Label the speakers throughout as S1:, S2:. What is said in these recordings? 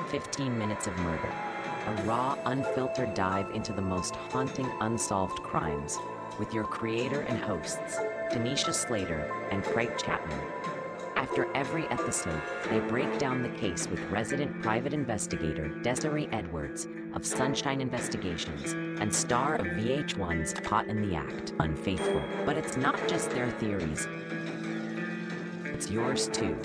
S1: 15 Minutes of Murder, a raw, unfiltered dive into the most haunting unsolved crimes with your creator and hosts, Tanisha Slater and Craig Chapman. After every episode, they break down the case with resident private investigator Desiree Edwards of Sunshine Investigations and star of VH1's Caught in the Act, Unfaithful. But it's not just their theories, it's yours too.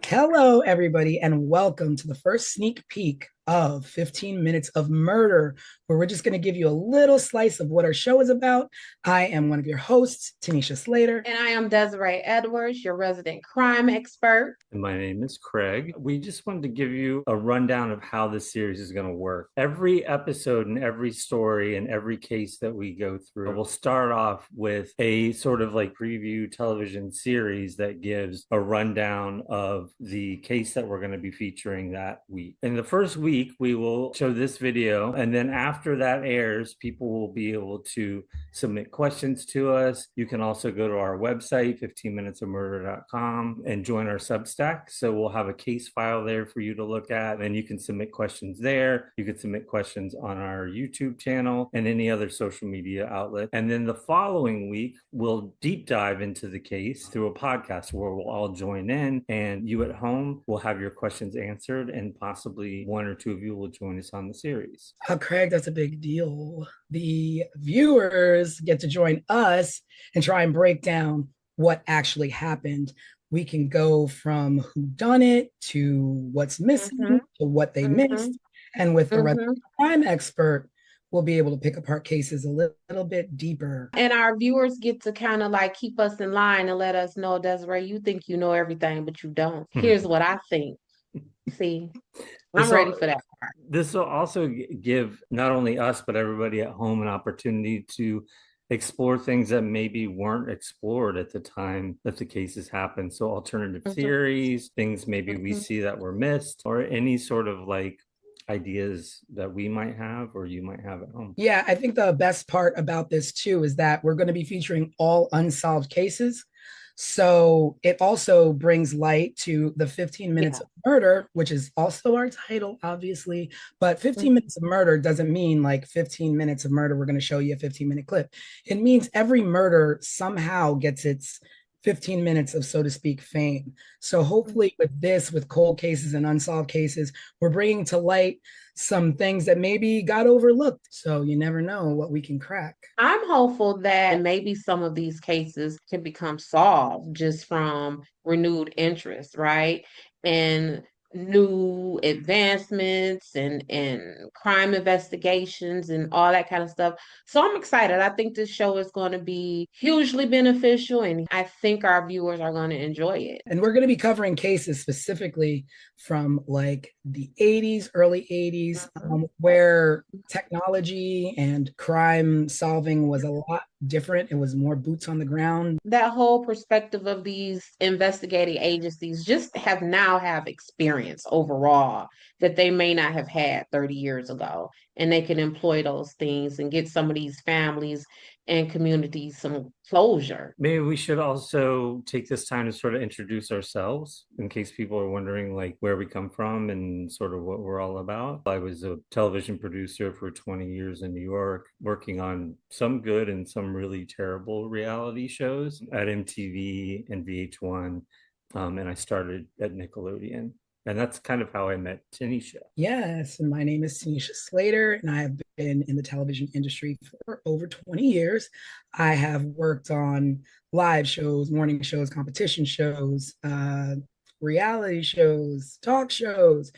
S2: Hello, everybody, and welcome to the first sneak peek of 15 Minutes of Murder, where we're just going to give you a little slice of what our show is about. I am one of your hosts, Tanisha Slater.
S3: And I am Desiree Edwards, your resident crime expert.
S4: And my name is Craig. We just wanted to give you a rundown of how this series is going to work. Every episode and every story and every case that we go through, we'll start off with a sort of like preview television series that gives a rundown of the case that we're going to be featuring that week. In the first week, we will show this video, and then after that airs, people will be able to submit questions to us. You can also go to our website, 15minutesofmurder.com, and join our Substack. So we'll have a case file there for you to look at, and you can submit questions there. You can submit questions on our YouTube channel and any other social media outlet. And then the following week, we'll deep dive into the case through a podcast where we'll all join in, and you at home will have your questions answered, and possibly one or two of you will join us on the series.
S2: Craig, that's a big deal. The viewers get to join us and try and break down what actually happened. We can go from who done it to what's missing to what they missed. And with the crime expert, we'll be able to pick apart cases a little bit deeper.
S3: And our viewers get to kind of like keep us in line and let us know, Desiree, you think you know everything, but you don't. Here's what I think. See, I'm ready for that part.
S4: This will also give not only us, but everybody at home an opportunity to explore things that maybe weren't explored at the time that the cases happened. So alternative theories, things maybe we see that were missed, or any sort of like ideas that we might have or you might have at home.
S2: Yeah, I think the best part about this too is that we're going to be featuring all unsolved cases. So it also brings light to the 15 Minutes of Murder, which is also our title, obviously. But 15 Minutes of Murder doesn't mean like 15 minutes of murder. We're going to show you a 15-minute clip. It means every murder somehow gets its 15 minutes of, so to speak, fame. So hopefully with this, with cold cases and unsolved cases, we're bringing to light some things that maybe got overlooked. So you never know what we can crack.
S3: I'm hopeful that maybe some of these cases can become solved just from renewed interest, right? And new advancements and crime investigations and all that kind of stuff. So I'm excited. I think this show is going to be hugely beneficial, and I think our viewers are going to enjoy it.
S2: And we're going to be covering cases specifically from like the 80s, early 80s, where technology and crime solving was a lot different. It was more boots on the ground.
S3: That whole perspective of these investigating agencies just have experience overall that they may not have had 30 years ago. And they can employ those things and get some of these families and communities some closure.
S4: Maybe we should also take this time to sort of introduce ourselves in case people are wondering like where we come from and sort of what we're all about. I was a television producer for 20 years in New York, working on some good and some really terrible reality shows at MTV and VH1. And I started at Nickelodeon. And that's kind of how I met Tanisha.
S2: Yes, and my name is Tanisha Slater, and I have been in the television industry for over 20 years. I have worked on live shows, morning shows, competition shows, reality shows, talk shows,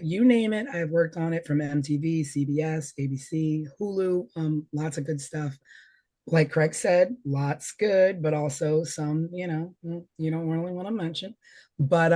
S2: you name it. I've worked on it from MTV, CBS, ABC, Hulu, lots of good stuff. Like Craig said, lots good, but also some, you don't really want to mention. But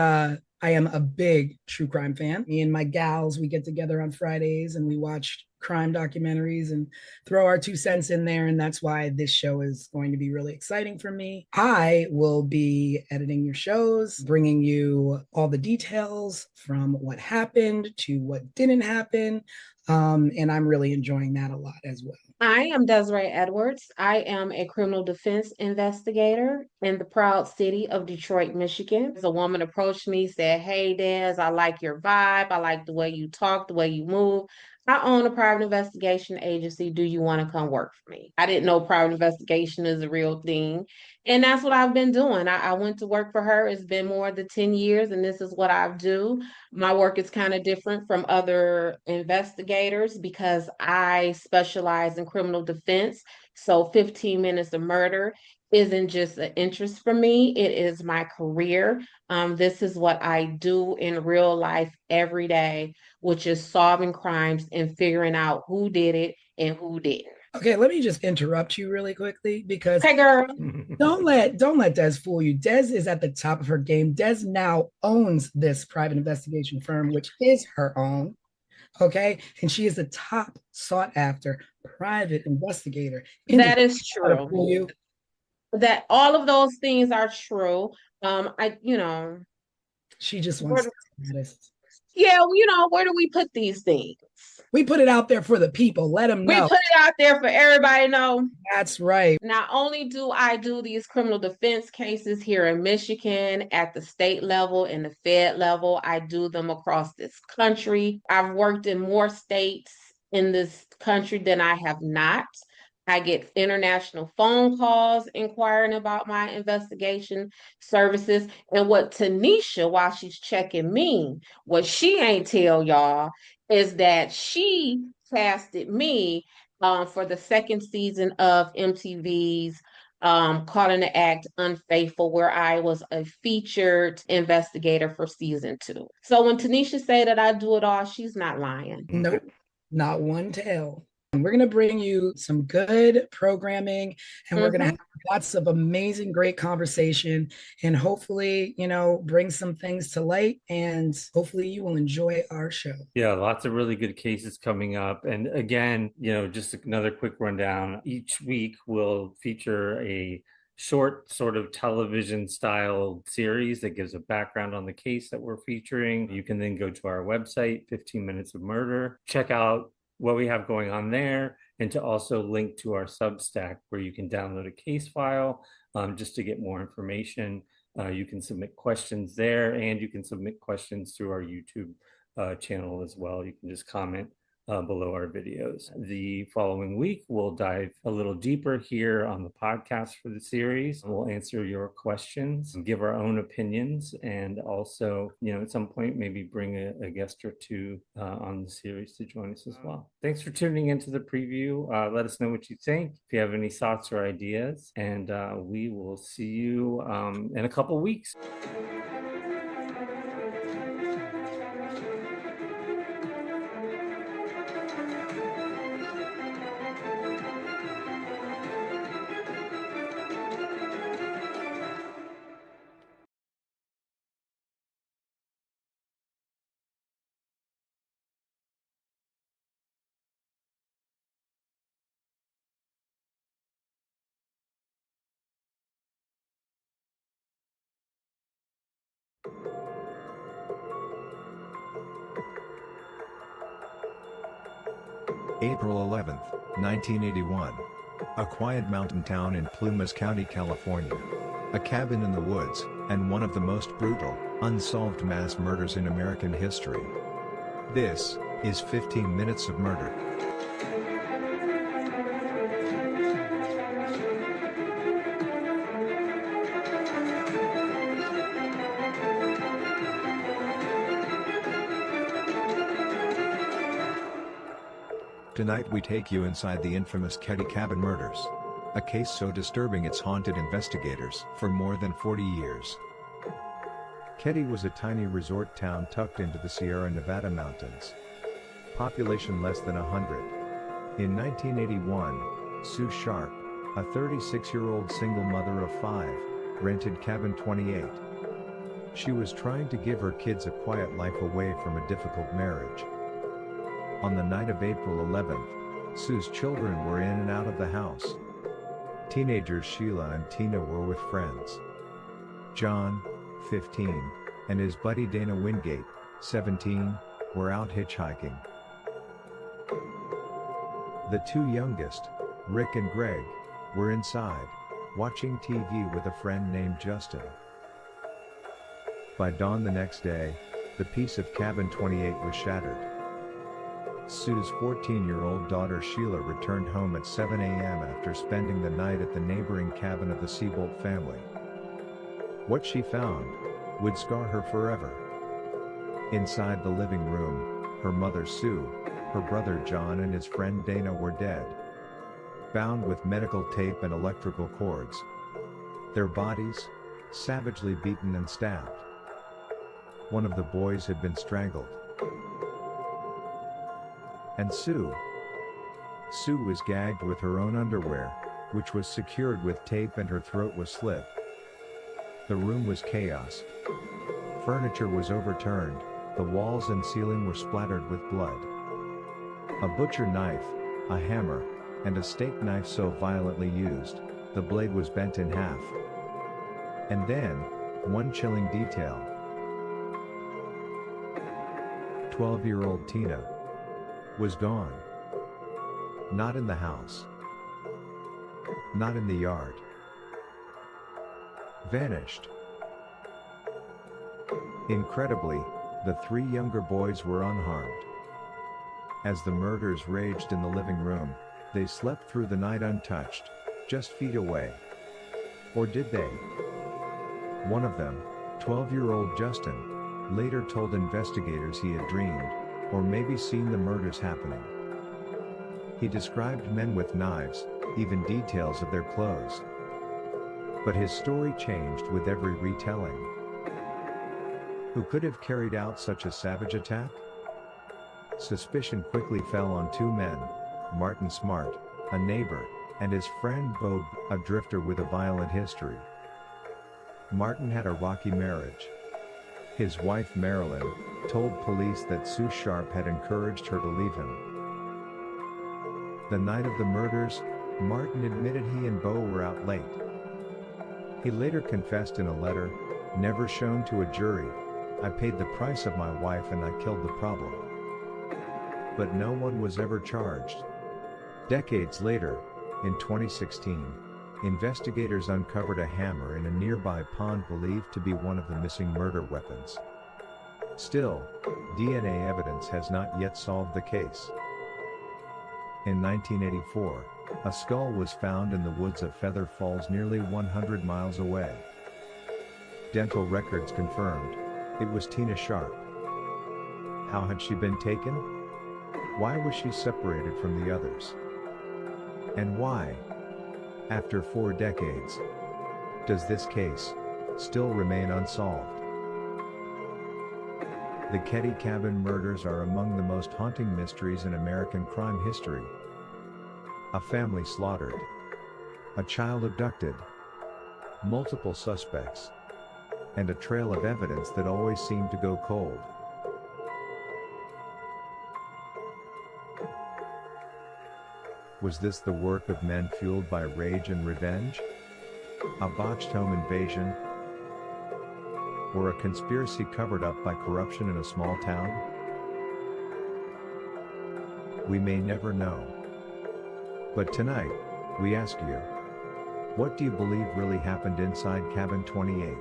S2: I am a big true crime fan. Me and my gals, we get together on Fridays and we watch crime documentaries and throw our 2 cents in there. And that's why this show is going to be really exciting for me. I will be editing your shows, bringing you all the details from what happened to what didn't happen. And I'm really enjoying that a lot as well.
S3: I am Desiree Edwards. I am a criminal defense investigator in the proud city of Detroit, Michigan. A woman approached me, said, "Hey, Des, I like your vibe. I like the way you talk, the way you move. I own a private investigation agency. Do you want to come work for me?" I didn't know private investigation is a real thing. And that's what I've been doing. I went to work for her. It's been more than 10 years, and this is what I do. My work is kind of different from other investigators because I specialize in criminal defense. So 15 minutes of murder isn't just an interest for me, it is my career. This is what I do in real life every day, which is solving crimes and figuring out who did it and who didn't.
S2: Okay, let me just interrupt you really quickly because
S3: Hey, girl.
S2: don't let Des fool you. Des is at the top of her game. Des now owns this private investigation firm, which is her own. Okay, and she is the top sought after private investigator.
S3: That is
S2: Fool
S3: true.
S2: you.
S3: That all of those things are true.
S2: She just
S3: Where
S2: wants status.
S3: Yeah, where do we put these things?
S2: We put it out there for the people. Let them
S3: We
S2: know.
S3: put it out there for everybody to know.
S2: That's right.
S3: Not only do I do these criminal defense cases here in Michigan at the state level and the Fed level, I do them across this country. I've worked in more states in this country than I have not. I get international phone calls inquiring about my investigation services. And what Tanisha, while she's checking me, what she ain't tell y'all is that she casted me for the second season of MTV's Caught in the Act Unfaithful, where I was a featured investigator for season 2. So when Tanisha say that I do it all, she's not lying.
S2: Nope, not one tell. And we're going to bring you some good programming and we're going to have lots of amazing, great conversation and hopefully, bring some things to light and hopefully you will enjoy our show.
S4: Yeah, lots of really good cases coming up. And again, just another quick rundown. Each week we'll feature a short sort of television style series that gives a background on the case that we're featuring. You can then go to our website, 15 Minutes of Murder, check out what we have going on there, and to also link to our Substack where you can download a case file just to get more information. You can submit questions there, and you can submit questions through our YouTube channel as well. You can just comment below our videos. The following week, we'll dive a little deeper here on the podcast for the series. We'll answer your questions, give our own opinions, and also, at some point, maybe bring a guest or two on the series to join us as well. Thanks for tuning into the preview. Let us know what you think, if you have any thoughts or ideas, and we will see you in a couple weeks.
S5: April 11, 1981. A quiet mountain town in Plumas County, California. A cabin in the woods, and one of the most brutal, unsolved mass murders in American history. This is 15 Minutes of Murder. Tonight we take you inside the infamous Ketty Cabin murders. A case so disturbing it's haunted investigators for more than 40 years. Ketty was a tiny resort town tucked into the Sierra Nevada mountains. Population less than 100. In 1981, Sue Sharp, a 36-year-old single mother of 5, rented Cabin 28. She was trying to give her kids a quiet life away from a difficult marriage. On the night of April 11th, Sue's children were in and out of the house. Teenagers Sheila and Tina were with friends. John, 15, and his buddy Dana Wingate, 17, were out hitchhiking. The two youngest, Rick and Greg, were inside, watching TV with a friend named Justin. By dawn the next day, the peace of Cabin 28 was shattered. Sue's 14-year-old daughter Sheila returned home at 7 a.m. after spending the night at the neighboring cabin of the Seabolt family. What she found would scar her forever. Inside the living room, her mother Sue, her brother John and his friend Dana were dead, bound with medical tape and electrical cords. Their bodies, savagely beaten and stabbed. One of the boys had been strangled. And Sue was gagged with her own underwear, which was secured with tape, and her throat was slit. The room was chaos. Furniture was overturned, the walls and ceiling were splattered with blood. A butcher knife, a hammer, and a steak knife so violently used, the blade was bent in half. And then, one chilling detail. 12-year-old Tina was gone. Not in the house. Not in the yard. Vanished. Incredibly, the three younger boys were unharmed. As the murders raged in the living room, they slept through the night untouched, just feet away. Or did they? One of them, 12-year-old Justin, later told investigators he had dreamed, or maybe seen the murders happening. He described men with knives, even details of their clothes. But his story changed with every retelling. Who could have carried out such a savage attack? Suspicion quickly fell on two men, Martin Smart, a neighbor, and his friend Bob, a drifter with a violent history. Martin had a rocky marriage. His wife Marilyn told police that Sue Sharp had encouraged her to leave him. The night of the murders, Martin admitted he and Bo were out late. He later confessed in a letter, never shown to a jury, "I paid the price of my wife and I killed the problem." But no one was ever charged. Decades later, in 2016, investigators uncovered a hammer in a nearby pond believed to be one of the missing murder weapons. Still, DNA evidence has not yet solved the case. In 1984, a skull was found in the woods of Feather Falls nearly 100 miles away. Dental records confirmed it was Tina Sharp. How had she been taken? Why was she separated from the others? And why, after 4 decades, does this case still remain unsolved? The Ketty Cabin murders are among the most haunting mysteries in American crime history. A family slaughtered. A child abducted. Multiple suspects. And a trail of evidence that always seemed to go cold. Was this the work of men fueled by rage and revenge? A botched home invasion? Or a conspiracy covered up by corruption in a small town? We may never know. But tonight, we ask you, what do you believe really happened inside Cabin 28?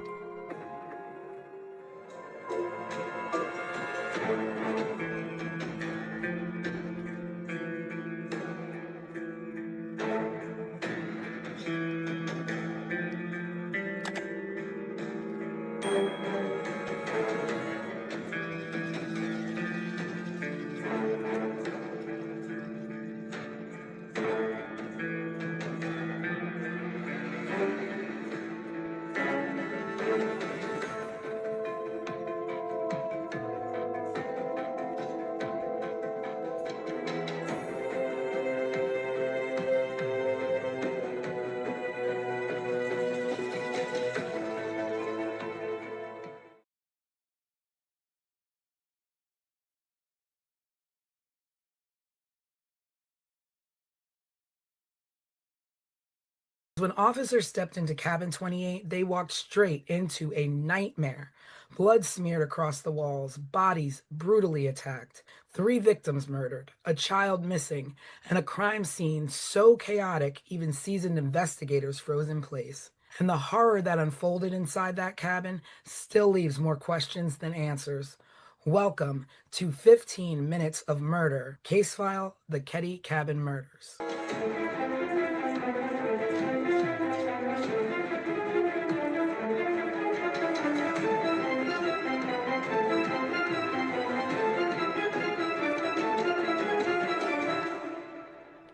S2: When officers stepped into cabin 28, they walked straight into a nightmare. Blood smeared across the walls, bodies brutally attacked, 3 victims murdered, a child missing, and a crime scene so chaotic even seasoned investigators froze in place. And the horror that unfolded inside that cabin still leaves more questions than answers. Welcome to 15 Minutes of Murder, case file, the Ketty Cabin Murders.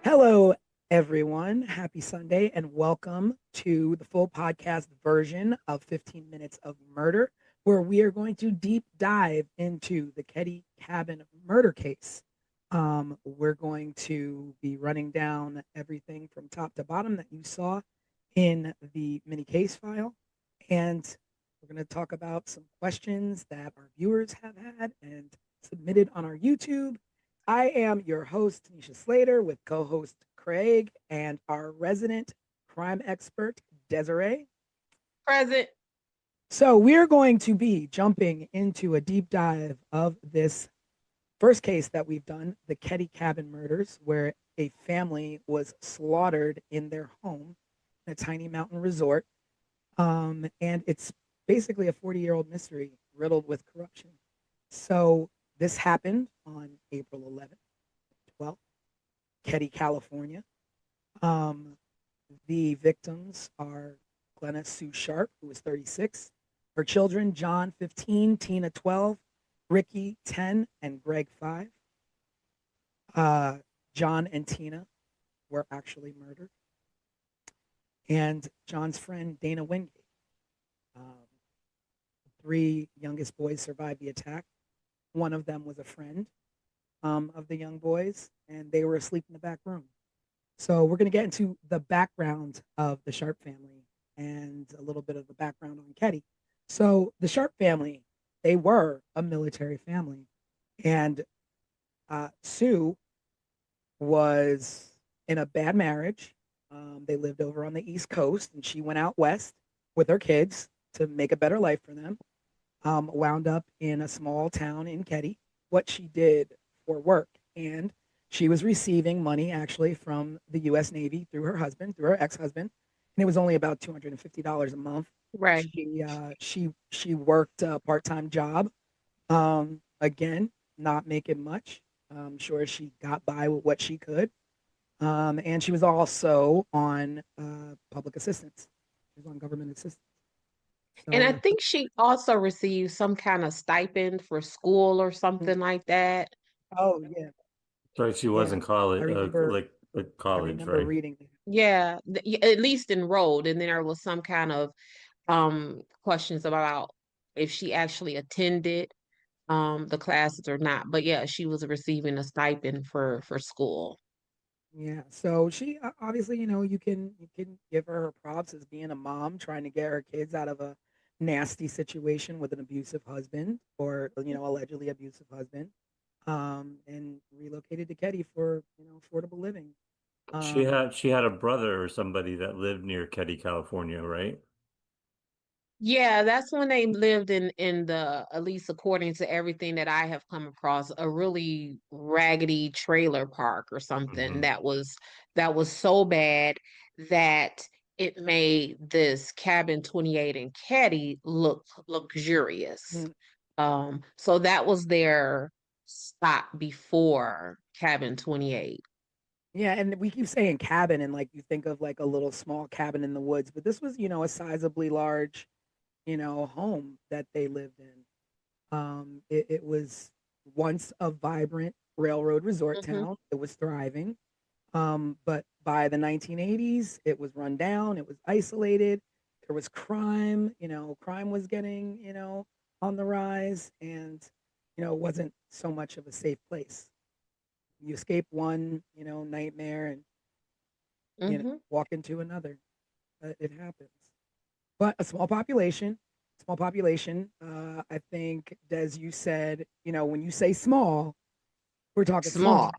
S2: Hello, everyone. Happy Sunday, and welcome to the full podcast version of 15 Minutes of Murder, where we are going to deep dive into the Ketty Cabin murder case. We're going to be running down everything from top to bottom that you saw in the mini case file, and we're going to talk about some questions that our viewers have had and submitted on our YouTube. I am your host, Tanisha Slater, with co-host Craig and our resident crime expert, Desiree.
S3: Present.
S2: So we're going to be jumping into a deep dive of this first case that we've done, the Ketty Cabin Murders, where a family was slaughtered in their home in a tiny mountain resort. And it's basically a 40-year-old mystery riddled with corruption. So this happened on April 11th, 12th, Ketty, California. The victims are Glenna Sue Sharp, who was 36. Her children, John, 15, Tina, 12, Ricky, 10, and Greg, 5. John and Tina were actually murdered. And John's friend, Dana Wingate. 3 youngest boys survived the attack. One of them was a friend of the young boys, and they were asleep in the back room. So we're going to get into the background of the Sharp family and a little bit of the background on Ketty. So the Sharp family, they were a military family, and Sue was in a bad marriage. They lived over on the East Coast, and she went out west with her kids to make a better life for them. Wound up in a small town in Ketty, what she did for work. And she was receiving money actually from the U.S. Navy through her husband, through her ex-husband. And it was only about $250 a month.
S3: Right.
S2: She worked a part-time job. Again, not making much. I'm sure she got by with what she could. And she was also on public assistance. She was on government assistance.
S3: And I think she also received some kind of stipend for school or something like that.
S2: Oh yeah.
S4: Sorry, she was in college,
S2: I remember
S4: college, right?
S2: reading that.
S3: Yeah, at least enrolled. And then there was some kind of questions about if she actually attended the classes or not. But yeah, she was receiving a stipend for school.
S2: Yeah. So she obviously, you can give her props as being a mom trying to get her kids out of a nasty situation with an abusive husband or allegedly abusive husband. And relocated to Ketty for affordable living.
S4: She had a brother or somebody that lived near Ketty, California, right?
S3: Yeah, that's when they lived in the, at least according to everything that I have come across, a really raggedy trailer park or something that was so bad that it made this cabin 28 in Ketty look luxurious. So that was their stop before cabin 28.
S2: Yeah, and we keep saying cabin, and like you think of like a little small cabin in the woods, but this was a sizably large home that they lived in. It was once a vibrant railroad resort town. It was thriving. But by the 1980s, it was run down. It was isolated. There was crime. Crime was getting, on the rise, and it wasn't so much of a safe place. You escape one, nightmare and walk into another. It happens. But a small population. I think, Des, you said, when you say small, we're talking small.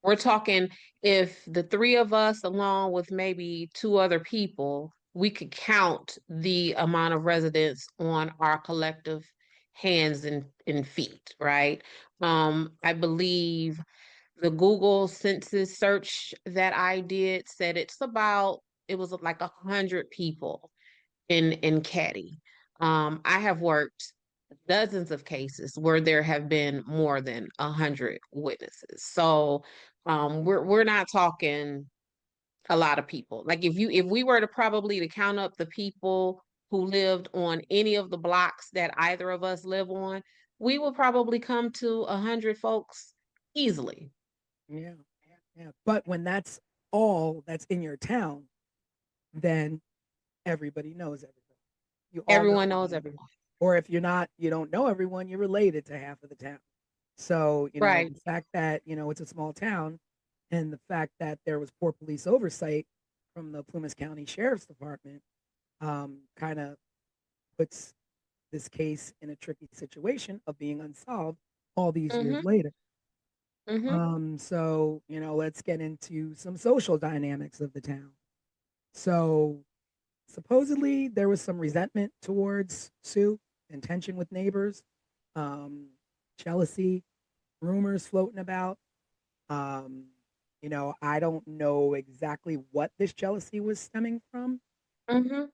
S3: We're talking if the three of us, along with maybe two other people, we could count the amount of residents on our collective hands and feet, right? I believe the Google census search that I did said it was like 100 people in Caddy. I have worked dozens of cases where there have been more than 100 witnesses. So we're not talking a lot of people. Like if we were to probably to count up the people who lived on any of the blocks that either of us live on, we would probably come to 100 folks easily.
S2: Yeah, yeah. But when that's all that's in your town, then everybody knows everybody. You all know
S3: Everyone knows
S2: everybody.
S3: everyone.
S2: Or if you don't know everyone, you're related to half of the town. So,
S3: Right.
S2: the fact that, it's a small town and the fact that there was poor police oversight from the Plumas County Sheriff's Department kind of puts this case in a tricky situation of being unsolved all these years
S3: Mm-hmm.
S2: later.
S3: Mm-hmm.
S2: So, let's get into some social dynamics of the town. So, supposedly there was some resentment towards Sue and tension with neighbors, um, jealousy, rumors floating about. Um, I don't know exactly what this jealousy was stemming from,
S3: Mm-hmm.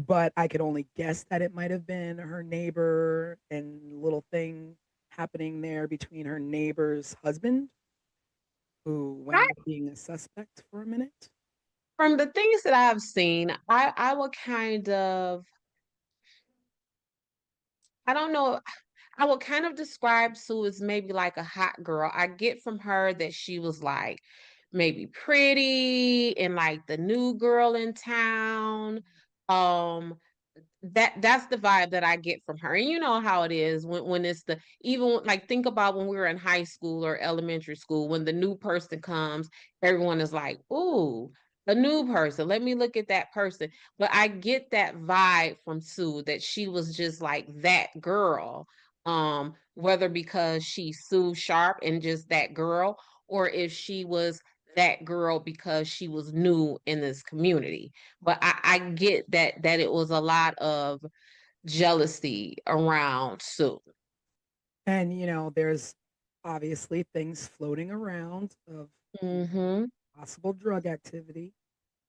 S2: but I could only guess that it might have been her neighbor and little thing happening there between her neighbor's husband, who wound up being a suspect for a minute.
S3: From the things that I've seen, I would kind of, I don't know, I would kind of describe Sue as maybe like a hot girl. I get from her that she was like maybe pretty and like the new girl in town. Um, that's the vibe that I get from her. And you know how it is when it's the even like think about when we were in high school or elementary school, when the new person comes, everyone is like, ooh, a new person. Let me look at that person. But I get that vibe from Sue that she was just like that girl. Whether because she's Sue Sharp and just that girl, or if she was that girl because she was new in this community. But I get that it was a lot of jealousy around Sue.
S2: And, there's obviously things floating around of
S3: Mm-hmm.
S2: possible drug activity,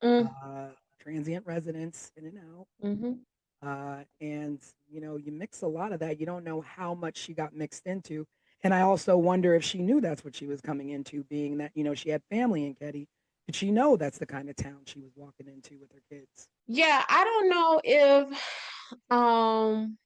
S3: Mm,
S2: uh, transient residents in and out.
S3: mm-hmm.
S2: And, you mix a lot of that. You don't know how much she got mixed into. And I also wonder if she knew that's what she was coming into, being that, she had family in Ketty. Did she know that's the kind of town she was walking into with her kids?
S3: Yeah, I don't know if um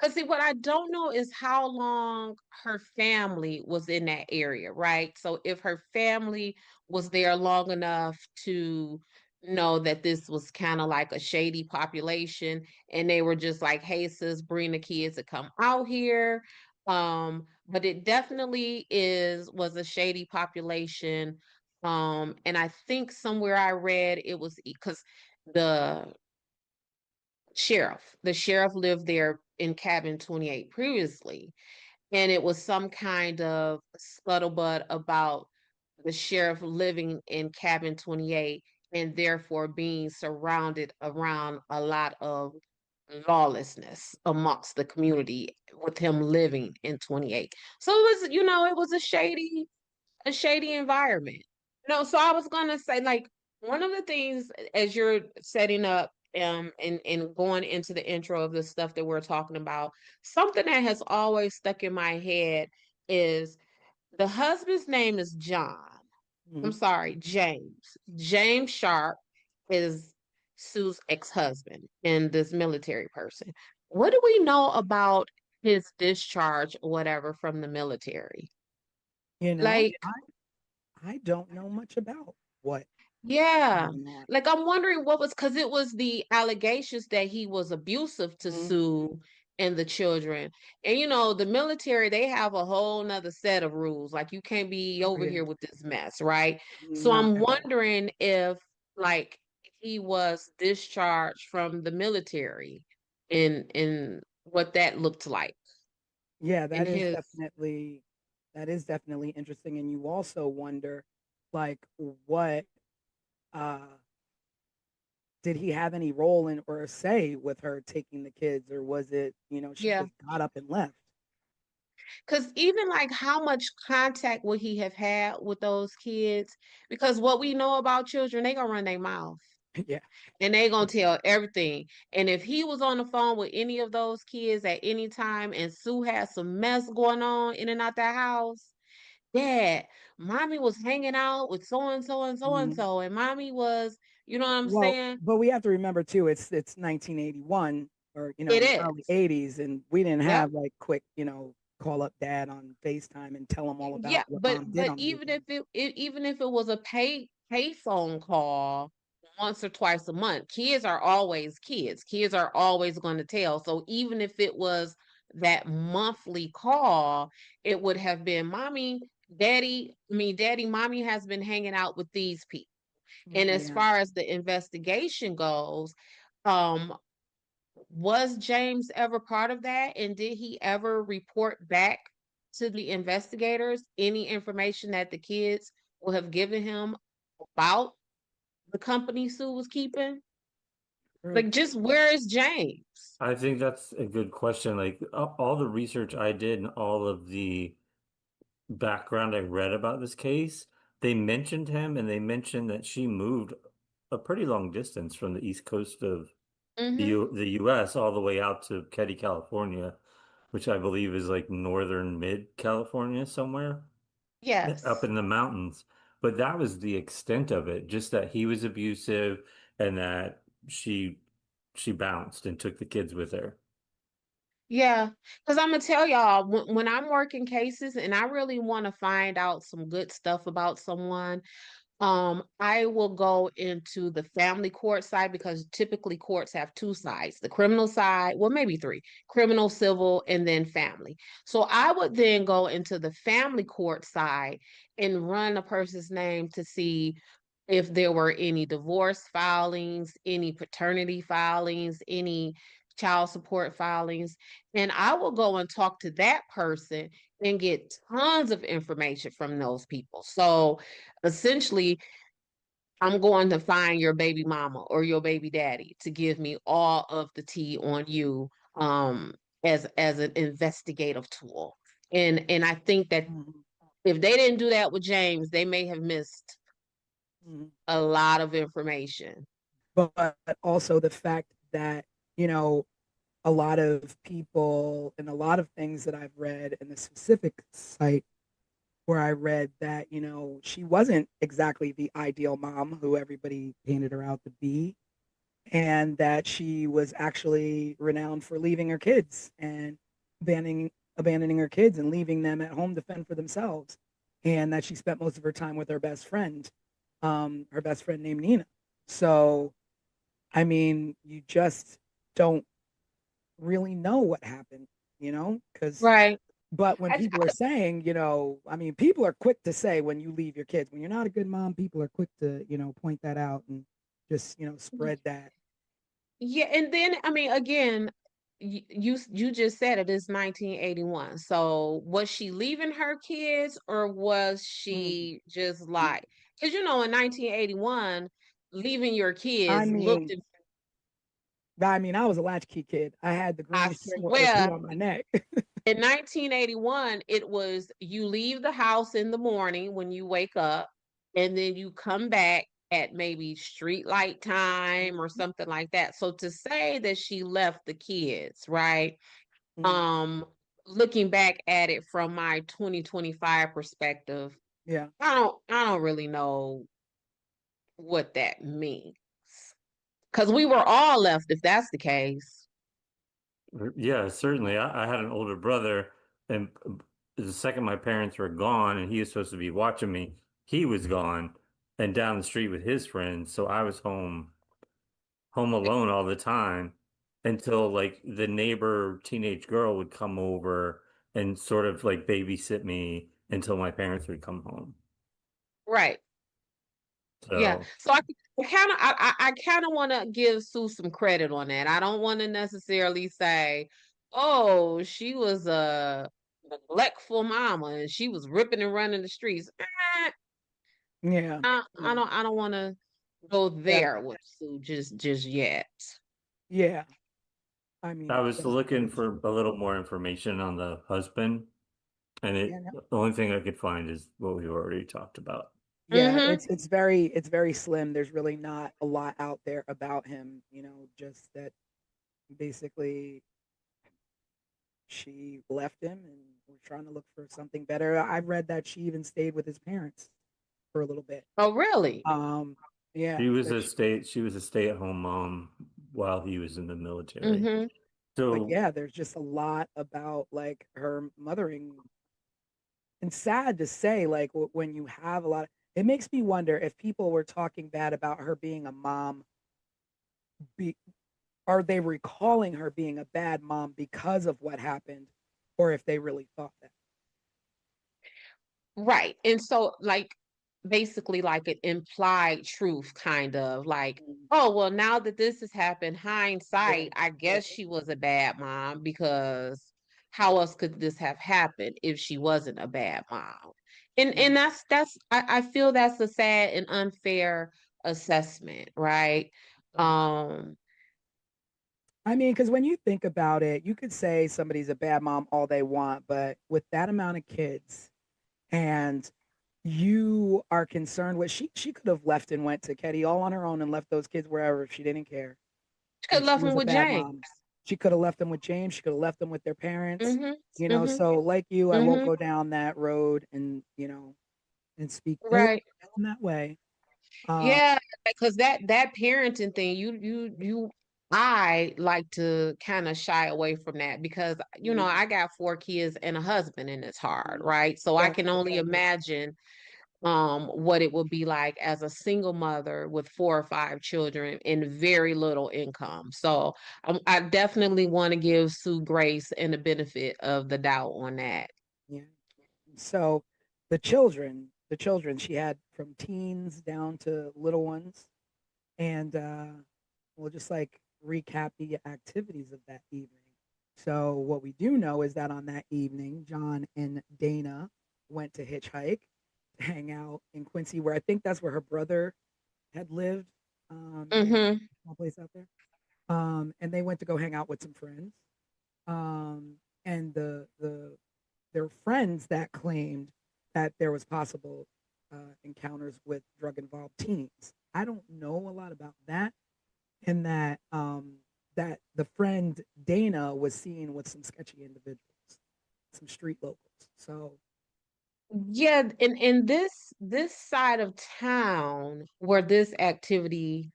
S3: because see, what I don't know is how long her family was in that area, right? So if her family was there long enough to know that this was kind of like a shady population, and they were just like, "Hey, sis, bring the kids to come out here." But it definitely was a shady population. And I think somewhere I read it was because the the sheriff lived there in cabin 28 previously, and it was some kind of scuttlebutt about the sheriff living in cabin 28 and therefore being surrounded around a lot of lawlessness amongst the community with him living in 28. So it was, it was a shady environment. No, so I was gonna say, like, one of the things as you're setting up and going into the intro of the stuff that we're talking about, something that has always stuck in my head is the husband's name is John. I'm
S2: Mhm.
S3: sorry, James. James Sharp is Sue's ex-husband and this military person. What do we know about his discharge or whatever from the military?
S2: You know,
S3: Like,
S2: I don't know much about what
S3: yeah.
S2: going on.
S3: Like I'm wondering what was because it was the allegations that he was abusive to
S2: Mhm.
S3: Sue and the children. And the military, they have a whole nother set of rules. Like you can't be
S2: Oh,
S3: over
S2: yeah.
S3: here with this mess, right? So
S2: Not
S3: I'm
S2: at all.
S3: wondering if like he was discharged from the military in what that looked like
S2: Yeah,
S3: in
S2: that is
S3: his
S2: definitely That is definitely interesting. And you also wonder, like, what uh did he have any role in or say with her taking the kids, or was it, she
S3: Yeah.
S2: just got up and left?
S3: Because even like how much contact would he have had with those kids? Because what we know about children, they gonna run their mouth
S2: Yeah.
S3: and they gonna tell everything. And if he was on the phone with any of those kids at any time and Sue had some mess going on in and out that house, Dad, mommy was hanging out with so and so and so and
S2: Mhm.
S3: so, and mommy was, you know what I'm
S2: Well,
S3: saying?
S2: but we have to remember too, it's 1981, or
S3: It
S2: in the early
S3: is.
S2: 80s, and we didn't
S3: Yep.
S2: have like quick, call up dad on FaceTime and tell him all about
S3: Yeah,
S2: what
S3: but
S2: mom did
S3: but
S2: on the
S3: even if
S2: weekend.
S3: even if it was a pay phone call once or twice a month, kids are always kids. Kids are always going to tell. So even if it was that monthly call, it would have been mommy, daddy, mommy has been hanging out with these people. And as
S2: Yeah.
S3: far as the investigation goes, um, was James ever part of that? And did he ever report back to the investigators any information that the kids will have given him about the company Sue was keeping?
S2: True.
S3: Like, just where is James?
S4: I think that's a good question. Like all the research I did and all of the background I read about this case, they mentioned him and they mentioned that she moved a pretty long distance from the east coast of
S3: Mm-hmm.
S4: the US all the way out to Keddie, California, which I believe is like northern mid California somewhere up
S3: Yes.
S4: in the mountains. But that was the extent of it, just that he was abusive and that she bounced and took the kids with her.
S3: Yeah. Because I'm gonna tell y'all, when I'm working cases and I really want to find out some good stuff about someone, I will go into the family court side because typically courts have two sides, the criminal side, well, maybe three, criminal, civil, and then family. So I would then go into the family court side and run a person's name to see if there were any divorce filings, any paternity filings, any child support filings. And I will go and talk to that person and get tons of information from those people. So essentially, I'm going to find your baby mama or your baby daddy to give me all of the tea on you as an investigative tool. And I think that
S2: Mhm.
S3: if they didn't do that with James, they may have missed
S2: Mhm.
S3: a lot of information.
S2: But also the fact that, you know, a lot of people and a lot of things that I've read in the specific site where I read that, she wasn't exactly the ideal mom who everybody painted her out to be, and that she was actually renowned for leaving her kids and abandoning her kids and leaving them at home to fend for themselves, and that she spent most of her time with her best friend named Nina. So, I mean, you just don't really know what happened, because
S3: Right.
S2: but when
S3: I,
S2: people are saying, I mean, people are quick to say when you leave your kids, when you're not a good mom, people are quick to, point that out and just, spread that.
S3: yeah, and then I mean, again, you just said it is 1981. So was she leaving her kids or was
S2: Mm.
S3: she just like, because in 1981, leaving your
S2: I
S3: kids looked,
S2: mean, I was a latchkey kid. I had the
S3: I
S2: green string with OT
S3: swear,
S2: on my neck.
S3: in 1981, it was you leave the house in the morning when you wake up, and then you come back at maybe street light time or something like that. So to say that she left the kids, right?
S2: Mhm.
S3: Um, Looking back at it from my 2025 perspective,
S2: Yeah.
S3: I don't really know what that means. Because we were all left if that's the case.
S4: Yeah, certainly. I had an older brother, and the second my parents were gone, and he was supposed to be watching me, he was gone and down the street with his friends. So I was home alone all the time until like the neighbor teenage girl would come over and sort of like babysit me until my parents would come home.
S3: Right. Yeah.
S4: So
S3: So I kind of want to give Sue some credit on that. I don't want to necessarily say, oh, she was a neglectful mama and she was ripping and running the streets.
S2: Yeah.
S3: I don't want to go
S2: Yeah.
S3: there with Sue just yet.
S2: Yeah. I
S4: I
S2: mean,
S4: was
S2: that's
S4: looking
S2: very
S4: for
S2: true.
S4: a little more information on the husband, and
S2: Yeah, no.
S4: the only thing I could find is what we already talked about.
S2: Yeah,
S3: Mm-hmm.
S2: it's very slim. There's really not a lot out there about him, just that basically she left him and was trying to look for something better. I read that she even stayed with his parents for a little bit.
S3: Oh, really?
S2: Um, yeah, that
S4: She was a stay-at-home mom while he was in the military.
S3: Mm-hmm.
S2: but
S4: So
S2: yeah, there's just a lot about like her mothering, and sad to say, like when you have a lot, it makes me wonder if people were talking bad about her being a mom, be, are they recalling her being a bad mom because of what happened, or if they really thought that?
S3: Right. And so, like, basically, like an implied truth, kind of like,
S2: Mm.
S3: oh, well, now that this has happened,
S2: Yeah,
S3: hindsight, I guess she was a bad mom because how else could this have happened if she wasn't a bad mom?
S2: yeah.
S3: And I feel that's a sad and unfair assessment, right?
S2: Right.
S3: Um,
S2: I mean, because when you think about it, you could say somebody's a bad mom all they want, but with that amount of kids, and you are concerned with, she could have left and went to Ketty all on her own and left those kids wherever if she didn't care.
S3: she could
S2: If
S3: have
S2: she
S3: left
S2: was
S3: him
S2: a
S3: with
S2: bad
S3: James.
S2: mom, she could have left them with James. She could have left them with their parents.
S3: Mm-hmm. Mm-hmm.
S2: So like you, I won't
S3: Mm-hmm.
S2: go down that road and and speak ill
S3: Right.
S2: in that way. Um,
S3: Yeah, because that parenting thing, I like to kind of shy away from that because
S2: mm,
S3: I got 4 kids and a husband and it's hard,
S2: mm,
S3: right? So I
S2: yeah,
S3: can only imagine what it would be like as a single mother with 4 or 5 children and very little income. So I definitely want to give Sue grace and the benefit of the doubt on that.
S2: yeah. So the children she had from teens down to little ones, and we'll just like recap the activities of that evening. So what we do know is that on that evening, John and Dana went to hitchhike to hang out in Quincy, where I think that's where her brother had lived. Yeah,
S3: Mm-hmm.
S2: small place out there. And they went to go hang out with some friends. And their friends that claimed that there was possible encounters with drug involved teens. I don't know a lot about that, and that the friend Dana was seen with some sketchy individuals, some street locals. So
S3: Yeah, in this side of town where this activity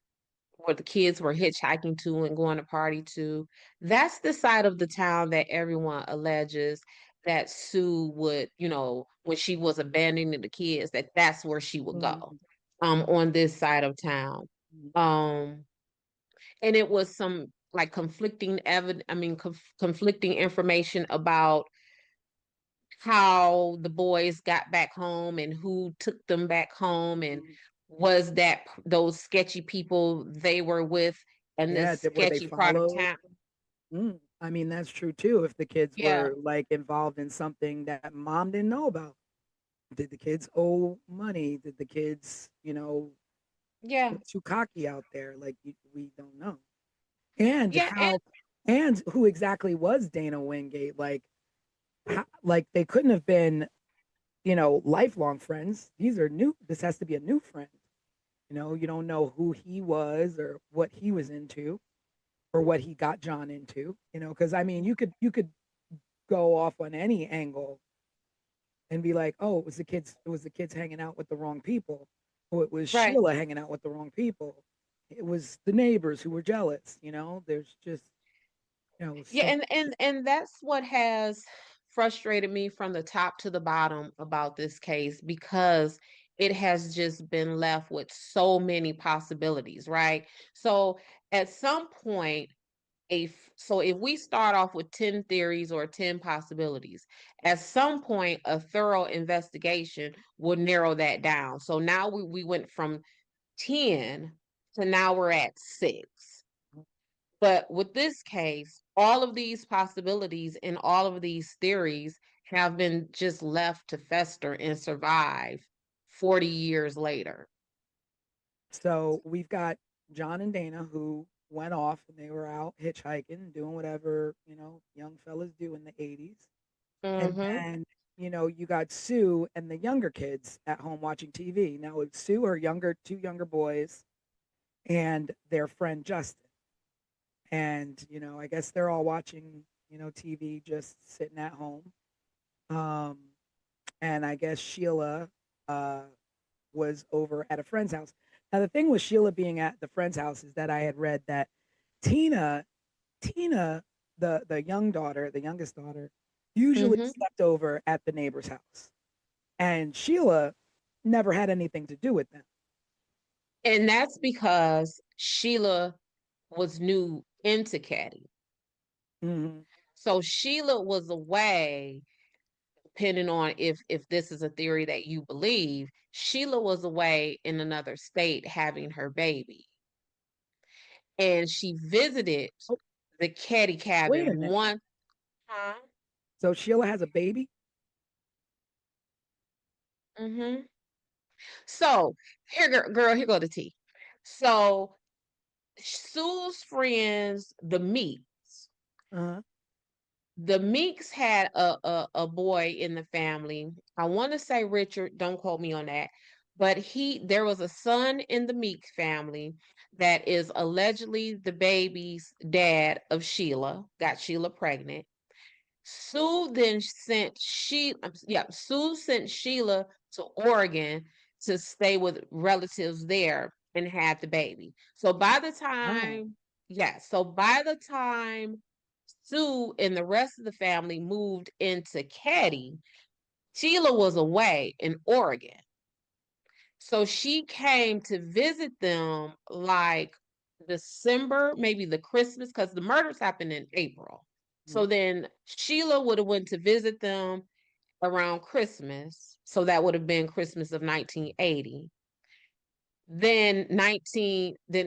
S3: where the kids were hitchhiking to and going to party to, that's the side of the town that everyone alleges that Sue would, when she was abandoning the kids, that's where she would go,
S2: mm,
S3: on this side of town. Um, and it was some like conflicting information about how the boys got back home and who took them back home and was that those sketchy people they were with in
S2: yeah,
S3: this
S2: were they
S3: sketchy part of
S2: followed?
S3: town.
S2: I mean, that's true too. If the kids
S3: Yeah,
S2: were like involved in something that mom didn't know about, did the kids owe money? Did the kids,
S3: yeah,
S2: get too cocky out there? Like we don't know. And
S3: yeah, and
S2: and who exactly was Dana Wingate? Like, like they couldn't have been, lifelong friends. These are new. This has to be a new friend. You don't know who he was or what he was into or what he got John into. Because I mean, you could go off on any angle and be like, oh, it was the kids hanging out with the wrong people, or it was
S3: right.
S2: Sheila hanging out with the wrong people. It was the neighbors who were jealous. There's just
S3: Yeah,
S2: so
S3: and that's what has frustrated me from the top to the bottom about this case because it has just been left with so many possibilities, right? So at some point, if we start off with 10 theories or 10 possibilities, at some point a thorough investigation will narrow that down. So now we went from 10 to now we're at 6. But with this case, all of these possibilities and all of these theories have been just left to fester and survive 40 years later.
S2: So we've got John and Dana who went off and they were out hitchhiking, doing whatever, young fellas do in the 80s. And
S3: Mm-hmm.
S2: then, you got Sue and the younger kids at home watching TV. Now, with Sue, her two younger boys, and their friend Justin. And, I guess they're all watching, TV, just sitting at home. Um, and I guess Sheila uh, was over at a friend's house. Now, the thing with Sheila being at the friend's house is that I had read that Tina, Tina, the youngest daughter, usually
S3: Mm-hmm.
S2: slept over at the neighbor's house, and Sheila never had anything to do with them.
S3: And that's because Sheila was new into Caddy.
S2: Mm-hmm.
S3: So Sheila was away, depending on if this is a theory that you believe, Sheila was away in another state having her baby. And she visited
S2: Oh,
S3: the Caddy
S2: wait a
S3: cabin
S2: minute.
S3: one time.
S2: So Sheila has a baby?
S3: Mm-hmm. So here, girl, here go the tea. So Sue's friends, the Meeks.
S2: Uh-huh.
S3: The Meeks had a boy in the family. I want to say Richard, don't quote me on that. But there was a son in the Meeks family that is allegedly the baby's dad of Sheila, got Sheila pregnant. Sue then Sue sent Sheila to Oregon to stay with relatives there and had the baby. So by the
S2: Wow.
S3: time, so by the time Sue and the rest of the family moved into Caddy, Sheila was away in Oregon. So she came to visit them like December, maybe the Christmas, because the murders happened in April. So
S2: Mhm.
S3: then Sheila would have went to visit them around Christmas. So that would have been Christmas of 1980. Then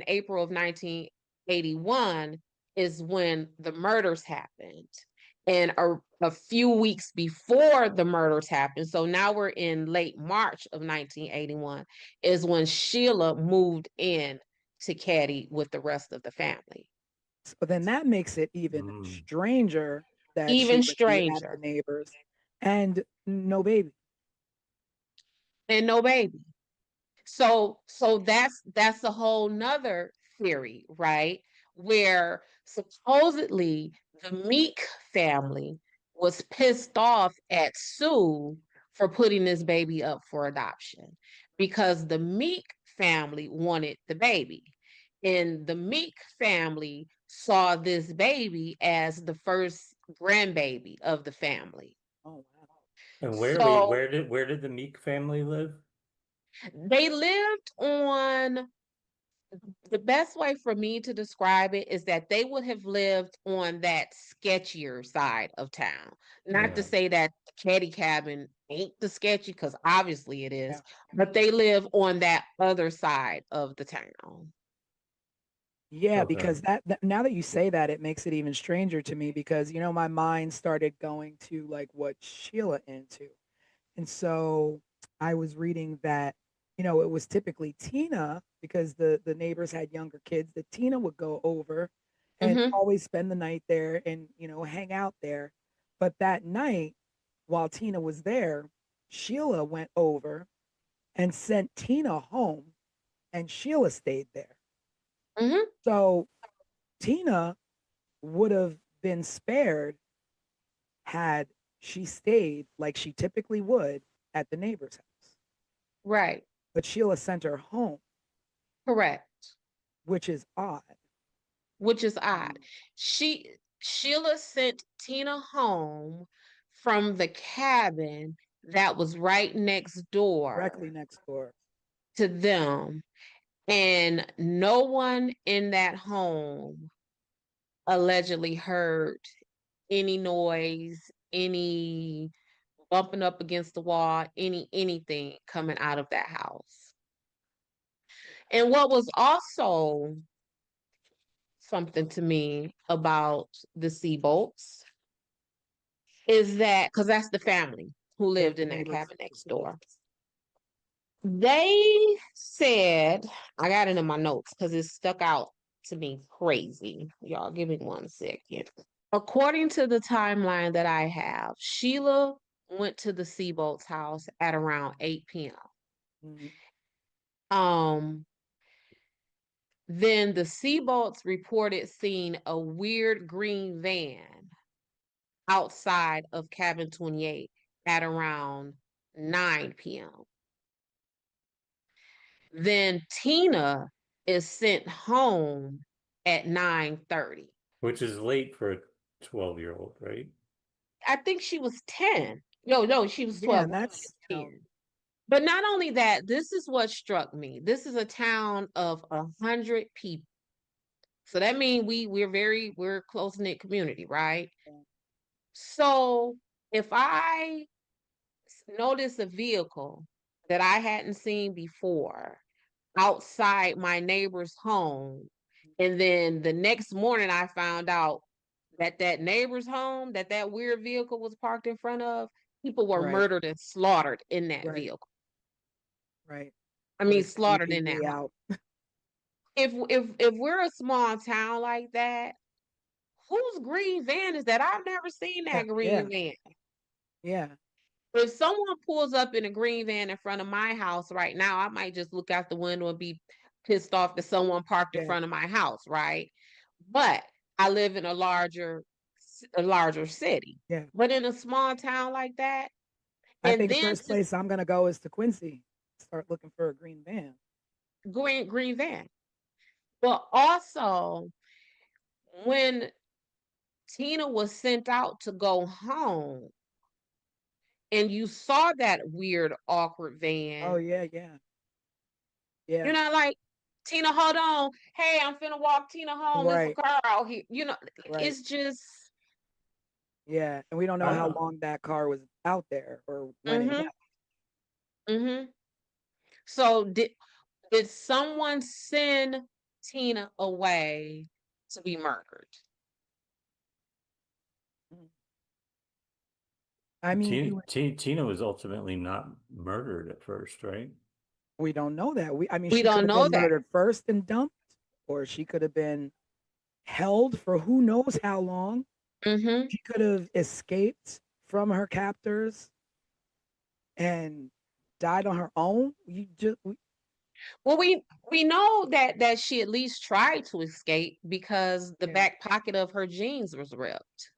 S3: April of 1981 is when the murders happened. And a few weeks before the murders happened, so now we're in late March of 1981, is when Sheila moved in to Caddy with the rest of the family.
S2: So then that makes it even stranger that she
S3: Even
S2: would be at the
S3: stranger.
S2: neighbors and no baby.
S3: And no baby. So that's a whole nother theory, right? Where supposedly the Meek family was pissed off at Sue for putting this baby up for adoption because the Meek family wanted the baby. And the Meek family saw this baby as the first grandbaby of the family.
S2: Oh wow.
S4: And
S3: So
S4: where did the Meek family live?
S3: they lived on the best way for me to describe it is that they would have lived on that sketchier side of town. Not to
S4: Yeah.
S3: say that the Caddy cabin ain't the sketchy, because obviously it is,
S2: Yeah.
S3: but they live on that other side of the town.
S2: Yeah,
S4: Okay.
S2: because now that you say that, it makes it even stranger to me because my mind started going to like what Sheila into. And so I was reading that, it was typically Tina because the neighbors had younger kids that Tina would go over and
S3: Mm-hmm.
S2: always spend the night there and, hang out there. But that night, while Tina was there, Sheila went over and sent Tina home and Sheila stayed there.
S3: Mm-hmm.
S2: So Tina would have been spared had she stayed like she typically would at the neighbor's house.
S3: Right.
S2: But Sheila sent her home,
S3: Correct.
S2: which is odd.
S3: Which is odd. Sheila sent Tina home from the cabin that was right next
S2: Directly
S3: door
S2: next door.
S3: to them. And no one in that home allegedly heard any noise, any bumping up against the wall, anything coming out of that house. And what was also something to me about the Seabolts is that because that's the family who lived in that
S2: neighbors.
S3: cabin next door. They said, I got it in my notes because it stuck out to me crazy. Y'all give me 1 second. According to the timeline that I have, Sheila went to the Seabolt's house at around 8 p.m.
S2: Mhm.
S3: Then the Seabolts reported seeing a weird green van outside of cabin 28 at around 9 p.m. Then Tina is sent home at 9:30.
S4: Which is late for a 12-year-old, right?
S3: I think she was 10. No, she was 12.
S2: And that's
S3: 10. But not only that, this is what struck me. This is a town of 100 people. So that means we're a close-knit community, right? So if I notice a vehicle that I hadn't seen before outside my neighbor's home, and then the next morning I found out that neighbor's home that weird vehicle was parked in front of, people were murdered and slaughtered in that vehicle.
S2: Right.
S3: I mean, slaughtered in that house. If we're a small town like that, whose green van is that? I've never seen that green van.
S2: Yeah.
S3: If someone pulls up in a green van in front of my house right now, I might just look out the window and be pissed off that someone parked in front of my house, right? But I live in a larger city.
S2: Yeah.
S3: But in a small town like that,
S2: I think the first place I'm gonna go is to Quincy. Start looking for a green van.
S3: Green van. But also, when Tina was sent out to go home, and you saw that weird, awkward van.
S2: Oh yeah.
S3: You're not like, Tina, hold on. Hey, I'm finna walk Tina home. There's a car out here. It's just.
S2: Yeah, and we don't know how long that car was out there or when it left.
S3: So did someone send Tina away to be murdered?
S2: I mean,
S4: Tina was ultimately not murdered at first, right?
S2: We don't know that.
S3: We
S2: she
S3: don't
S2: could have
S3: know
S2: been
S3: that.
S2: murdered first and dumped, or she could have been held for who knows how long. She could have escaped from her captors and died on her own.
S3: Well, we know that she at least tried to escape because the back pocket of her jeans was ripped.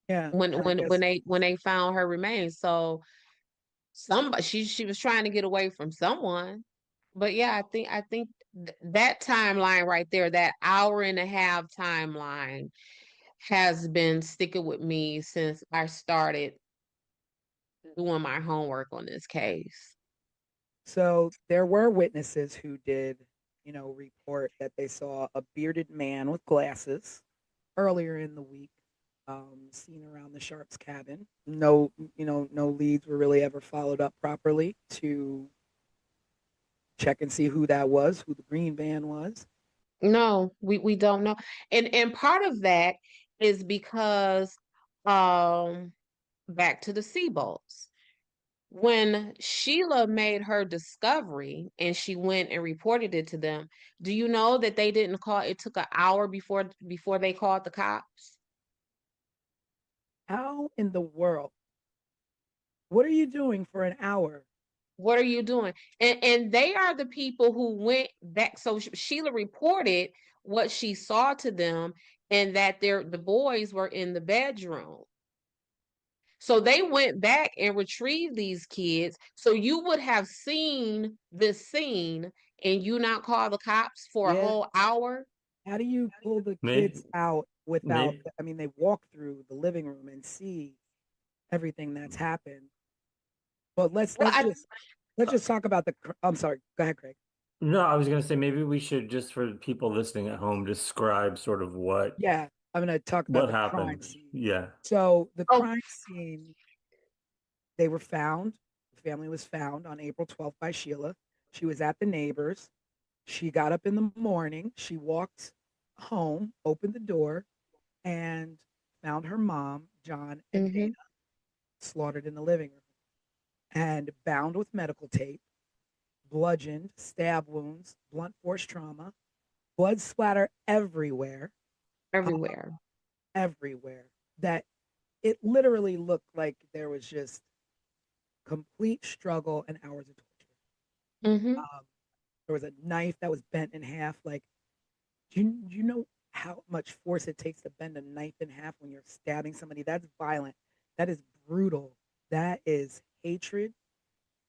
S2: Yeah.
S3: When they found her remains, so she was trying to get away from someone. But yeah, I think that timeline right there, that hour-and-a-half timeline, has been sticking with me since I started doing my homework on this case.
S2: So there were witnesses who did, report that they saw a bearded man with glasses earlier in the week, seen around the Sharps cabin. No leads were really ever followed up properly to check and see who that was, who the green van was.
S3: No, we don't know. And part of that is because back to the Seabolts. When Sheila made her discovery and she went and reported it to them, do you know that they didn't call? It took an hour before they called the cops.
S2: How in the world? What are you doing for an hour?
S3: What are you doing? And they are the people who went back. So Sheila reported what she saw to them, and that the boys were in the bedroom. So they went back and retrieved these kids. So you would have seen this scene and you not call the cops for a whole hour.
S2: How do you pull the kids out without? I mean, they walk through the living room and see everything that's happened. But let's just talk about the. I'm sorry. Go ahead, Craig.
S4: No, I was going to say maybe we should, just for people listening at home, describe sort of what.
S2: Yeah, I'm going to talk about
S4: what happened.
S2: Crime scene.
S4: Yeah.
S2: So the crime scene, they were found. The family was found on April 12th by Sheila. She was at the neighbors. She got up in the morning. She walked home, opened the door, and found her mom, John, and Dana slaughtered in the living room and bound with medical tape, bludgeoned, stab wounds, blunt force trauma, blood splatter everywhere, uh,
S3: Everywhere.
S2: everywhere. That it literally looked like there was just complete struggle and hours of torture.
S3: Mm-hmm.
S2: There was a knife that was bent in half. Like, do you know how much force it takes to bend a knife in half when you're stabbing somebody? That's violent. That is brutal. That is hatred.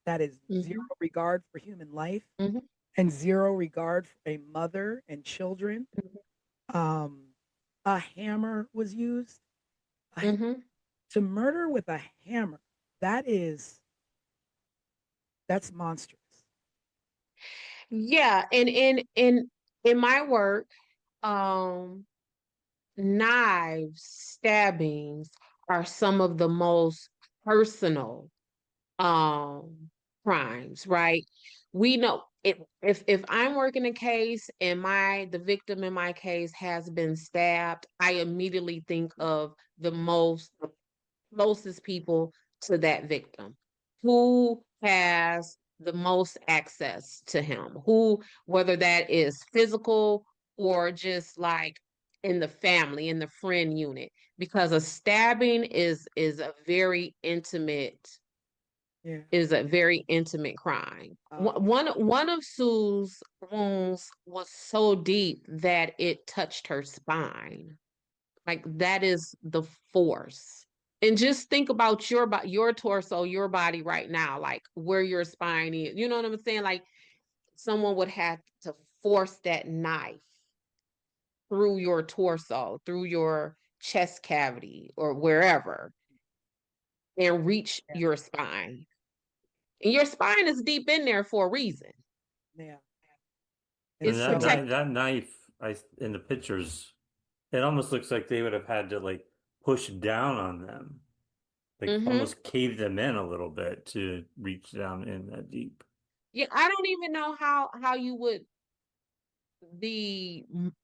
S2: That is zero
S3: Mm-hmm.
S2: regard for human life
S3: Mm-hmm.
S2: and zero regard for a mother and children. Um, a hammer was used.
S3: Mm-hmm.
S2: To murder with a hammer, that is that's monstrous.
S3: Yeah, and in my work, um, knives, stabbings are some of the most personal um crimes, right? We know if I'm working a case and the victim in my case has been stabbed, I immediately think of the closest people to that victim. Who has the most access to him? Who, whether that is physical or just like in the family, in the friend unit, because a stabbing
S2: Yeah.
S3: is a very intimate crime.
S2: Um,
S3: One of Sue's wounds was so deep that it touched her spine. Like that is the force. And just think about your torso, your body right now, like where your spine is. You know what I'm saying? Like someone would have to force that knife through your torso, through your chest cavity or wherever and reach
S2: yeah,
S3: your spine. And your spine is deep in there for a reason.
S2: yeah. And
S4: And
S3: It's
S2: so,
S3: protected.
S4: that knife, in the pictures, it almost looks like they would have had to like push down on them, like
S3: Mm-hmm.
S4: almost cave them in a little bit to reach down in that deep.
S3: Yeah, I don't even know how you would the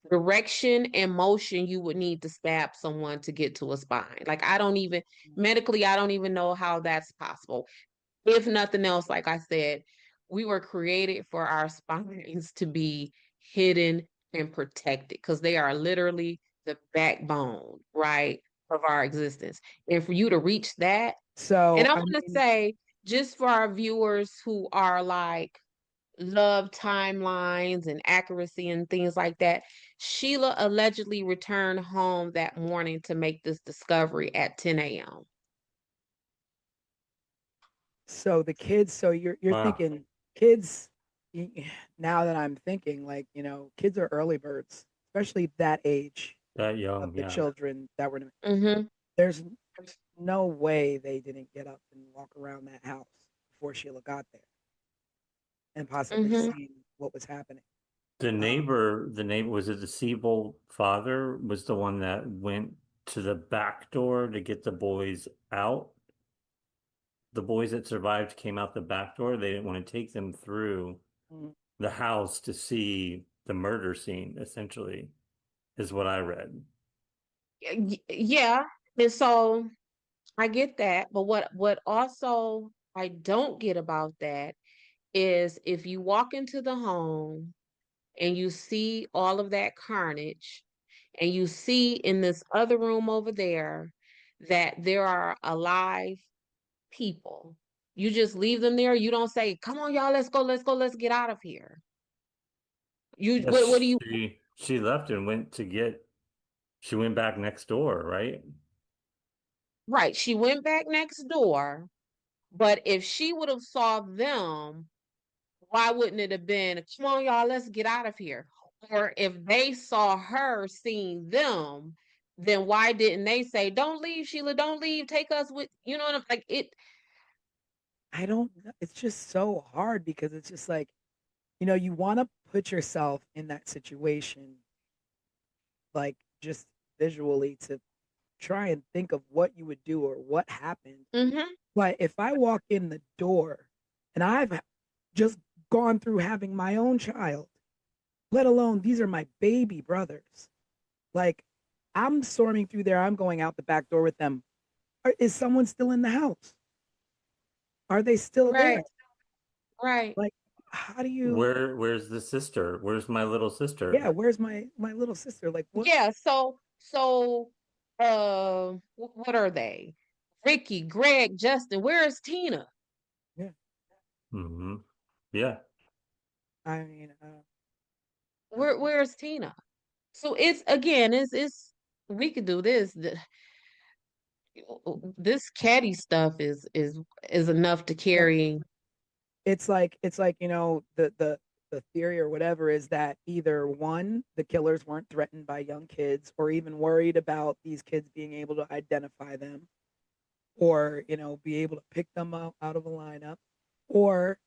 S3: direction and motion you would need to stab someone to get to a spine. Like I don't even medically, I don't even know how that's possible. If nothing else, like I said, we were created for our spines to be hidden and protected because they are literally the backbone, right, of our existence. And for you to reach that, and
S2: so
S3: I
S2: I
S3: want to
S2: mean,
S3: say, just for our viewers who are like love timelines and accuracy and things like that, Sheila allegedly returned home that morning to make this discovery at 10 a.m.
S2: so the kids. So you're
S4: Wow,
S2: thinking kids. Now that I'm thinking, like kids are early birds, especially that age
S4: that
S2: of
S4: young,
S2: the
S4: yeah.
S2: children that were.
S3: Mm-hmm.
S2: There's no way they didn't get up and walk around that house before Sheila got there and possibly
S3: Mm-hmm.
S2: seen what was happening. Um,
S4: The neighbor, was it the Siebel father was the one that went to the back door to get the boys out? The boys that survived came out the back door. They didn't want to take them through
S2: mm,
S4: the house to see the murder scene, essentially, is what I read.
S3: Yeah. And so I get that, but what also I don't get about that is if you walk into the home and you see all of that carnage and you see in this other room over there that there are alive people, you just leave them there. You don't say, "Come on, y'all, let's get out of here." You what do
S4: Yes,
S3: you
S4: she left and she went back next door, right?
S3: right? She went back next door, but if she would have saw them, why wouldn't it have been, "Come on, y'all, let's get out of here"? Or if they saw her seeing them, then why didn't they say, "Don't leave, Sheila, don't leave, take us with," you know what I'm like it.
S2: I don't know. It's just so hard because it's just like, you want to put yourself in that situation, like just visually to try and think of what you would do or what happened.
S3: Mm-hmm.
S2: But if I walk in the door and I've just gone through having my own child, let alone these are my baby brothers, like I'm storming through there. I'm going out the back door with them. Is someone still in the house? Are they still
S3: Right,
S2: there?
S3: right.
S2: Like, how do you?
S4: Where's the sister? Where's my little sister?
S2: Yeah, where's my little sister? Like, what?
S3: Yeah, what are they? Ricky, Greg, Justin, where is Tina?
S2: Yeah,
S4: Hmm. Yeah.
S2: I mean,
S3: Where's Tina? So it's again, it's we could do this. This caddy stuff is enough to
S2: well,
S3: carry.
S2: it's like the theory or whatever is that either one, the killers weren't threatened by young kids or even worried about these kids being able to identify them, or be able to pick them out of a lineup, or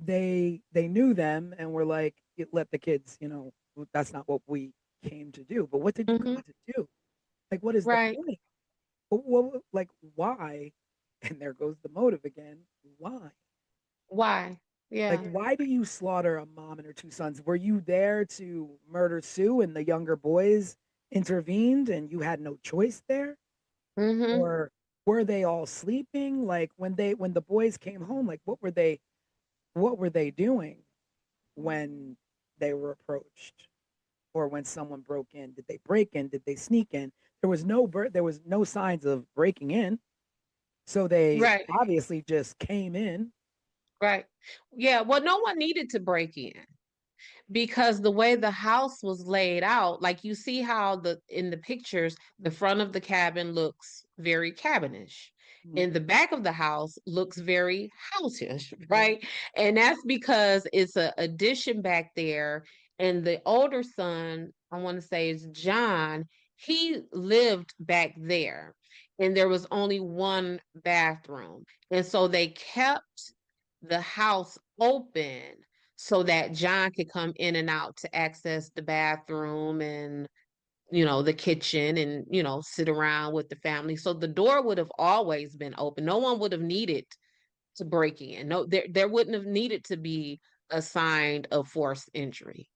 S2: they knew them and were like, let the kids, that's not what we came to do. But what did you
S3: Mhm.
S2: come to do? Like, what is the
S3: Right.
S2: point? Like, why? And there goes the motive again. Why?
S3: Why?
S2: Like,
S3: Yeah.
S2: why do you slaughter a mom and her two sons? Were you there to murder Sue and the younger boys intervened and you had no choice there?
S3: Mm-hmm.
S2: Or were they all sleeping? Like, when the boys came home, like, what were they doing when they were approached, or when someone broke in? Did they break in? Did they sneak in? There was no signs of breaking in, so they
S3: Right.
S2: obviously just came in.
S3: Right. Yeah. Well, no one needed to break in, because the way the house was laid out, like you see how the in the pictures, the front of the cabin looks very cabinish.
S2: Mhm.
S3: And the back of the house looks very houseish, right? And that's because it's a addition back there. And the older son, I want to say is John, he lived back there. And there was only one bathroom. And so they kept the house open so that John could come in and out to access the bathroom and, the kitchen and, sit around with the family. So the door would have always been open. No one would have needed to break in. No, there wouldn't have needed to be a sign of forced entry.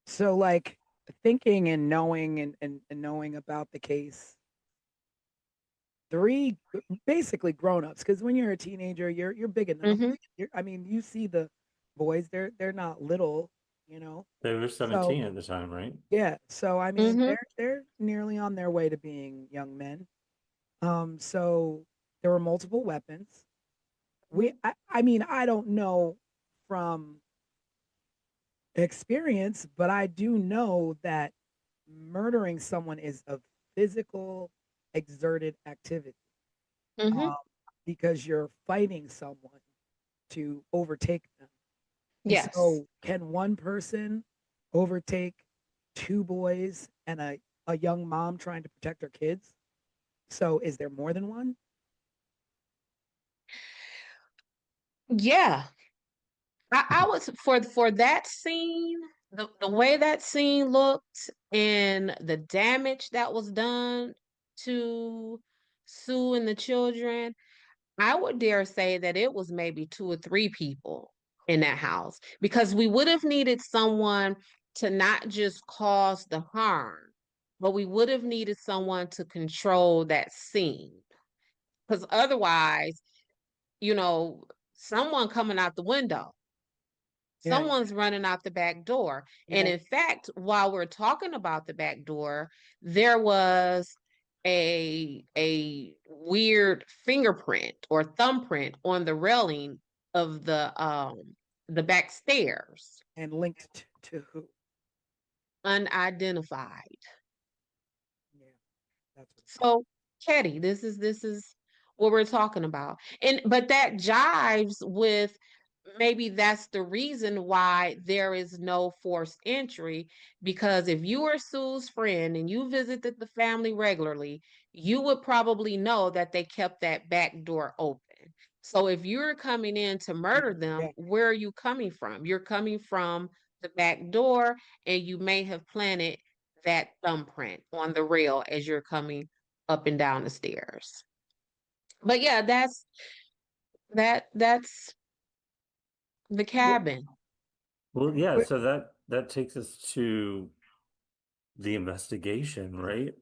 S2: So, like, thinking and knowing and knowing about the case, three basically grown-ups, because when you're a teenager, you're big enough.
S3: Hmm.
S2: I mean, you see the boys, they're not little, you know.
S4: They were
S2: So
S4: 17 at the time, right?
S2: yeah, so I mean,
S3: Hmm.
S2: they're nearly on their way to being young men. So there were multiple weapons. I mean, I don't know from experience, but I do know that murdering someone is a physical, exerted activity,
S3: Hmm.
S2: um, because you're fighting someone to overtake them. And
S3: Yes.
S2: so, can one person overtake two boys and a young mom trying to protect her kids? So, is there more than one?
S3: Yeah. I was for that scene, the way that scene looked and the damage that was done to Sue and the children, I would dare say that it was maybe two or three people in that house, because we would have needed someone to not just cause the harm, but we would have needed someone to control that scene. Because otherwise, you know, someone coming out the window,
S2: Yeah,
S3: someone's running out the back door. And
S2: yeah,
S3: in fact, while we're talking about the back door, there was a weird fingerprint or thumbprint on the railing of the back stairs,
S2: and linked to who?
S3: unidentified.
S2: Yeah, that's what.
S3: So, Ketty, this is what we're talking about. And but that jives with, maybe that's the reason why there is no forced entry, because if you are Sue's friend and you visited the family regularly, you would probably know that they kept that back door open. So if you're coming in to murder them,
S2: Yeah,
S3: where are you coming from? You're coming from the back door, and you may have planted that thumbprint on the rail as you're coming up and down the stairs. But yeah, that's the
S2: well,
S3: cabin.
S4: Well, yeah,
S2: but
S4: so that takes us to the investigation, right?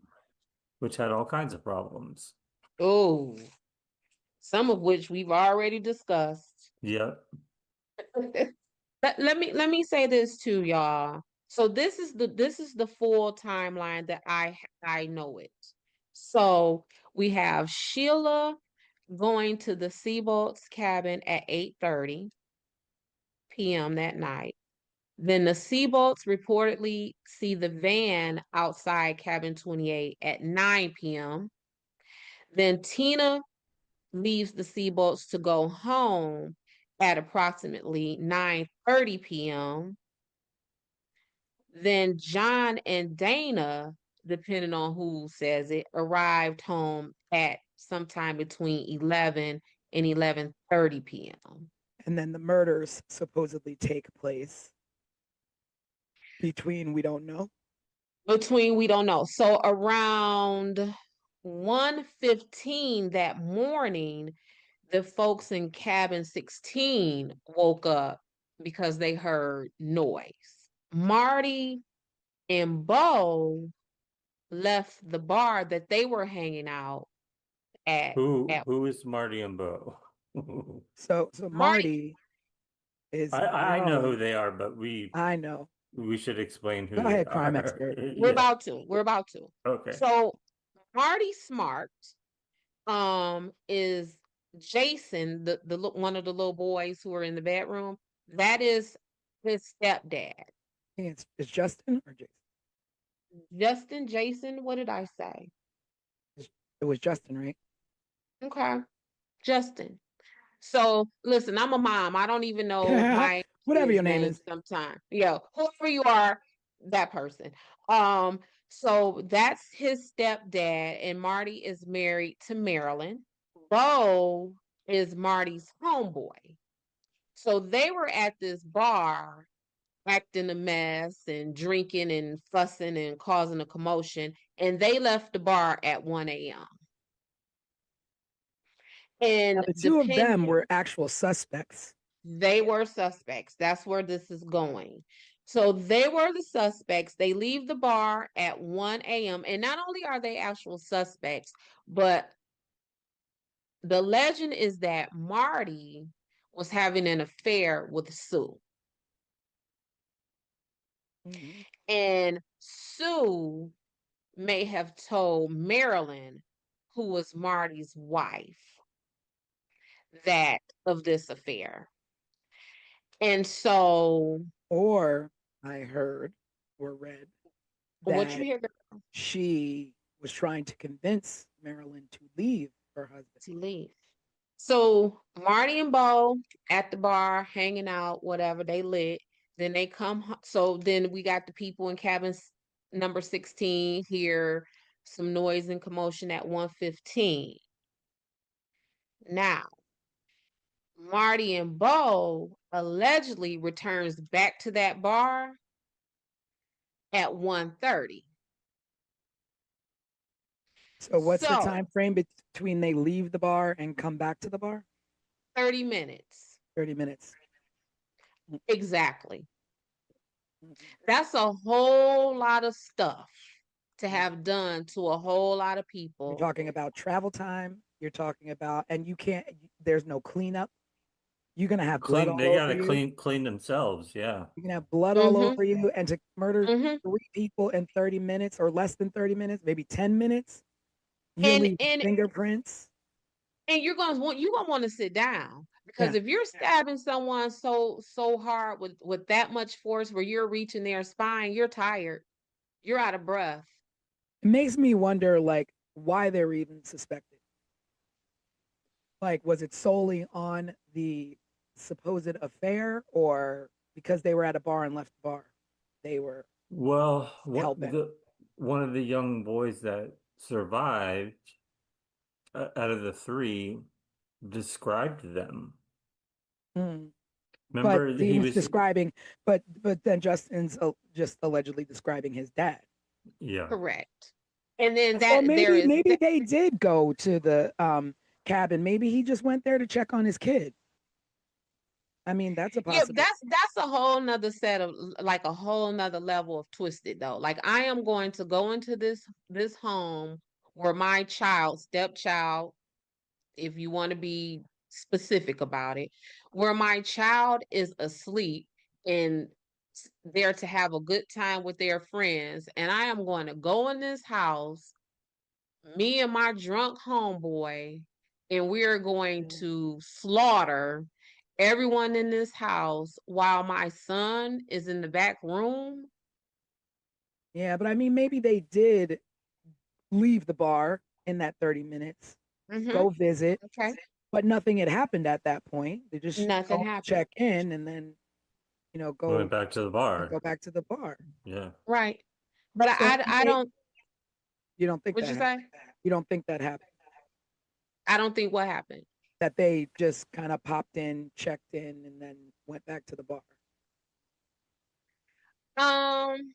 S4: Which had all kinds of problems.
S3: Oh, some of which we've already discussed.
S4: Yeah.
S3: Let me say this too, y'all. So this is the full timeline that I know it. So we have Sheila going to the Seabolt's cabin at 8:30 p.m. that night. Then the Seabolts reportedly see the van outside cabin 28 at 9 p.m. Then Tina leaves the Seabolts to go home at approximately 9:30 p.m. Then John and Dana, depending on who says it, arrived home at sometime between 11 and 11:30 p.m.
S2: And then the murders supposedly take place between we don't know.
S3: Between we don't know. So around 1:15 that morning, the folks in cabin 16 woke up because they heard noise. Marty and Bo left the bar that they were hanging out at.
S4: Who is Marty and Bo?
S2: So Marty is
S4: I know who
S2: Bo.
S4: they are, but
S2: I know.
S4: we should explain who
S2: Go
S4: they
S2: ahead,
S4: are.
S2: crime expert.
S3: We're
S4: Yeah.
S3: about to.
S4: Okay.
S3: So Marty Smart is Jason, the one of the little boys who are in the bedroom. That is his stepdad.
S2: It's Justin or Jason?
S3: Jason, what did I say?
S2: It was Justin, right?
S3: Okay. Justin. So listen, I'm a mom. I don't even know my
S2: Whatever
S3: kids'
S2: your name
S3: names
S2: is.
S3: sometimes. Yeah, whoever you are, that person. So that's his stepdad, and Marty is married to Marilyn. Bo is Marty's homeboy. So they were at this bar acting a mess and drinking and fussing and causing a commotion, and they left the bar at 1 a.m.
S2: Now,
S3: And
S2: the two of them
S3: depending,
S2: were actual suspects.
S3: they were suspects. That's where this is going. So they were the suspects. They leave the bar at 1 a.m. And not only are they actual suspects, but the legend is that Marty was having an affair with Sue.
S2: Mhm.
S3: And Sue may have told Marilyn, who was Marty's wife, that of this affair. And so,
S2: Or I heard or read
S3: what you
S2: that
S3: hear
S2: she was trying to convince Marilyn to leave her husband.
S3: to leave? So Marty and Bo at the bar, hanging out, whatever, they lit. Then they come. So then we got the people in cabin number 16 hear some noise and commotion at 1:15. Now, Marty and Bo allegedly returns back to that bar at 1:30.
S2: So what's the
S3: So
S2: time frame between they leave the bar and come back to the bar?
S3: 30 minutes.
S2: 30 minutes.
S3: Exactly.
S2: Mhm.
S3: That's a whole lot of stuff to have done to a whole lot of
S2: You're
S3: people.
S2: talking about travel time. You're talking about, and you can't, there's no cleanup. You're going to have blood all
S4: They
S2: over
S4: gotta
S2: you.
S4: clean themselves, yeah.
S2: You're going to have blood all
S3: Mm-hmm.
S2: over you. And to murder
S3: Mm-hmm.
S2: 3 people in 30 minutes or less than 30 minutes, maybe 10 minutes, you're
S3: And
S2: leaving
S3: and
S2: fingerprints.
S3: and you're gonna want to sit down because
S2: Yeah.
S3: if you're stabbing someone so hard with that much force where you're reaching their spine, you're tired, you're out of breath.
S2: It makes me wonder, like, why they were even suspected. Like, was it solely on the supposed affair or because they were at a bar and left the bar? They were
S4: Well,
S2: hell-bent.
S4: one of the young boys that survived out of the three described them.
S2: Mm. But
S4: Remember,
S2: he was describing, but then Justin's just allegedly describing his dad.
S4: yeah.
S3: Correct. And then
S2: Or
S3: there is
S2: maybe they did go to the cabin. Maybe he just went there to check on his kid. I mean, that's a
S3: Yeah,
S2: possibility.
S3: that's a whole nother set of like a whole nother level of twisted though. Like I am going to go into this home where my stepchild, if you want to be specific about it, where my child is asleep and there to have a good time with their friends, and I am going to go in this house, me and my drunk homeboy, and we are going to slaughter everyone in this house while my son is in the back room.
S2: Yeah, but I mean, maybe they did leave the bar in that 30 minutes,
S3: Mm-hmm.
S2: go visit,
S3: Okay.
S2: but nothing had happened at that point. They just
S3: Nothing
S2: called,
S3: happened.
S2: check in, and then,
S4: We went back to the bar.
S2: go back to the bar.
S4: Yeah.
S3: Right. But
S2: So
S3: I don't,
S2: you don't think
S3: what'd
S2: that
S3: you
S2: happened?
S3: say?
S2: You don't think that happened?
S3: I don't think what happened.
S2: That they just kind of popped in, checked in, and then went back to the bar?
S3: Um,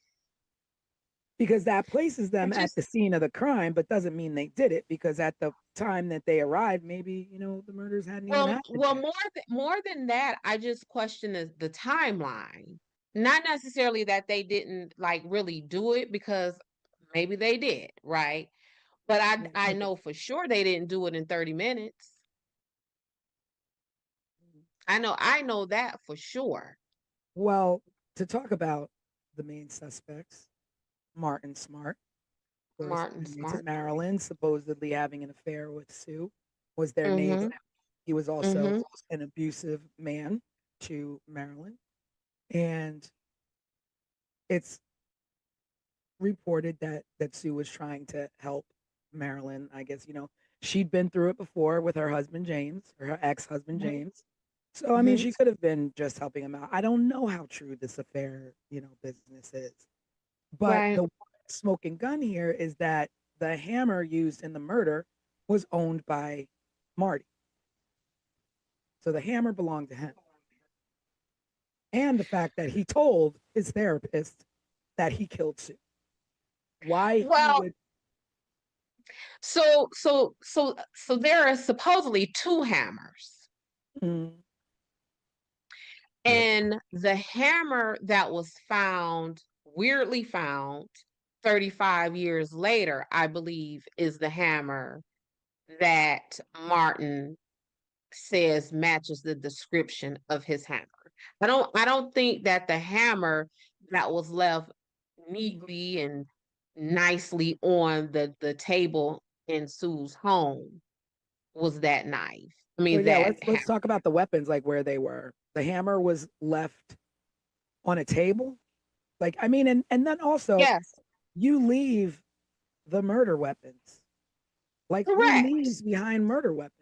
S2: Because that places
S3: I
S2: them at
S3: just
S2: the scene of the crime, but doesn't mean they did it, because at the time that they arrived, maybe, the murders hadn't even happened yet.
S3: more than that, I just question the timeline. Not necessarily that they didn't like really do it because maybe they did, right? But I know for sure they didn't do it in 30 minutes. I know that for sure.
S2: Well, to talk about the main suspects, Martin Smart, of course,
S3: Martin
S2: inmates in
S3: Smart.
S2: Maryland, supposedly having an affair with Sue, was their
S3: Mm-hmm.
S2: neighbor. He was also
S3: Mm-hmm.
S2: an abusive man to Marilyn. And it's reported that Sue was trying to help Marilyn. I guess, she'd been through it before with her husband James, or her ex-husband
S3: Mm-hmm.
S2: James. So I mean,
S3: Mm-hmm.
S2: she could have been just helping him out. I don't know how true this affair, business is. But
S3: Right.
S2: the smoking gun here is that the hammer used in the murder was owned by Marty. So the hammer belonged to him. And the fact that he told his therapist that he killed Sue. Why he
S3: Well,
S2: would.
S3: so there are supposedly two hammers.
S2: Mm,
S4: Yep.
S3: And the hammer that was weirdly found 35 years later, I believe, is the hammer that Martin says matches the description of his hammer. I don't think that the hammer that was left neatly and nicely on the table in Sue's home was that knife. I
S2: so
S3: mean
S2: yeah,
S3: that
S2: let's talk about the weapons, like where they were. The hammer was left on a table. Like, I mean, and then also
S3: yes,
S2: you leave the murder weapons. Like, who
S3: correct.
S2: leaves behind murder weapons?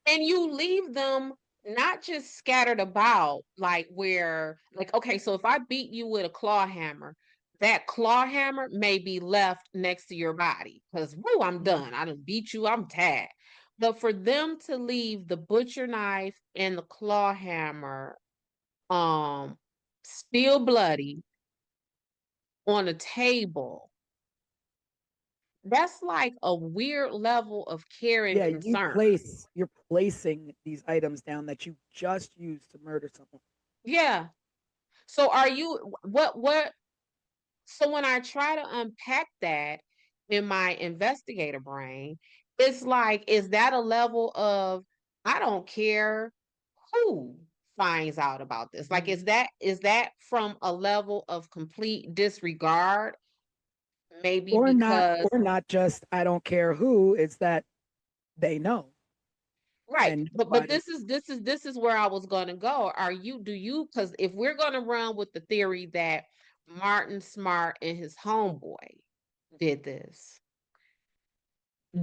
S3: And you leave them not just scattered about, like where, like, okay, so if I beat you with a claw hammer, that claw hammer may be left next to your body because, woo, I'm done. I done beat you, I'm tagged. But for them to leave the butcher knife and the claw hammer, um, still bloody on a table, that's like a weird level of care and
S2: Yeah,
S3: concern.
S2: you're placing these items down that you just used to murder someone.
S3: Yeah. So are you what so when I try to unpack that in my investigator brain, it's like, is that a level of I don't care who finds out about this? Like, is that from a level of complete disregard? Maybe because
S2: Or not just I don't care who, it's that they know
S3: right,
S2: and
S3: but
S2: nobody.
S3: this is where I was gonna go. Do you, because if we're gonna run with the theory that Martin Smart and his homeboy did this,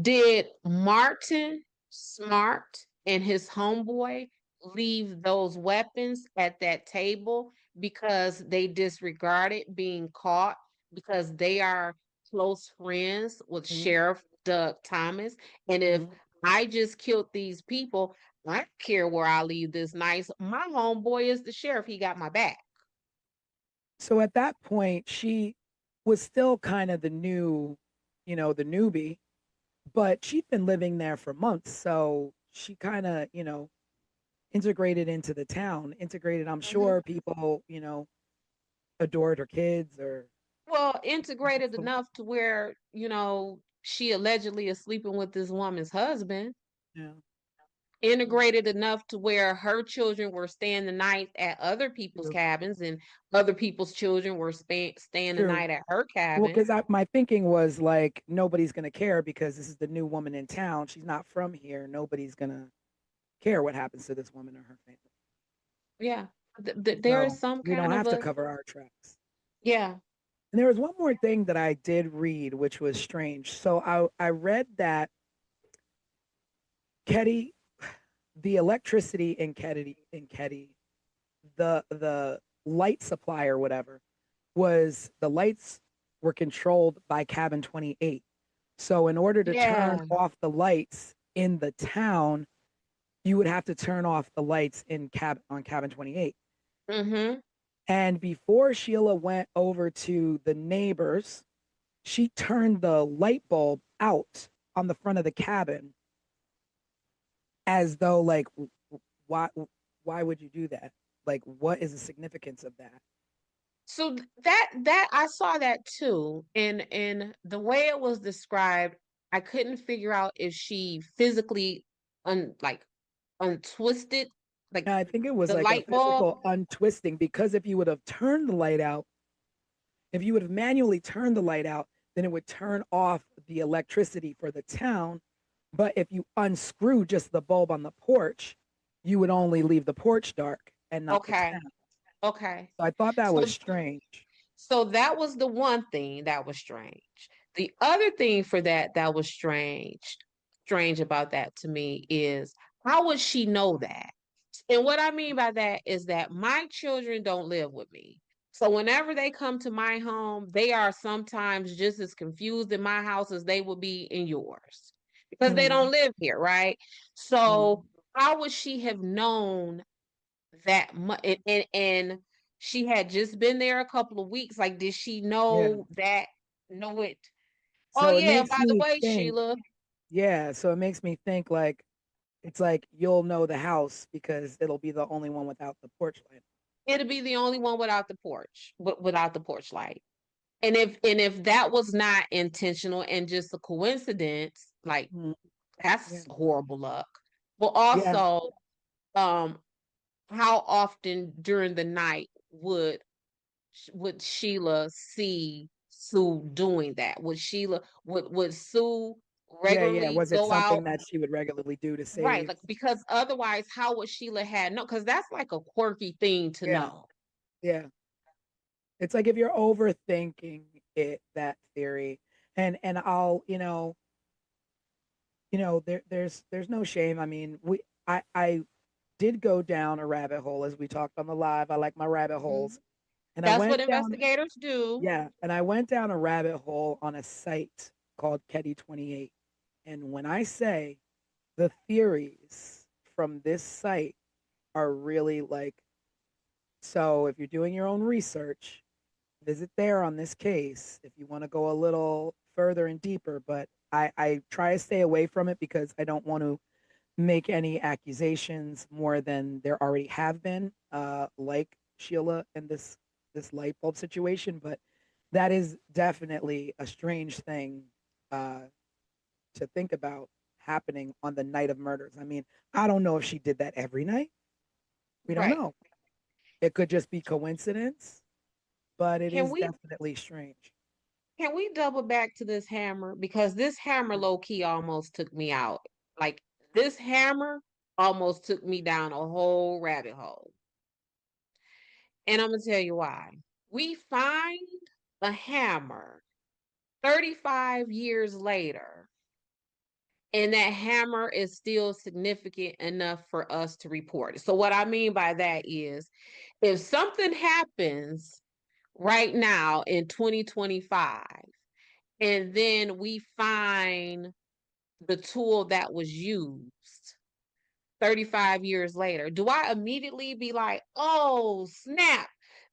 S3: did Martin Smart and his homeboy leave those weapons at that table because they disregarded being caught because they are close friends with
S2: Mhm,
S3: Sheriff Doug Thomas? And if
S2: mhm.
S3: I just killed these people, I don't care where I leave this nice. My homeboy is the sheriff. He got my back.
S2: So at that point, she was still kind of the newbie, but she'd been living there for months. So she kind of, integrated into the town. Integrated, I'm
S3: Mhm.
S2: sure people, adored her kids or
S3: Well, integrated enough to where, she allegedly is sleeping with this woman's husband.
S2: yeah.
S3: Integrated enough to where her children were staying the night at other people's
S2: True.
S3: cabins and other people's children were staying the
S2: True.
S3: night at her
S2: Well,
S3: cabin.
S2: because my thinking was like nobody's gonna care because this is the new woman in town. She's not from here. Nobody's gonna care what happens to this woman or her family.
S3: Yeah. There is
S2: So
S3: some
S2: we don't
S3: kind of
S2: have to
S3: a,
S2: cover our tracks.
S3: yeah.
S2: And there was one more thing that I did read, which was strange. So I read that Ketty, the electricity in Ketty, the light supply or whatever was the lights were controlled by cabin 28. So in order to turn
S3: Yeah.
S2: off the lights in the town, you would have to turn off the lights on cabin 28.
S3: Mm-hmm.
S2: And before Sheila went over to the neighbors, she turned the light bulb out on the front of the cabin as though like why why would you do that? Like what is the significance of that?
S3: So that I saw that too. And the way it was described, I couldn't figure out if she physically like untwisted like
S2: And I think it was
S3: the
S2: like a
S3: light bulb.
S2: physical untwisting because if you would have turned the light out, if you would have manually turned the light out, then it would turn off the electricity for the town. But if you unscrew just the bulb on the porch, you would only leave the porch dark and not the
S3: Okay.
S2: town.
S3: Okay.
S2: So I thought that was
S3: So
S2: strange.
S3: so that was the one thing that was strange. The other thing for that was strange about that to me is how would she know that? And what I mean by that is that my children don't live with me. So whenever they come to my home, they are sometimes just as confused in my house as they would be in yours because they
S2: Mm,
S3: don't live here, right?
S2: mm,
S3: So how would she have known that much? And she had just been there a couple of weeks. Like, did she
S2: yeah.
S3: know it? Oh
S2: So it
S3: yeah,
S2: makes
S3: by the
S2: me
S3: way,
S2: think,
S3: Sheila,
S2: yeah. So it makes me think like it's like you'll know the house because it'll be the only one without the porch light.
S3: it'll be the only one without the porch, without the porch light. And if that was not intentional and just a coincidence, like
S2: Mm, yeah.
S3: that's horrible luck. But
S2: Yeah.
S3: also, um, how often during the night would Sheila see Sue doing that? Would Sue
S2: Yeah. Yeah.
S3: regularly
S2: Was it
S3: go out?
S2: something that she would regularly do to
S3: Right,
S2: save?
S3: like because otherwise, how would Sheila had no? Because that's like a quirky thing to
S2: Yeah.
S3: know.
S2: Yeah. It's like if you're overthinking that theory, and I'll, there's no shame. I mean, I did go down a rabbit hole as we talked on the live. I like my rabbit
S3: Mhm.
S2: holes. And I
S3: That's what
S2: went down,
S3: investigators do.
S2: yeah, and I went down a rabbit hole on a site called Ketty 28. And when I say the theories from this site are really like, so if you're doing your own research, visit there on this case if you want to go a little further and deeper. But I try to stay away from it because I don't want to make any accusations more than there already have been, like Sheila and this light bulb situation. But that is definitely a strange thing uh, to think about happening on the night of murders. I mean, I don't know if she did that every night. We don't
S3: Right.
S2: know. It could just be coincidence, but it
S3: Can
S2: is
S3: we
S2: definitely strange.
S3: can we double back to this hammer? Because this hammer
S2: Mm.
S3: low key almost took me out. Like this hammer almost took me down a whole rabbit hole. And I'm gonna tell you why. We find a hammer 35 years later, and that hammer is still significant enough for us to report it. So what I mean by that is if something happens right now in 2025 and then we find the tool that was used 35 years later, do I immediately be like, oh, snap,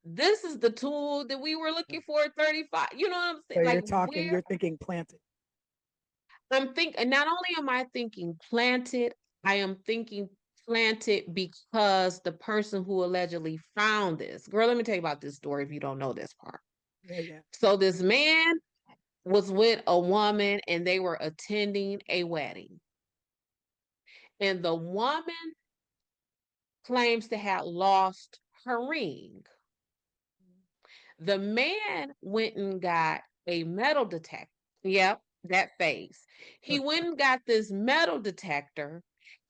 S3: this is the tool that we were looking for at 35? You know what I'm
S2: So
S3: saying? Like, where
S2: you're thinking planted.
S3: I'm thinking, not only am I thinking planted, I am thinking planted because the person who allegedly found this. Girl, let me tell you about this story if you don't know this part.
S2: Yeah.
S3: So this man was with a woman and they were attending a wedding. And the woman claims to have lost her ring. The man went and got a metal detector. Yep, that face. He went and got this metal detector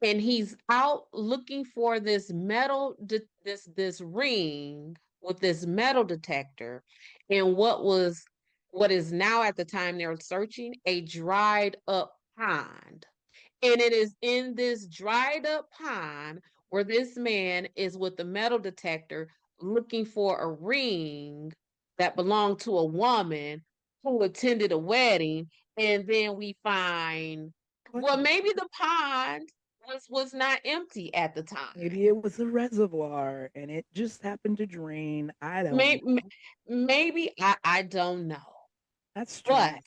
S3: and he's out looking for this this ring with this metal detector and what is now at the time they're searching a dried up pond. And it is in this dried up pond where this man is with the metal detector looking for a ring that belonged to a woman who attended a wedding. And then we find, well, maybe the pond was not empty at the time.
S2: Maybe it was a reservoir and it just happened to drain. I don't know.
S3: Maybe I don't know.
S2: That's
S3: But
S2: strange.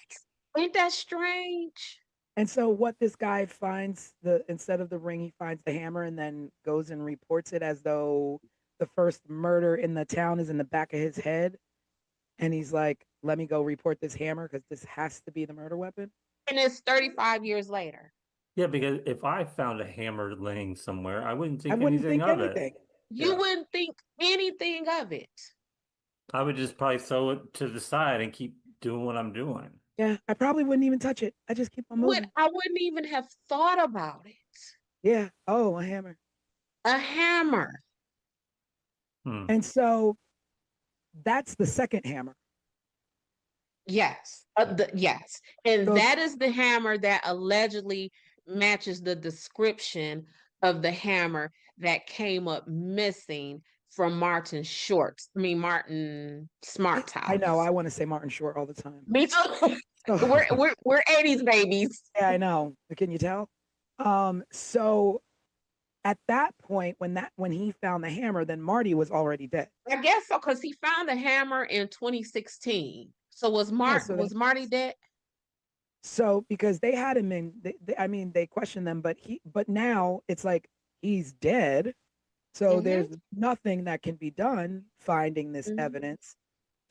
S3: ain't that strange?
S2: And so what this guy finds, instead of the ring, he finds the hammer and then goes and reports it as though the first murder in the town is in the back of his head. And he's like, let me go report this hammer because this has to be the murder weapon.
S3: And it's 35 years later.
S4: Yeah, because if I found a hammer laying somewhere, I wouldn't
S2: I
S4: think
S2: wouldn't
S4: anything
S2: think
S4: of
S2: anything.
S4: it.
S3: You
S4: Yeah.
S3: wouldn't think anything of it.
S4: I would just probably throw it to the side and keep doing what I'm doing.
S2: Yeah, I probably wouldn't even touch it. I just keep on moving.
S3: I wouldn't even have thought about it.
S2: Yeah. Oh, a hammer.
S3: A hammer.
S4: Hmm.
S2: And so that's the second hammer.
S3: Yes. Yes. And
S2: So
S3: that is the hammer that allegedly matches the description of the hammer that came up missing from Martin Smart's
S2: I know
S3: house.
S2: I want to say Martin Short all the time.
S3: Me too.
S2: Oh,
S3: We're 80s babies.
S2: yeah, I know. Can you tell? So at that point, when he found the hammer, then Marty was already dead.
S3: I guess so, because he found the hammer in 2016. So was
S2: Yeah, so
S3: Marty dead?
S2: So because they had him in, I mean, they questioned them, but now it's like he's dead. So
S3: Mm-hmm.
S2: there's nothing that can be done finding this
S3: Mm-hmm.
S2: evidence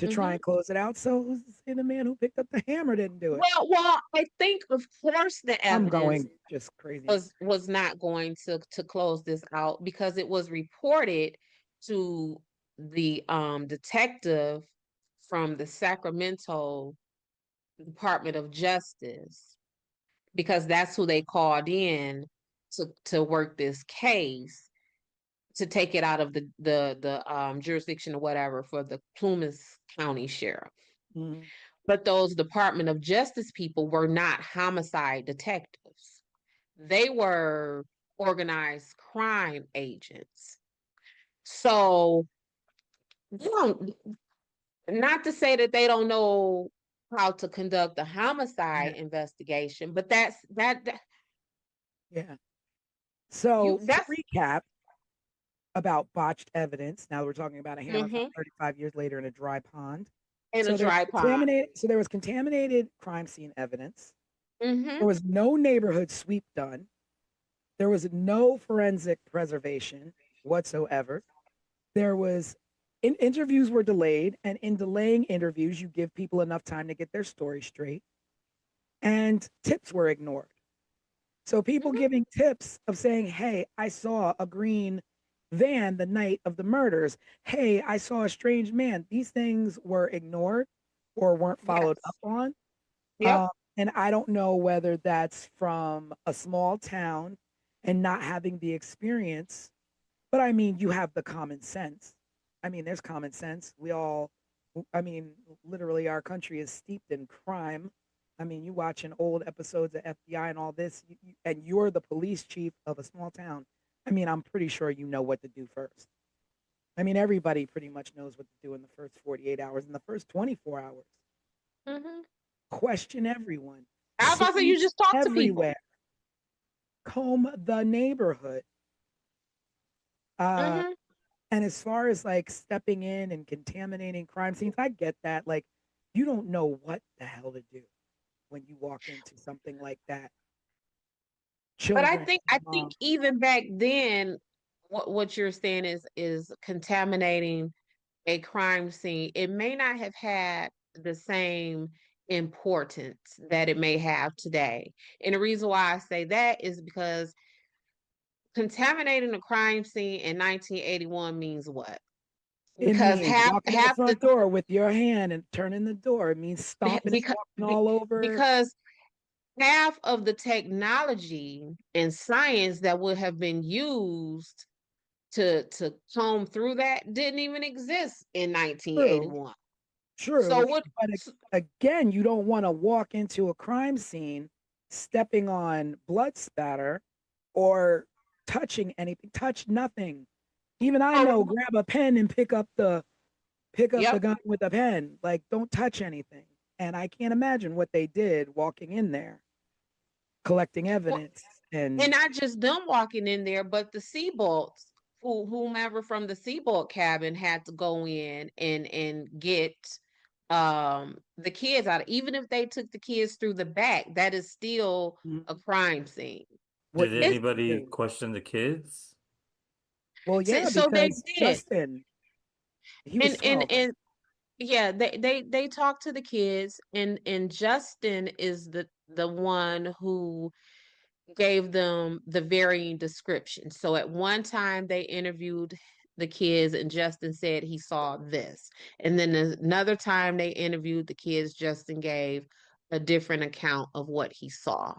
S2: to try
S3: Mm-hmm.
S2: and close it out. So who's to say the man who picked up the hammer didn't do it?
S3: Well, I think of course the
S2: I'm
S3: evidence
S2: going just crazy.
S3: was not going to close this out because it was reported to the detective from the Sacramento Department of Justice because that's who they called in to work this case to take it out of the jurisdiction or whatever for the Plumas County Sheriff.
S2: Mhm.
S3: But those Department of Justice people were not homicide detectives. They were organized crime agents. So, you know, not to say that they don't know how to conduct a homicide investigation, but that
S2: Yeah. So to
S3: that's
S2: recap about botched evidence, now we're talking about a hammer
S3: mm-hmm,
S2: found 35 years later in a dry pond.
S3: in a
S2: So there's
S3: tripod.
S2: so there was contaminated crime scene evidence.
S3: Mm-hmm.
S2: There was no neighborhood sweep done. There was no forensic preservation whatsoever. There was interviews were delayed, and in delaying interviews, you give people enough time to get their story straight. And tips were ignored. So people
S3: Mm-hmm.
S2: giving tips of saying, "Hey, I saw a green van the night of the murders. Hey, I saw a strange man." These things were ignored or weren't followed
S3: Yes.
S2: up on.
S3: Yep.
S2: And I don't know whether that's from a small town and not having the experience, but I mean, you have the common sense. I mean, there's common sense. I mean, literally, our country is steeped in crime. I mean, you watching old episodes of FBI and all this, and you're the police chief of a small town. I mean, I'm pretty sure you know what to do first. I mean, everybody pretty much knows what to do in the first 48 hours, in the first 24 hours.
S3: Mm-hmm.
S2: Question everyone.
S3: I was about to say you
S2: Search
S3: just talk to people.
S2: everywhere. Comb the neighborhood. Uh,
S3: Mm-hmm.
S2: and as far as like stepping in and contaminating crime scenes, I get that. Like, you don't know what the hell to do when you walk into something like that.
S3: But I
S2: children.
S3: think even back then, what you're saying is contaminating a crime scene. It may not have had the same importance that it may have today. And the reason why I say that is because contaminating a crime scene in 1981 means what?
S2: It
S3: Because
S2: means walking in the
S3: half the
S2: front door with your hand and turning the door. It means stomping and
S3: because
S2: walking all over.
S3: because half of the technology and science that would have been used to comb through that didn't even exist in
S2: True,
S3: 1981. So
S2: true.
S3: what
S2: But again, you don't want to walk into a crime scene stepping on blood spatter or touching anything. Touch nothing. Even I know,
S3: so
S2: grab a pen and pick up the
S3: yep.
S2: gun with a pen. Like, don't touch anything. And I can't imagine what they did walking in there, collecting
S3: Well,
S2: evidence.
S3: and
S2: And
S3: not just them walking in there, but the Seabolts, whomever from the Seabolt cabin had to go in and get the kids out. Even if they took the kids through the back, that is still a crime scene.
S2: what
S4: Did
S2: did
S3: It's
S2: they
S4: anybody
S2: do?
S4: question the kids?
S2: Well,
S3: so,
S2: yeah,
S3: so they
S2: because
S3: did.
S2: Justin, he was
S3: And
S2: 12, right?
S3: yeah, they talked to the kids, and Justin is the one who gave them the varying descriptions. So at one time they interviewed the kids and Justin said he saw this. And then another time they interviewed the kids, Justin gave a different account of what he saw.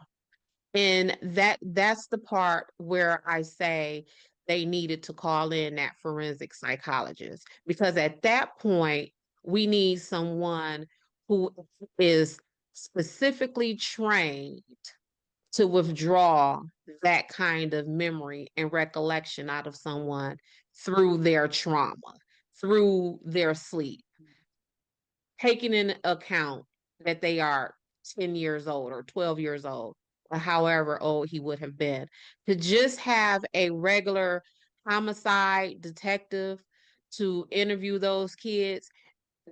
S3: And that's the part where I say they needed to call in that forensic psychologist, because at that point we need someone who is specifically trained to withdraw that kind of memory and recollection out of someone through their trauma, through their sleep, taking in account that they are 10 years old or 12 years old, or however old he would have been. To just have a regular homicide detective to interview those kids,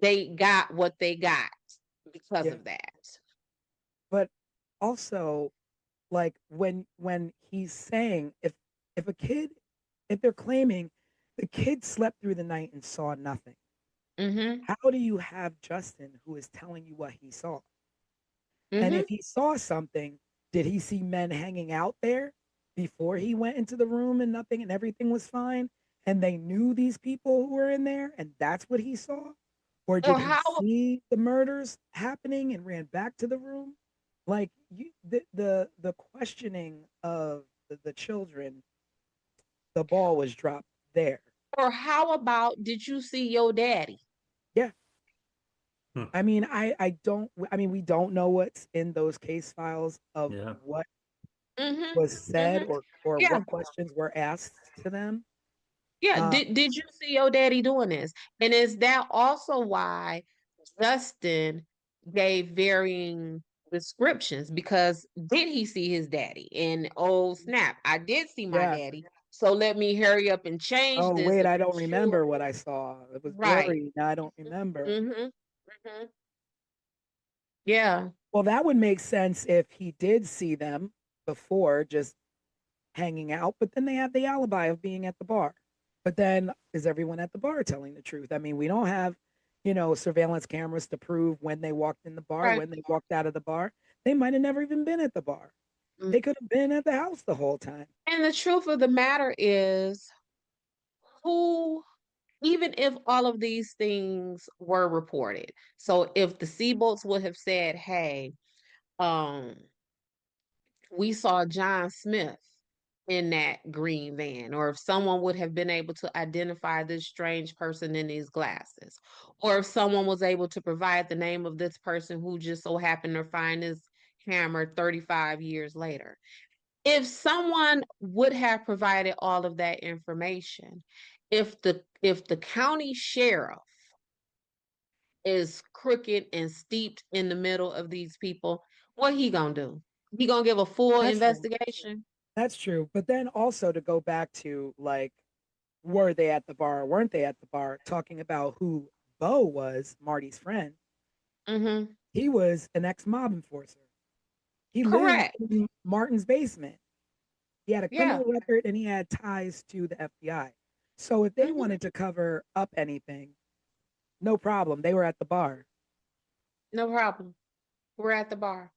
S3: they got what they got because
S2: Yeah.
S3: of that.
S2: But also, like when he's saying if a kid, if they're claiming the kid slept through the night and saw nothing,
S3: Mm-hmm.
S2: how do you have Justin who is telling you what he saw? And
S3: Mm-hmm.
S2: if he saw something, did he see men hanging out there before he went into the room and nothing and everything was fine? And they knew these people who were in there and that's what he saw? Or did
S3: Or
S2: he
S3: how
S2: see the murders happening and ran back to the room? Like the questioning of the children, the ball was dropped there.
S3: Or how about, did you see your daddy?
S2: Yeah.
S4: Hmm.
S2: I mean, I mean, we don't know what's in those case files of
S4: Yeah.
S2: what
S3: Mm-hmm.
S2: was said
S3: Mm-hmm.
S2: or
S3: Yeah.
S2: what questions were asked to them.
S3: Yeah.
S2: Uh,
S3: Did you see your daddy doing this? And is that also why Justin gave varying descriptions? Because did he see his daddy? And oh snap, I did see my
S2: yeah.
S3: daddy. So let me hurry up and change
S2: Oh
S3: this
S2: wait,
S3: to
S2: I
S3: make
S2: don't
S3: sure.
S2: remember what I saw. It was
S3: Right.
S2: blurry. Now I don't remember.
S3: Mm-hmm. Mm-hmm. Yeah.
S2: Well, that would make sense if he did see them before, just hanging out, but then they have the alibi of being at the bar. But then is everyone at the bar telling the truth? I mean, we don't have, surveillance cameras to prove when they walked in the bar,
S3: Right.
S2: when they walked out of the bar. They might have never even been at the bar.
S3: Mm.
S2: They could have been at the house the whole time.
S3: And the truth of the matter is, who, even if all of these things were reported, so if the Seabolts would have said, hey, um, we saw John Smith in that green van, or if someone would have been able to identify this strange person in these glasses, or if someone was able to provide the name of this person who just so happened to find his hammer 35 years later. If someone would have provided all of that information, if the county sheriff is crooked and steeped in the middle of these people, what he gonna do? He gonna give a full
S2: That's true.
S3: investigation?
S2: That's true. But then also to go back to like, were they at the bar or weren't they at the bar? Talking about who Bo was, Marty's friend.
S3: Mm-hmm.
S2: He was an ex mob enforcer. He lived
S3: Correct.
S2: in Martin's basement. He had a
S3: Yeah.
S2: criminal record and he had ties to the FBI. So if they
S3: Mhm.
S2: wanted to cover up anything, no problem. They were at the bar.
S3: No problem. We're at the bar.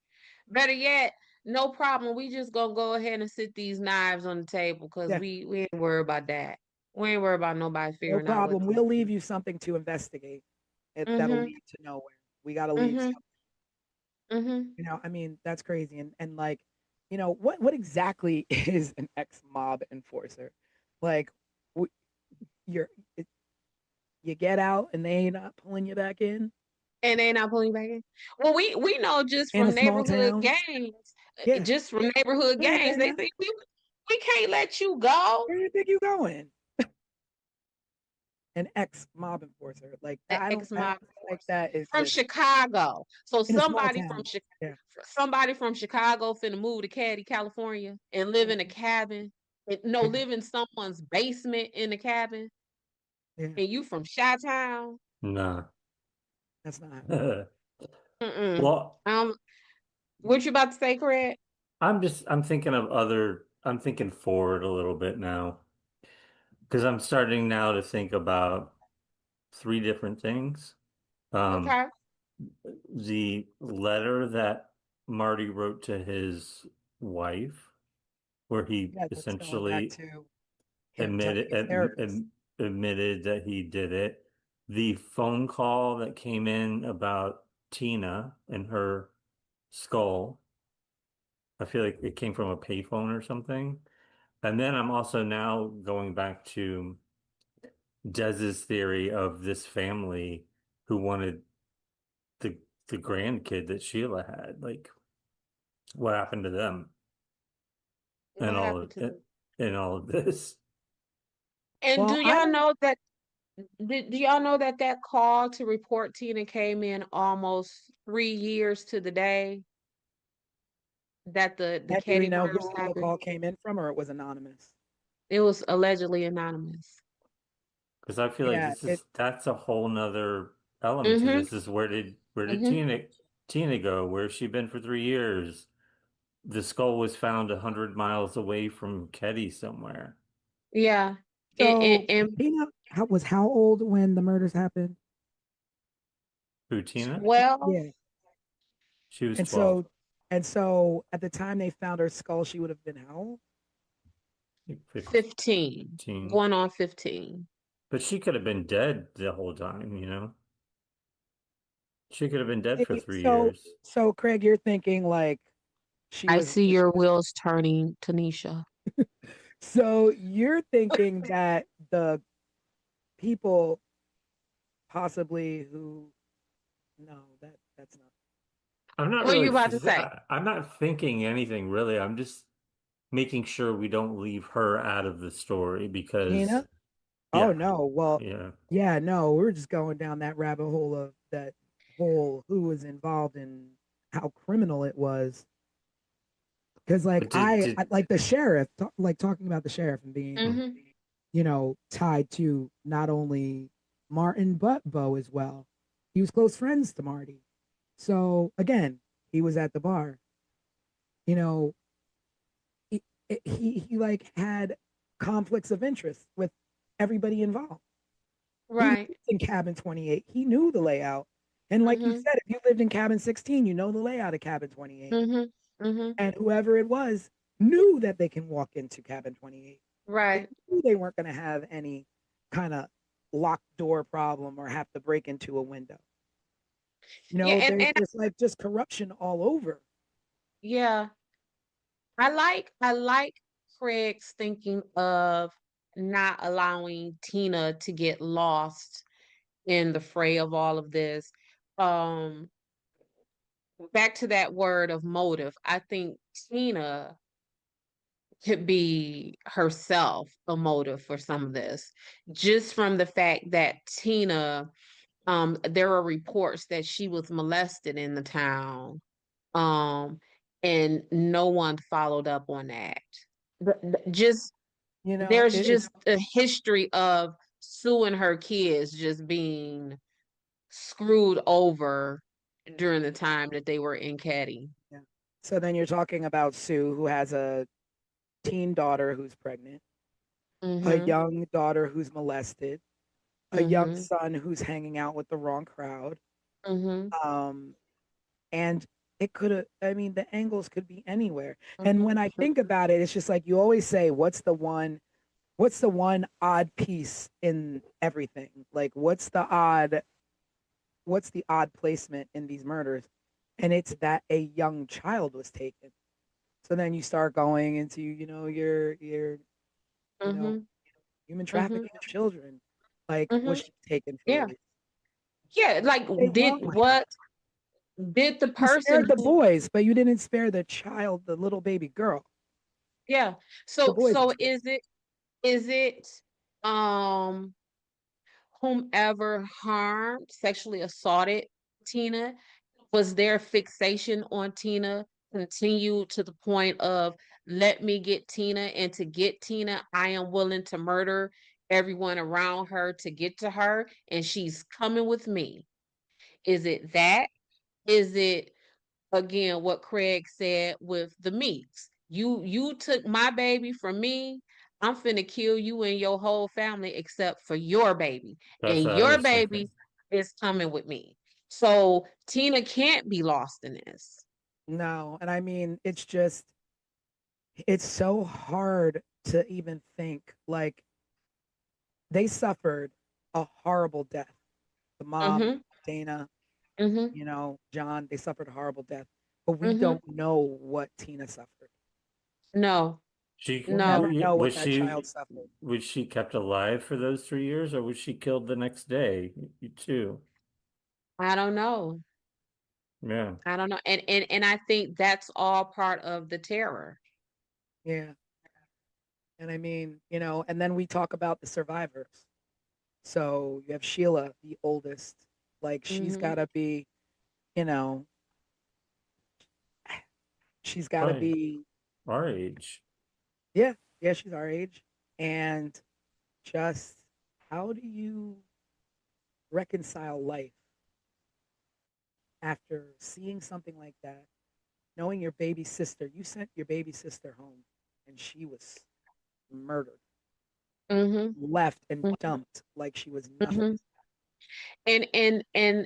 S3: Better yet, no problem. We just gonna go ahead and sit these knives on the table because
S2: Yeah,
S3: we ain't worried about that. We ain't worried about nobody
S2: no
S3: figuring out what.
S2: problem. We'll leave you something to investigate. That'll
S3: Mm-hmm.
S2: lead to nowhere. We got to leave
S3: Mm-hmm.
S2: something.
S3: Mm-hmm.
S2: I mean, that's crazy. And like, what exactly is an ex-mob enforcer? Like, w- you're it, you get out and they ain't not pulling you back in
S3: And they not pulling back in. Well, we know just
S2: in a
S3: from
S2: small
S3: neighborhood
S2: town.
S3: gangs,
S2: Yeah.
S3: just from neighborhood
S2: Where
S3: gangs, they think we can't let you go.
S2: do you think you going? An ex-mob enforcer. Like
S3: An
S2: I don't
S3: ex-mob
S2: feel like that is
S3: from
S2: just
S3: Chicago. So
S2: in a small town. Yeah.
S3: somebody from Chicago finna move to Caddy, California, and live in a cabin. No,
S2: Yeah.
S3: live in someone's basement in the cabin,
S2: Yeah.
S3: and you from Chi-Town.
S4: Nah.
S2: That's not happening.
S3: Mm-mm.
S4: Well,
S3: What you about to say, Craig?
S4: I'm thinking of I'm thinking forward a little bit now because I'm starting now to think about three different things. Um,
S3: Okay.
S4: the letter that Marty wrote to his wife, where he
S2: Yeah, that's going back
S4: essentially
S2: to him telling
S4: admitted
S2: his therapist.
S4: admitted that he did it. The phone call that came in about Tina and her skull, I feel like it came from a payphone or something. And then I'm also now going back to Dez's theory of this family who wanted the the grandkid that Sheila had. Like, what happened to them and
S3: What happened to them?
S4: all of this?
S3: And
S2: Well, I don't
S3: do y'all know that that call to report Tina came in almost 3 years to the day that the
S2: and do we
S3: Katie
S2: know
S3: murders
S2: who the
S3: happened?
S2: call came in from or it was anonymous?
S3: It was allegedly anonymous.
S4: Because I feel like
S2: Yeah,
S4: that's a whole nother element to
S3: Mm-hmm.
S4: this. Is where did
S3: Mm-hmm.
S4: Tina go? Where's she been for 3 years? The skull was found 100 miles away from Ketty somewhere.
S3: Yeah.
S2: so
S3: And
S2: Tina how old when the murders happened?
S4: Who, Tina?
S3: 12,
S2: Yeah.
S4: She was
S2: And
S4: 12.
S2: so and so at the time they found her skull, she would have been how old?
S4: Like
S3: 15,
S4: 15.
S3: going on 15.
S4: But she could have been dead the whole time, you know? She could have been dead for
S2: Maybe
S4: 3 years.
S2: so Craig, you're thinking like she
S3: I
S2: was
S3: see your wheels turning, Tanisha.
S2: so you're thinking that the people possibly who no, that's not
S4: I'm not
S3: What are
S4: really,
S3: you about to say?
S4: I'm not thinking anything really. I'm just making sure we don't leave her out of the story because,
S2: Tina. Oh
S4: yeah,
S2: no. Well,
S4: yeah.
S2: yeah, no, we're just going down that rabbit hole of that whole who was involved and how criminal it was. Because like
S4: But
S2: I like the sheriff, like talking about the sheriff and being,
S3: Mm-hmm.
S2: tied to not only Martin but Bo as well. He was close friends to Marty. So again, he was at the bar. You know, he he like had conflicts of interest with everybody involved. He lived
S3: Right.
S2: in cabin 28. He knew the layout. And like you
S3: Mm-hmm.
S2: said, if you lived in cabin 16, you know the layout of cabin 28.
S3: Mm-hmm. Mm-hmm.
S2: And whoever it was knew that they can walk into cabin 28. They
S3: Right.
S2: knew they weren't going to have any kind of locked door problem or have to break into a window.
S3: Yeah,
S2: There's like just corruption all over.
S3: yeah. I like Craig's thinking of not allowing Tina to get lost in the fray of all of this. Um, Back to that word of motive. I think Tina could be herself a motive for some of this, just from the fact that Tina, there are reports that she was molested in the town, um, and no one followed up on that. Just there's
S2: It is,
S3: just a history of Sue and her kids just being screwed over during the time that they were in Caddy.
S2: yeah. So then you're talking about Sue, who has a teen daughter who's pregnant, a
S3: Mm-hmm.
S2: young daughter who's molested, a young
S3: Mm-hmm.
S2: son who's hanging out with the wrong crowd.
S3: Mm-hmm.
S2: Um, and it could have, I mean, the angles could be anywhere. And when I
S3: Mm-hmm.
S2: think about it, it's just like you always say, what's the one odd piece in everything? Like, what's the odd placement in these murders? And it's that a young child was taken. So then you start going into, you know,
S3: Mm-hmm.
S2: human
S3: Mm-hmm.
S2: trafficking of children. Like,
S3: Mm-hmm.
S2: was she taken for a
S3: Yeah.
S2: reason?
S3: Yeah. Like,
S2: What's wrong with her?
S3: did the
S2: You
S3: person
S2: spared the
S3: who,
S2: boys, but you didn't spare the child, the little baby girl.
S3: yeah.
S2: The
S3: So,
S2: boys were spared.
S3: is it, um, whomever harmed, sexually assaulted Tina? Was their fixation on Tina continued to the point of, let me get Tina, and to get Tina, I am willing to murder everyone around her to get to her, and she's coming with me? Is it that? Is it, again, what Craig said with the meats? You took my baby from me. I'm finna kill you and your whole family except for your baby.
S4: That's
S3: And
S4: what I
S3: your
S4: was
S3: baby
S4: thinking.
S3: is coming with me. So Tina can't be lost in this.
S2: No, and I mean, it's so hard to even think. Like, they suffered a horrible death. The mom,
S3: Mm-hmm.
S2: Dana,
S3: Mm-hmm.
S2: John, they suffered a horrible death. But we
S3: Mm-hmm.
S2: don't know what Tina suffered.
S3: No,
S2: We'll
S3: no,
S2: never know what that child suffered.
S4: was she kept alive for those 3 years, or was she killed the next day too?
S3: I don't know.
S4: Yeah.
S3: I don't know. And I think that's all part of the terror.
S2: Yeah. And I mean, and then we talk about the survivors. So you have Sheila, the oldest. Like, she's
S3: Mm-hmm.
S2: got to be, you know, she's got to
S4: Probably
S2: be,
S4: our age.
S2: yeah, yeah, she's our age. And just, how do you reconcile life after seeing something like that, knowing your baby sister, you sent your baby sister home and she was murdered,
S3: Mm-hmm.
S2: left and dumped like she was nothing.
S3: Mm-hmm.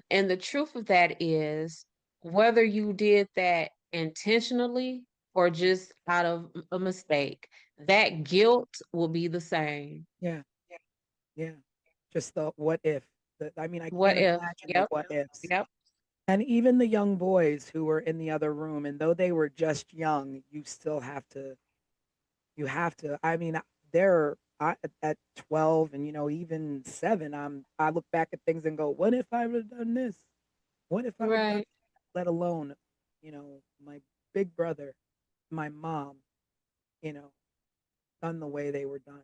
S3: And the truth of that is, whether you did that intentionally or just out of a mistake, that guilt will be the same.
S2: Yeah, yeah. Just the what if. I mean, I
S3: What
S2: can't
S3: if?
S2: imagine the
S3: Yep.
S2: what ifs.
S3: Yep.
S2: And even the young boys who were in the other room, and though they were just young, I mean, they're at 12 and, even 7, I look back at things and go, what if I would have done this? What if I would have done,
S3: Right.
S2: let alone, my big brother, my mom, you know, done the way they were done.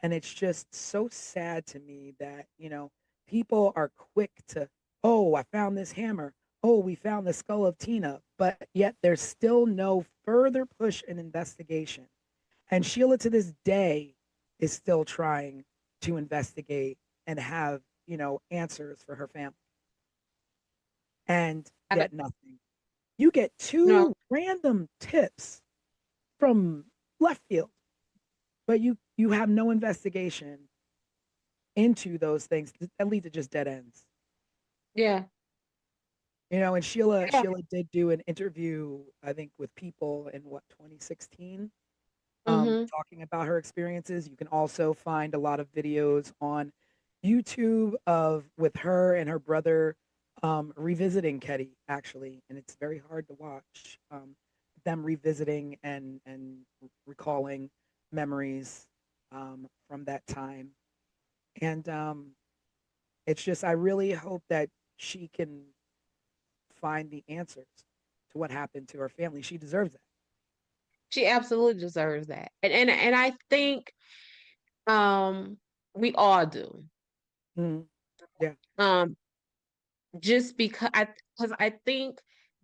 S2: And it's just so sad to me that, people are quick to, oh, I found this hammer. Oh, we found the skull of Tina. But yet there's still no further push in investigation. And Sheila to this day is still trying to investigate and have, answers for her family. And
S3: I don't
S2: yet nothing. You get
S3: know.
S2: two random tips from left field, but you have no investigation into those things that lead to just dead ends.
S3: Yeah.
S2: And Sheila
S3: Yeah.
S2: Sheila did do an interview, I think, with People in 2016,
S3: Mm-hmm.
S2: talking about her experiences. You can also find a lot of videos on YouTube of with her and her brother revisiting Ketty, actually, and it's very hard to watch them revisiting and recalling memories from that time. And it's just, I really hope that she can find the answers to what happened to her family. She deserves that.
S3: She absolutely deserves that. And I think um we all do.
S2: Mhm. Yeah.
S3: Um just because I think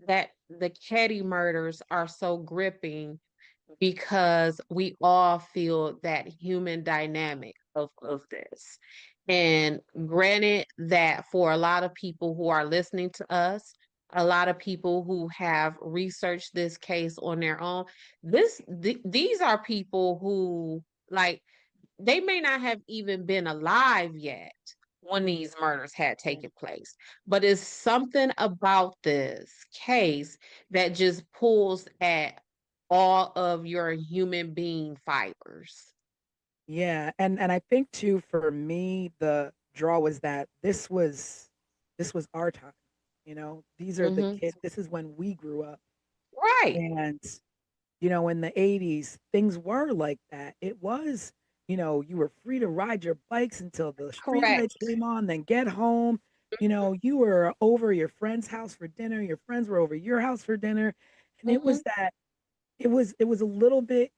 S3: that the Caddy murders are so gripping because we all feel that human dynamic of this. And granted that for a lot of people who are listening to us, a lot of people who have researched this case on their own. These are people who, like, they may not have even been alive yet when these murders had taken place, but it's something about this case that just pulls at all of your human being fibers.
S2: Yeah, and I think too for me the draw was that this was our time. These are the
S3: Hmm.
S2: kids. This is when we grew up.
S3: Right.
S2: And in the 80s, things were like that. It was, you were free to ride your bikes until the street lights
S3: Correct.
S2: came on, then get home. You were over your friend's house for dinner, your friends were over your house for dinner. And it
S3: Hmm.
S2: was that it was a little bit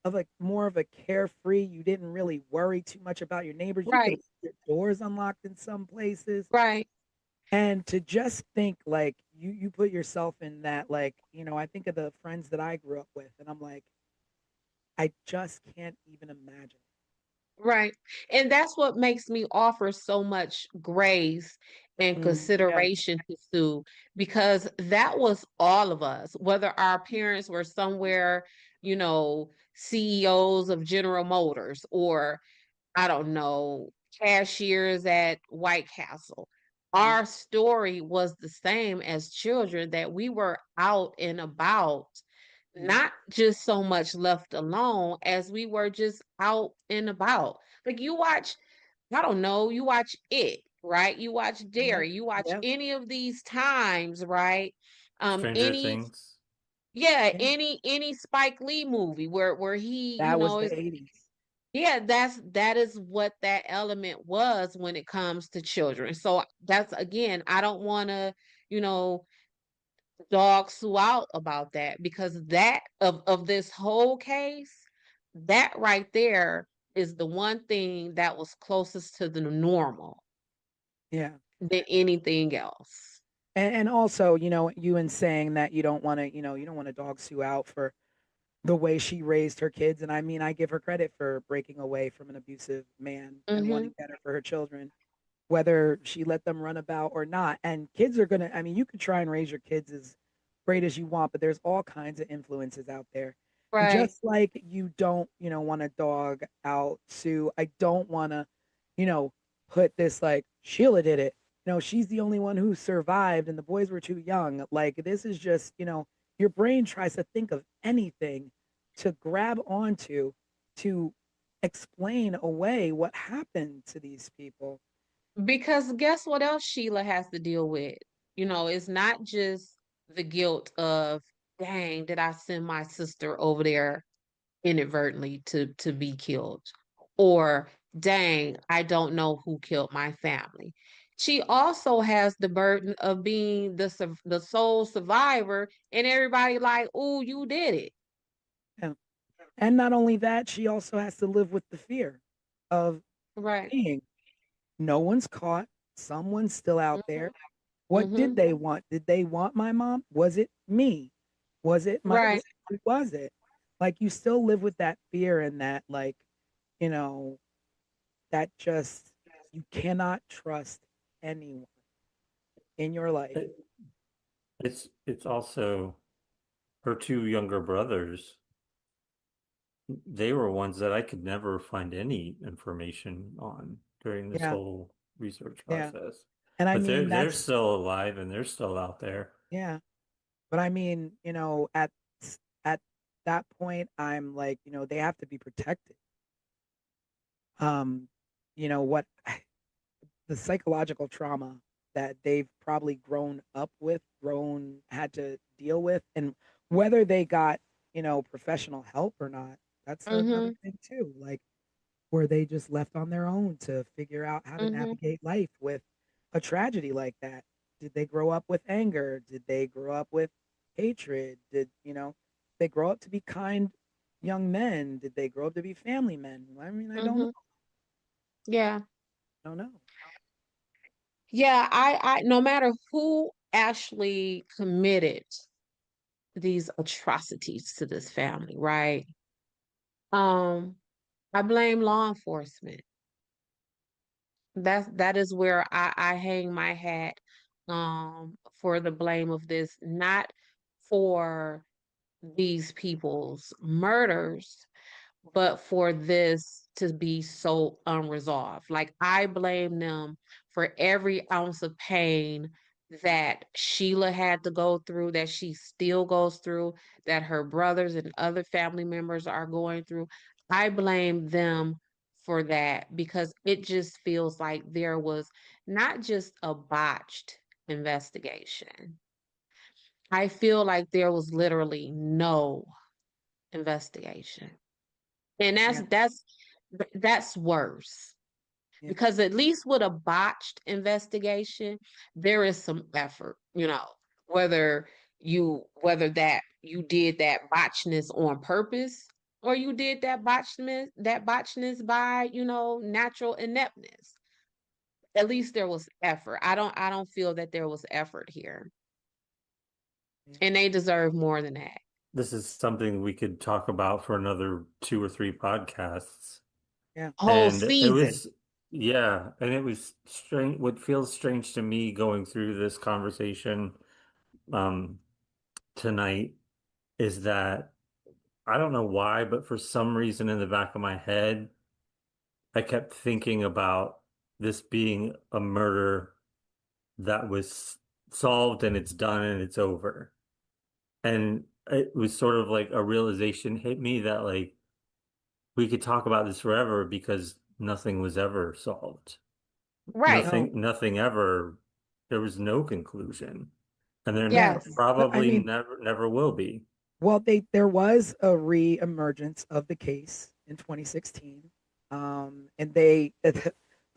S2: of a more of a carefree. You didn't really worry too much about your neighbors. You could
S3: Right.
S2: leave your doors unlocked in some places.
S3: Right.
S2: And to just think like you put yourself in that, like, I think of the friends that I grew up with and I'm like, I just can't even imagine.
S3: Right. And that's what makes me offer so much grace and
S2: Yeah.
S3: consideration to Sue, because that was all of us, whether our parents were somewhere, CEOs of General Motors, or I don't know, cashiers at White Castle.
S2: Mhm.
S3: Our story was the same as children, that we were out and about,
S2: Mhm.
S3: not just so much left alone as we were just out and about. Like you watch, I don't know, you watch It, right? You watch
S2: Yep.
S3: Dare, you watch
S2: Yep.
S3: any of these times, right?
S4: Stranger
S3: Any,
S4: Things.
S3: yeah,
S2: Yeah.
S3: any Spike Lee movie where he,
S2: That was the 80s.
S3: yeah, that is what that element was when it comes to children. So that's, again, I don't want to, you know, dog Sue out about that, because that of this whole case, that right there is the one thing that was closest to the normal
S2: Yeah.
S3: than anything else.
S2: And also, you in saying that you don't want to dog Sue out for the way she raised her kids. And I mean, I give her credit for breaking away from an abusive man and
S3: Mm-hmm.
S2: wanting better for her children, whether she let them run about or not. And kids are gonna, I mean, you could try and raise your kids as great as you want, but there's all kinds of influences out there. And
S3: Right.
S2: just like you don't, want to dog out Sue, I don't want to, you know, put this like Sheila did it. She's the only one who survived and the boys were too young. Like this is just, your brain tries to think of anything to grab onto to explain away what happened to these people.
S3: Because guess what else Sheila has to deal with? It's not just the guilt of, dang, did I send my sister over there inadvertently to be killed? Or, dang, I don't know who killed my family. She also has the burden of being the sole survivor, and everybody like, "Oh, you did it."
S2: Yeah. And not only that, she also has to live with the fear of
S3: Right.
S2: being no one's caught, someone's still out there. What did
S3: Mm-hmm.
S2: they want? Did they want my mom? Was it me? Was it my
S3: Right.
S2: who was it? Like you still live with that fear and that like, you know, that just you cannot trust anyone in your life.
S4: It, it's also her two younger brothers. They were ones that I could never find any information on during this
S2: Yeah,
S4: whole research
S2: yeah.
S4: process.
S2: And I
S4: But they're
S2: mean
S4: they're
S2: that's
S4: still alive and they're still out there.
S2: yeah. But I mean, at that point I'm like, they have to be protected. Um, what the psychological trauma that they've probably grown up with, had to deal with, and whether they got, professional help or not, that's another
S3: Mm-hmm.
S2: thing too. Like, were they just left on their own to figure out how to
S3: Mm-hmm.
S2: navigate life with a tragedy like that? Did they grow up with anger? Did they grow up with hatred? They grow up to be kind young men? Did they grow up to be family men? I mean, I don't know.
S3: Mm-hmm. Yeah.
S2: I don't know.
S3: Yeah, I no matter who actually committed these atrocities to this family, right? Um, I blame law enforcement. That is where I hang my hat for the blame of this, not for these people's murders, but for this to be so unresolved. Like, I blame them for every ounce of pain that Sheila had to go through, that she still goes through, that her brothers and other family members are going through. I blame them for that because it just feels like there was not just a botched investigation. I feel like there was literally no investigation. And
S2: Yeah.
S3: that's worse.
S2: Yeah.
S3: Because at least with a botched investigation, there is some effort, whether that you did that botchness on purpose or you did that botchness by, natural ineptness. At least there was effort. I don't feel that there was effort here.
S2: Yeah.
S3: And they deserve more than that.
S4: This is something we could talk about for another 2 or 3 podcasts.
S2: Yeah.
S3: Whole
S4: And it
S3: season.
S4: was, yeah, and it was strange. What feels strange to me going through this conversation um, tonight is that I don't know why, but for some reason in the back of my head, I kept thinking about this being a murder that was solved and it's done and it's over. And it was sort of like a realization hit me that like we could talk about this forever because nothing was ever solved.
S3: Right.
S2: No.
S4: Nothing ever, there was no conclusion. And there
S2: Yeah.
S3: Yes.
S2: I
S4: probably
S2: mean,
S4: never will be.
S2: well, there was a re-emergence of the case in 2016, and the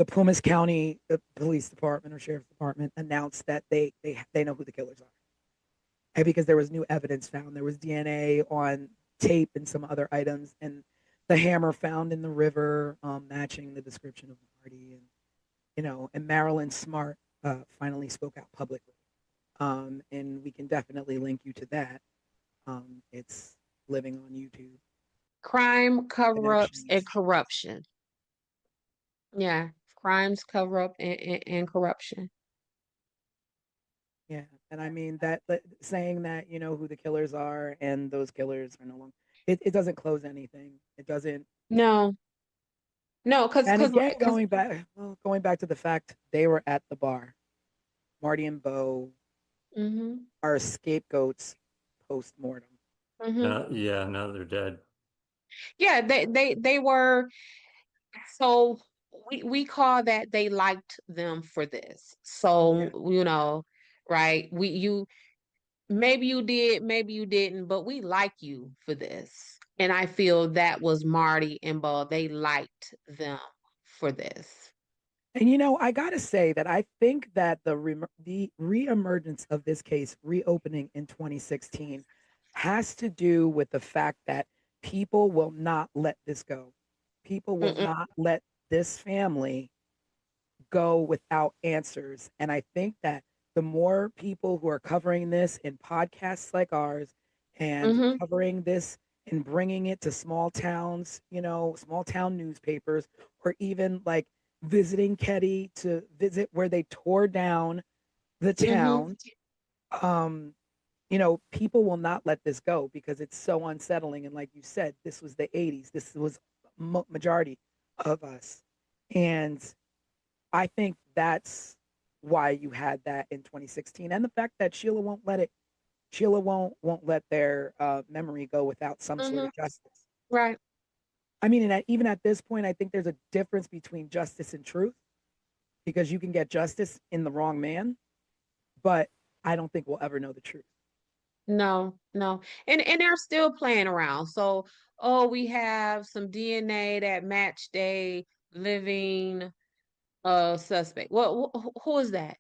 S2: Plumas County Police Department or Sheriff's Department announced that they know who the killers are, and because there was new evidence found, there was DNA on tape and some other items, and the hammer found in the river matching the description of Marty, and and Marilyn Smart finally spoke out publicly, and we can definitely link you to that. It's living on YouTube.
S3: Crime, cover-ups, and
S2: Connections.
S3: corruption. Yeah. Crimes, cover up, and corruption.
S2: Yeah, and I mean that saying that you know who the killers are and those killers are no longer. It doesn't close anything. It doesn't.
S3: No, no,
S2: And again,
S3: cause
S2: going back to the fact they were at the bar. Marty and Bo
S3: mm-hmm,
S2: are scapegoats post mortem.
S3: mm-hmm.
S4: Yeah, now they're dead.
S3: Yeah, they were. So we call that they liked them for this.
S2: Yeah,
S3: So, right? Maybe you did, maybe you didn't, but we like you for this. And I feel that was Marty and Bo. They liked them for this.
S2: and I gotta say that I think that the reemergence of this case reopening in 2016 has to do with the fact that people will not let this go. People will
S3: Mm-mm,
S2: not let this family go without answers. And I think that the more people who are covering this in podcasts like ours and
S3: mm-hmm,
S2: covering this and bringing it to small towns, small town newspapers, or even like visiting Ketty to visit where they tore down the
S3: mm-hmm,
S2: town, um, people will not let this go because it's so unsettling. And like you said, this was the 80s. This was majority of us. And I think that's why you had that in 2016, and the fact that Sheila won't let their memory go without some sort
S3: mm-hmm.
S2: of justice.
S3: Right.
S2: I mean, and even at this point, I think there's a difference between justice and truth because you can get justice in the wrong man, but I don't think we'll ever know the truth.
S3: No, no. And they're still playing around. So, oh, we have some DNA that matched a living suspect. Well, who is that?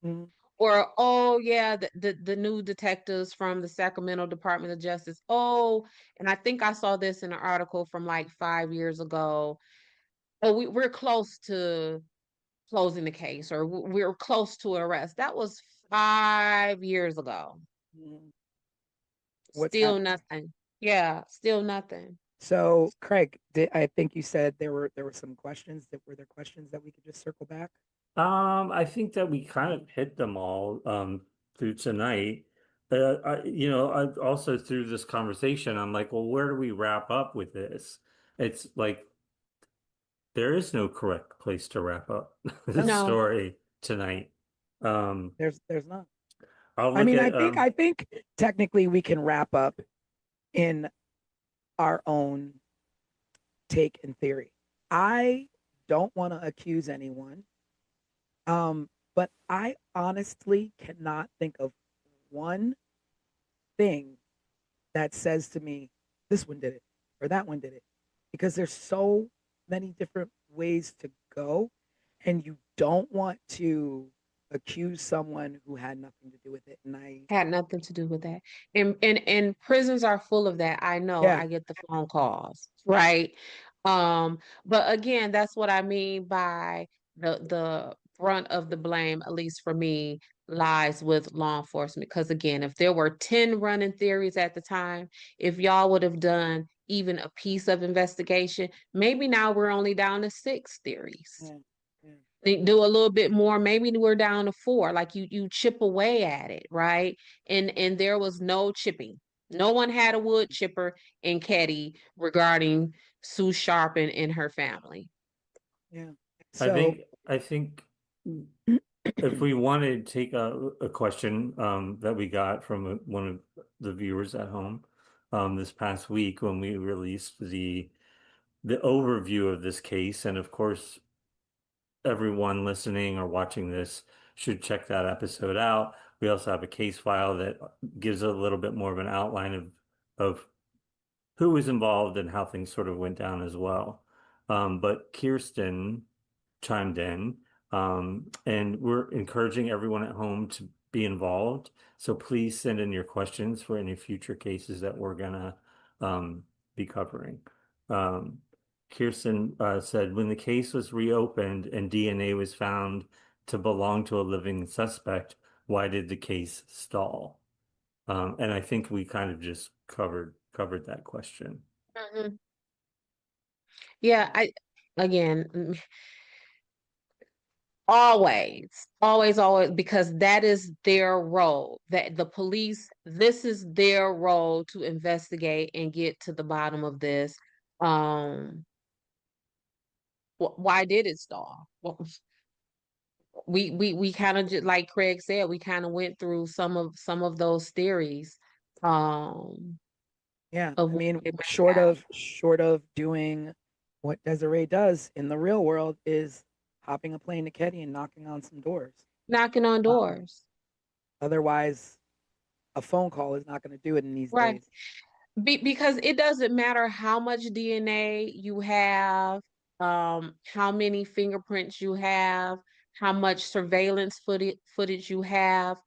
S2: Mhm.
S3: Or, oh yeah, the new detectives from the Sacramento Department of Justice. Oh, and I think I saw this in an article from like 5 years ago. Oh, we're close to closing the case, or we're close to arrest. That was 5 years ago.
S2: Mhm. What's
S3: Still
S2: happening?
S3: nothing. Yeah, still nothing.
S2: So, Craig, I think you said there were some questions that were there questions that we could just circle back.
S4: I think that we kind of hit them all through tonight. Also through this conversation, I'm like, well, where do we wrap up with this? It's like there is no correct place to wrap up the
S3: No.
S4: story tonight. Um,
S2: There's not.
S4: I'll
S2: I
S4: look
S2: mean,
S4: at
S2: I think technically we can wrap up in our own take and theory. I don't want to accuse anyone, but I honestly cannot think of one thing that says to me, this one did it or that one did it, because there's so many different ways to go, and you don't want to accuse someone who had nothing to do with it. And
S3: Had nothing to do with that. And prisons are full of that. I know.
S2: yeah,
S3: I get the phone calls, right? But again, that's what I mean by the brunt of the blame, at least for me, lies with law enforcement. Because again, if there were 10 running theories at the time, if y'all would have done even a piece of investigation, maybe now we're only down to 6 theories.
S2: yeah, yeah.
S3: They do a little bit more, maybe we're down to 4. Like you chip away at it, right? And there was no chipping. No one had a wood chipper in Ketty regarding Sue Sharp and her family.
S2: Yeah.
S4: I
S2: So,
S4: think I think if we want to take a question that we got from one of the viewers at home this past week when we released the overview of this case, and of course everyone listening or watching this should check that episode out. We also have a case file that gives a little bit more of an outline of who was involved and how things sort of went down as well. But Kirsten chimed in, and we're encouraging everyone at home to be involved. So please send in your questions for any future cases that we're gonna be covering. Um, Kirsten said, when the case was reopened and DNA was found to belong to a living suspect, why did the case stall? And I think we kind of just covered that question.
S3: Mhm. Yeah, I again, always, because that is their role. That the police, this is their role to investigate and get to the bottom of this. Um, why did it stall? Well, we kind of just like Craig said, we kind of went through some of those theories. Um,
S2: yeah,
S3: of
S2: I
S3: what
S2: mean,
S3: might
S2: short
S3: have
S2: of doing what Desiree does in the real world is hopping a plane to Ketty and knocking on some doors.
S3: knocking on
S2: Um,
S3: doors,
S2: Otherwise, a phone call is not going to do it in these
S3: right?
S2: days.
S3: Because it doesn't matter how much DNA you have, how many fingerprints you have, how much surveillance footage you have.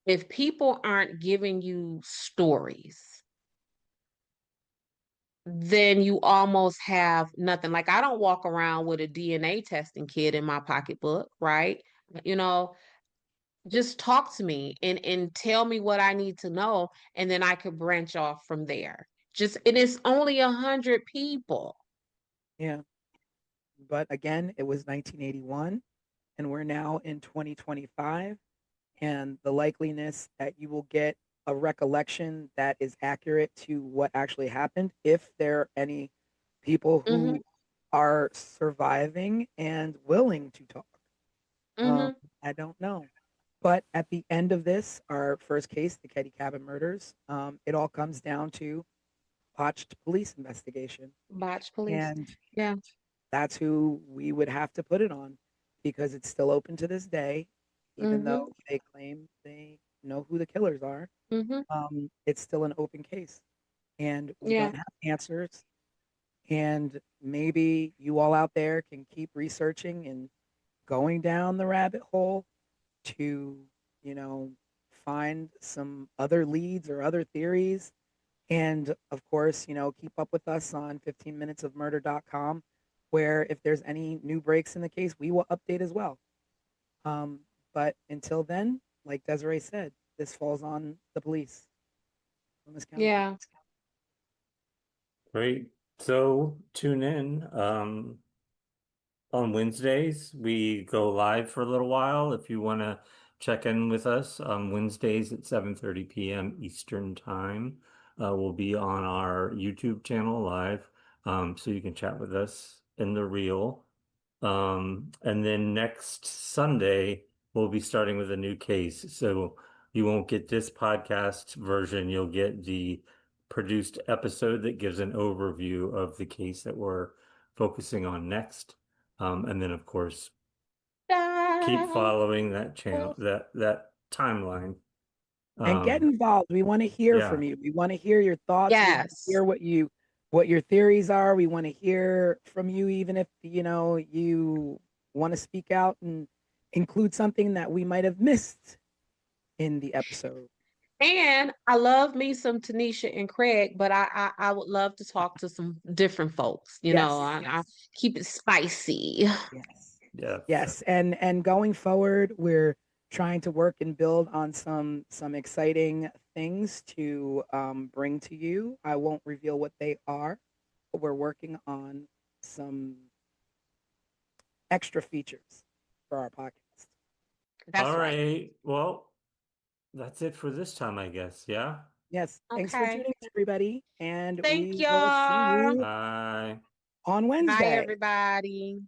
S3: If people aren't giving you stories, then you almost have nothing. Like I don't walk around with a DNA testing kit in my pocketbook, right? You know, just talk to me and tell me what I need to know, and then I could branch off from there. Just it is only 100 people.
S2: Yeah, but again, it was 1981, and we're now in 2025, and the likeliness that you will get a recollection that is accurate to what actually happened, if there are any people
S3: Mm-hmm.
S2: who are surviving and willing to talk. Um,
S3: Mm-hmm.
S2: I don't know. But at the end of this, our first case, the Ketty Cabin murders, it all comes down to botched police investigation.
S3: Botch police.
S2: And
S3: Yeah.
S2: that's who we would have to put it on, because it's still open to this day, even
S3: Mm-hmm.
S2: though they claim they know who the killers are.
S3: Mm-hmm.
S2: It's still an open case, and we
S3: Yeah.
S2: don't have answers. And maybe you all out there can keep researching and going down the rabbit hole to, you know, find some other leads or other theories. And of course, keep up with us on 15minutesofmurder.com, where if there's any new breaks in the case, we will update as well. Um, but until then, like Desiree said, this falls on the police, on this county police.
S3: Yeah.
S4: Great. So tune in. on Wednesdays. We go live for a little while. If you want to check in with us on Wednesdays at 7:30 p.m. Eastern Time, we'll be on our YouTube channel live, so you can chat with us in the reel. And then next Sunday, we'll be starting with a new case. So you won't get this podcast version. You'll get the produced episode that gives an overview of the case that we're focusing on next. And then, of course, keep following that channel, that timeline.
S2: And get involved. We want to hear
S4: Yeah.
S2: from you. We want to hear your thoughts. We wanna
S3: Yes.
S2: hear what your theories are. We want to hear from you, even if you want to speak out and include something that we might have missed in the episode.
S3: And I love me some Tanisha and Craig, but I would love to talk to some different folks. You know, I keep it spicy.
S2: Yes.
S4: Yeah.
S2: Yes. And going forward, we're trying to work and build on some exciting things to bring to you. I won't reveal what they are, but we're working on some extra features for our podcast.
S3: That's
S4: All
S3: right.
S4: right. Well, that's it for this time, I guess. Yeah.
S2: Yes. Thanks for
S3: Okay.
S2: tuning in, everybody. And
S3: Thank
S2: we will see
S3: y'all.
S2: you
S4: Bye.
S2: on
S3: Bye,
S2: Wednesday.
S3: everybody.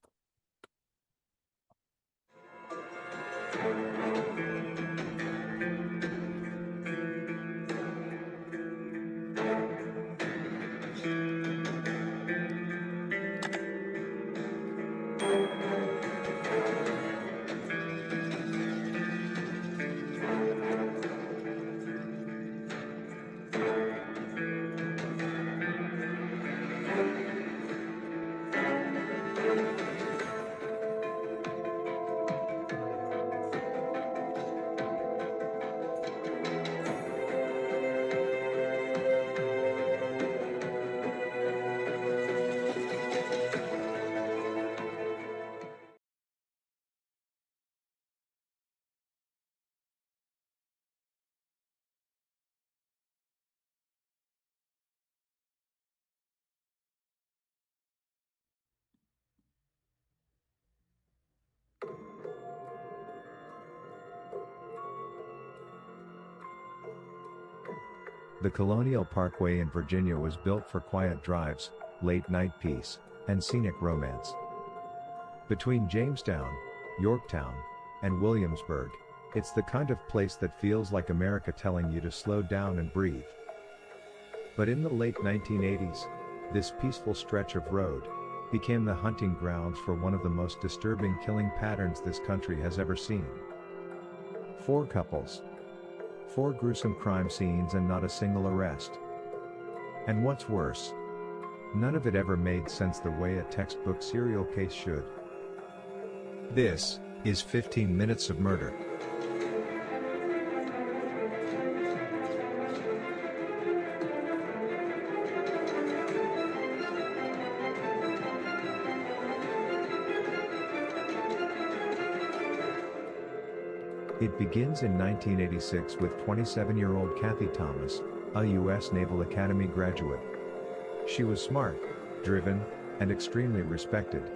S5: The Colonial Parkway in Virginia was built for quiet drives, late-night peace, and scenic romance. Between Jamestown, Yorktown, and Williamsburg, it's the kind of place that feels like America telling you to slow down and breathe. But in the late 1980s, this peaceful stretch of road became the hunting grounds for one of the most disturbing killing patterns this country has ever seen. 4 couples, 4 gruesome crime scenes, and not a single arrest. And what's worse, none of it ever made sense the way a textbook serial case should. This is 15 Minutes of Murder. It begins in 1986 with 27-year-old Kathy Thomas, a U.S. Naval Academy graduate. She was smart, driven, and extremely respected.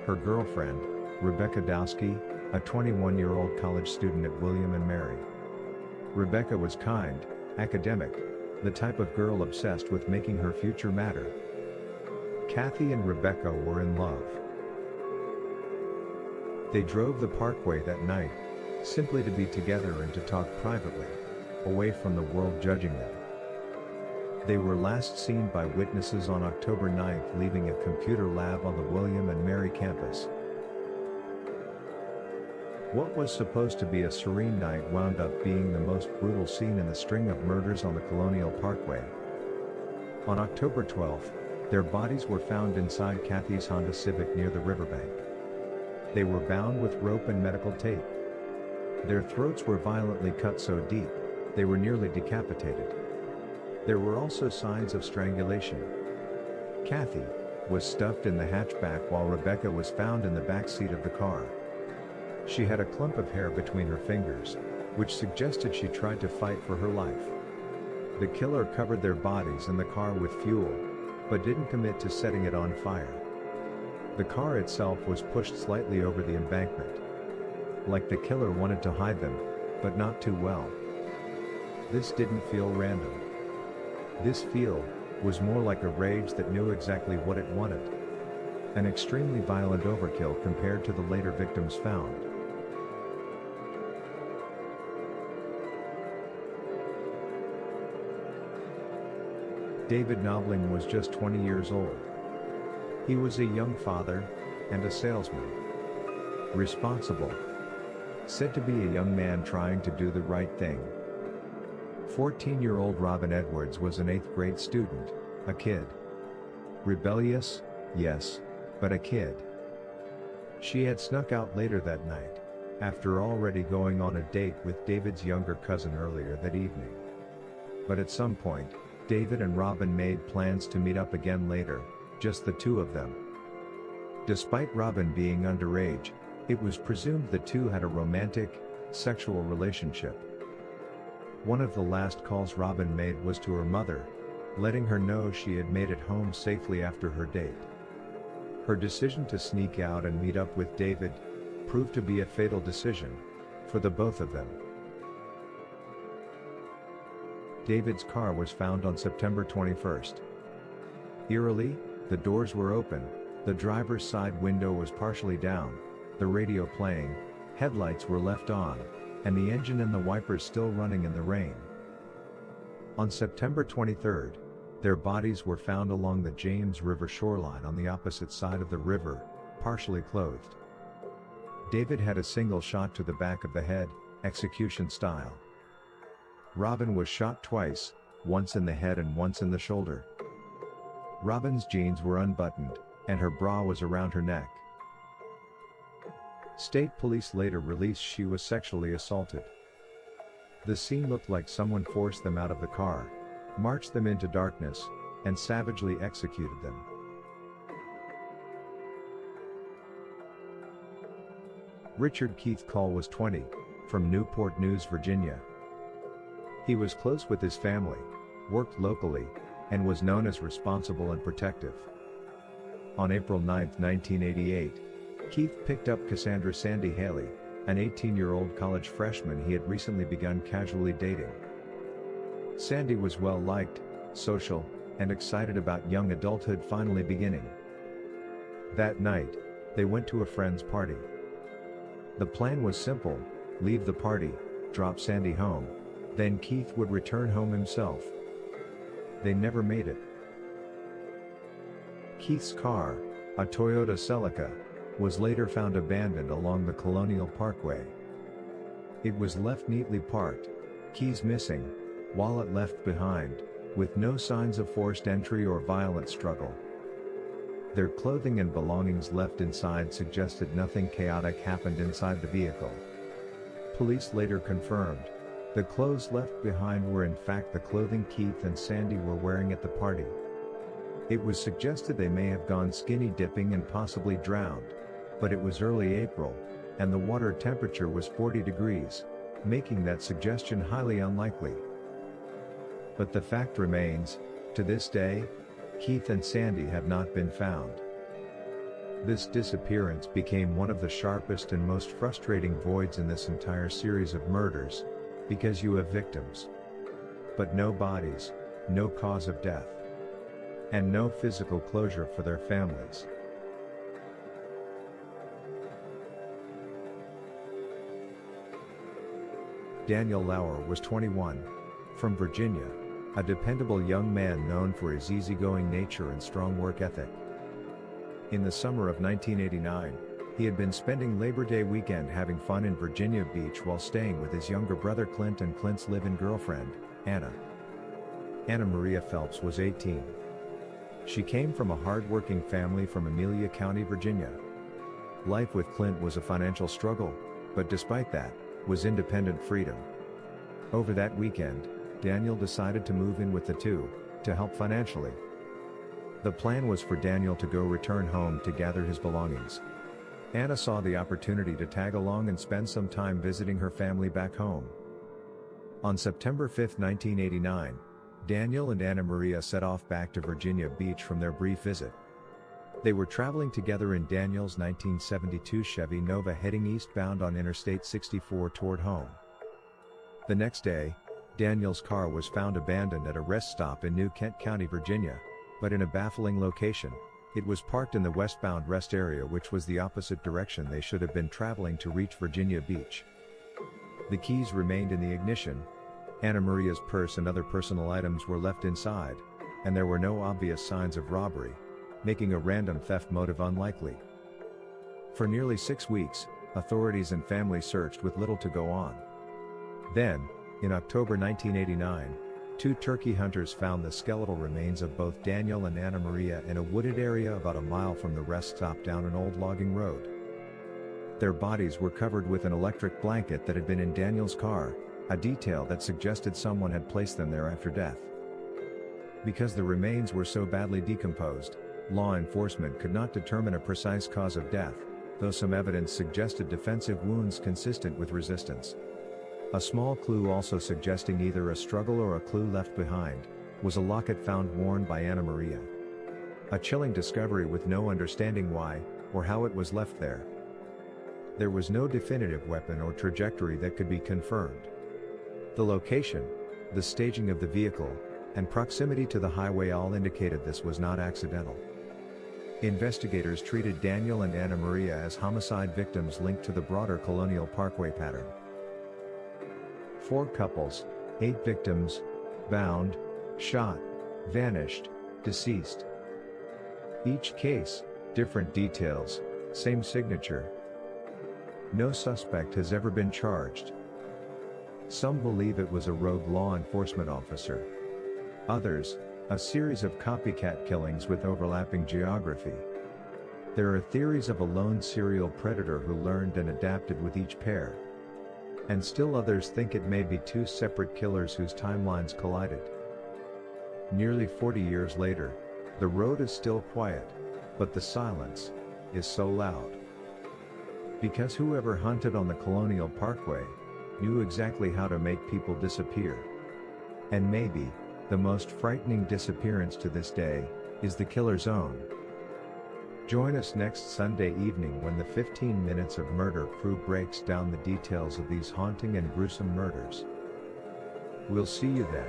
S5: Her girlfriend, Rebecca Dowski, a 21-year-old college student at William and Mary. Rebecca was kind, academic, the type of girl obsessed with making her future matter. Kathy and Rebecca were in love. They drove the parkway that night, simply to be together and to talk privately, away from the world judging them. They were last seen by witnesses on October 9th leaving a computer lab on the William and Mary campus. What was supposed to be a serene night wound up being the most brutal scene in the string of murders on the Colonial Parkway. On October 12th, their bodies were found inside Kathy's Honda Civic near the riverbank. They were bound with rope and medical tape. Their throats were violently cut so deep, they were nearly decapitated. There were also signs of strangulation. Kathy was stuffed in the hatchback while Rebecca was found in the back seat of the car. She had a clump of hair between her fingers, which suggested she tried to fight for her life. The killer covered their bodies and the car with fuel, but didn't commit to setting it on fire. The car itself was pushed slightly over the embankment. Like the killer wanted to hide them, but not too well. This didn't feel random. This feel was more like a rage that knew exactly what it wanted. An extremely violent overkill compared to the later victims found. David Knobling was just 20 years old. He was a young father, and a salesman. Responsible. Said to be a young man trying to do the right thing. 14-year-old Robin Edwards was an 8th grade student, a kid. Rebellious, yes, but a kid. She had snuck out later that night, after already going on a date with David's younger cousin earlier that evening. But at some point, David and Robin made plans to meet up again later, just the two of them. Despite Robin being underage, it was presumed the two had a romantic, sexual relationship. One of the last calls Robin made was to her mother, letting her know she had made it home safely after her date. Her decision to sneak out and meet up with David proved to be a fatal decision for the both of them. David's car was found on September 21st. Eerily, the doors were open, the driver's side window was partially down, the radio playing, headlights were left on, and the engine and the wipers still running in the rain. On September 23rd, their bodies were found along the James River shoreline on the opposite side of the river, partially clothed. David had a single shot to the back of the head, execution style. Robin was shot twice, once in the head and once in the shoulder. Robin's jeans were unbuttoned, and her bra was around her neck. State police later released she was sexually assaulted. The scene looked like someone forced them out of the car, marched them into darkness, and savagely executed them. Richard Keith Call was 20, from Newport News, Virginia. He was close with his family, worked locally, and was known as responsible and protective. On April 9, 1988, Keith picked up Cassandra Sandy Haley, an 18-year-old college freshman he had recently begun casually dating. Sandy was well-liked, social, and excited about young adulthood finally beginning. That night, they went to a friend's party. The plan was simple: leave the party, drop Sandy home, then Keith would return home himself. They never made it. Keith's car, a Toyota Celica, was later found abandoned along the Colonial Parkway. It was left neatly parked, keys missing, wallet left behind, with no signs of forced entry or violent struggle. Their clothing and belongings left inside suggested nothing chaotic happened inside the vehicle. Police later confirmed the clothes left behind were in fact the clothing Keith and Sandy were wearing at the party. It was suggested they may have gone skinny dipping and possibly drowned, but it was early April, and the water temperature was 40 degrees, making that suggestion highly unlikely. But the fact remains, to this day, Keith and Sandy have not been found. This disappearance became one of the sharpest and most frustrating voids in this entire series of murders, because you have victims, but no bodies, no cause of death, and no physical closure for their families. Daniel Lauer was 21, from Virginia, a dependable young man known for his easygoing nature and strong work ethic. In the summer of 1989, he had been spending Labor Day weekend having fun in Virginia Beach while staying with his younger brother Clint and Clint's live-in girlfriend, Anna. Anna Maria Phelps was 18. She came from a hard-working family from Amelia County, Virginia. Life with Clint was a financial struggle, but despite that, was independent freedom. Over that weekend, Daniel decided to move in with the two, to help financially. The plan was for Daniel to go return home to gather his belongings. Anna saw the opportunity to tag along and spend some time visiting her family back home. On September 5, 1989, Daniel and Anna Maria set off back to Virginia Beach from their brief visit. They were traveling together in Daniel's 1972 Chevy Nova heading eastbound on Interstate 64 toward home. The next day, Daniel's car was found abandoned at a rest stop in New Kent County, Virginia, but in a baffling location. It was parked in the westbound rest area, which was the opposite direction they should have been traveling to reach Virginia Beach. The keys remained in the ignition. Anna Maria's purse and other personal items were left inside, and there were no obvious signs of robbery, making a random theft motive unlikely. For nearly 6 weeks, authorities and family searched with little to go on. Then, in October 1989, 2 turkey hunters found the skeletal remains of both Daniel and Anna Maria in a wooded area about a mile from the rest stop down an old logging road. Their bodies were covered with an electric blanket that had been in Daniel's car, a detail that suggested someone had placed them there after death. Because the remains were so badly decomposed, law enforcement could not determine a precise cause of death, though some evidence suggested defensive wounds consistent with resistance. A small clue also suggesting either a struggle or a clue left behind, was a locket found worn by Anna Maria. A chilling discovery with no understanding why, or how it was left there. There was no definitive weapon or trajectory that could be confirmed. The location, the staging of the vehicle, and proximity to the highway all indicated this was not accidental. Investigators treated Daniel and Anna Maria as homicide victims linked to the broader Colonial Parkway pattern. 4 couples, 8 victims, bound, shot, vanished, deceased. Each case, different details, same signature. No suspect has ever been charged. Some believe it was a rogue law enforcement officer. Others, a series of copycat killings with overlapping geography. There are theories of a lone serial predator who learned and adapted with each pair. And still others think it may be 2 separate killers whose timelines collided. Nearly 40 years later, the road is still quiet, but the silence is so loud. Because whoever hunted on the Colonial Parkway knew exactly how to make people disappear. And maybe, the most frightening disappearance to this day, is the killer's own. Join us next Sunday evening when the 15 Minutes of Murder crew breaks down the details of these haunting and gruesome murders. We'll see you then.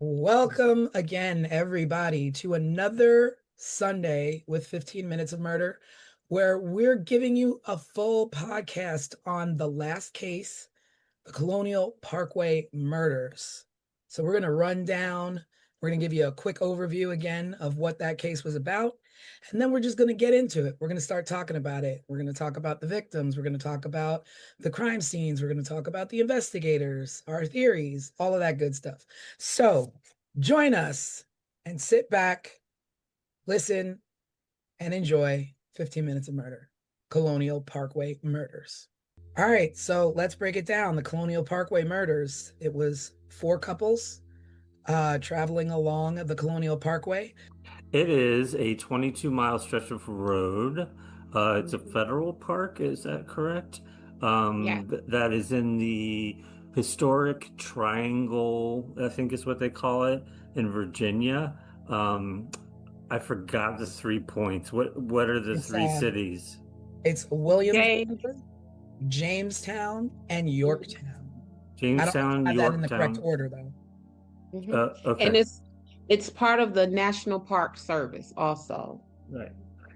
S2: Welcome again, everybody, to another Sunday with 15 Minutes of Murder, where we're giving you a full podcast on the last case, the Colonial Parkway murders. So we're going to run down, we're going to give you a quick overview again of what that case was about, and then we're just going to get into it. We're going to start talking about it. We're going to talk about the victims. We're going to talk about the crime scenes. We're going to talk about the investigators, our theories, all of that good stuff. So join us and sit back, listen, and enjoy 15 Minutes of Murder, Colonial Parkway murders. All right, so let's break it down. The Colonial Parkway murders. It was 4 couples traveling along the Colonial Parkway.
S4: It is a 22-mile stretch of road. It's a federal park, is that correct?
S3: Yeah.
S4: That is in the historic triangle, I think is what they call it, in Virginia. I forgot the 3 points. What are the
S2: It's,
S4: 3 cities?
S2: It's Williamsburg, Jamestown, and Yorktown. I don't
S4: Jamestown,
S2: have that in the correct
S4: Yorktown.
S2: order though.
S4: Okay.
S3: And it's part of the National Park Service also.
S4: Right.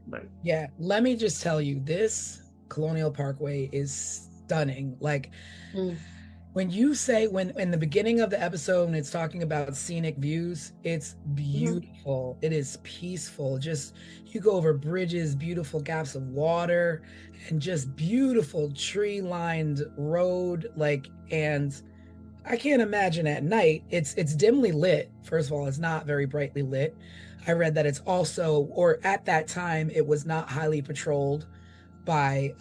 S4: Right.
S2: Yeah, let me just tell you, this Colonial Parkway is stunning. Like
S3: Mm.
S2: when you say, when in the beginning of the episode, when it's talking about scenic views, it's beautiful. It is peaceful. Just you go over bridges, beautiful gaps of water, and just beautiful tree-lined road. Like, and I can't imagine at night. It's dimly lit. First of all, it's not very brightly lit. I read that it's also, or at that time, it was not highly patrolled by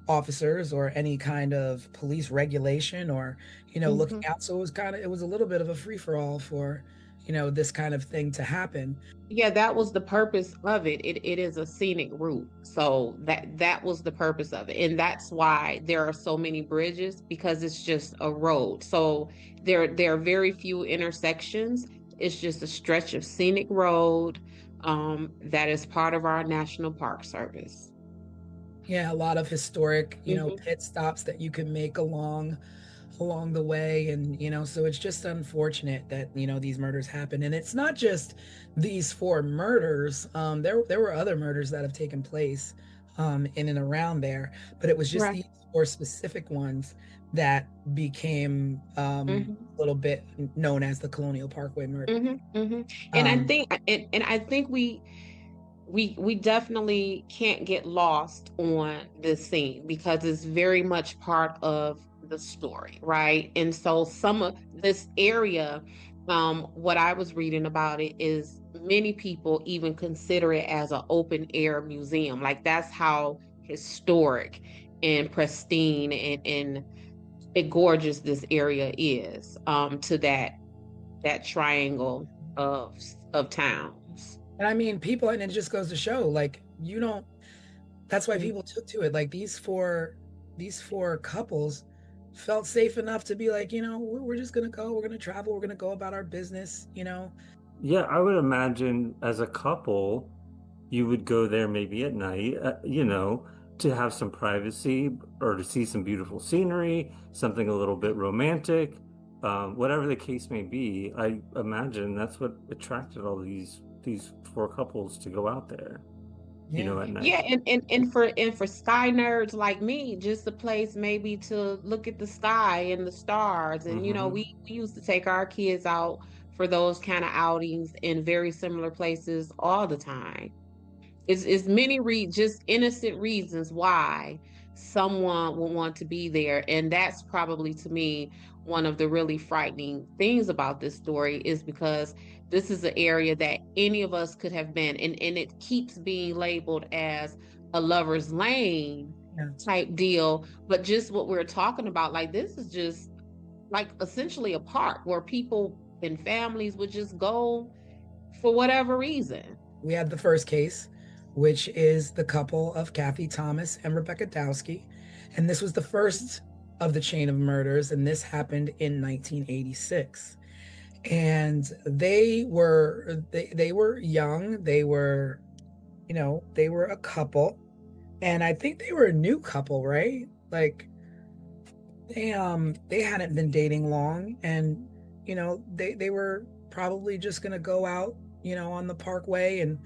S2: officers or any kind of police regulation or, looking out. So it was a little bit of a free for all for, this kind of thing to happen.
S3: Yeah, that was the purpose of it. It is a scenic route. So that was the purpose of it. And that's why there are so many bridges, because it's just a road. So there are very few intersections. It's just a stretch of scenic road that is part of our National Park Service.
S2: Yeah, a lot of historic, pit stops that you can make along the way. And so it's just unfortunate that these murders happen. And it's not just these 4 murders. There were other murders that have taken place in and around there, but it was just these 4 specific ones that became a little bit known as the Colonial Parkway murder.
S3: And I think we definitely can't get lost on this scene, because it's very much part of the story, right? And so some of this area, what I was reading about it is many people even consider it as an open air museum. Like, that's how historic and pristine and gorgeous this area is, to that triangle of towns.
S2: And I mean, people, and it just goes to show, like, that's why people took to it. Like, these four couples felt safe enough to be like, we're just gonna go, we're gonna travel, we're gonna go about our business.
S4: Yeah, I would imagine as a couple, you would go there maybe at night, to have some privacy or to see some beautiful scenery, something a little bit romantic, whatever the case may be. I imagine that's what attracted all these 4 couples to go out there, at night.
S3: Yeah, and for sky nerds like me, just a place maybe to look at the sky and the stars. And we used to take our kids out for those kind of outings in very similar places all the time. It's many just innocent reasons why someone would want to be there. And that's probably, to me, one of the really frightening things about this story, is because this is an area that any of us could have been. And it keeps being labeled as a lover's lane type deal. But just what we're talking about, like, this is just like essentially a park where people and families would just go for whatever reason.
S2: We had the first case, which is the couple of Kathy Thomas and Rebecca Dowski. And this was the first of the chain of murders. And this happened in 1986. And they were young. They were, they were a couple. And I think they were a new couple, right? Like, they hadn't been dating long. And, they were probably just going to go out, on the parkway and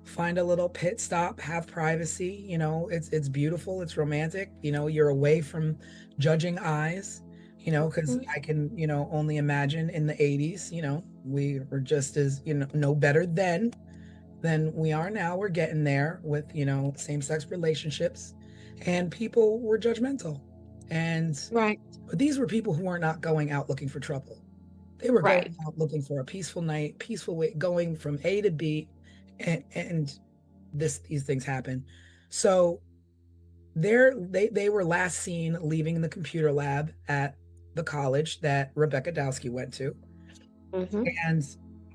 S2: find a little pit stop, have privacy. It's beautiful, it's romantic. You're away from judging eyes, because I can, only imagine in the 80s, we were just as, no better then than we are now. We're getting there with, same-sex relationships, and people were judgmental. And but these were people who were not going out looking for trouble. They were going out looking for a peaceful night, peaceful way, going from A to B, and these things happen. So they were last seen leaving the computer lab at the college that Rebecca Dowski went to. And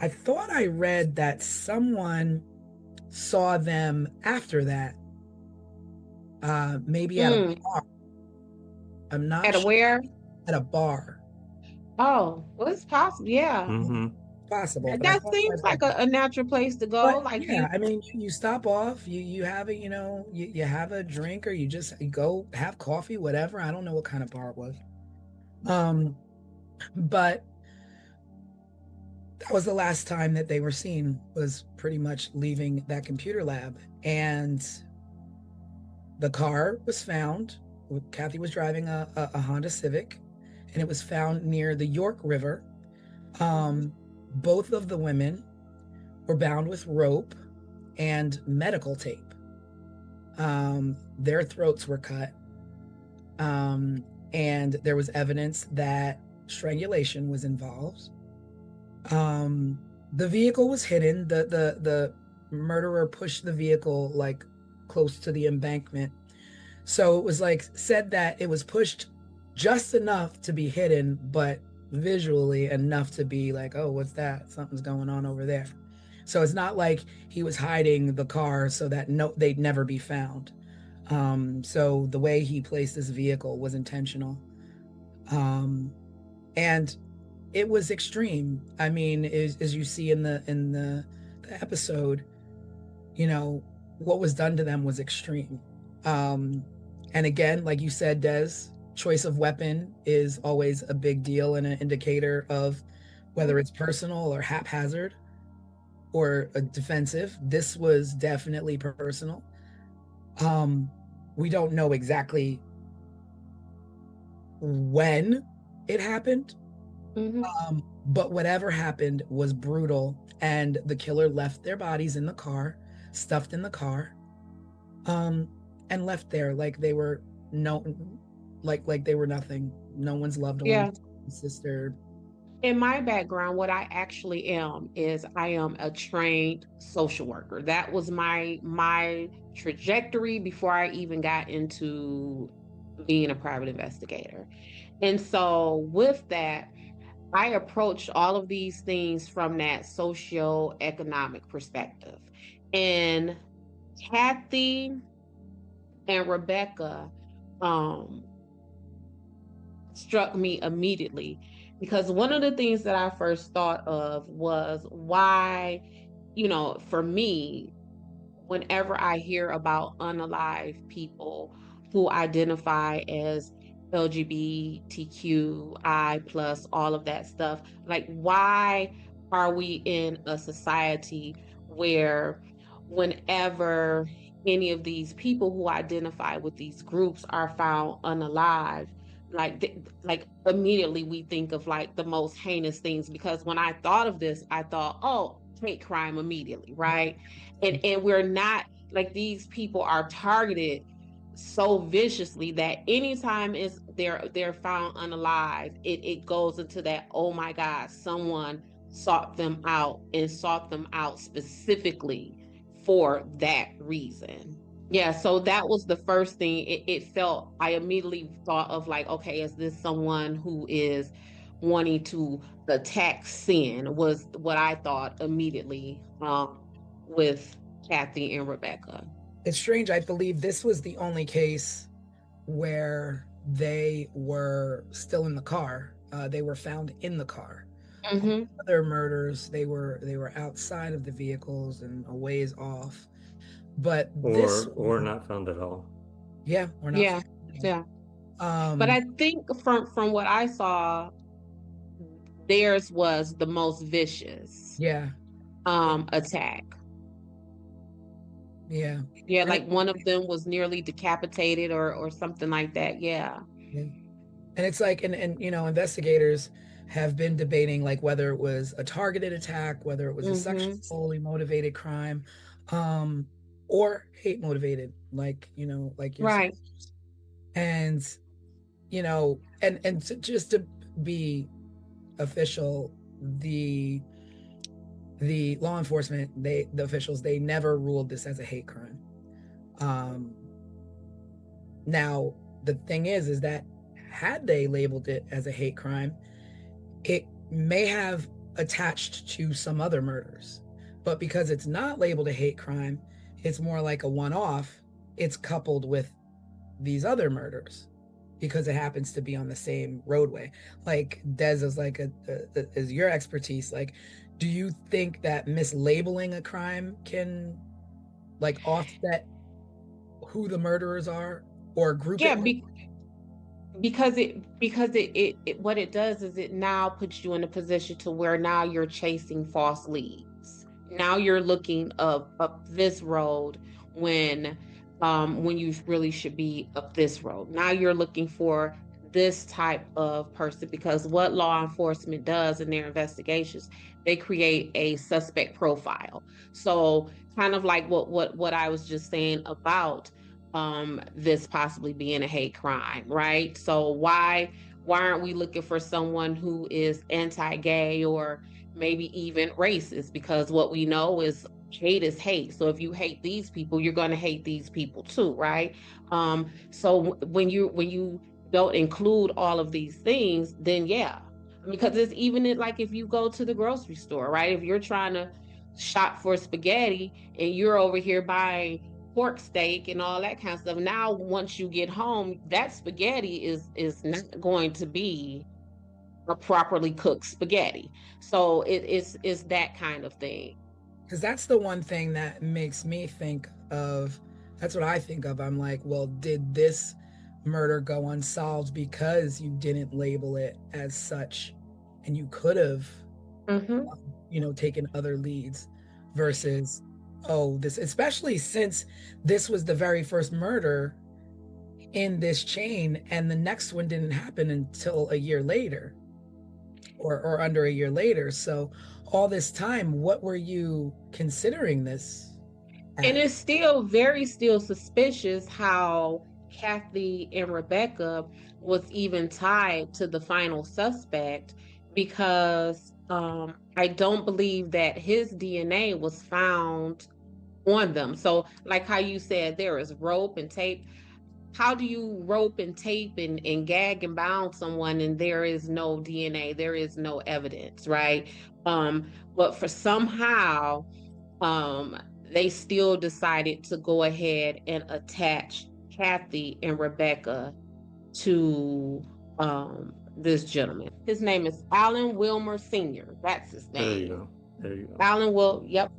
S2: I thought I read that someone saw them after that, maybe at a bar. I'm not
S3: at
S2: sure.
S3: Where?
S2: At a bar.
S3: Oh, well, it's possible. Yeah.
S2: possible. But I
S3: That
S2: thought
S3: seems like a natural place to go.
S2: but
S3: Like
S2: yeah, I mean, you stop off, you have a, you have a drink, or you just go have coffee, whatever. I don't know what kind of bar it was. But that was the last time that they were seen, was pretty much leaving that computer lab. And the car was found. Kathy was driving a Honda Civic, and it was found near the York River. Both of the women were bound with rope and medical tape. Their throats were cut. And there was evidence that strangulation was involved. The vehicle was hidden. The murderer pushed the vehicle like close to the embankment. So it was like said that it was pushed just enough to be hidden, but visually enough to be like, oh, what's that? Something's going on over there. So it's not like he was hiding the car so that they'd never be found. So the way he placed this vehicle was intentional. And it was extreme. I mean, as you see in the episode, what was done to them was extreme. And again, like you said, Des, choice of weapon is always a big deal and an indicator of whether it's personal or haphazard or a defensive. This was definitely personal. We don't know exactly when it happened, but whatever happened was brutal, and the killer left their bodies in the car, stuffed in the car, and left there like they were like they were nothing. No one's loved one, sister.
S3: In my background, what I actually am is I am a trained social worker. That was my trajectory before I even got into being a private investigator. And so with that, I approached all of these things from that socio-economic perspective. And Kathy and Rebecca struck me immediately, because one of the things that I first thought of was why, for me, whenever I hear about unalive people who identify as LGBTQI plus, all of that stuff, like, why are we in a society where whenever any of these people who identify with these groups are found unalive, like immediately we think of like the most heinous things? Because when I thought of this, I thought, oh, hate crime immediately, right? And we're not, like, these people are targeted so viciously that anytime they're found unalive, it goes into that, oh my God, someone sought them out and sought them out specifically for that reason. Yeah, so that was the first thing. It felt, I immediately thought of like, okay, is this someone who is wanting to attack sin, was what I thought immediately with Kathy and Rebecca.
S2: It's strange. I believe this was the only case where they were still in the car. They were found in the car. Other murders, they were outside of the vehicles and a ways off. But
S4: or not found at all.
S2: Yeah, or not.
S3: Yeah. But I think from what I saw, theirs was the most vicious. Attack.
S2: Yeah.
S3: Yeah, like one of them was nearly decapitated or something like that. Yeah.
S2: And it's like, and investigators have been debating like whether it was a targeted attack, whether it was a sexually motivated crime, or hate motivated, like you're
S3: right.
S2: And and just to be official, the law enforcement, the officials, they never ruled this as a hate crime. Now the thing is that had they labeled it as a hate crime, it may have attached to some other murders. But because it's not labeled a hate crime, it's more like a one-off. It's coupled with these other murders. because it happens to be on the same roadway. Like Des is like is your expertise. Like, do you think that mislabeling a crime can like offset who the murderers are or group
S3: Yeah,
S2: it?
S3: because it what it does is it now puts you in a position to where now you're chasing false leads. Now you're looking up this road when you really should be up this road. Now you're looking for this type of person, because what law enforcement does in their investigations, they create a suspect profile. So kind of like what I was just saying about this possibly being a hate crime, right? So why aren't we looking for someone who is anti-gay or maybe even racist? Because what we know is hate is hate. So if you hate these people, you're going to hate these people too, right? So when you don't include all of these things, then yeah, because it's even like if you go to the grocery store, right? If you're trying to shop for spaghetti and you're over here buying pork steak and all that kind of stuff. Now, once you get home, that spaghetti is not going to be a properly cooked spaghetti. So it's that kind of thing.
S2: Because that's the one thing that makes me think of, that's what I think of. I'm like, well, did this murder go unsolved because you didn't label it as such and you could have,
S3: Mm-hmm.
S2: taken other leads versus, oh, this, especially since this was the very first murder in this chain and the next one didn't happen until a year later or under a year later. So all this time, what were you considering this
S3: And
S2: as?
S3: it's still suspicious how Kathy and Rebecca was even tied to the final suspect, because I don't believe that his DNA was found on them. So, like how you said, there is rope and tape. How do you rope and tape and gag and bound someone and there is no DNA, there is no evidence, right? But for somehow, um, they still decided to go ahead and attach Kathy and Rebecca to this gentleman. His name is Alan Wilmer Sr. That's his
S4: There you
S3: name.
S4: go. There you go.
S3: Alan Will, yep.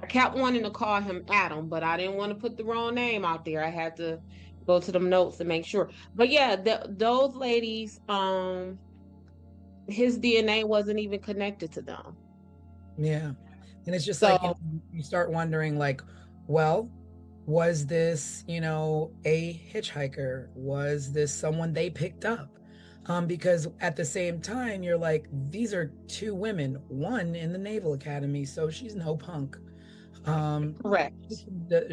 S3: I kept wanting to call him Adam, but I didn't want to put the wrong name out there. I had to go to them notes and make sure. But yeah, those ladies, his DNA wasn't even connected to them.
S2: Yeah. And it's just like,
S3: So
S2: you start wondering, like, well, was this, a hitchhiker? Was this someone they picked up? Because at the same time, you're like, these are two women, one in the Naval Academy, so she's no punk.
S3: correct.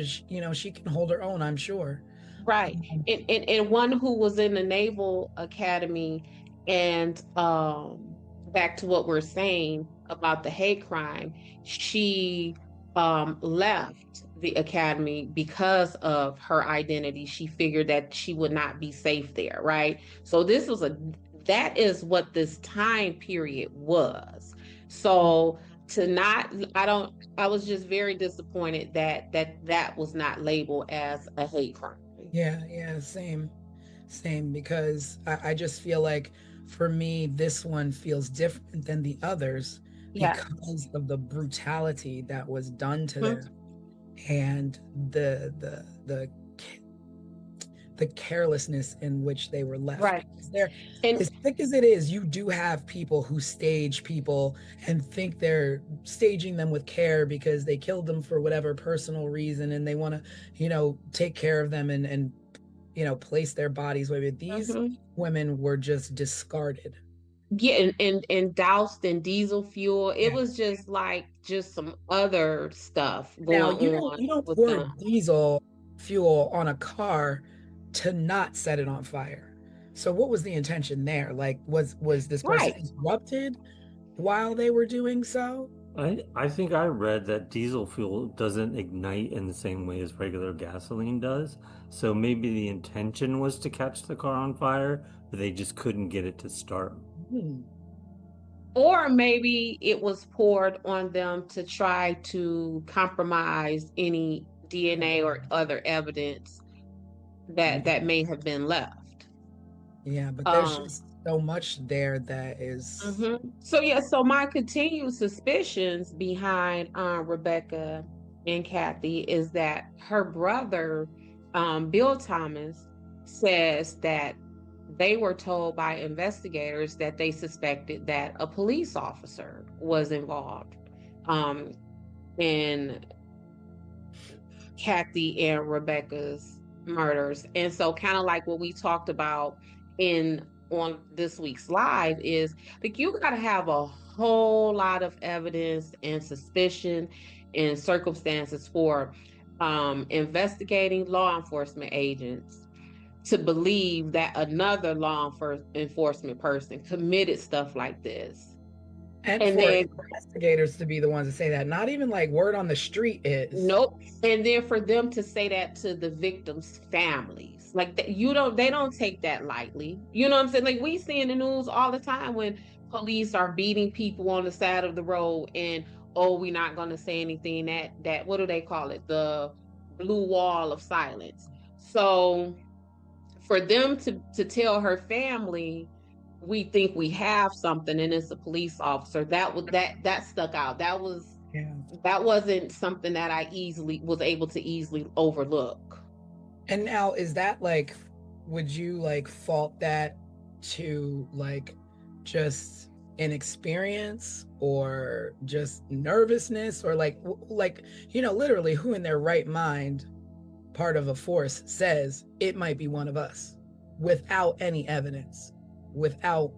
S2: She can hold her own, I'm sure.
S3: Right. And one who was in the Naval Academy, and back to what we're saying about the hate crime, she left the academy because of her identity. She figured that she would not be safe there, right? So that is what this time period was. So to not I was just very disappointed that was not labeled as a hate crime.
S2: Yeah, same, because I just feel like for me, this one feels different than the others
S3: Yeah.
S2: because of the brutality that was done to
S3: Mhm.
S2: them and the carelessness in which they were left.
S3: Right.
S2: Because they're,
S3: And
S2: as thick as it is, you do have people who stage people and think they're staging them with care because they killed them for whatever personal reason and they want to, take care of them and place their bodies where these
S3: Mhm.
S2: women were just discarded.
S3: Yeah, and doused in diesel fuel. It
S2: Yeah.
S3: was just some other stuff
S2: Now
S3: going on
S2: you don't
S3: with
S2: pour
S3: them.
S2: diesel fuel on a car to not set it on fire. So what was the intention there? Like was this person
S3: Right.
S2: interrupted while they were doing so?
S4: I think I read that diesel fuel doesn't ignite in the same way as regular gasoline does. So maybe the intention was to catch the car on fire, but they just couldn't get it to start.
S2: Hmm.
S3: Or maybe it was poured on them to try to compromise any DNA or other evidence that may have been left.
S2: Yeah, but there's just so much there that is.
S3: So my continued suspicions behind Rebecca and Kathy is that her brother, Bill Thomas, says that they were told by investigators that they suspected that a police officer was involved in Kathy and Rebecca's murders. And so kind of like what we talked about in on this week's live is like you got to have a whole lot of evidence and suspicion and circumstances for investigating law enforcement agents to believe that another law enforcement person committed stuff like this.
S2: And for investigators to be the ones to say that, not even like word on the street is.
S3: Nope. And then for them to say that to the victims' families, like they don't take that lightly. You know what I'm saying? Like we see in the news all the time when police are beating people on the side of the road, and we're not going to say anything. That what do they call it? The blue wall of silence. So for them to tell her family, we think we have something and it's a police officer, that stuck out. That wasn't something that I was able to easily overlook.
S2: And now is that like, would you like fault that to like just inexperience or just nervousness, or like literally who in their right mind, part of a force, says it might be one of us without any evidence, without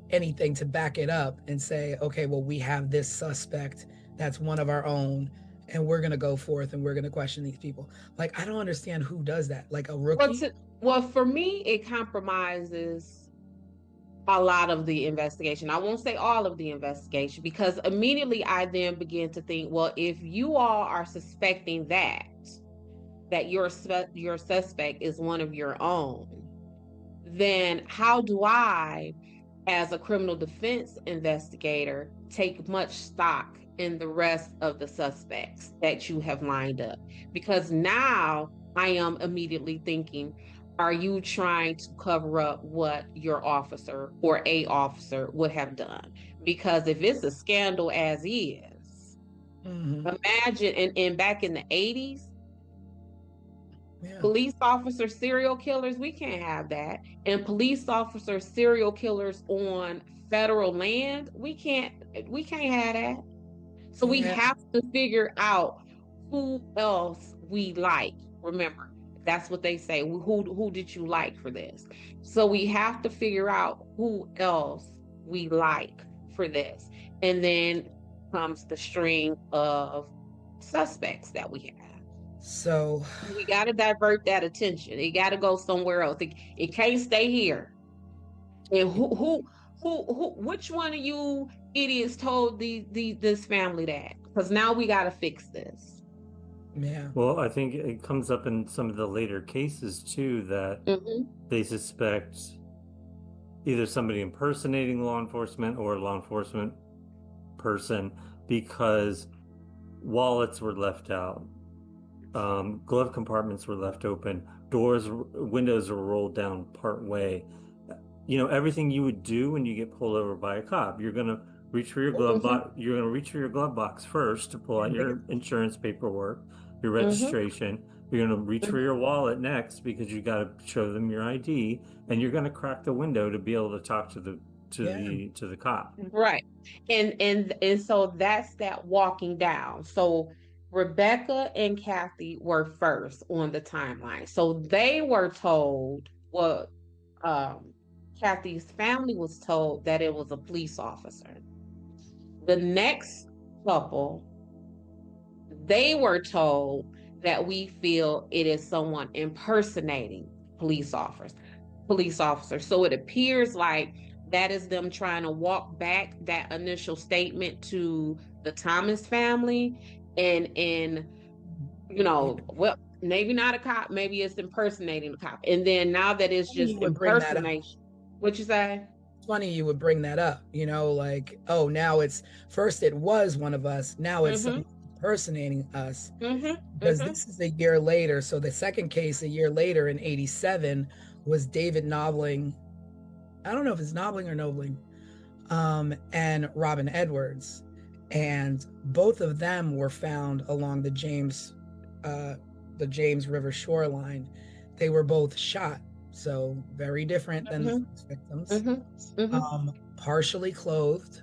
S2: anything to back it up and say, okay, well, we have this suspect that's one of our own, and we're going to go forth and we're going to question these people. Like, I don't understand who does that. Like a rookie?
S3: Well, for me, it compromises a lot of the investigation. I won't say all of the investigation, because immediately I then begin to think, well, if you all are suspecting that your suspect is one of your own, then how do I, as a criminal defense investigator, take much stock in the rest of the suspects that you have lined up? Because now I am immediately thinking, are you trying to cover up what your officer or a officer would have done? Because if it's a scandal as is, imagine, and back in the 80s, police officer serial killers, we can't have that. And police officer serial killers on federal land, we can't have that. So we have to figure out who else we like. Remember, that's what they say. Who did you like for this? So we have to figure out who else we like for this. And then comes the string of suspects that we have.
S2: So
S3: we got to divert that attention. It got to go somewhere else. It can't stay here. And which one of you idiots told this family that? Because now we got to fix this.
S2: Yeah.
S4: Well, I think it comes up in some of the later cases too, that they suspect either somebody impersonating law enforcement or a law enforcement person because wallets were left out. Glove compartments were left open, windows were rolled down part way. Everything you would do when you get pulled over by a cop, you're going to reach for your glove box. You're going to reach for your glove box first to pull out your insurance paperwork, your registration. You're going to reach for your wallet next because you got to show them your ID, and you're going to crack the window to be able to talk to the cop.
S3: Right. And so that's that walking down. So Rebecca and Kathy were first on the timeline. So they were told what Kathy's family was told, that it was a police officer. The next couple, they were told that we feel it is someone impersonating police officers. So it appears like that is them trying to walk back that initial statement to the Thomas family and well, maybe not a cop, maybe it's impersonating a cop. And then now that it's just impersonation. What you say?
S2: It's funny you would bring that up, like, oh, now it's first it was one of us, now it's impersonating us.
S3: Mhm.
S2: Because
S3: Mhm.
S2: this is a year later. So the second case a year later in 87 was David Knobling. I don't know if it's Knobling or Nobling, and Robin Edwards. And both of them were found along the James River shoreline. They were both shot, so very different than the
S3: Mhm.
S2: first victims.
S3: Mhm. Mhm.
S2: Partially clothed,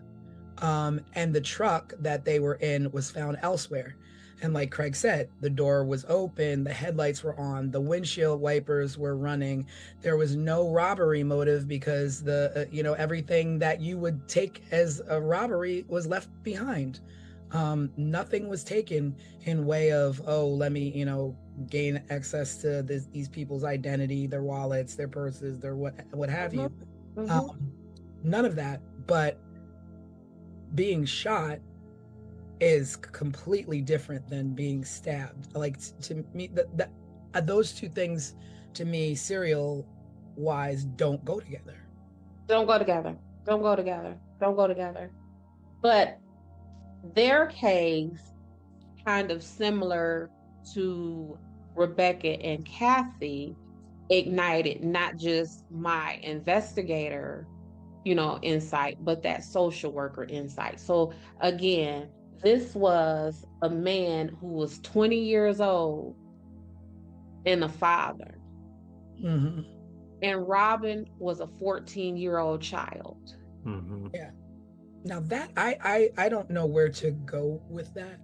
S2: and the truck that they were in was found elsewhere. And like Craig said, the door was open, the headlights were on, the windshield wipers were running. There was no robbery motive because everything that you would take as a robbery was left behind. Nothing was taken in way of, oh, let me, gain access to these people's identity, their wallets, their purses, their what have you.
S3: Mhm.
S2: None of that. But being shot is completely different than being stabbed. Like, to me, those two things, to me, serial wise, don't go together.
S3: Don't go together. Don't go together. Don't go together. But their case, kind of similar to Rebecca and Kathy, ignited not just my investigator, insight, but that social worker insight. So again, this was a man who was 20 years old and a father.
S2: Mm-hmm.
S3: And Robin was a 14-year-old child.
S4: Mm-hmm.
S2: Yeah. Now that I don't know where to go with that.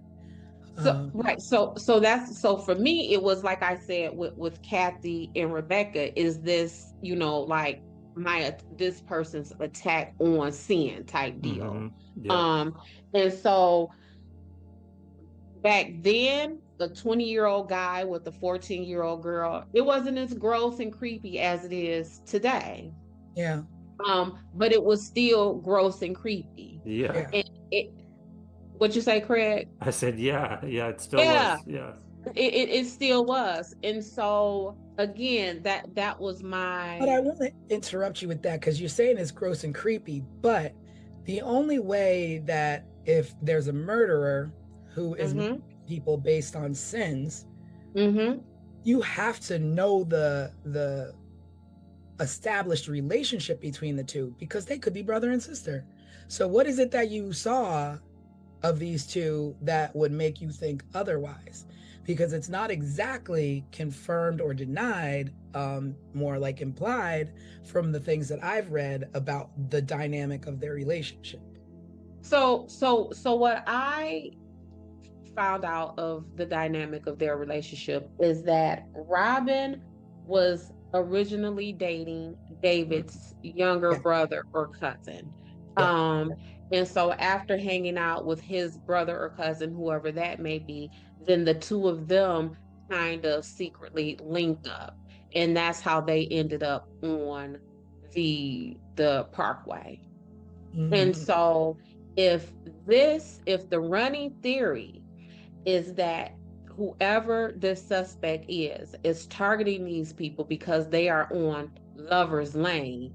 S3: So right, so for me, it was like I said with Kathy and Rebecca, is this, like this person's attack on sin type deal.
S4: Mm-hmm. Yeah.
S3: And so back then, the 20-year-old guy with the 14-year-old girl, it wasn't as gross and creepy as it is today.
S2: Yeah.
S3: But it was still gross and creepy.
S4: Yeah.
S2: Yeah.
S3: It what you say, Craig?
S4: I said, yeah. Yeah. It still
S3: Yeah,
S4: was. Yeah.
S3: it still was. And so again, that was
S2: But I
S3: my
S2: want to interrupt you with that because you're saying it's gross and creepy, but the only way that if there's a murderer who is
S3: mm-hmm,
S2: people based on sins,
S3: mm-hmm.
S2: you have to know the established relationship between the two because they could be brother and sister. So what is it that you saw of these two that would make you think otherwise? Because it's not exactly confirmed or denied, more like implied from the things that I've read about the dynamic of their relationship.
S3: So what I found out of the dynamic of their relationship is that Robin was originally dating David's younger
S2: Yeah.
S3: brother or cousin.
S2: Yeah.
S3: And so after hanging out with his brother or cousin, whoever that may be, then the two of them kind of secretly linked up. And that's how they ended up on the parkway. And
S2: Mm-hmm.
S3: so if the running theory is that whoever this suspect is targeting these people because they are on lover's lane,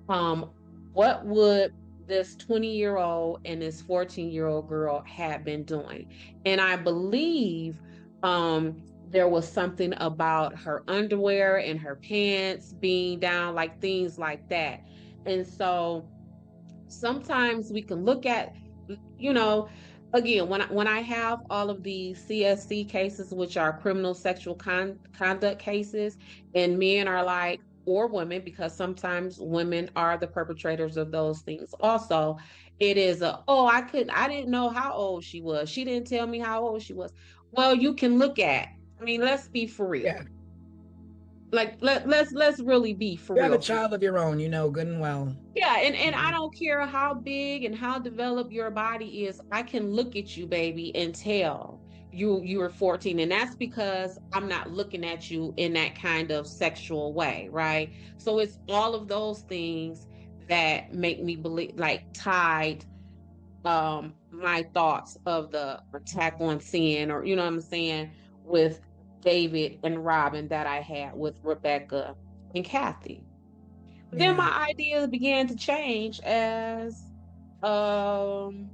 S3: what would this 20-year-old and this 14-year-old girl have been doing? And I believe there was something about her underwear and her pants being down, like things like that. And so sometimes we can look at, you know, again, when I have all of these CSC cases, which are criminal sexual conduct cases, and men are like, or women, because sometimes women are the perpetrators of those things. Also, it is I didn't know how old she was. She didn't tell me how old she was. Well, you can look at. I mean, let's be for real.
S2: Yeah.
S3: Like let's really be for
S2: You have a
S3: real.
S2: child of your own, good and well.
S3: Yeah, and I don't care how big and how developed your body is. I can look at you, baby, and tell you are 14. And that's because I'm not looking at you in that kind of sexual way, right? So it's all of those things that make me believe, like, tied my thoughts of the attack on sin, or you know what I'm saying, with David and Robin, that I had with Rebecca and Kathy. Then
S2: Yeah.
S3: my ideas began to change as um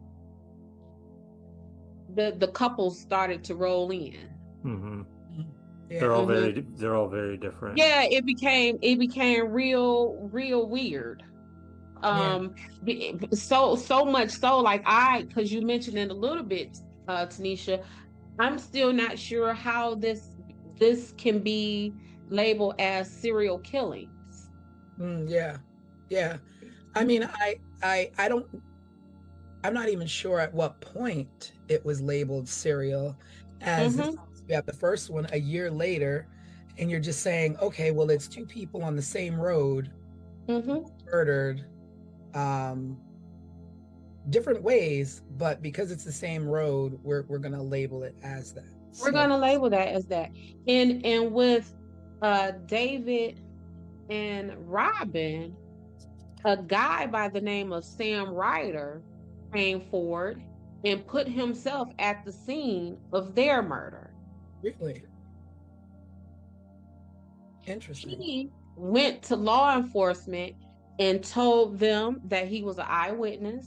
S3: the couples started to roll in.
S4: Mm-hmm.
S2: Yeah.
S4: They're all
S3: Mhm.
S4: they're all very different.
S3: Yeah, it became real weird. So much so, like, because you mentioned it a little bit, Tanisha, I'm still not sure how this can be labeled as serial killings.
S2: Yeah. Yeah. I mean, I don't, I'm not even sure at what point it was labeled serial, as
S3: Mm-hmm.
S2: you have the first one a year later, and you're just saying, okay, well, it's two people on the same road
S3: Mm-hmm.
S2: murdered, um, different ways, but because it's the same road, we're gonna label it as that.
S3: We're
S2: So
S3: gonna label that as that. And with David and Robin, a guy by the name of Sam Ryder came forward and put himself at the scene of their murder.
S2: really interesting.
S3: He went to law enforcement and told them that he was an eyewitness,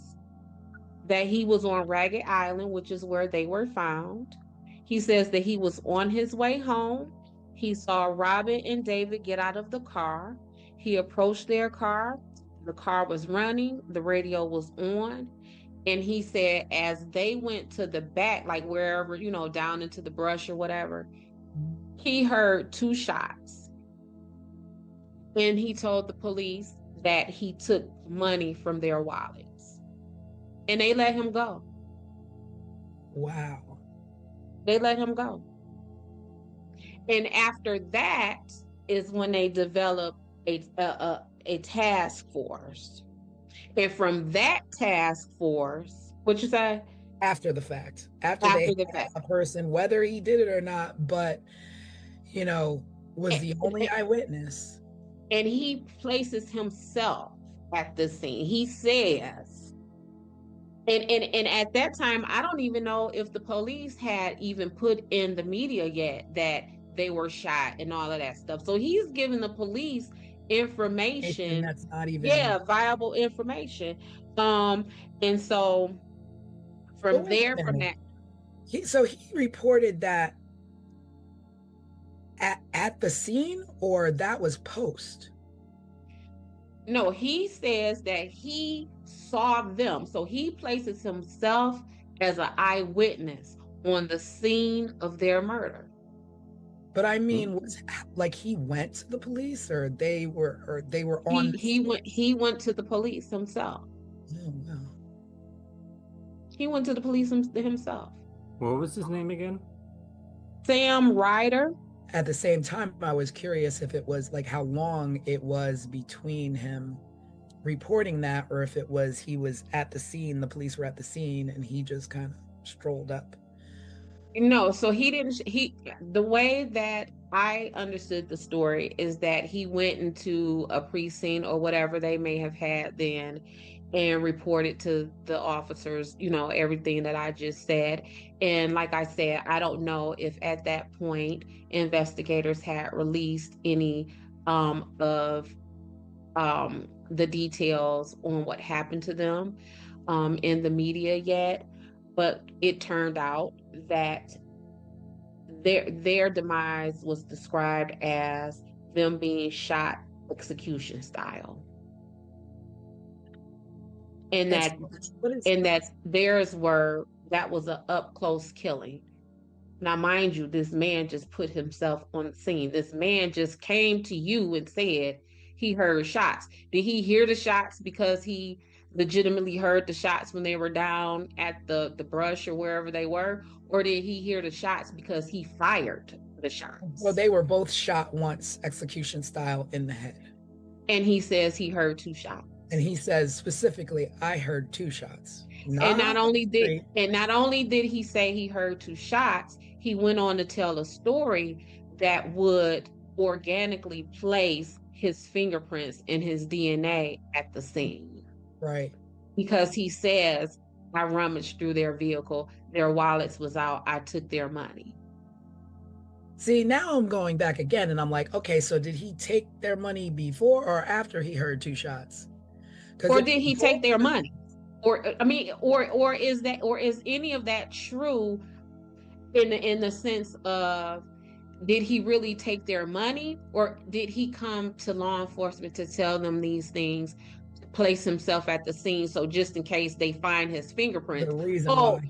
S3: that he was on Ragged Island, which is where they were found. He says that he was on his way home. He saw Robin and David get out of the car. He approached their car. The car was running, the radio was on. And he said, as they went to the back, like wherever, down into the brush or whatever, he heard two shots. And he told the police that he took money from their wallets. And they let him go.
S2: Wow.
S3: They let him go. And after that is when they developed a task force. And from that task force, what you say?
S2: After the fact, after they
S3: After the
S2: had
S3: fact.
S2: a person, whether he did it or not, but was the only eyewitness.
S3: And he places himself at the scene. He says, and at that time, I don't even know if the police had even put in the media yet that they were shot and all of that stuff. So he's giving the police information,
S2: That's not even.
S3: yeah, viable information. And so from that,
S2: So he reported that at the scene, or that was post?
S3: no, he says that he saw them. So he places himself as an eyewitness on the scene of their murder.
S2: But I mean, was like he went to the police, or they were on.
S3: He went to the police himself.
S2: Oh, wow.
S3: He went to the police himself.
S4: What was his name again?
S3: Sam Ryder.
S2: At the same time, I was curious if it was like how long it was between him reporting that, or if it was he was at the scene, the police were at the scene, and he just kind of strolled up.
S3: No, so he didn't. The way that I understood the story is that he went into a precinct or whatever they may have had then and reported to the officers, everything that I just said. And like I said, I don't know if at that point investigators had released any of the details on what happened to them in the media yet. But it turned out that their demise was described as them being shot execution style. And that was an up close killing. Now, mind you, this man just put himself on the scene. This man just came to you and said he heard shots. Did he hear the shots because he legitimately heard the shots when they were down at the brush or wherever they were? Or did he hear the shots because he fired the shots?
S2: Well, they were both shot once, execution style, in the head.
S3: And he says he heard two shots.
S2: And he says specifically, I heard two shots.
S3: And not only did he say he heard two shots, he went on to tell a story that would organically place his fingerprints and his DNA at the scene.
S2: Right.
S3: Because he says, I rummaged through their vehicle, their wallets was out, I took their money.
S2: See, now I'm going back again and I'm like, okay, so did he take their money before or after he heard two shots?
S3: Or did he take their money? Or I mean, or is any of that true in the sense of, did he really take their money, or did he come to law enforcement to tell them these things, place himself at the scene, so just in case they find his
S2: The
S3: fingerprints,
S2: reason
S3: oh,
S2: why.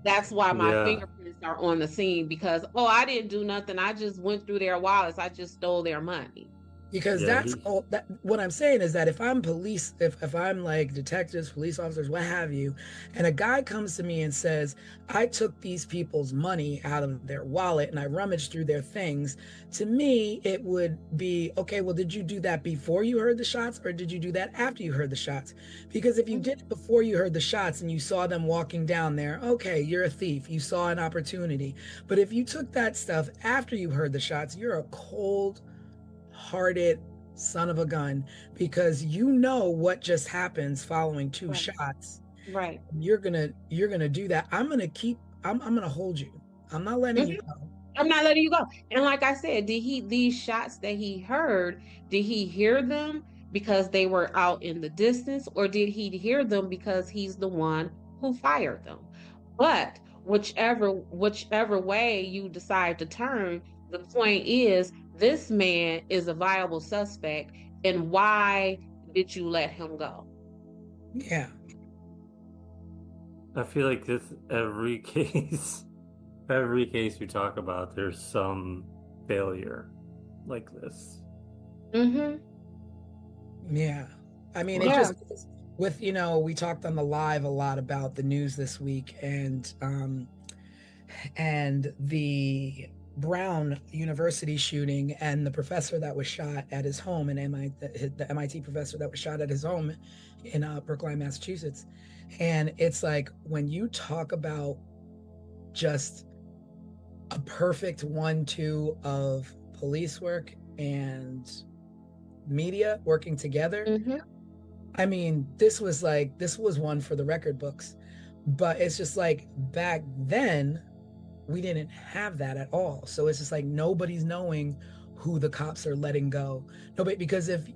S3: that's why my
S4: Yeah.
S3: fingerprints are on the scene, because I didn't do nothing, I just went through their wallets, I just stole their money.
S2: Because
S4: Yeah.
S2: that's all that what I'm saying is that if I'm police, if I'm like detectives, police officers, what have you, and a guy comes to me and says, I took these people's money out of their wallet and I rummaged through their things, to me it would be, okay, well, did you do that before you heard the shots, or did you do that after you heard the shots? Because if you did it before you heard the shots and you saw them walking down there, okay, you're a thief, you saw an opportunity. But if you took that stuff after you heard the shots, you're a cold-hearted son of a gun, because you know what just happens following two
S3: Right.
S2: shots.
S3: Right.
S2: You're gonna do that. I'm gonna hold you. I'm not letting you go.
S3: I'm not letting you go. And like I said, these shots that he heard, did he hear them because they were out in the distance, or did he hear them because he's the one who fired them? But whichever way you decide to turn, the point is, this man is a viable suspect, and why did you let him go?
S2: Yeah.
S4: I feel like this every case, every case we talk about, there's some failure like this.
S2: Yeah. I mean, it
S3: Yeah.
S2: just, with, we talked on the live a lot about the news this week, and the Brown University shooting, and the professor that was shot at his home in the MIT professor that was shot at his home in Brookline, Massachusetts. And it's like, when you talk about just a perfect 1-2 of police work and media working together, I mean, this was one for the record books. But it's just like, back then we didn't have that at all. So it's just like, nobody's knowing who the cops are letting go. Nobody, because if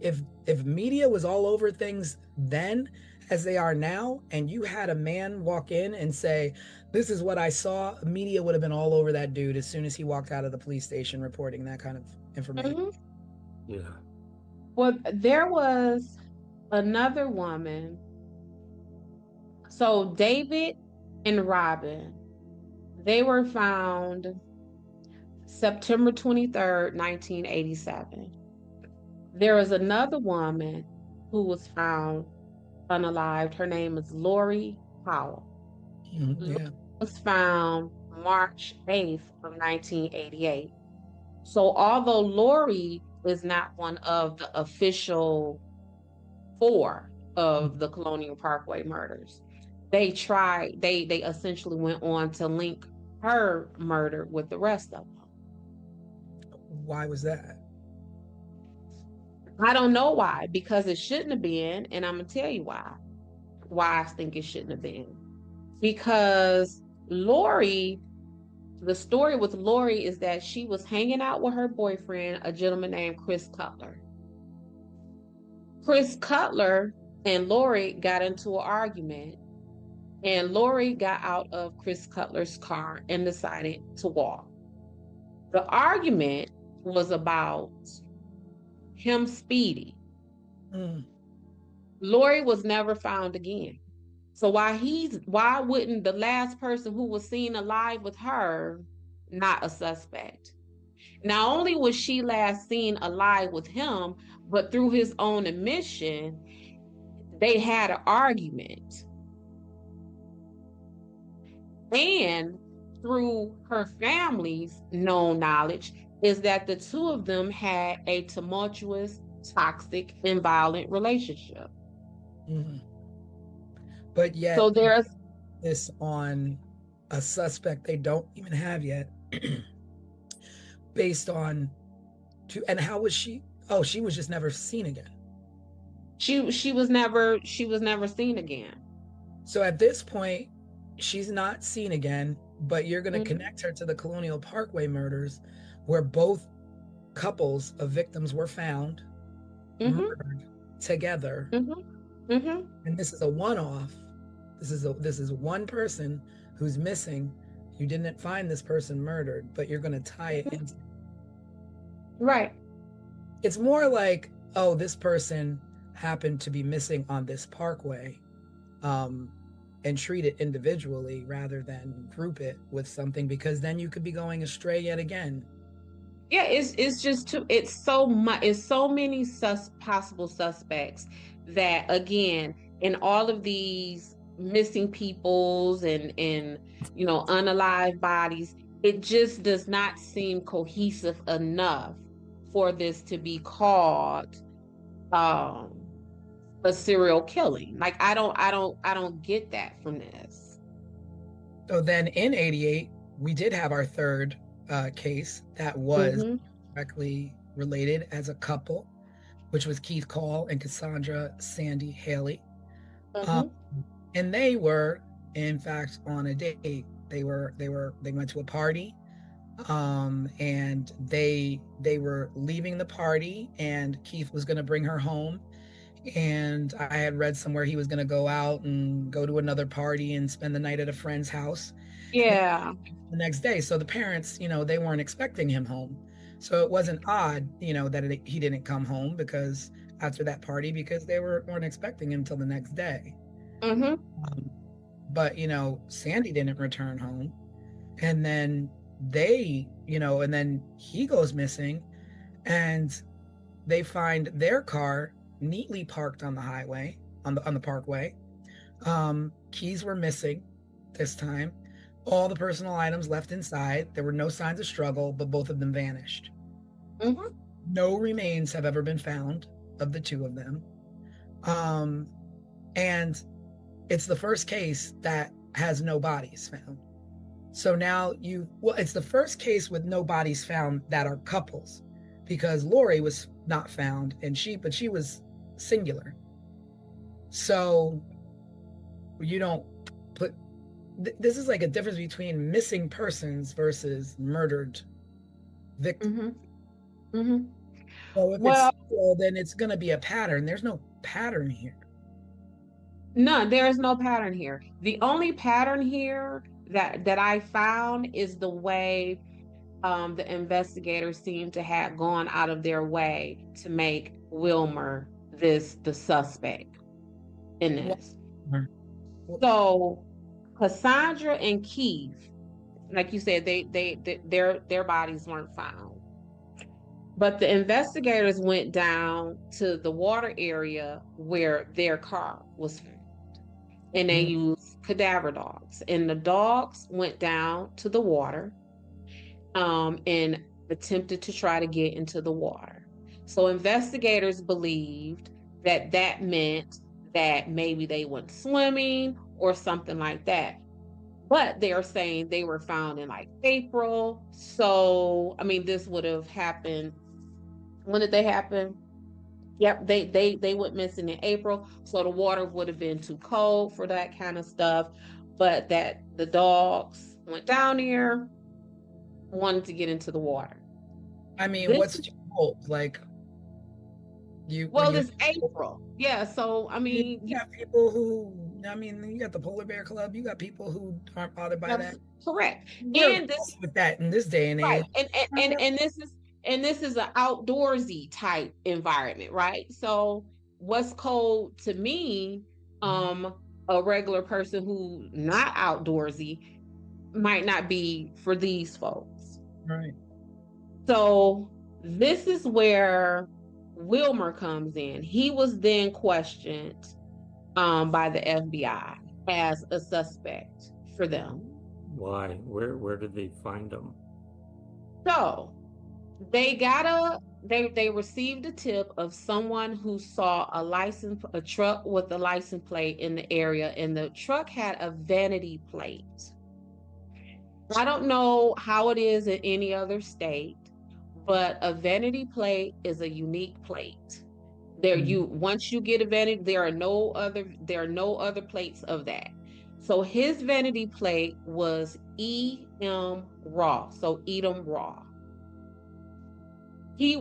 S2: media was all over things then as they are now, and you had a man walk in and say, this is what I saw, media would have been all over that dude as soon as he walked out of the police station reporting that kind of information.
S4: Yeah.
S3: Well, there was another woman. So David and Robin, they were found September 23rd, 1987. There was another woman who was found unalived. Her name is Lori Powell.
S2: Yeah.
S3: Was found March 8th of 1988. So although Lori is not one of the official 4 of the Colonial Parkway murders, they essentially went on to link her murder with the rest of them.
S2: Why was that?
S3: I don't know why, because it shouldn't have been, and I'm gonna tell you why I think it shouldn't have been. Because Lori, the story with Lori is that she was hanging out with her boyfriend, a gentleman named Chris Cutler. Chris Cutler and Lori got into an argument, and Lori got out of Chris Cutler's car and decided to walk. The argument was about him speeding. Lori was never found again. So why wouldn't the last person who was seen alive with her not a suspect? Not only was she last seen alive with him, but through his own admission, they had an argument. And through her family's known knowledge is that the two of them had a tumultuous, toxic, and violent relationship.
S2: But yet,
S3: so there's
S2: this on a suspect they don't even have yet, based on and how was she? Oh, she was just never seen again.
S3: She was never seen again.
S2: So at this point, she's not seen again, but you're going to connect her to the Colonial Parkway murders, where both couples of victims were found murdered together. And this is a one-off. This is one person who's missing. You didn't find this person murdered, but you're going to tie it into.
S3: Right.
S2: It's more like, oh, this person happened to be missing on this parkway, and treat it individually rather than group it with something, because then you could be going astray yet again.
S3: Yeah, it's just too, it's so much, it's so many possible suspects that, again, in all of these missing peoples and unalive bodies, it just does not seem cohesive enough for this to be called a serial killing. Like, I don't get that from this.
S2: So then in 88, we did have our third case that was directly related as a couple, which was Keith Call and Cassandra Sandy Haley. And they were, in fact, on a date. They went to a party, and they were leaving the party, and Keith was going to bring her home. And I had read somewhere he was going to go out and go to another party and spend the night at a friend's house.
S3: Yeah.
S2: The next day. So the parents, they weren't expecting him home. So it wasn't odd, that he didn't come home because after that party, because they weren't expecting him till the next day. But, Sandy didn't return home. And then and then he goes missing, and they find their car neatly parked on the highway, on the parkway. Keys were missing this time. All the personal items left inside. There were no signs of struggle, but both of them vanished. No remains have ever been found of the two of them. And it's the first case that has no bodies found. So now it's the first case with no bodies found that are couples, because Lori was not found, but she was singular. So you don't put, this is like a difference between missing persons versus murdered victims. So if it's single, then it's going to be a pattern. There's no pattern here.
S3: No, there is no pattern here. The only pattern here that I found is the way the investigators seem to have gone out of their way to make Wilmer the suspect in this. So Cassandra and Keith, like you said, their bodies weren't found, but the investigators went down to the water area where their car was found, and they used cadaver dogs, and the dogs went down to the water and attempted to try to get into the water. So investigators believed that meant that maybe they went swimming or something like that. But they're saying they were found in like April. So, I mean, this would have happened. When did they happen? Yep, they went missing in April. So the water would have been too cold for that kind of stuff. But that the dogs went down there, wanted to get into the water.
S2: I mean, what's too cold? Like,
S3: it's April. Yeah, so I mean,
S2: you got people who, you got the Polar Bear Club. You got people who aren't bothered by that.
S3: Correct.
S2: And this with that in this day and age,
S3: right? And this is an outdoorsy type environment, right? So what's cold to me, a regular person who not outdoorsy, might not be for these folks.
S2: Right.
S3: So this is where Wilmer comes in. He was then questioned by the FBI as a suspect for them.
S4: Why? Where did they find him?
S3: So they received a tip of someone who saw a truck with a license plate in the area, and the truck had a vanity plate. I don't know how it is in any other state, but a vanity plate is a unique plate. Once you get a vanity, there are no other plates of that. So his vanity plate was E.M. Raw. So Edom Raw. He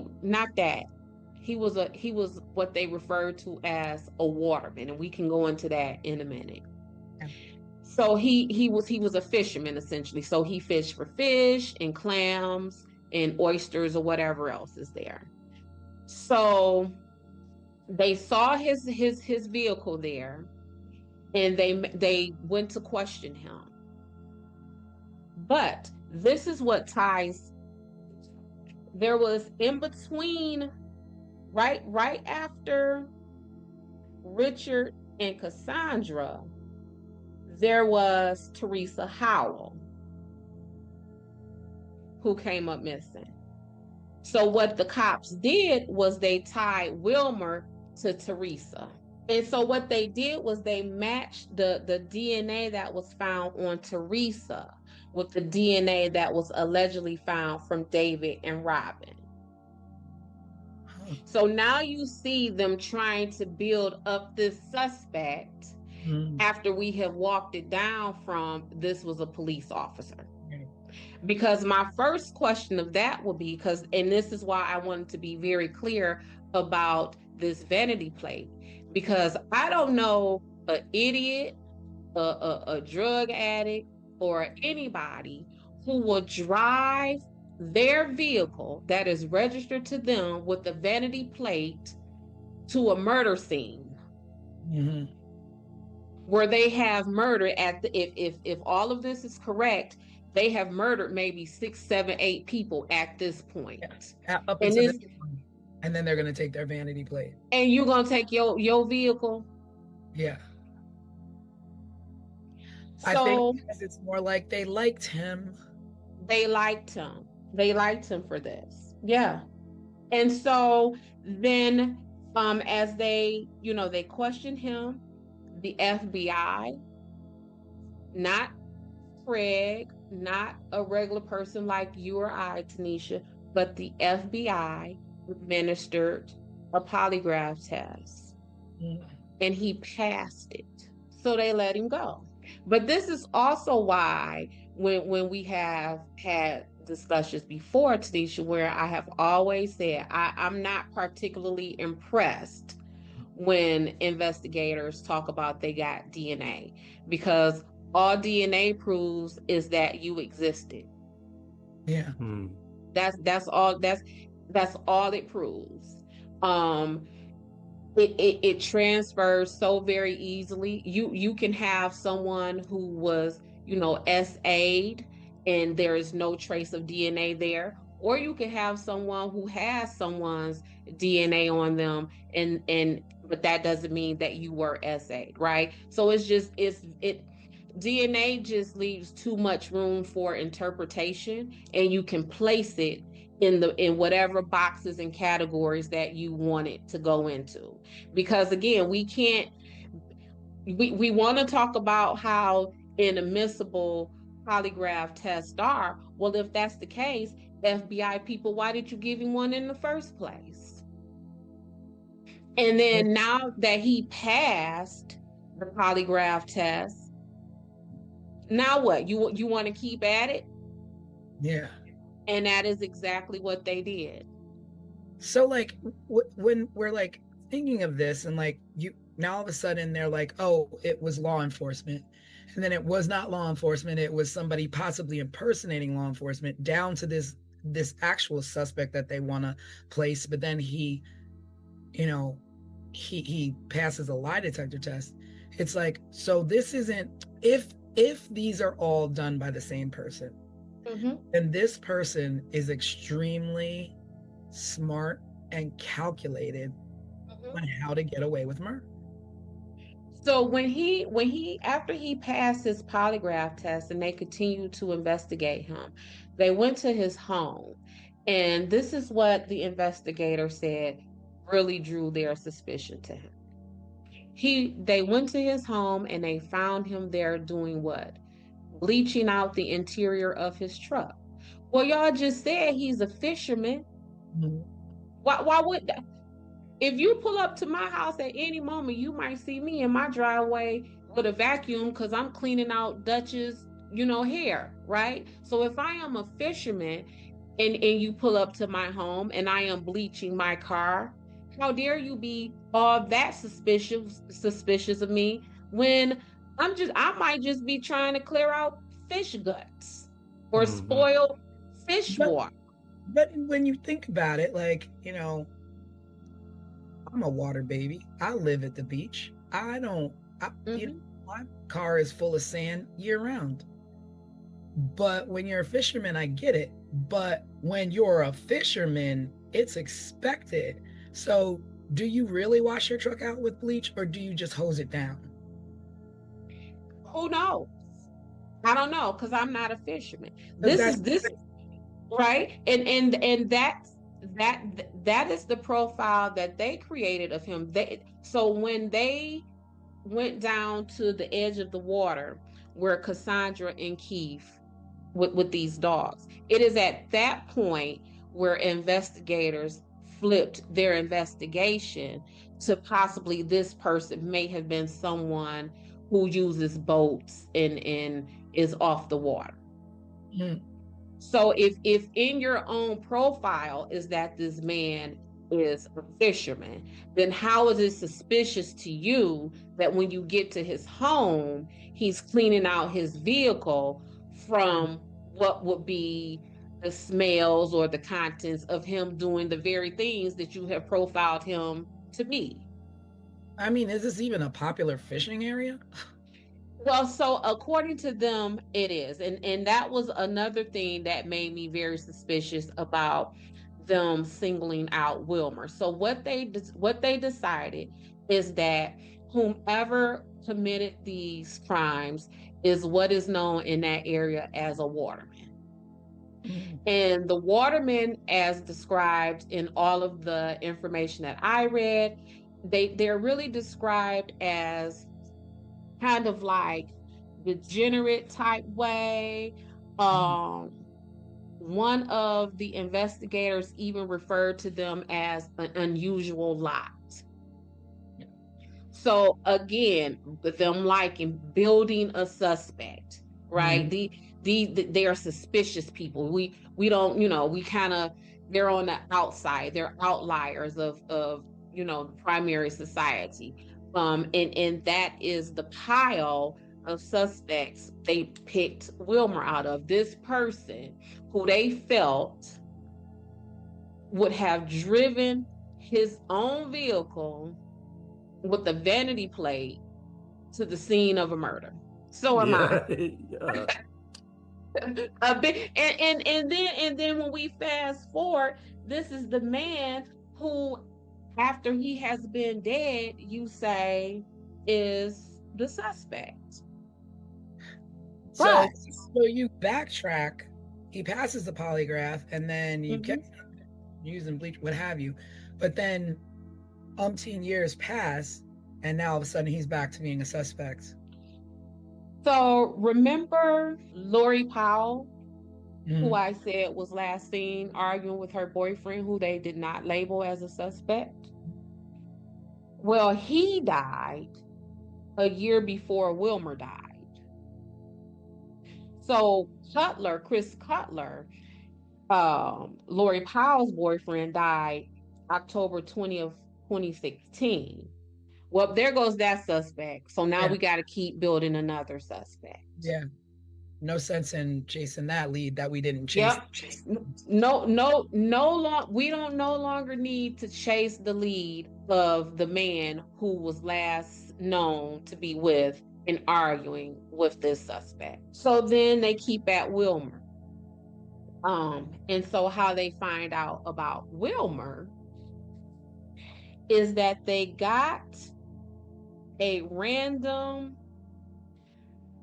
S3: was what they referred to as a waterman, and we can go into that in a minute. So he was a fisherman essentially. So he fished for fish and clams and oysters or whatever else is there. So they saw his vehicle there, and they went to question him. But this is what ties. There was in between, right after Richard and Cassandra, there was Teresa Howell, who came up missing. So what the cops did was they tied Wilmer to Teresa. And so what they did was they matched the DNA that was found on Teresa with the DNA that was allegedly found from David and Robin. So now you see them trying to build up this suspect after we have walked it down from this was a police officer. Because my first question of that would be, and this is why I wanted to be very clear about this vanity plate, because I don't know an idiot, a drug addict, or anybody who will drive their vehicle that is registered to them with a vanity plate to a murder scene. Where they have murdered if all of this is correct, they have murdered maybe 6, 7, 8 people at this point.
S2: Up until this point. And then they're going to take their vanity plate.
S3: And you're going to take your vehicle?
S2: Yeah. So, I think it's more like they liked him.
S3: They liked him. They liked him for this. Yeah. And so then as they questioned him, the FBI, not Craig, not a regular person like you or I, Tanisha, but the FBI administered a polygraph test, and he passed it. So they let him go. But this is also why when we have had discussions before, Tanisha, where I have always said I'm not particularly impressed when investigators talk about they got DNA, because all DNA proves is that you existed.
S2: Yeah.
S3: That's all it proves. It transfers so very easily. You can have someone who was, SA'd and there is no trace of DNA there, or you can have someone who has someone's DNA on them, but that doesn't mean that you were SA'd, right? So DNA just leaves too much room for interpretation, and you can place it in whatever boxes and categories that you want it to go into. Because again, we want to talk about how inadmissible polygraph tests are. Well, if that's the case, FBI people, why did you give him one in the first place? And then now that he passed the polygraph test, now what? You want to keep at it?
S2: Yeah.
S3: And that is exactly what they did.
S2: So like when we're like thinking of this, and like now all of a sudden they're like, oh, it was law enforcement, and then it was not law enforcement, it was somebody possibly impersonating law enforcement, down to this actual suspect that they want to place, but then he passes a lie detector test. It's like, so this isn't, if these are all done by the same person, then this person is extremely smart and calculated on how to get away with murder.
S3: So after he passed his polygraph test and they continued to investigate him, they went to his home, and this is what the investigator said really drew their suspicion to him. They went to his home and they found him there doing what? Bleaching out the interior of his truck. Well, y'all just said he's a fisherman. Why would that? If you pull up to my house at any moment, you might see me in my driveway with a vacuum because I'm cleaning out Dutch's, hair, right? So if I am a fisherman and you pull up to my home and I am bleaching my car, how dare you be all that suspicious of me when I might just be trying to clear out fish guts or spoil fish
S2: But-
S3: water.
S2: But when you think about it, like, I'm a water baby. I live at the beach. I don't, my car is full of sand year round. But when you're a fisherman, I get it. But when you're a fisherman, it's expected. So do you really wash your truck out with bleach, or do you just hose it down?
S3: Who knows? I don't know, because I'm not a fisherman.
S2: That's
S3: This right, and that is the profile that they created of him. So when they went down to the edge of the water where Cassandra and Keith with these dogs, it is at that point where investigators flipped their investigation to possibly this person may have been someone who uses boats and is off the water. So if in your own profile is that this man is a fisherman, then how is it suspicious to you that when you get to his home, he's cleaning out his vehicle from what would be the smells or the contents of him doing the very things that you have profiled him to be?
S2: I mean, is this even a popular fishing area?
S3: Well, so according to them, it is. And that was another thing that made me very suspicious about them singling out Wilmer. So what they decided is that whomever committed these crimes is what is known in that area as a waterman. And the watermen, as described in all of the information that I read, they're really described as kind of like degenerate type way. One of the investigators even referred to them as an unusual lot. So again, with them liking building a suspect, right? They are suspicious people. We don't, we kind of, they're on the outside. They're outliers of the primary society. And that is the pile of suspects they picked Wilmer out of. This person who they felt would have driven his own vehicle with a vanity plate to the scene of a murder. So am I. A bit, and then when we fast forward, this is the man who, after he has been dead, you say is the suspect.
S2: So you backtrack, he passes the polygraph, and then you kept using bleach, what have you. But then umpteen years pass, and now all of a sudden he's back to being a suspect.
S3: So remember Lori Powell, who I said was last seen arguing with her boyfriend, who they did not label as a suspect? Well, he died a year before Wilmer died. So Chris Cutler, Lori Powell's boyfriend, died October 20th, 2016. Well, there goes that suspect. So now we got to keep building another suspect.
S2: Yeah. No sense in chasing that lead that we didn't chase.
S3: Yep. We don't no longer need to chase the lead of the man who was last known to be with and arguing with this suspect. So then they keep at Wilmer. And so how they find out about Wilmer is that they got a random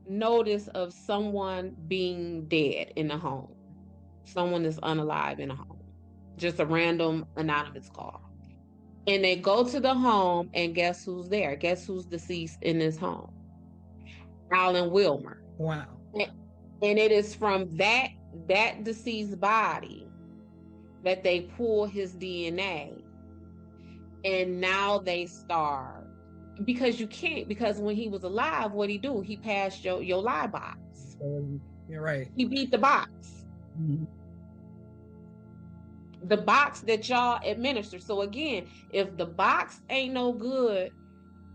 S3: notice of someone being dead in a home. Someone is unalive in a home. Just a random anonymous call. And they go to the home, and guess who's there? Guess who's deceased in this home? Alan Wilmer.
S2: Wow.
S3: And it is from that deceased body that they pull his DNA. And now they start, because you can't, because when he was alive, what'd he do? He passed your lie box.
S2: You're right.
S3: He beat the box. The box that y'all administer. So again, if the box ain't no good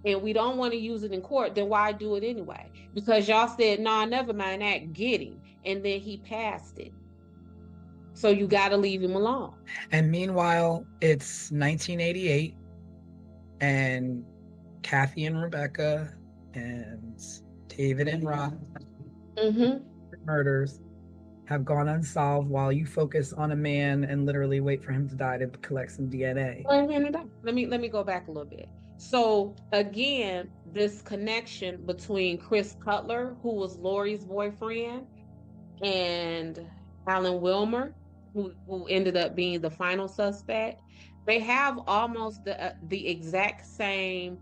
S3: and we don't want to use it in court, then why do it anyway? Because y'all said, nah, never mind that, get him. And then he passed it. So you got to leave him alone.
S2: And meanwhile, it's 1988, and Kathy and Rebecca and David and Rob murders have gone unsolved while you focus on a man and literally wait for him to die to collect some DNA.
S3: Let me go back a little bit. So again, this connection between Chris Cutler, who was Lori's boyfriend, and Alan Wilmer, who ended up being the final suspect, they have almost the exact same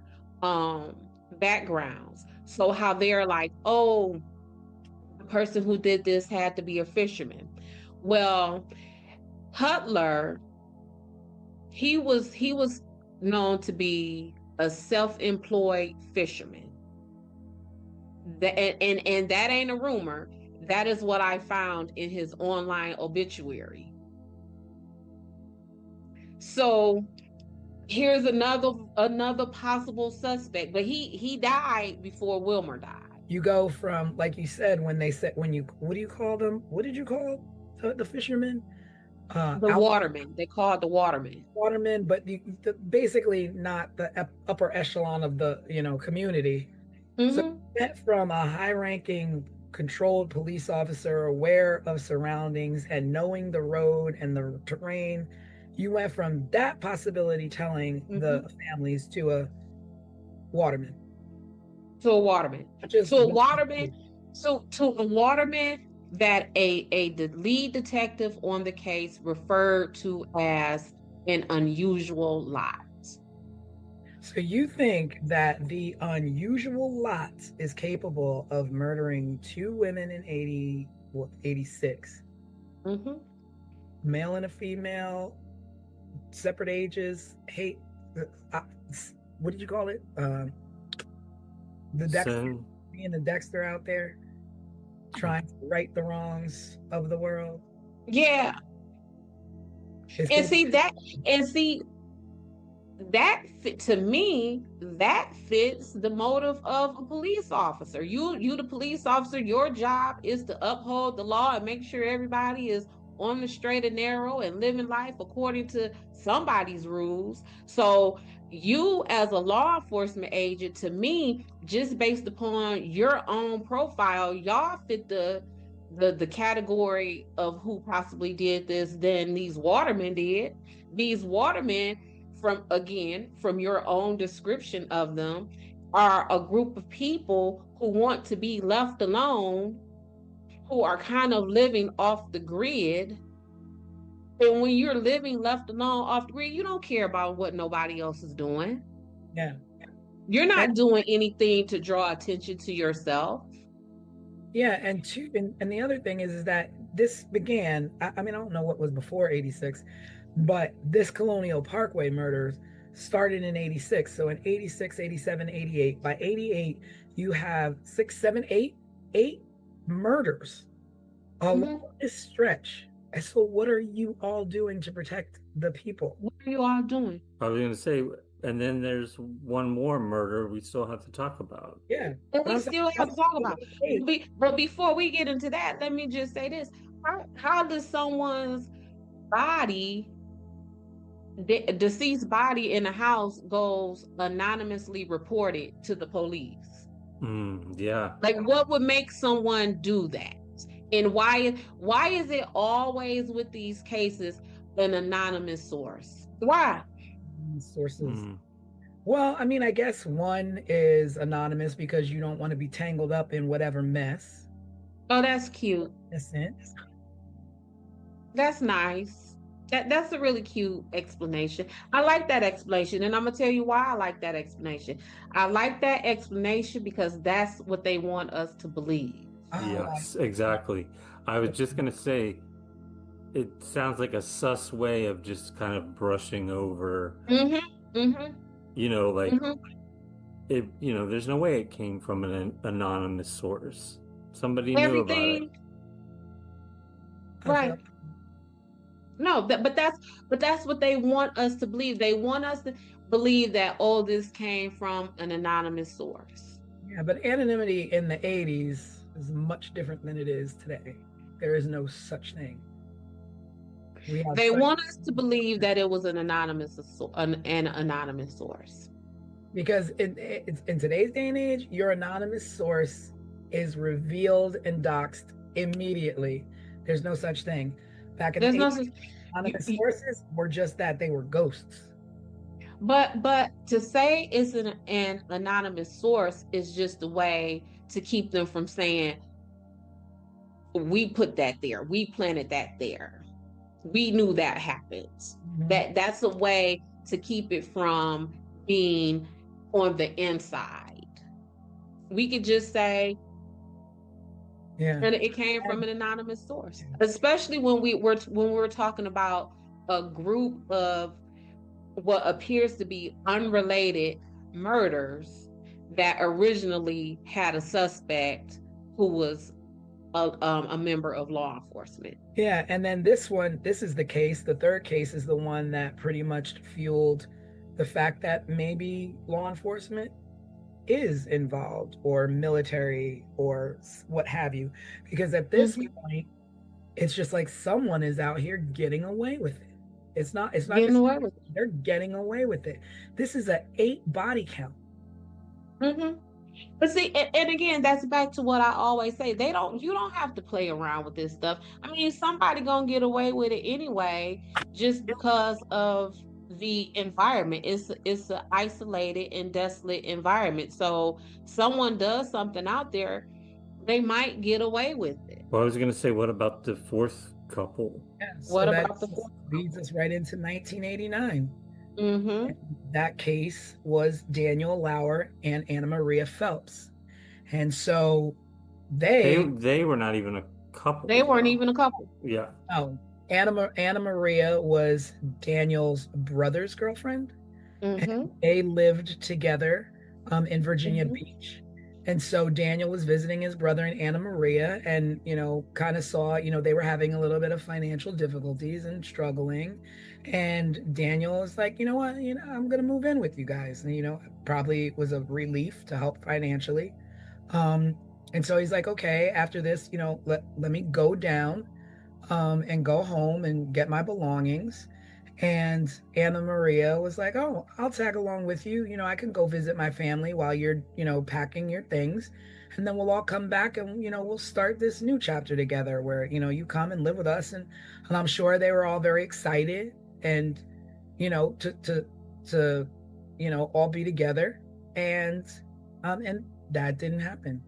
S3: backgrounds. So how they're like, oh, the person who did this had to be a fisherman. Well, Cutler, he was known to be a self-employed fisherman. And that ain't a rumor. That is what I found in his online obituary. So here's another possible suspect, but he died before Wilmer died.
S2: You go from, like you said, what do you call them? What did you call the fishermen?
S3: The watermen. They call it the watermen.
S2: Watermen, but basically not the upper echelon of the community. So you went from a high-ranking, controlled police officer, aware of surroundings and knowing the road and the terrain. You went from that possibility telling the families to a waterman.
S3: To a waterman. To a waterman that the lead detective on the case referred to as an unusual lot.
S2: So you think that the unusual lot is capable of murdering two women in 86? Male and a female, separate ages, hate. What did you call it? The Dexter, being the Dexter out there, trying to right the wrongs of the world.
S3: Yeah. To me, that fits the motive of a police officer. You the police officer, your job is to uphold the law and make sure everybody is on the straight and narrow and living life according to somebody's rules. So you as a law enforcement agent, to me, just based upon your own profile, y'all fit the category of who possibly did this than these watermen did. These watermen, from your own description of them, are a group of people who want to be left alone, who are kind of living off the grid. And when you're living left alone off the grid, you don't care about what nobody else is doing.
S2: Yeah.
S3: You're not doing anything to draw attention to yourself.
S2: Yeah, and the other thing is that this began, I mean, I don't know what was before 86, but this Colonial Parkway murders started in 86. So in 86, 87, 88. By 88, you have 6, 7, 8 murders along this stretch. And so what are you all doing to protect the people?
S3: What are you all doing?
S4: I was going to say, and then there's one more murder we still have to talk about.
S2: Yeah.
S3: And we still have to talk about it. But before we get into that, let me just say this. How does someone's body, deceased body in a house, goes anonymously reported to the police?
S4: Yeah.
S3: Like, what would make someone do that? And why is it always with these cases an anonymous source? Why?
S2: Sources. Well, I mean, I guess one is anonymous because you don't want to be tangled up in whatever mess.
S3: Oh, that's cute.
S2: In a sense.
S3: That's nice. That's a really cute explanation. I like that explanation, and I'm gonna tell you why I like that explanation. I like that explanation because that's what they want us to believe.
S4: Yes, exactly. I was just gonna say, it sounds like a sus way of just kind of brushing over. It. There's no way it came from an anonymous source. Somebody knew about it.
S3: Right. No, but that's what they want us to believe. They want us to. believe that, oh, this came from an anonymous source.
S2: Yeah, but anonymity in the 80s is much different than it is today. There is no such thing.
S3: They want us to believe that it was an anonymous source.
S2: Because in today's day and age, your anonymous source is revealed and doxed immediately. There's no such thing. Back in the 80s, anonymous sources were just that, they were ghosts.
S3: But to say it's an anonymous source is just a way to keep them from saying, we put that there, we planted that there, we knew that happened. Mm-hmm. That's a way to keep it from being on the inside. We could just say, yeah, and it came from an anonymous source, especially when we're talking about a group of what appears to be unrelated murders that originally had a suspect who was a member of law enforcement.
S2: Yeah, and then this is the case. The third case is the one that pretty much fueled the fact that maybe law enforcement is involved, or military, or what have you. Because at this point, it's just like someone is out here getting away with it. It's not getting away with it. They're getting away with it. This is an 8 body count.
S3: Mm-hmm. But see, and again, that's back to what I always say. You don't have to play around with this stuff. I mean, somebody gonna get away with it anyway, just because of the environment. It's an isolated and desolate environment. So someone does something out there, they might get away with it.
S4: Well, I was gonna say, what about the fourth couple?
S2: Yeah, so what about the fourth? Leads us right into 1989. Mm-hmm. That case was Daniel Lauer and Anna Maria Phelps, and so they
S4: were not even a couple.
S3: They weren't even a couple.
S4: Yeah.
S2: Oh, Anna Maria was Daniel's brother's girlfriend. Mm-hmm. And they lived together in Virginia Beach. And so Daniel was visiting his brother and Anna Maria, and, kind of saw, they were having a little bit of financial difficulties and struggling. And Daniel was like, you know what, I'm going to move in with you guys. And, probably was a relief to help financially. And so he's like, okay, after this, let me go down and go home and get my belongings. And Anna Maria was like, oh, I'll tag along with you. I can go visit my family while you're, packing your things. And then we'll all come back and, we'll start this new chapter together where, you come and live with us. And I'm sure they were all very excited and, to all be together. And that didn't happen.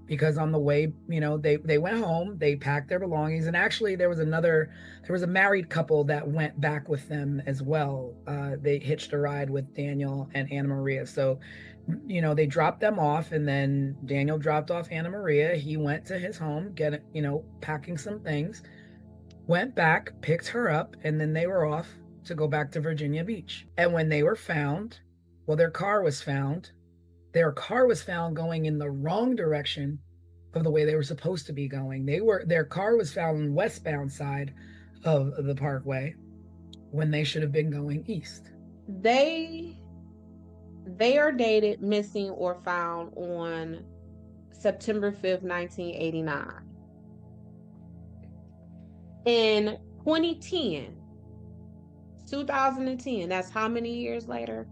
S2: Because on the way, they went home, they packed their belongings. And actually there was a married couple that went back with them as well. They hitched a ride with Daniel and Anna Maria. So, they dropped them off, and then Daniel dropped off Anna Maria. He went to his home, packing some things, went back, picked her up, and then they were off to go back to Virginia Beach. And when they were found, their car was found. Their car was found going in the wrong direction of the way they were supposed to be going. Their car was found on the westbound side of the parkway when they should have been going east.
S3: They are dated, missing, or found on September 5th, 1989. In 2010, that's how many years later?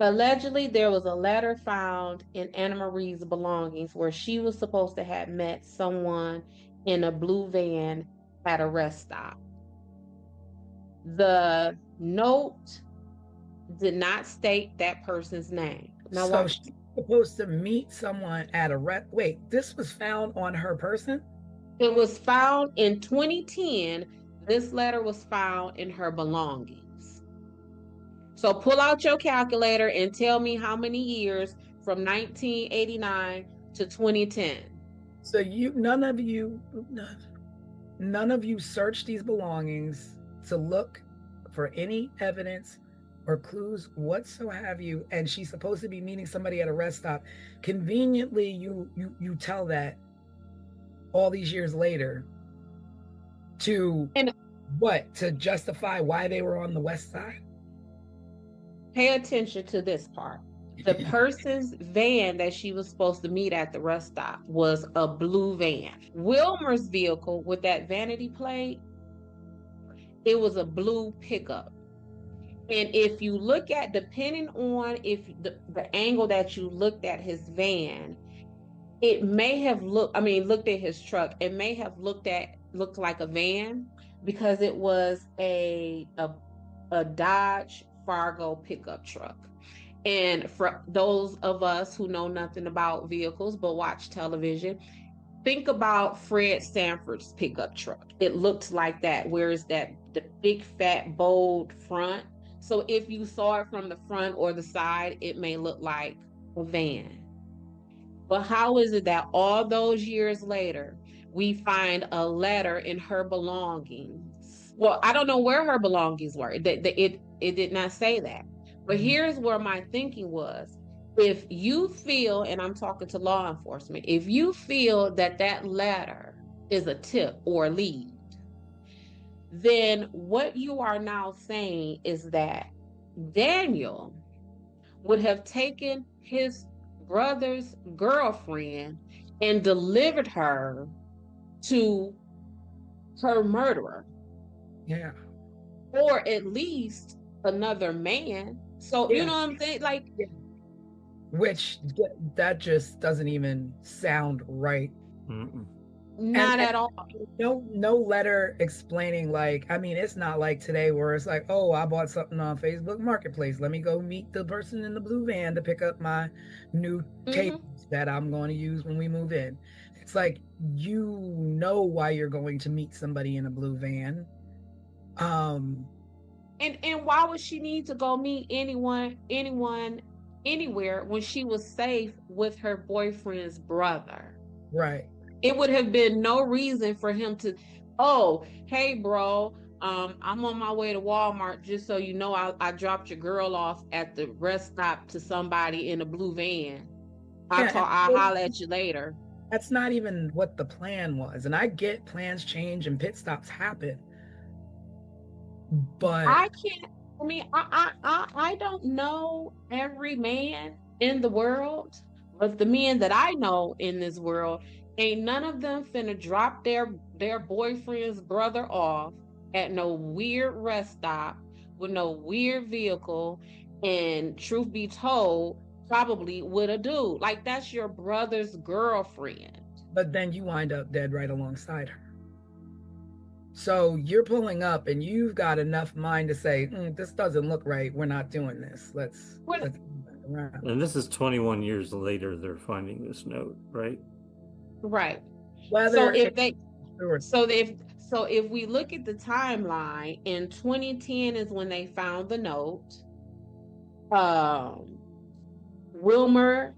S3: Allegedly, there was a letter found in Anna Marie's belongings where she was supposed to have met someone in a blue van at a rest stop. The note did not state that person's name.
S2: Now, so she's supposed to meet someone at a rest. Wait, this was found on her person?
S3: It was found in 2010. This letter was found in her belongings. So pull out your calculator and tell me how many years from 1989 to 2010.
S2: So none of you searched these belongings to look for any evidence or clues whatsoever. And she's supposed to be meeting somebody at a rest stop. Conveniently, you tell that all these years later to justify why they were on the west side?
S3: pay attention to this part. The person's van that she was supposed to meet at the rest stop was a blue van. Wilmer's vehicle with that vanity plate, it was a blue pickup. And if you look at, depending on if the angle that you looked at his van, it may have looked at his truck, it may have looked like a van because it was a Dodge Fargo pickup truck. And for those of us who know nothing about vehicles but watch television, think about Fred Sanford's pickup truck. It looked like that. Where's the big fat bold front? So if you saw it from the front or the side, it may look like a van. But how is it that all those years later, we find a letter in her belongings? Well, I don't know where her belongings were. It did not say that. But here's where my thinking was. If you feel, and I'm talking to law enforcement, if you feel that that letter is a tip or a lead, then what you are now saying is that Daniel would have taken his brother's girlfriend and delivered her to her murderer.
S2: Yeah.
S3: Or at least another man. So, you know what I'm saying? Like,
S2: which that just doesn't even sound right.
S3: Not at all.
S2: No letter explaining, like, I mean, it's not like today where it's like, oh, I bought something on Facebook Marketplace. Let me go meet the person in the blue van to pick up my new tables that I'm going to use when we move in. It's like, you know why you're going to meet somebody in a blue van.
S3: And why would she need to go meet anyone, anywhere when she was safe with her boyfriend's brother?
S2: Right.
S3: It would have been no reason for him to, oh, hey, bro, I'm on my way to Walmart. Just so you know, I dropped your girl off at the rest stop to somebody in a blue van. I'll holler at you later.
S2: That's not even what the plan was. And I get plans change and pit stops happen. But
S3: I don't know every man in the world, but the men that I know in this world, ain't none of them finna drop their boyfriend's brother off at no weird rest stop with no weird vehicle, and truth be told, probably with a dude. Like, that's your brother's girlfriend.
S2: But then you wind up dead right alongside her. So you're pulling up and you've got enough mind to say, this doesn't look right. We're not doing this. Let's
S4: And this is 21 years later they're finding this note, right?
S3: Right.
S2: So
S3: if we look at the timeline, in 2010 is when they found the note. Wilmer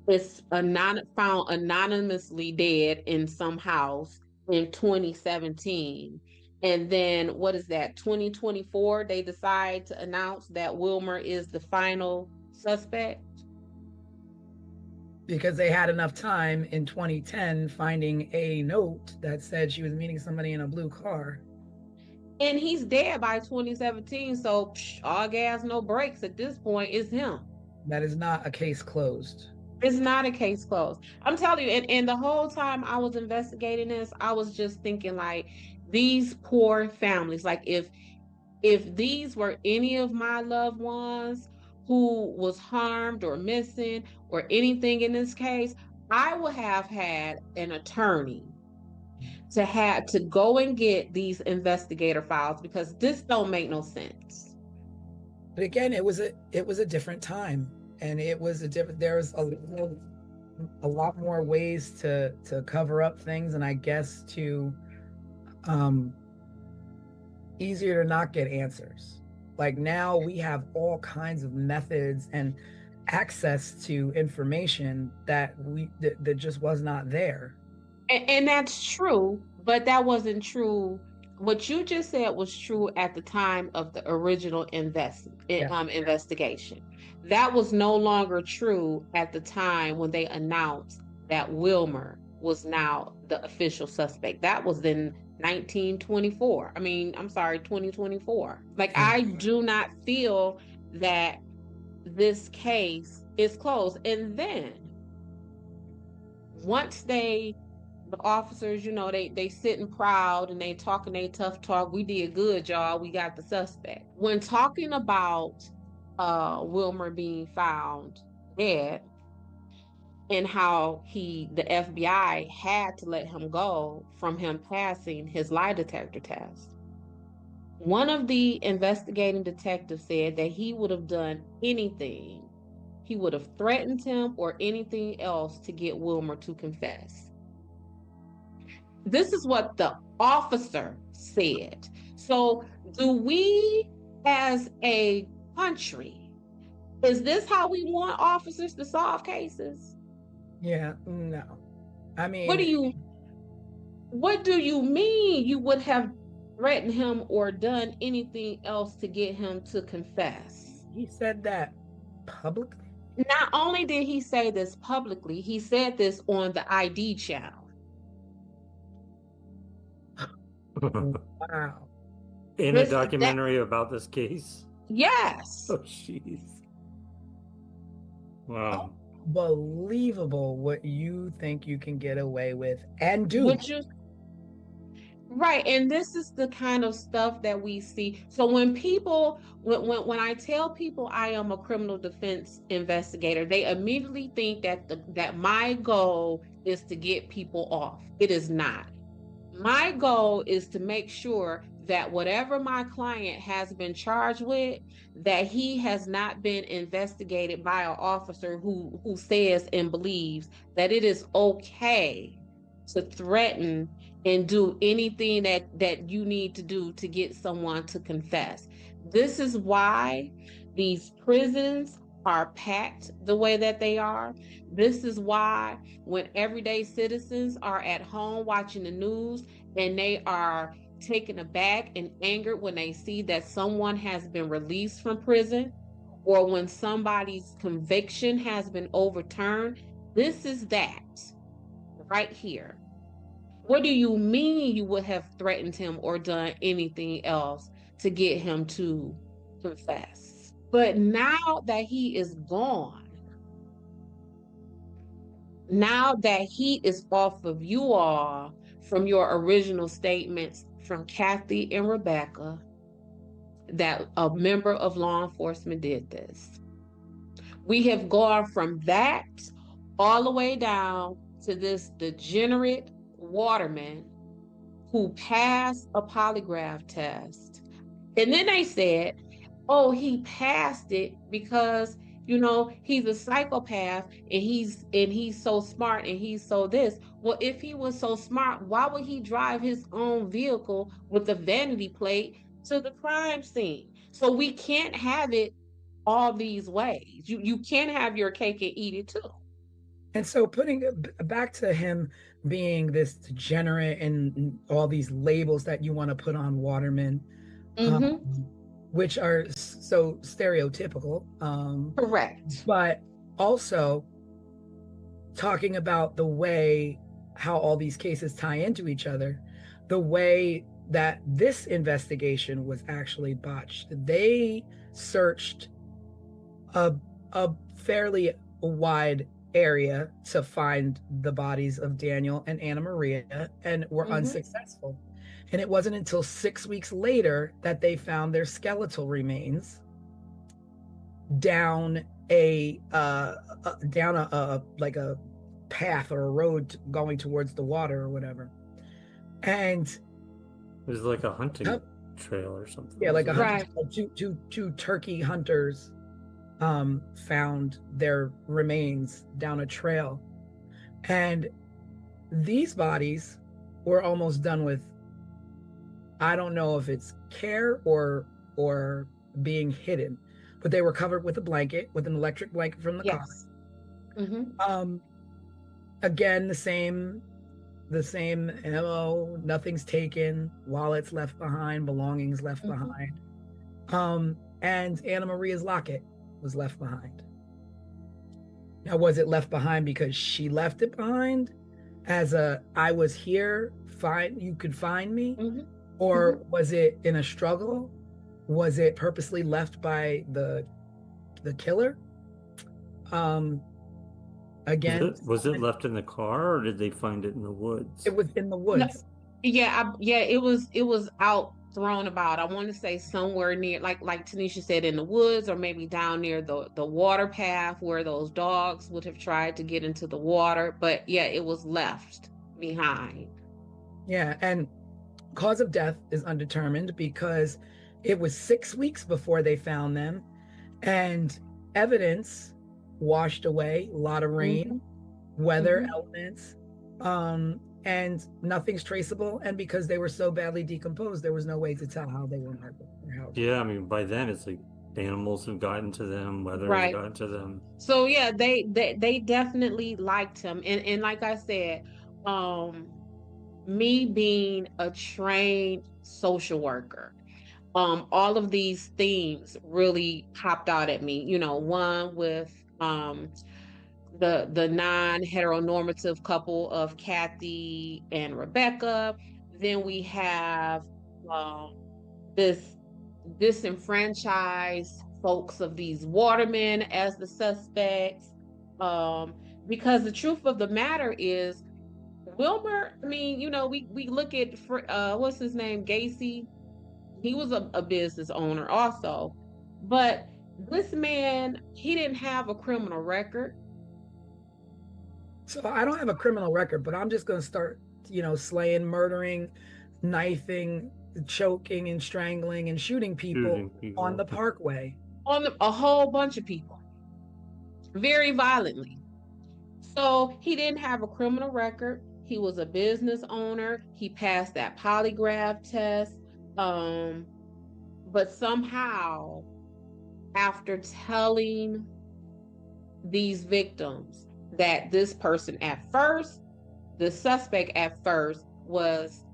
S3: is found anonymously dead in some house in 2017. And then what is that, 2024, they decide to announce that Wilmer is the final suspect?
S2: Because they had enough time in 2010 finding a note that said she was meeting somebody in a blue car.
S3: And he's dead by 2017, so all gas, no brakes at this point. Is him.
S2: That is not a case closed.
S3: It's not a case closed. I'm telling you, and the whole time I was investigating this, I was just thinking, like, these poor families, like, if these were any of my loved ones who was harmed or missing or anything in this case, I would have had an attorney to go and get these investigator files, because this don't make no sense.
S2: But again, it was a different time, and there was a lot more ways to cover up things, and I guess to easier to not get answers. Like, now we have all kinds of methods and access to information that just was not there.
S3: And that's true, but that wasn't true. What you just said was true at the time of the original investigation. That was no longer true at the time when they announced that Wilmer was now the official suspect. That was in 2024. Like, I do not feel that this case is closed. And then once the officers, they sitting proud and they talking they tough talk. We did good, y'all. We got the suspect. When talking about Wilmer being found dead and how the FBI had to let him go from him passing his lie detector test, one of the investigating detectives said that he would have done anything. He would have threatened him or anything else to get Wilmer to confess. This is what the officer said. So do we as a country, is this how we want officers to solve cases?
S2: Yeah, no. I mean,
S3: what do you mean you would have threatened him or done anything else to get him to confess?
S2: he said that publicly.
S3: Not only did he say this publicly, he said this on the ID channel.
S2: Wow.
S4: In a documentary about this case?
S3: Yes.
S4: Oh, jeez. Wow.
S2: Unbelievable what you think you can get away with and do.
S3: Right, and this is the kind of stuff that we see. So when I tell people I am a criminal defense investigator, they immediately think that my goal is to get people off. It is not. My goal is to make sure that whatever my client has been charged with, that he has not been investigated by an officer who says and believes that it is okay to threaten and do anything that you need to do to get someone to confess. This is why these prisons are packed the way that they are. This is why when everyday citizens are at home watching the news and they are taken aback and angered when they see that someone has been released from prison or when somebody's conviction has been overturned, this is that right here. What do you mean you would have threatened him or done anything else to get him to confess? But now that he is gone, now that he is off of you all from your original statements from Kathy and Rebecca, that a member of law enforcement did this. We have gone from that all the way down to this degenerate waterman who passed a polygraph test. And then they said, oh, he passed it because, he's a psychopath and he's so smart and he's so this. Well, if he was so smart, why would he drive his own vehicle with a vanity plate to the crime scene? So we can't have it all these ways. You can't have your cake and eat it too.
S2: And so putting it back to him being this degenerate and all these labels that you want to put on Waterman, which are so stereotypical.
S3: Correct.
S2: But also talking about the way how all these cases tie into each other, the way that this investigation was actually botched. They searched a fairly wide area to find the bodies of Daniel and Anna Maria and were unsuccessful. And it wasn't until 6 weeks later that they found their skeletal remains down a like a path or a road going towards the water or whatever. And
S4: it was like a hunting trail or something.
S2: Yeah, like two turkey hunters found their remains down a trail, and these bodies were almost done with, I don't know if it's care or being hidden, but they were covered with a blanket, with an electric blanket from the car. Again, the same MO, nothing's taken, wallets left behind, belongings left behind, and Anna Maria's locket was left behind. Now, was it left behind because she left it behind as I was here, you could find me? Or was it in a struggle? Was it purposely left by the the killer. Again,
S4: Was it left in the car, or did they find it in the woods?
S2: it was in the woods.
S3: Yeah, it was out thrown about. I want to say somewhere near, like Tanisha said, in the woods, or maybe down near the water path where those dogs would have tried to get into the water. But yeah, it was left behind.
S2: Yeah, and cause of death is undetermined because it was 6 weeks before they found them, and evidence washed away, a lot of rain, weather
S3: Mhm.
S2: elements, and nothing's traceable. And because they were so badly decomposed, there was no way to tell how they were murdered or how.
S4: Yeah, I mean, by then it's like animals have gotten to them, weather has
S3: Right.
S4: gotten to them.
S3: So yeah, they definitely liked him. And like I said, um, me being a trained social worker, all of these themes really popped out at me. One with the non-heteronormative couple of Kathy and Rebecca. Then we have um, this disenfranchised folks of these watermen as the suspects. Because the truth of the matter is, Wilmer, I mean, we look at what's his name, Gacy. He was a business owner also, but this man, he didn't have a criminal record.
S2: So I don't have a criminal record, but I'm just going to start, slaying, murdering, knifing, choking, and strangling and shooting people on the parkway.
S3: On a whole bunch of people, very violently. So he didn't have a criminal record. He was a business owner. He passed that polygraph test. But somehow, after telling these victims that this person the suspect at first was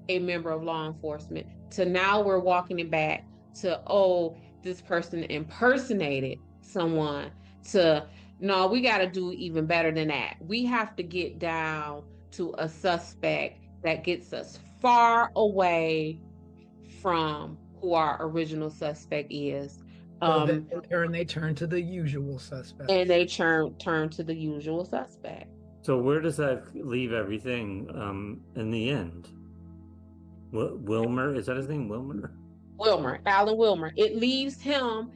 S3: a member of law enforcement, to now we're walking it back to, oh, this person impersonated someone, to, no, we got to do even better than that. We have to get down to a suspect that gets us far away from who our original suspect is.
S2: So then in turn, they turn to the usual suspect.
S3: And they turn to the usual suspect.
S4: So where does that leave everything in the end? Wilmer, is that his name? Wilmer,
S3: Alan Wilmer. It leaves him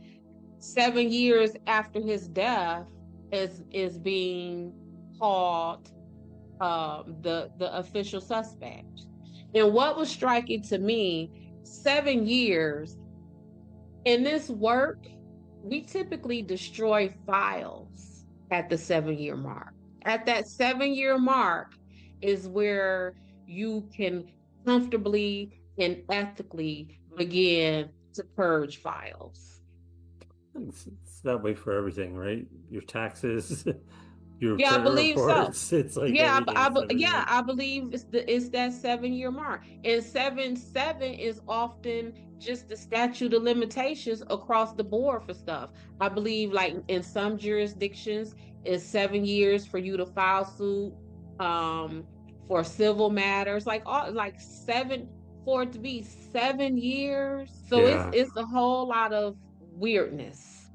S3: 7 years after his death is being called the official suspect. And what was striking to me, 7 years in this work, we typically destroy files at the 7-year mark. At that 7-year mark is where you can comfortably and ethically begin to purge files.
S4: It's that way for everything, right? Your taxes, your
S3: Yeah, I
S4: credit
S3: believe so.
S4: reports. It's like
S3: Yeah,
S4: everything's
S3: I believe it's that 7-year mark. And 7 is often just the statute of limitations across the board for stuff. I believe, like in some jurisdictions, it's 7 years for you to file suit for civil matters. Like seven for it to be 7 years. So
S4: Yeah.
S3: it's a whole lot of weirdness.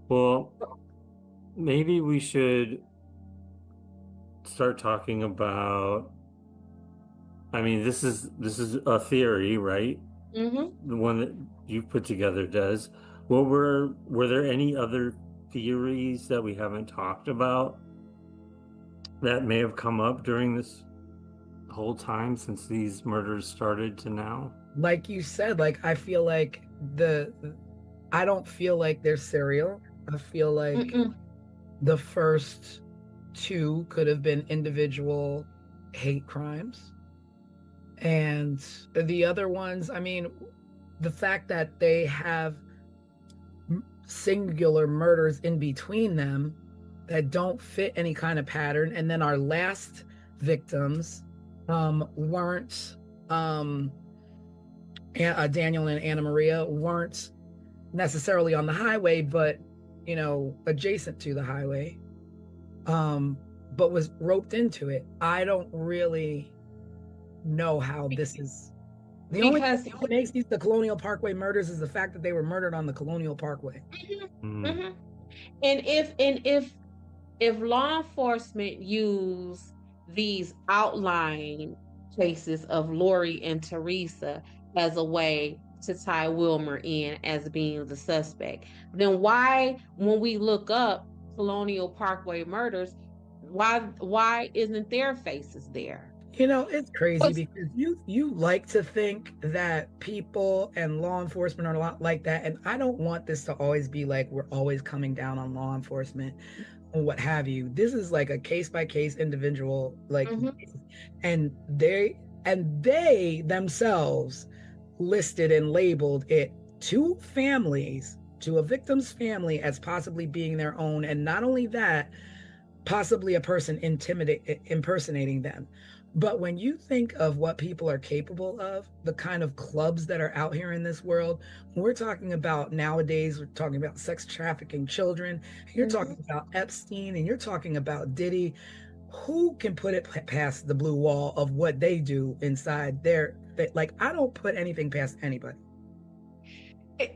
S4: Well, maybe we should start talking about, I mean, this is a theory, right?
S3: Mm-hmm.
S4: The one that you put together does. Well, were there any other theories that we haven't talked about that may have come up during this whole time since these murders started to now?
S2: Like you said, like I feel like I don't feel like they're serial. I feel like the first 2 could have been individual hate crimes. And the other ones, I mean, the fact that they have singular murders in between them that don't fit any kind of pattern. And then our last victims weren't, Daniel and Anna Maria weren't necessarily on the highway, but, adjacent to the highway, but was roped into it. I don't really know how this is The only
S3: Because
S2: thing that makes these the Colonial Parkway murders is the fact that they were murdered on the Colonial Parkway.
S3: and if law enforcement use these outlying cases of Lori and Teresa as a way to tie Wilmer in as being the suspect, then why, when we look up Colonial Parkway murders, why isn't their faces there?
S2: You know, it's crazy
S3: What's-
S2: because you like to think that people and law enforcement are a lot like that, and I don't want this to always be like we're always coming down on law enforcement or what have you. This is like a case by case individual, like, and they themselves listed and labeled it to families, to a victim's family, as possibly being their own, and not only that, possibly a person impersonating them. But when you think of what people are capable of, the kind of clubs that are out here in this world, we're talking about nowadays, we're talking about sex trafficking children, you're talking about Epstein, and you're talking about Diddy. Who can put it past the blue wall of what they do inside their, like, I don't put anything past anybody.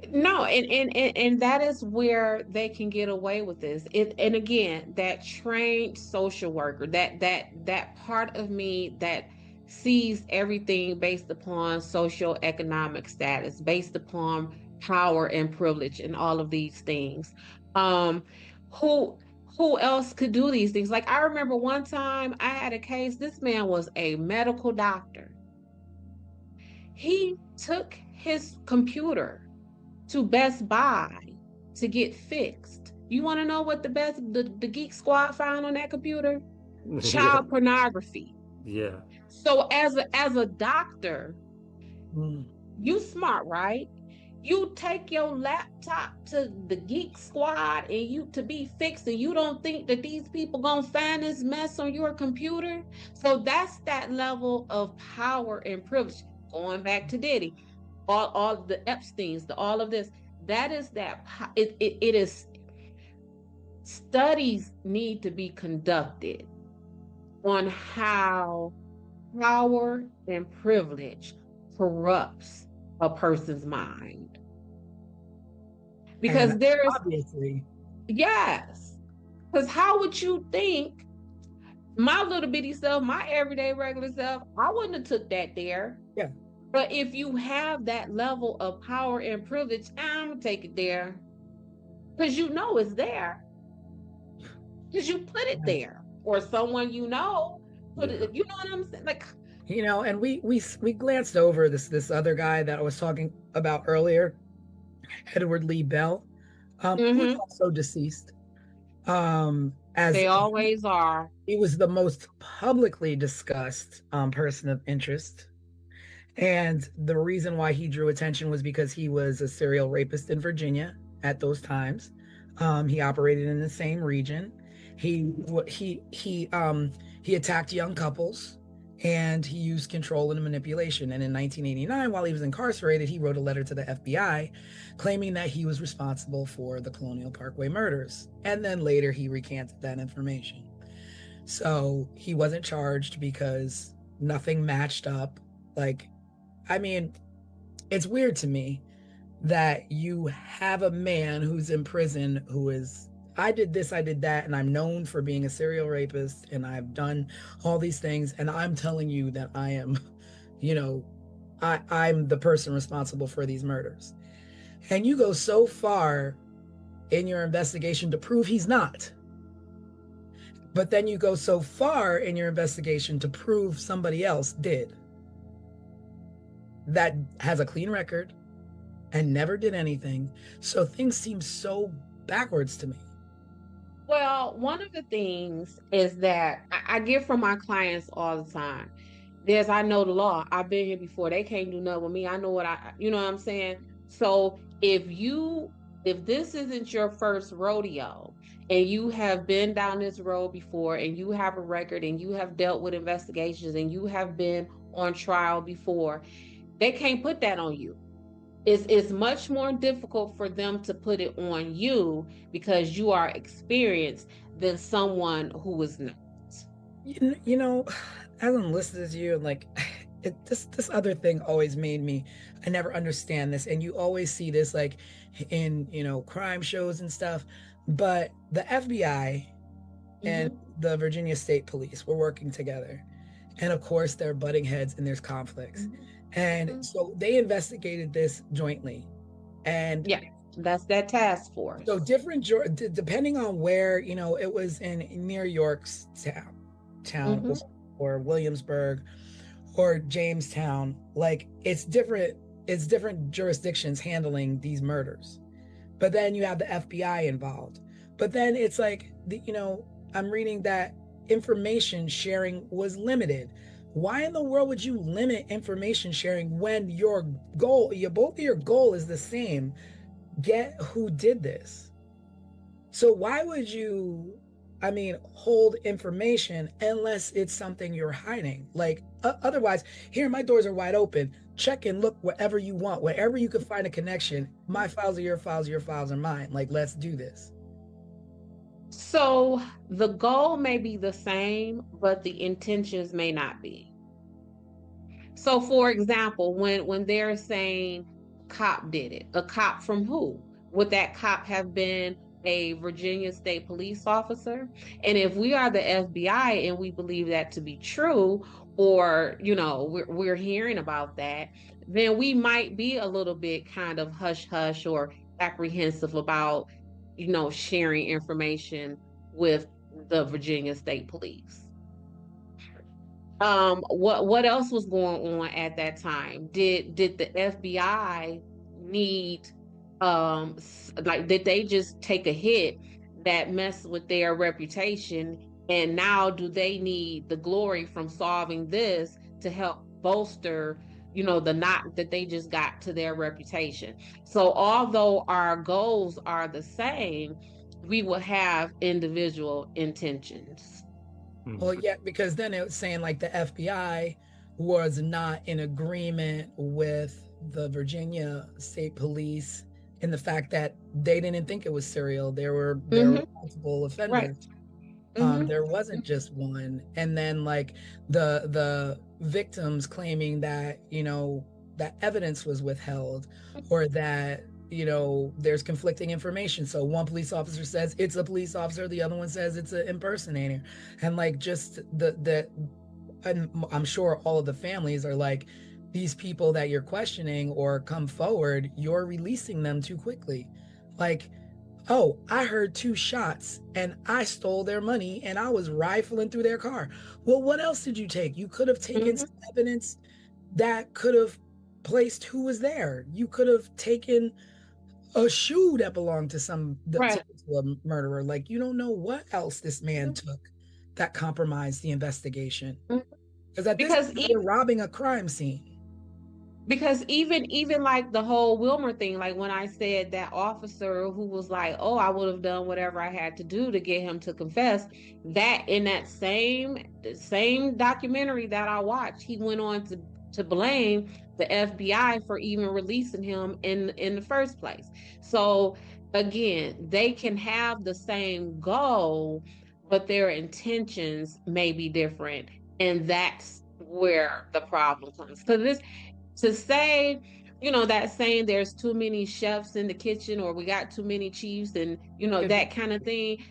S3: No, and that is where they can get away with this. And again, that trained social worker, that part of me that sees everything based upon social economic status, based upon power and privilege and all of these things. Um, who who else could do these things? Like, I remember one time I had a case, this man was a medical doctor. He took his computer to Best Buy to get fixed. You want to know what the Geek Squad found on that computer? Child pornography.
S4: Yeah.
S3: So as a doctor, you smart, right? You take your laptop to the Geek Squad and you to be fixed, and you don't think that these people gonna find this mess on your computer? So that's that level of power and privilege. Going back to Diddy, all the Epsteins, all of this, that is that it is. Studies need to be conducted on how power and privilege corrupts a person's mind, because there is,
S2: obviously,
S3: yes, because how would you think my little bitty self, my everyday regular self, I wouldn't have took that there.
S2: Yeah.
S3: But if you have that level of power and privilege, I'm gonna take it there because you know it's there, because you put it there, or someone put it. You know what I'm saying? Like,
S2: you know, and we glanced over this other guy that I was talking about earlier, Edward Lee Bell, who's also deceased. As
S3: they always are.
S2: He was the most publicly discussed person of interest. And the reason why he drew attention was because he was a serial rapist in Virginia at those times. He operated in the same region. He attacked young couples, and he used control and manipulation. And in 1989, while he was incarcerated, he wrote a letter to the FBI claiming that he was responsible for the Colonial Parkway murders. And then later he recanted that information. So he wasn't charged because nothing matched up. Like, I mean, it's weird to me that you have a man who's in prison who is, I did this, I did that, and I'm known for being a serial rapist, and I've done all these things, and I'm telling you that I am, I'm the person responsible for these murders. And you go so far in your investigation to prove he's not. But then you go so far in your investigation to prove somebody else did, that has a clean record and never did anything. So things seem so backwards to me.
S3: Well, one of the things is that I get from my clients all the time. I know the law. I've been here before. They can't do nothing with me. I know you know what I'm saying? So if this isn't your first rodeo, and you have been down this road before, and you have a record, and you have dealt with investigations, and you have been on trial before, they can't put that on you. It's much more difficult for them to put it on you because you are experienced than someone who is not.
S2: As I'm listening to you, like, This other thing always made me, I never understand this, and you always see this like in, crime shows and stuff, but the FBI and the Virginia State Police were working together. And of course, they're butting heads and there's conflicts. And so they investigated this jointly. And
S3: yeah, that's that task force.
S2: so different, depending on where, it was in near York's town or Williamsburg or Jamestown, like it's different jurisdictions handling these murders. But then you have the FBI involved. But then it's like, I'm reading that information sharing was limited. Why in the world would you limit information sharing when your goal, both of your goal is the same? Get who did this. So why would you, hold information unless it's something you're hiding? Like, otherwise, here, my doors are wide open. Check and look wherever you want, wherever you can find a connection. My files are your files are mine. Like, let's do this.
S3: So the goal may be the same, but the intentions may not be. So for example, when they're saying cop did it, a cop from who? Would that cop have been a Virginia State police officer? And if we are the FBI and we believe that to be true, or we're hearing about that, then we might be a little bit kind of hush hush or apprehensive about sharing information with the Virginia State Police. What else was going on at that time? Did the FBI need did they just take a hit that messed with their reputation, and now do they need the glory from solving this to help bolster the knock that they just got to their reputation? So although our goals are the same, we will have individual intentions.
S2: Well, yeah, because then it was saying like the FBI was not in agreement with the Virginia State Police in the fact that they didn't think it was serial. There were multiple offenders. Right. There wasn't just one. And then like the victims claiming that, that evidence was withheld, or that, there's conflicting information. So one police officer says it's a police officer, the other one says it's an impersonator. And like just and I'm sure all of the families are like, these people that you're questioning or come forward, you're releasing them too quickly. Like, oh, I heard 2 shots and I stole their money and I was rifling through their car. Well, what else did you take? You could have taken some evidence that could have placed who was there. You could have taken a shoe that belonged to to a murderer. Like, you don't know what else this man took that compromised the investigation. Because at this point, you're robbing a crime scene.
S3: Because even like the whole Wilmer thing, like when I said that officer who was like, oh, I would have done whatever I had to do to get him to confess, that in that same documentary that I watched, he went on to blame the FBI for even releasing him in the first place. So again, they can have the same goal, but their intentions may be different. And that's where the problem comes. So to say, that saying there's too many chefs in the kitchen, or we got too many chiefs, and that kind of thing,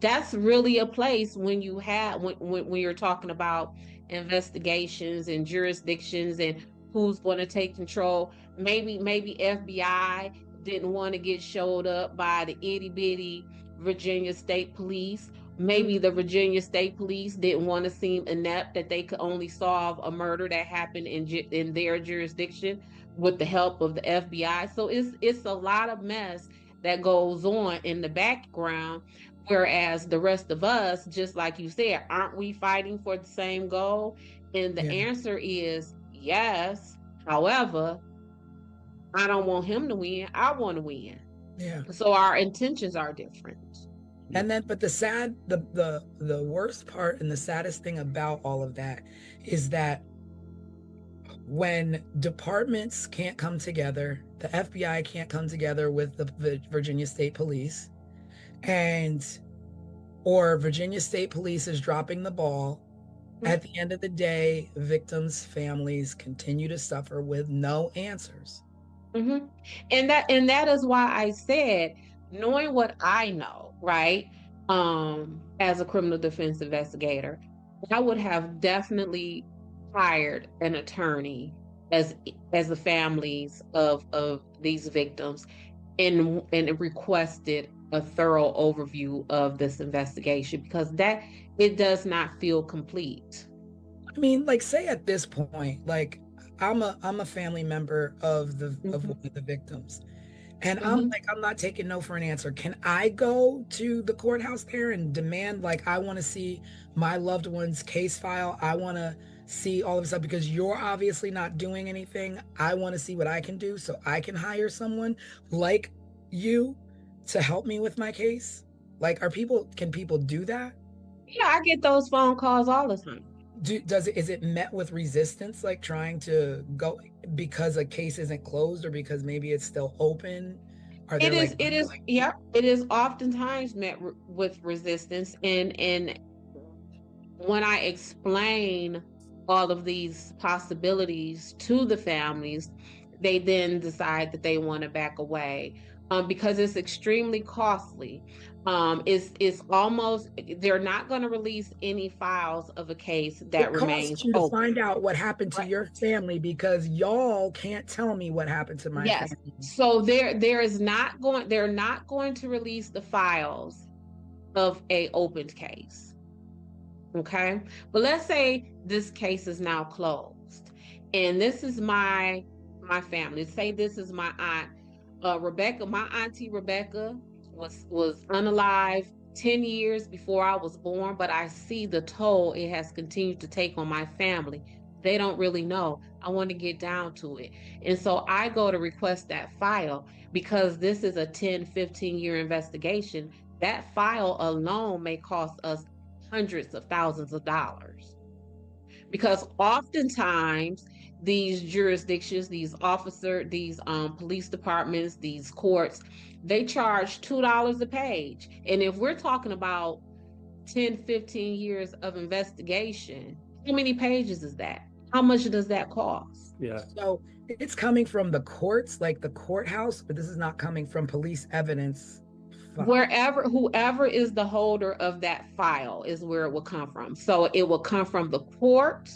S3: that's really a place when you have when you're talking about investigations and jurisdictions and who's going to take control. Maybe FBI didn't want to get showed up by the itty bitty Virginia State Police. Maybe the Virginia State Police didn't want to seem inept, that they could only solve a murder that happened in their jurisdiction with the help of the FBI. So it's a lot of mess that goes on in the background, whereas the rest of us, just like you said, aren't we fighting for the same goal? And the answer is yes. However, I don't want him to win. I want to win.
S2: Yeah.
S3: So our intentions are different.
S2: And then, but the worst part and the saddest thing about all of that is that when departments can't come together, the FBI can't come together with the Virginia State Police, or Virginia State Police is dropping the ball, At the end of the day, victims' families continue to suffer with no answers.
S3: Mm-hmm. And that is why I said, knowing what I know, right? As a criminal defense investigator, I would have definitely hired an attorney as the families of these victims and requested a thorough overview of this investigation because that it does not feel complete.
S2: I mean, like, say at this point, like, I'm a family member of one
S3: Mhm,
S2: of the victims. And I'm
S3: mhm.
S2: like, I'm not taking no for an answer. Can I go to the courthouse there and demand, like, I want to see my loved one's case file? I want to see all of this stuff because you're obviously not doing anything. I want to see what I can do so I can hire someone like you to help me with my case. Like, can people do that?
S3: Yeah, I get those phone calls all the time.
S2: Is it met with resistance, like trying to go because a case isn't closed or because maybe it's still open? Are there like,
S3: Yeah, it is oftentimes met with resistance. And when I explain all of these possibilities to the families, they then decide that they want to back away because it's extremely costly. It's almost they're not going to release any files of a case that
S2: it
S3: remains
S2: costs you to
S3: open.
S2: find out what happened to
S3: Right.
S2: your family because y'all can't tell me what happened to my
S3: Yes.
S2: family?
S3: So they're not going to release the files of a opened case. Okay. But let's say this case is now closed. And this is my family. Say this is my aunt Rebecca. My auntie Rebecca was unalive 10 years before I was born, but I see the toll it has continued to take on my family. They don't really know. I want to get down to it. And so I go to request that file because this is a 10, 15-year investigation. That file alone may cost us hundreds of thousands of dollars because oftentimes these jurisdictions, these police departments, these courts, they charge $2 a page. And if we're talking about 10, 15 years of investigation, how many pages is that? How much does that cost?
S4: Yeah.
S2: So it's coming from the courts, like the courthouse, but this is not coming from police evidence file.
S3: Whoever is the holder of that file is where it will come from. So it will come from the court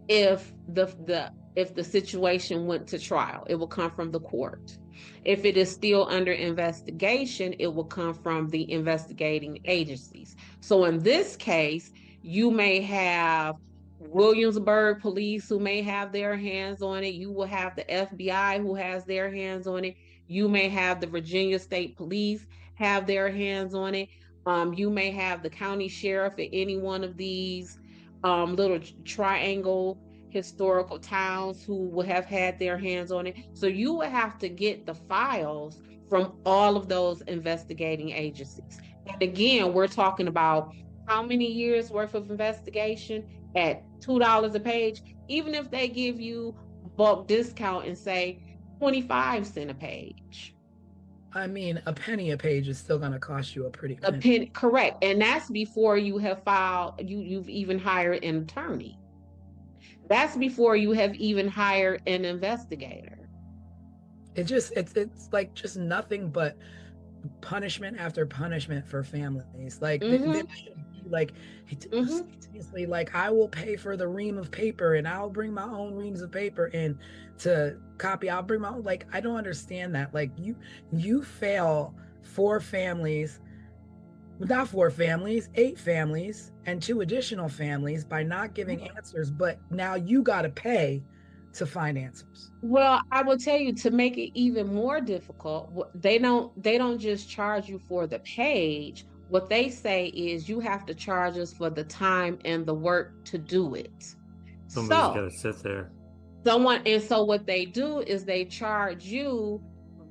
S3: if the situation went to trial. It will come from the court. If it is still under investigation, it will come from the investigating agencies. So in this case, you may have Williamsburg police who may have their hands on it. You will have the FBI who has their hands on it. You may have the Virginia State Police have their hands on it. You may have the county sheriff at any one of these little triangle historical towns who would have had their hands on it. So you would have to get the files from all of those investigating agencies. And again, we're talking about how many years worth of investigation at $2 a page, even if they give you a bulk discount and say 25 cents a page.
S2: I mean, a penny a page is still going to cost you a pretty
S3: A
S2: penny.
S3: pen, correct. And that's before you have you've even hired an attorney. That's before you have even hired an investigator.
S2: It's like just nothing but punishment after punishment for families. Like
S3: Mm-hmm.
S2: like
S3: Mm-hmm.
S2: seriously, like I will pay for the ream of paper and I'll bring my own reams of paper in to copy. I'll bring my own, like, I don't understand that. Like you fail four families, not four families, eight families, and two additional families by not giving answers, but now you got to pay to find answers.
S3: Well, I will tell you to make it even more difficult, they don't just charge you for the page. What they say is you have to charge us for the time and the work to do it.
S4: Somebody's got
S3: So
S4: to sit there.
S3: so what they do is they charge you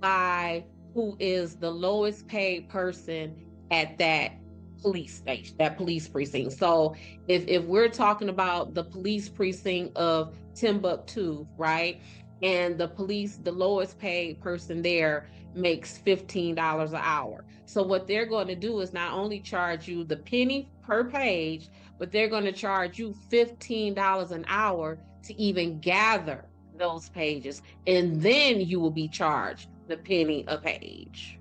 S3: by who is the lowest paid person at that police station, that police precinct. So if we're talking about the police precinct of Timbuktu, right? and the lowest paid person there makes $15 an hour. So what they're going to do is not only charge you the penny per page, but they're going to charge you $15 an hour to even gather those pages. And then you will be charged the penny a page.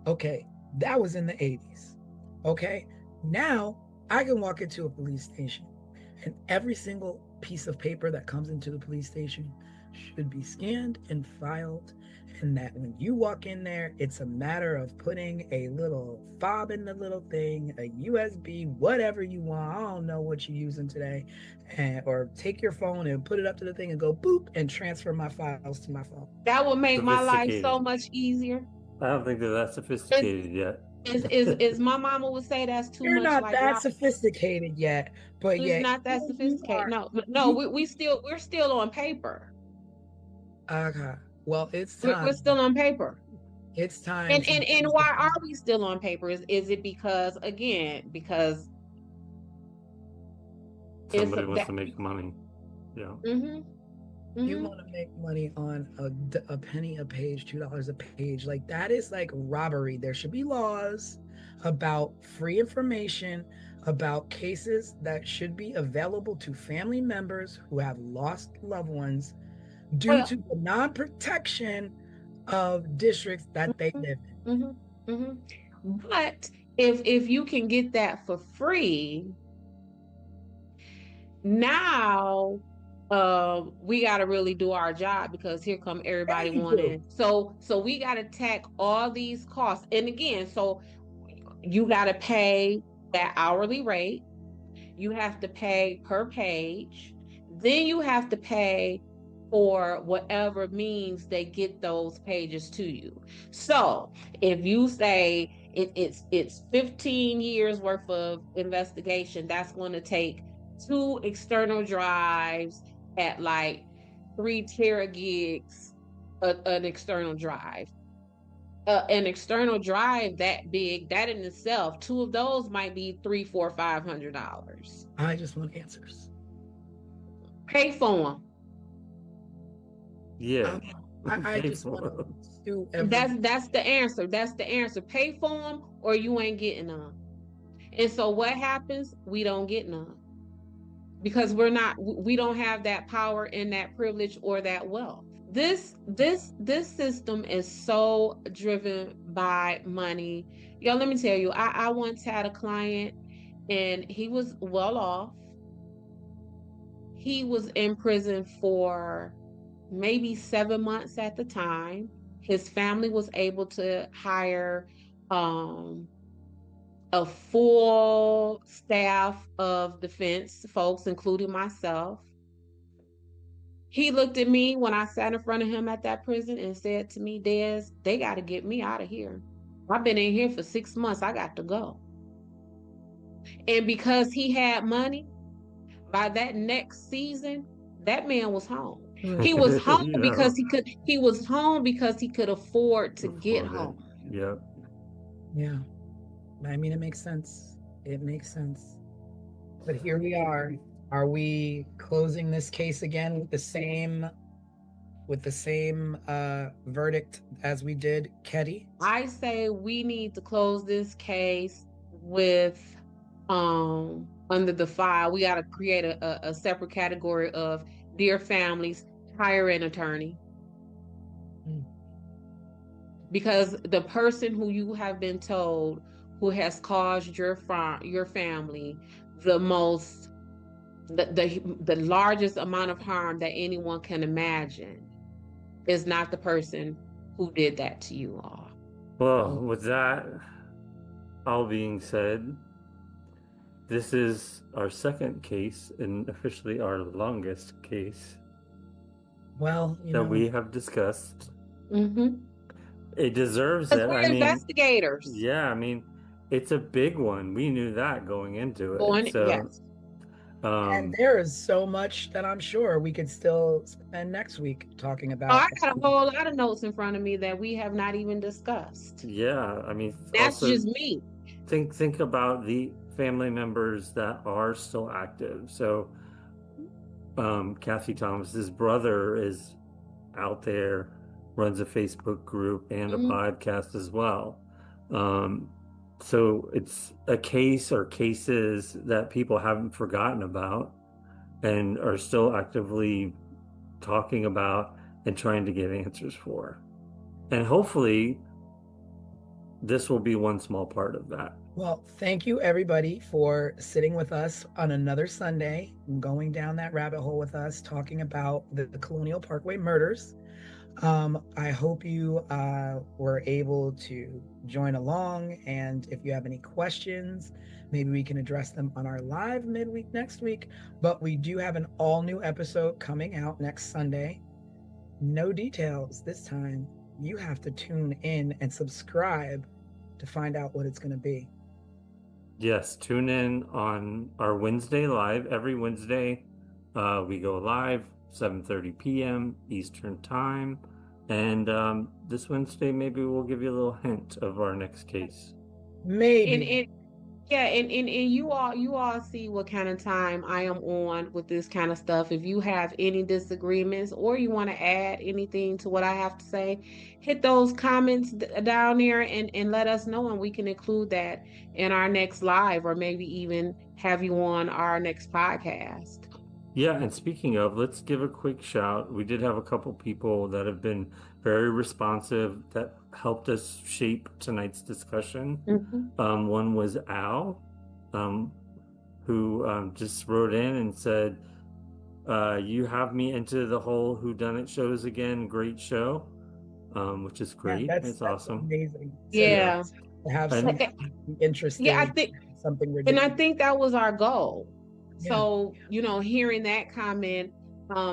S2: Okay, that was in the 80s. Okay, now I can walk into a police station and every single piece of paper that comes into the police station should be scanned and filed, and that when you walk in there, it's a matter of putting a little fob in the little thing, a USB, whatever you want. I don't know what you're using today, or take your phone and put it up to the thing and go boop and transfer my files to my phone.
S3: That would make my life so
S4: Sophisticated.
S3: much easier.
S4: I don't think they're that sophisticated yet.
S3: Is my mama would say that's too
S2: You're
S3: much
S2: not
S3: like
S2: that
S3: rock.
S2: sophisticated yet, but
S3: It's
S2: yeah,
S3: not that
S2: you
S3: sophisticated.
S2: are.
S3: No, we're still on paper.
S2: Okay, well, it's
S3: We're
S2: time.
S3: still on paper.
S2: It's time.
S3: And why are we still on paper? Is it because because
S4: Somebody wants to make money. Yeah.
S2: You want to make money on a penny a page, $2 a page? Like, that is like robbery. There should be laws about free information, about cases that should be available to family members who have lost loved ones due to the non-protection of districts that they live in.
S3: But if you can get that for free, now we got to really do our job, because here come everybody wanting. So we got to tack all these costs. And again, so you got to pay that hourly rate. You have to pay per page. Then you have to pay for whatever means they get those pages to you. So if you say it's 15 years worth of investigation, that's going to take 2 external drives at like 3 teragigs, an external drive. An external drive that big, that in itself, 2 of those might be $300, $400, $500.
S2: I just want answers.
S3: Pay for them.
S4: Yeah.
S2: I just want to do
S3: everything. That's the answer. That's the answer. Pay for them or you ain't getting none. And so what happens? We don't get none. Because we don't have that power and that privilege or that wealth. This system is so driven by money. Yo, let me tell you, I once had a client and he was well off. He was in prison for maybe 7 months at the time. His family was able to hire a full staff of defense folks, including myself. He looked at me when I sat in front of him at that prison and said to me, Des, they got to get me out of here. I've been in here for 6 months. I got to go. And because he had money, by that next season, that man was home. He was home because he could afford to get home.
S4: Yeah.
S2: Yeah. I mean, it makes sense. It makes sense. But here we are. Are we closing this case again with the same verdict as we did Ketty?
S3: I say we need to close this case with under the file. We got to create a separate category of dear families, hire an attorney. Because the person who you have been told who has caused your family the largest amount of harm that anyone can imagine is not the person who did that to you all.
S4: Well, with that all being said, this is our second case and officially our longest case.
S2: Well,
S4: we have discussed. It deserves it.
S3: We're investigators.
S4: Yeah, I mean, it's a big one. We knew that going into it.
S3: Yes.
S2: And there is so much that I'm sure we could still spend next week talking about.
S3: I got a whole lot of notes in front of me that we have not even discussed.
S4: Yeah, I mean,
S3: that's just me.
S4: Think about the family members that are still active. So, Kathy Thomas's brother is out there, runs a Facebook group and a podcast as well. So it's a case or cases that people haven't forgotten about and are still actively talking about and trying to get answers for. And hopefully this will be one small part of that.
S2: Well, thank you everybody for sitting with us on another Sunday, going down that rabbit hole with us, talking about the Colonial Parkway murders. I hope you were able to join along, and if you have any questions, maybe we can address them on our live midweek next week. But we do have an all new episode coming out next Sunday. No details this time. You have to tune in and subscribe to find out what it's going to be.
S4: Yes, tune in on our Wednesday live. Every Wednesday, we go live 7:30 p.m. Eastern Time. And this Wednesday, maybe we'll give you a little hint of our next case.
S2: Maybe.
S3: And you all see what kind of time I am on with this kind of stuff. If you have any disagreements or you want to add anything to what I have to say, hit those comments down there and let us know, and we can include that in our next live, or maybe even have you on our next podcast.
S4: Yeah, and speaking of, let's give a quick shout. We did have a couple people that have been very responsive that helped us shape tonight's discussion. One was Al, who just wrote in and said, you have me into the whole whoDunit shows again. Great show, which is great.
S2: Yeah,
S4: that's awesome.
S2: Amazing.
S3: So, yeah.
S2: To have something interesting.
S3: Yeah, I think
S2: something we're doing.
S3: And I think that was our goal. Yeah. So, hearing that comment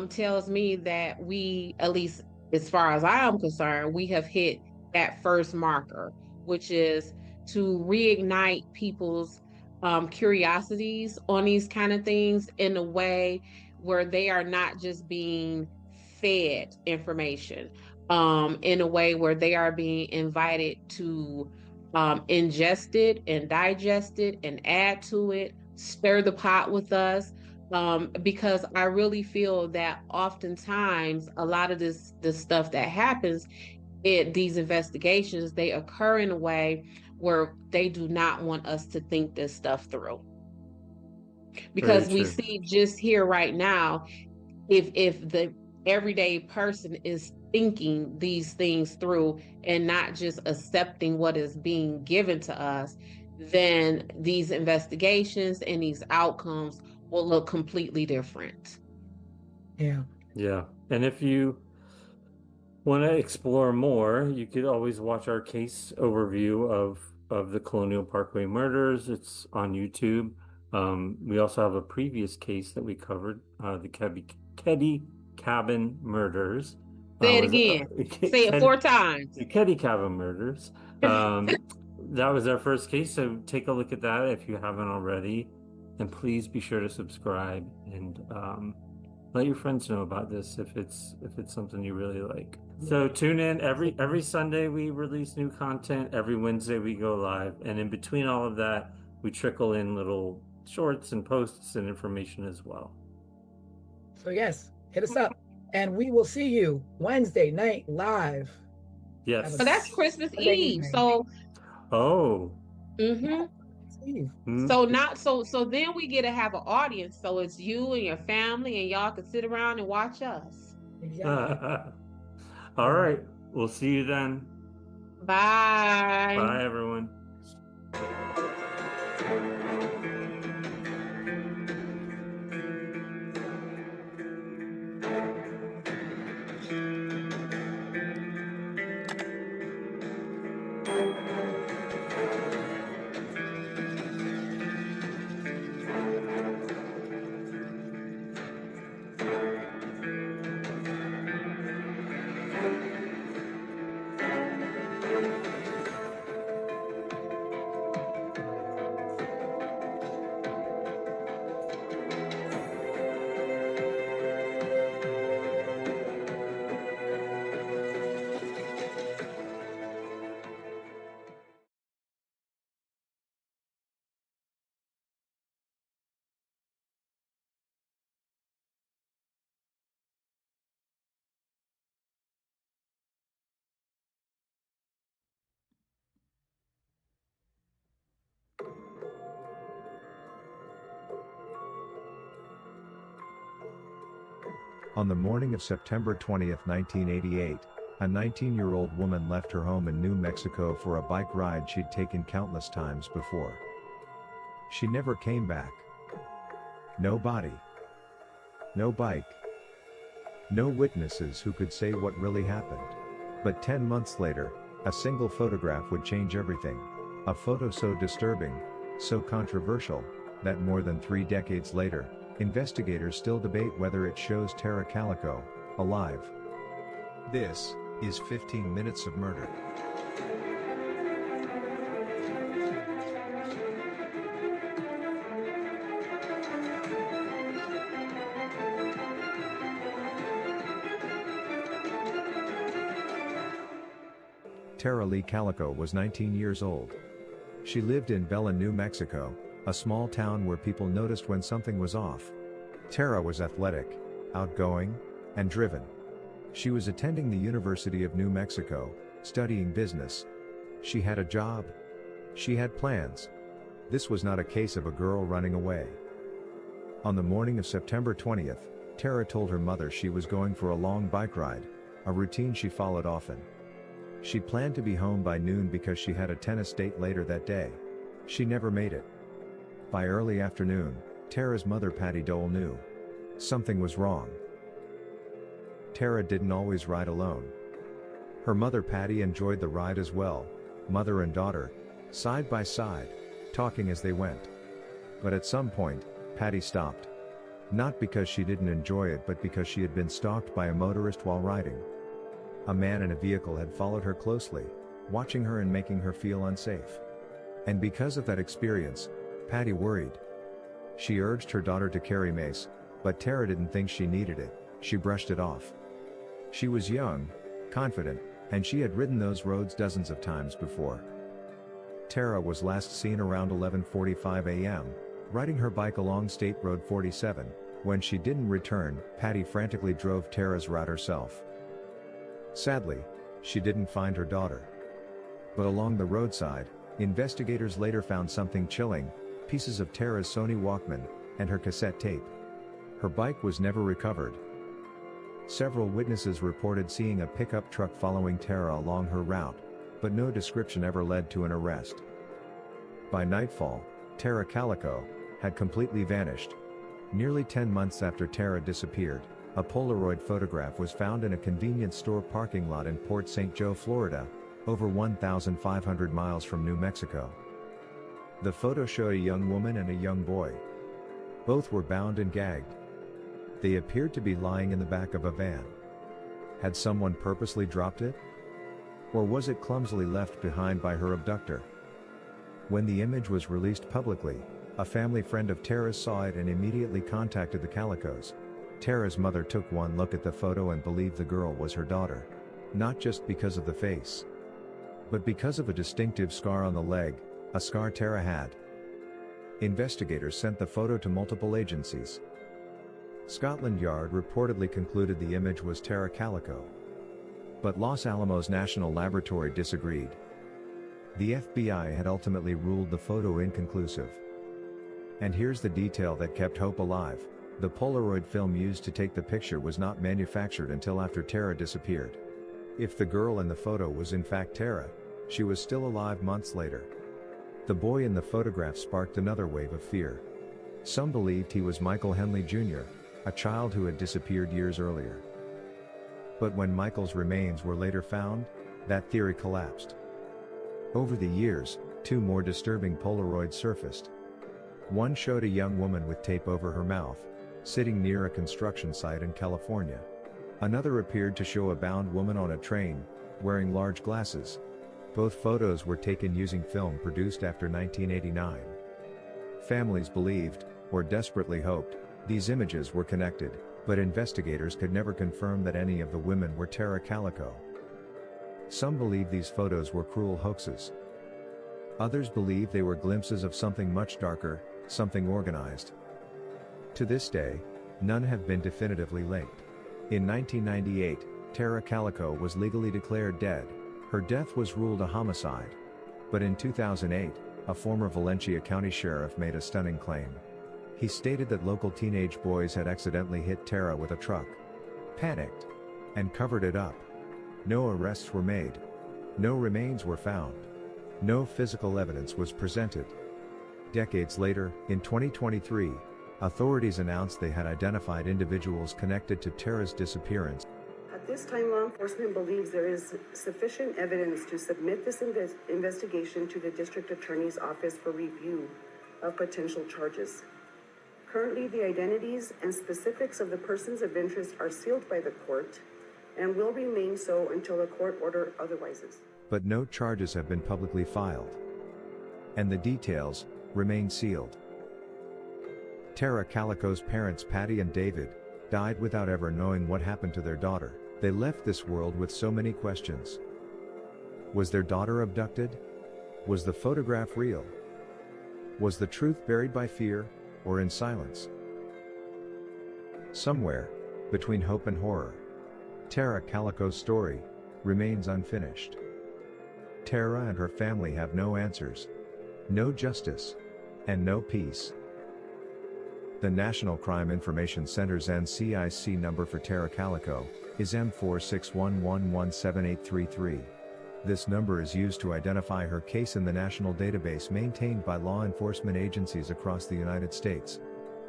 S3: tells me that we, at least as far as I am concerned, we have hit that first marker, which is to reignite people's curiosities on these kind of things in a way where they are not just being fed information, in a way where they are being invited to ingest it and digest it and add to it, stir the pot with us, because I really feel that oftentimes a lot of this stuff that happens in these investigations, they occur in a way where they do not want us to think this stuff through. Because we see just here right now, if the everyday person is thinking these things through and not just accepting what is being given to us, then these investigations and these outcomes will look completely different.
S2: Yeah.
S4: And if you want to explore more, you could always watch our case overview of the Colonial Parkway murders. It's on YouTube. We also have a previous case that we covered, the Keddie Cabin murders.
S3: Say it again. Say it 4 times.
S4: The Keddie Cabin murders. That was our first case, so take a look at that if you haven't already, and please be sure to subscribe and let your friends know about this if it's something you really like. So tune in every Sunday. We release new content. Every Wednesday we go live, and in between all of that, we trickle in little shorts and posts and information as well.
S2: So yes, hit us up, and we will see you Wednesday night live.
S4: Yes.
S3: So that's Christmas Eve. So.
S4: Oh.
S3: So then we get to have an audience. So it's you and your family, and y'all can sit around and watch us.
S2: Exactly.
S4: All right. We'll see you then.
S3: Bye.
S4: Bye, everyone.
S5: On the morning of September 20, 1988, a 19-year-old woman left her home in New Mexico for a bike ride she'd taken countless times before. She never came back. No body. No bike. No witnesses who could say what really happened. But 10 months later, a single photograph would change everything. A photo so disturbing, so controversial, that more than 3 decades later, investigators still debate whether it shows Tara Calico alive. This is 15 Minutes of Murder. Tara Lee Calico was 19 years old. She lived in Belen, New Mexico, a small town where people noticed when something was off. Tara was athletic, outgoing, and driven. She was attending the University of New Mexico, studying business. She had a job. She had plans. This was not a case of a girl running away. On the morning of September 20th, Tara told her mother she was going for a long bike ride, a routine she followed often. She planned to be home by noon because she had a tennis date later that day. She never made it. By early afternoon, Tara's mother Patty Dole knew something was wrong. Tara didn't always ride alone. Her mother Patty enjoyed the ride as well, mother and daughter, side by side, talking as they went. But at some point, Patty stopped. Not because she didn't enjoy it but because she had been stalked by a motorist while riding. A man in a vehicle had followed her closely, watching her and making her feel unsafe. And because of that experience, Patty worried. She urged her daughter to carry mace, but Tara didn't think she needed it. She brushed it off. She was young, confident, and she had ridden those roads dozens of times before. Tara was last seen around 11:45 a.m., riding her bike along State Road 47. When she didn't return, Patty frantically drove Tara's route herself. Sadly, she didn't find her daughter. But along the roadside, investigators later found something chilling: pieces of Tara's Sony Walkman, and her cassette tape. Her bike was never recovered. Several witnesses reported seeing a pickup truck following Tara along her route, but no description ever led to an arrest. By nightfall, Tara Calico had completely vanished. Nearly 10 months after Tara disappeared, a Polaroid photograph was found in a convenience store parking lot in Port St. Joe, Florida, over 1,500 miles from New Mexico. The photo showed a young woman and a young boy. Both were bound and gagged. They appeared to be lying in the back of a van. Had someone purposely dropped it? Or was it clumsily left behind by her abductor? When the image was released publicly, a family friend of Tara's saw it and immediately contacted the Calicos. Tara's mother took one look at the photo and believed the girl was her daughter. Not just because of the face, but because of a distinctive scar on the leg, a scar Tara had. Investigators sent the photo to multiple agencies. Scotland Yard reportedly concluded the image was Tara Calico. But Los Alamos National Laboratory disagreed. The FBI had ultimately ruled the photo inconclusive. And here's the detail that kept hope alive: the Polaroid film used to take the picture was not manufactured until after Tara disappeared. If the girl in the photo was in fact Tara, she was still alive months later. The boy in the photograph sparked another wave of fear. Some believed he was Michael Henley Jr., a child who had disappeared years earlier. But when Michael's remains were later found, that theory collapsed. Over the years, 2 more disturbing Polaroids surfaced. One showed a young woman with tape over her mouth, sitting near a construction site in California. Another appeared to show a bound woman on a train, wearing large glasses. Both photos were taken using film produced after 1989. Families believed, or desperately hoped, these images were connected, but investigators could never confirm that any of the women were Tara Calico. Some believe these photos were cruel hoaxes. Others believe they were glimpses of something much darker, something organized. To this day, none have been definitively linked. In 1998, Tara Calico was legally declared dead. Her death was ruled a homicide. But in 2008, a former Valencia County sheriff made a stunning claim. He stated that local teenage boys had accidentally hit Tara with a truck. panicked, and covered it up. No arrests were made. No remains were found. No physical evidence was presented. Decades later, in 2023, authorities announced they had identified individuals connected to Tara's disappearance.
S6: At this time, law enforcement believes there is sufficient evidence to submit this investigation to the District Attorney's Office for review of potential charges. Currently, the identities and specifics of the persons of interest are sealed by the court and will remain so until a court order otherwise.
S5: But no charges have been publicly filed. And the details remain sealed. Tara Calico's parents, Patty and David, died without ever knowing what happened to their daughter. They left this world with so many questions. Was their daughter abducted? Was the photograph real? Was the truth buried by fear, or in silence? Somewhere between hope and horror, Tara Calico's story remains unfinished. Tara and her family have no answers, no justice, and no peace. The National Crime Information Center's NCIC number for Tara Calico is M4611178833. This number is used to identify her case in the national database maintained by law enforcement agencies across the United States.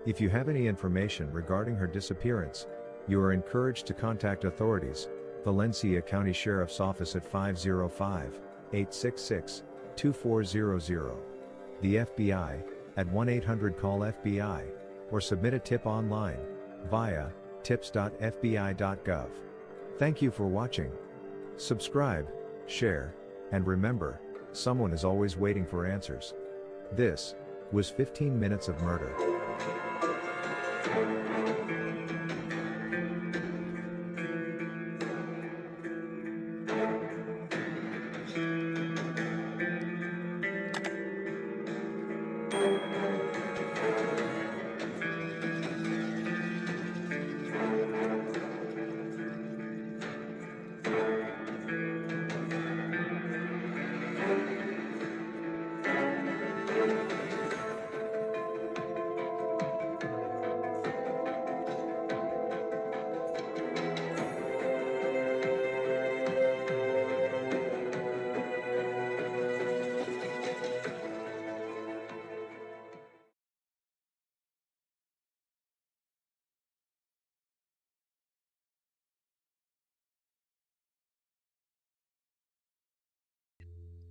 S5: If you have any information regarding her disappearance, you are encouraged to contact authorities, Valencia County Sheriff's Office at 505-866-2400, the FBI at 1-800-CALL-FBI, or submit a tip online via tips.fbi.gov. Thank you for watching. Subscribe, share, and remember, someone is always waiting for answers. This was 15 Minutes of Murder.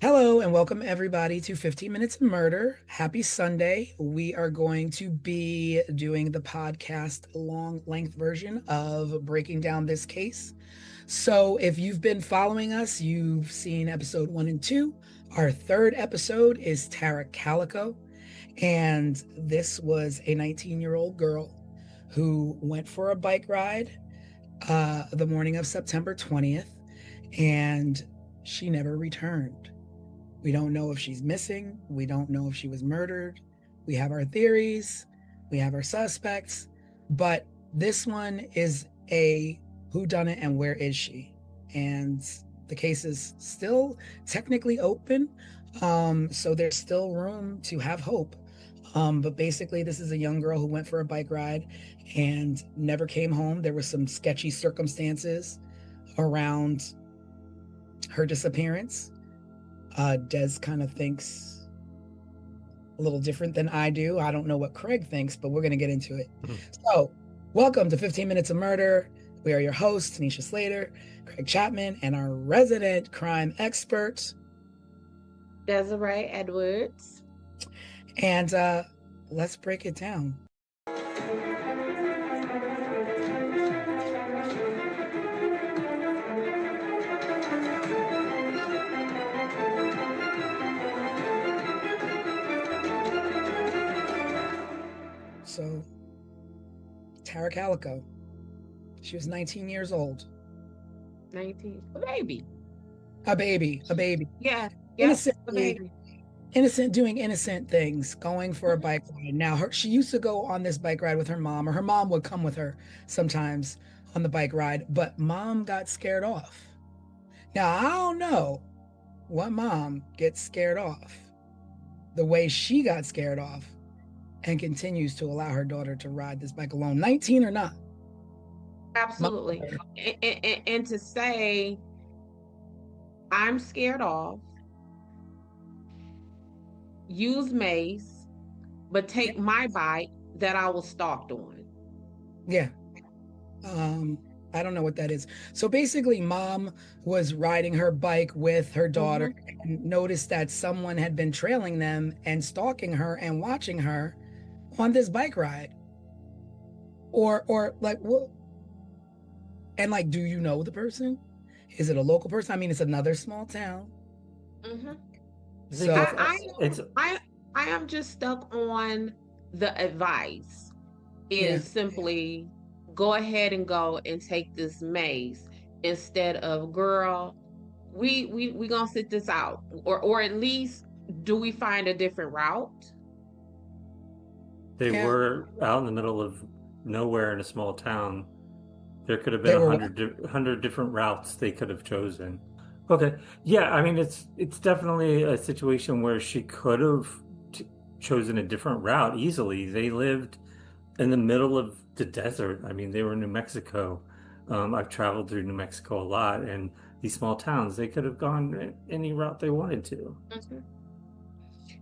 S2: Hello and welcome everybody to 15 Minutes of Murder. Happy Sunday. We are going to be doing the podcast long length version of breaking down this case. So if you've been following us, you've seen episode 1 and 2. Our third episode is Tara Calico. And this was a 19-year-old girl who went for a bike ride the morning of September 20th, and she never returned. We don't know if she's missing. We don't know if she was murdered. We have our theories. We have our suspects. But this one is a whodunit and where is she? And the case is still technically open. So there's still room to have hope. But basically, this is a young girl who went for a bike ride and never came home. There were some sketchy circumstances around her disappearance. Des kind of thinks a little different than I do. I don't know what Craig thinks, but we're going to get into it. So, welcome to 15 Minutes of Murder. We are your hosts, Tanisha Slater, Craig Chapman, and our resident crime expert,
S3: Desiree Edwards.
S2: And let's break it down. So, Tara Calico, she was 19 years old.
S3: 19, a baby.
S2: A baby.
S3: Yeah,
S2: Innocently, innocent, doing innocent things, going for a bike ride. Now, she used to go on this bike ride with her mom, or her mom would come with her sometimes on the bike ride, but mom got scared off. Now, I don't know what mom gets scared off the way she got scared off and continues to allow her daughter to ride this bike alone, 19 or not.
S3: Absolutely. And to say, I'm scared off, use mace, but take my bike that I was stalked on.
S2: Yeah. I don't know what that is. So basically, mom was riding her bike with her daughter and noticed that someone had been trailing them and stalking her and watching her on this bike ride. Or like what? And like, do you know the person? Is it a local person? I mean, it's another small town. So
S3: I am just stuck on the advice is simply go ahead and go and take this mace instead of, girl, we gonna sit this out, or at least do we find a different route?
S4: They were out in the middle of nowhere in a small town. There could have
S2: They
S4: been
S2: were
S4: 100 different routes they could have chosen. Okay. Yeah, I mean, it's definitely a situation where she could have chosen a different route easily. They lived in the middle of the desert. I mean, they were in New Mexico. I've traveled through New Mexico a lot, and these small towns, they could have gone any route they wanted to.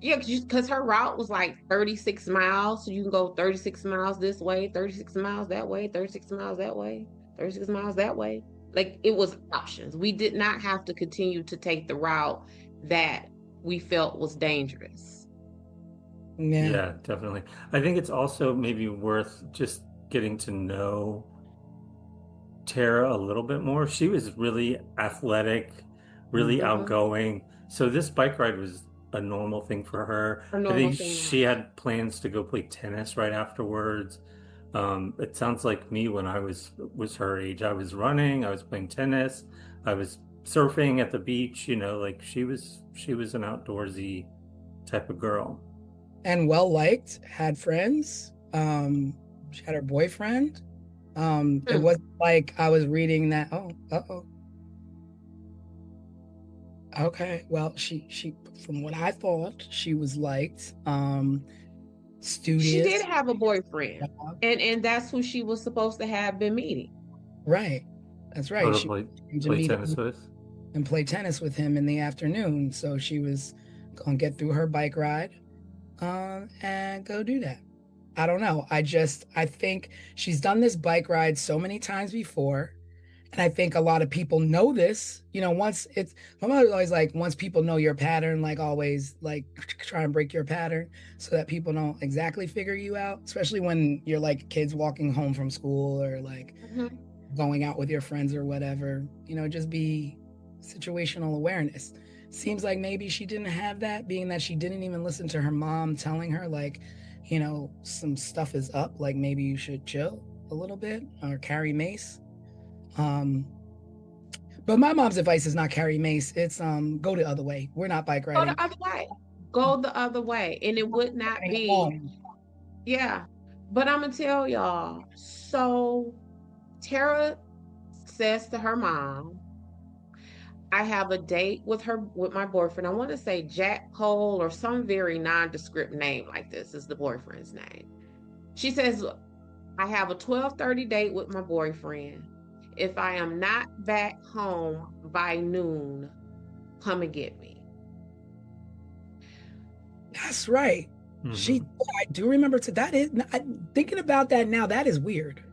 S3: Yeah, because her route was like 36 miles. So you can go 36 miles this way, 36 miles that way, 36 miles that way, 36 miles that way. Like, it was options. We did not have to continue to take the route that we felt was dangerous.
S4: Yeah, definitely. I think it's also maybe worth just getting to know Tara a little bit more. She was really athletic, really outgoing. So this bike ride was a normal thing for her. I think she had plans to go play tennis right afterwards. It sounds like me when I was her age. I was running, I was playing tennis, I was surfing at the beach, like she was an outdoorsy type of girl.
S2: And well liked, had friends. She had her boyfriend. It wasn't like I was reading that. Okay, well, she from what I thought, she was liked. Studious.
S3: She did have a boyfriend, and that's who she was supposed to have been meeting.
S2: Right, that's right. She
S4: play tennis with
S2: and play tennis with him in the afternoon. So she was gonna get through her bike ride, and go do that. I don't know. I think she's done this bike ride so many times before. And I think a lot of people know this, once my mother's always like, once people know your pattern, like always like try and break your pattern so that people don't exactly figure you out, especially when you're like kids walking home from school or like going out with your friends or whatever, just be situational awareness. Seems like maybe she didn't have that, being that she didn't even listen to her mom telling her like, some stuff is up, like maybe you should chill a little bit or carry mace. But my mom's advice is not carry mace. It's go the other way. We're not bike riding.
S3: Go the other way. Go the other way. And it would not be yeah. But I'm gonna tell y'all. So Tara says to her mom, I have a date with my boyfriend. I want to say Jack Cole or some very nondescript name like this is the boyfriend's name. She says, I have a 12:30 date with my boyfriend. If I am not back home by noon, come and get me.
S2: That's right. I do remember that is thinking about that now. That is weird.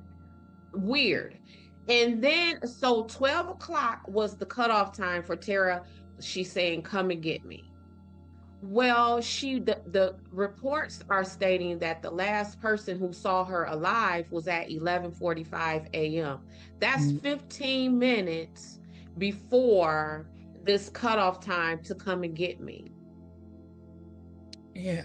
S3: And then, so 12 o'clock was the cutoff time for Tara. She's saying, come and get me. Well, the reports are stating that the last person who saw her alive was at 11:45 a.m. That's 15 minutes before this cutoff time to come and get me.
S2: Yeah.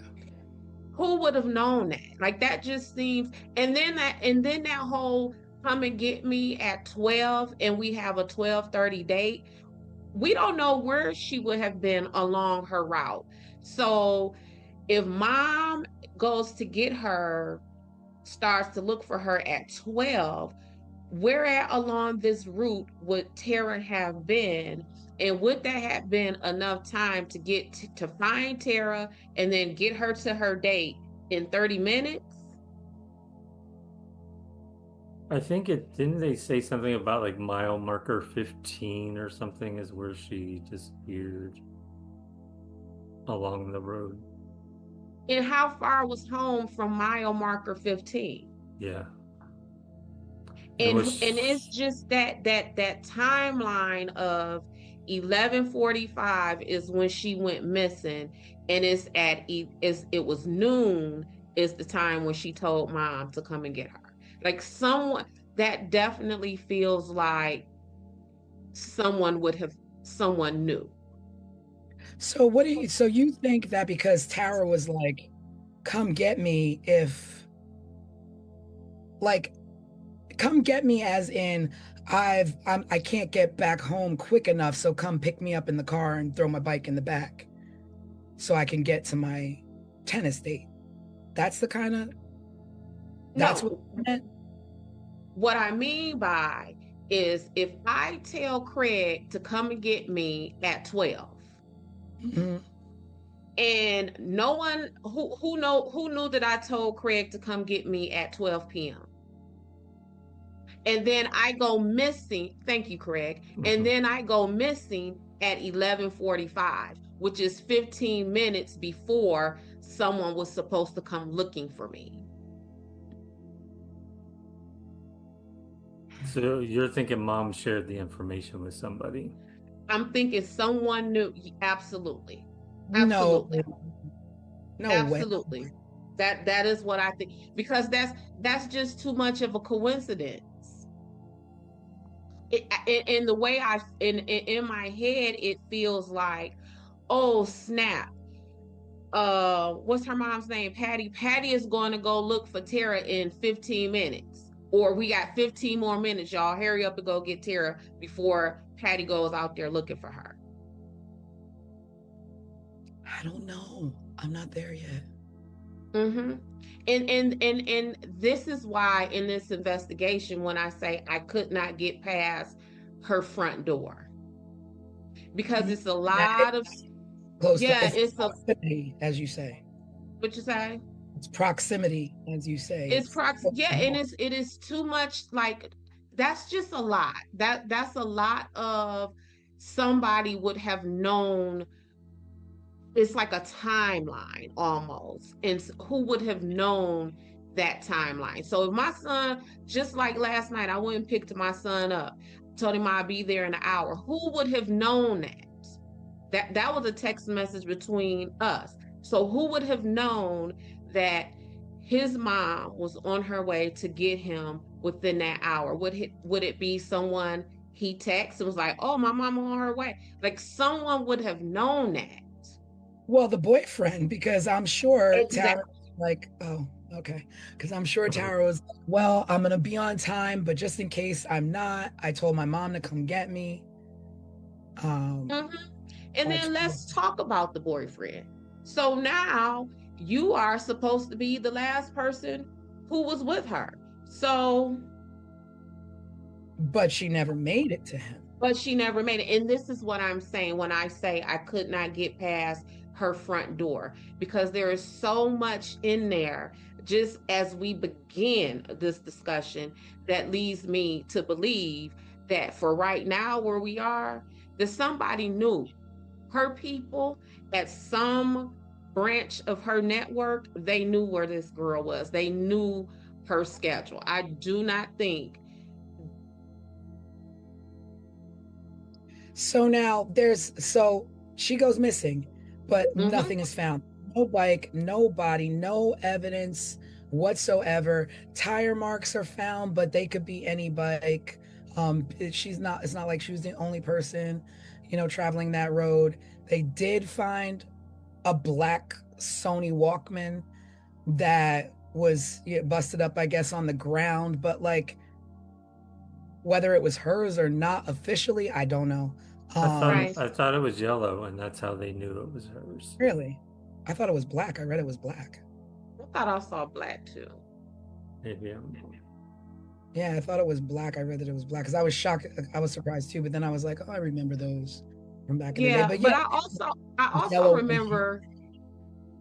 S3: Who would have known that? Like, that just seems, and then that whole come and get me at 12 and we have a 12:30 date. We don't know where she would have been along her route. So if mom goes to get her, starts to look for her at 12, where at along this route would Tara have been? And would that have been enough time to get to find Tara and then get her to her date in 30 minutes?
S4: I think didn't they say something about like mile marker 15 or something is where she disappeared along the road?
S3: And how far was home from mile marker 15?
S4: Yeah.
S3: And it's just that timeline of 11:45 is when she went missing, and it was noon is the time when she told mom to come and get her. Like someone that definitely feels like someone knew.
S2: So so you think that because Tara was like, come get me like, come get me as in I can't get back home quick enough, so come pick me up in the car and throw my bike in the back so I can get to my tennis date. That's the kind of that's
S3: No,
S2: what meant?
S3: what I mean by is if I tell Craig to come and get me at 12,
S2: Mhm.
S3: and no one who knew that I told Craig to come get me at 12 p.m. And then I go missing. Thank you, Craig. And then I go missing at 11:45, which is 15 minutes before someone was supposed to come looking for me.
S4: So you're thinking mom shared the information with somebody?
S3: I'm thinking someone knew. Absolutely.
S2: No,
S3: Absolutely.
S2: no way.
S3: Absolutely. That is what I think, because that's just too much of a coincidence. In the way in my head, it feels like, oh snap. What's her mom's name? Patty. Patty is going to go look for Tara in 15 minutes. Or we got 15 more minutes, y'all. Hurry up and go get Tara before Patty goes out there looking for her.
S2: I don't know. I'm not there yet.
S3: Mm-hmm. And this is why in this investigation, when I say I could not get past her front door, because it's a lot of
S2: It's
S3: it's a
S2: proximity, as you say.
S3: what you say?
S2: It's proximity, as you say.
S3: And it is too much. Like that's just a lot. That's a lot of somebody would have known. It's like a timeline almost. And who would have known that timeline? So if my son, just like last night, I went and picked my son up, told him I'd be there in an hour. Who would have known that? That was a text message between us. So who would have known that his mom was on her way to get him within that hour? Would it be someone he texted and was like, "Oh, my mom on her way"? Like someone would have known that.
S2: Well, the boyfriend, because I'm sure Tara
S3: Exactly.
S2: was like, oh, okay. Because I'm sure Tara was like, well, I'm gonna be on time, but just in case I'm not, I told my mom to come get me.
S3: And then let's talk about the boyfriend. So now you are supposed to be the last person who was with her. So,
S2: but she never made it to him.
S3: but she never made it. And this is what I'm saying when I say I could not get past her front door, because there is so much in there just as we begin this discussion that leads me to believe that for right now where we are, that somebody knew her people at some branch of her network. They knew where this girl was. They knew her schedule. I do not think.
S2: So now so she goes missing, but nothing is found. No bike, no body, no evidence whatsoever. Tire marks are found, but they could be any bike. It's not like she was the only person, traveling that road. They did find a black Sony Walkman that was busted up, I guess, on the ground, but like whether it was hers or not officially, I don't know.
S4: I thought it was yellow, and that's how they knew it was hers.
S2: Really? I thought it was black. I read it was black.
S3: I thought I saw black too.
S4: Maybe.
S2: Yeah, I thought it was black. I read that it was black because I was shocked. I was surprised too, but then I was like, oh, I remember those from back in the day.
S3: But
S2: But
S3: I also remember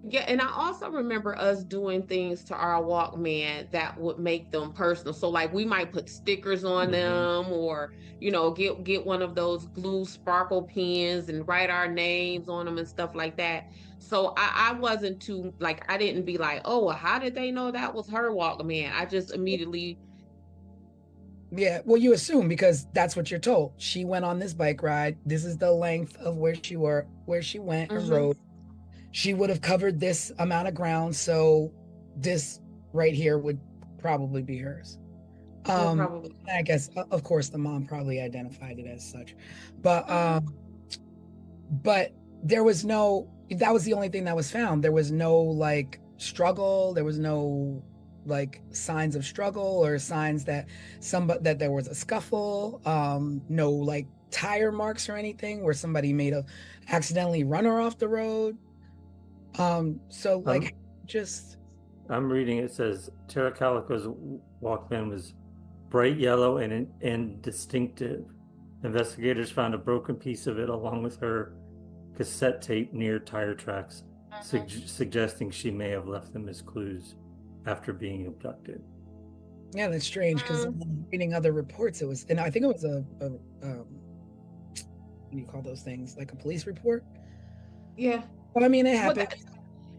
S3: Yeah, and I also remember us doing things to our Walkman that would make them personal. So like we might put stickers on
S4: Mhm.
S3: them or, get one of those glue sparkle pens and write our names on them and stuff like that. So I wasn't too like I didn't be like, oh, well, how did they know that was her Walkman? I just immediately
S2: Yeah, well, you assume because that's what you're told. She went on this bike ride. This is the length of where she went and
S3: Mhm.
S2: rode. She would have covered this amount of ground, so this right here would probably be hers.
S3: Well, probably.
S2: I guess of course the mom probably identified it as such, but
S3: Mhm.
S2: but there was no. That was the only thing that was found. There was no like struggle. There was no like signs of struggle or signs that that there was a scuffle. No like tire marks or anything where somebody made a accidentally run her off the road. So
S4: I'm
S2: like just
S4: I'm reading. It says Tara Calico's Walkman was bright yellow and distinctive. Investigators found a broken piece of it along with her cassette tape near tire tracks, suggesting she may have left them as clues after being abducted.
S2: yeah, that's strange because reading other reports, it was, and I think it was a what do you call those things? Like a police report.
S3: Yeah.
S2: Well, I mean, it
S3: Well,
S2: happened.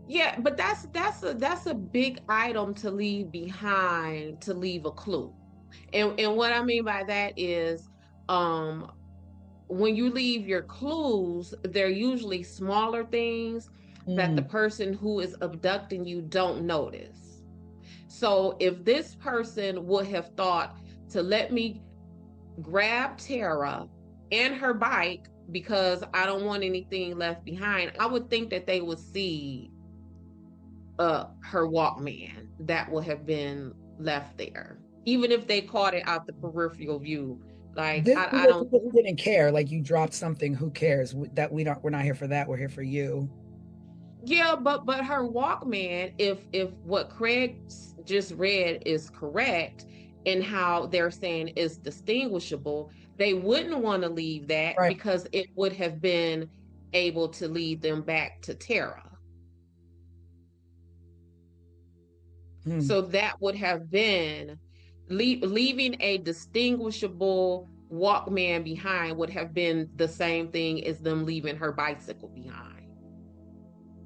S3: yeah, but that's a big item to leave behind to leave a clue. And what I mean by that is um when you leave your clues, they're usually smaller things that the
S2: Mm,
S3: person who is abducting you don't notice. So if this person would have thought to let me grab Tara and her bike because I don't want anything left behind, I would think that they would see her Walkman that would have been left there, even if they caught it out the peripheral view. Like
S2: these
S3: I
S2: are
S3: don't.
S2: people who didn't care. Like you dropped something, who cares? That we're not here for that. We're here for you.
S3: Yeah, but her Walkman, if what Craig just read is correct, and how they're saying is distinguishable, they wouldn't want to leave that
S2: Right.
S3: because it would have been able to lead them back to Tara.
S2: Hmm.
S3: So that would have been leaving a distinguishable Walkman behind would have been the same thing as them leaving her bicycle behind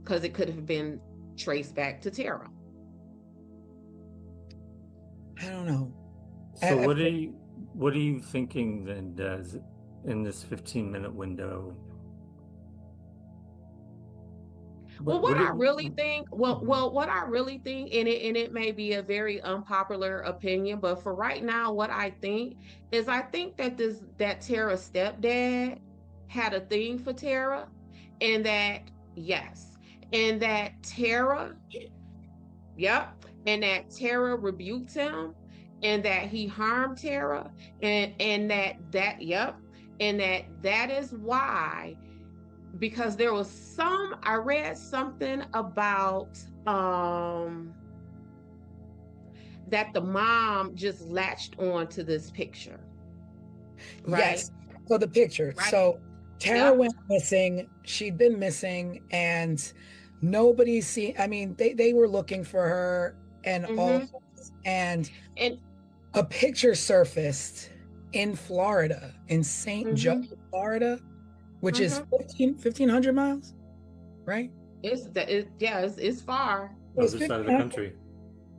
S3: because it could have been traced back to Tara.
S2: I don't know.
S4: So what are you thinking then does in this 15-minute window?
S3: Well, what I really think,
S4: Mhm.
S3: what I really think, and it may be a very unpopular opinion, but for right now, what I think is I think that Tara's stepdad had a thing for Tara, and that yes, and that Tara, yep, and that Tara rebuked him, and that he harmed Tara, and yep, and that is why because there was I read something about that the mom just latched on to this picture, right?
S2: Yes. So the picture.
S3: Right.
S2: So Tara
S3: Yep.
S2: went missing. She'd been missing, and nobody seen. I mean, they were looking for her, and all,
S3: Mm-hmm.
S2: and
S3: And
S2: a picture surfaced in Florida, in St. Joe,
S3: mm-hmm.
S2: Florida, which is
S3: Mm-hmm.
S2: 1,500 miles, right?
S3: It's far.
S2: So it's
S4: Other side of the
S2: 1,500
S4: country.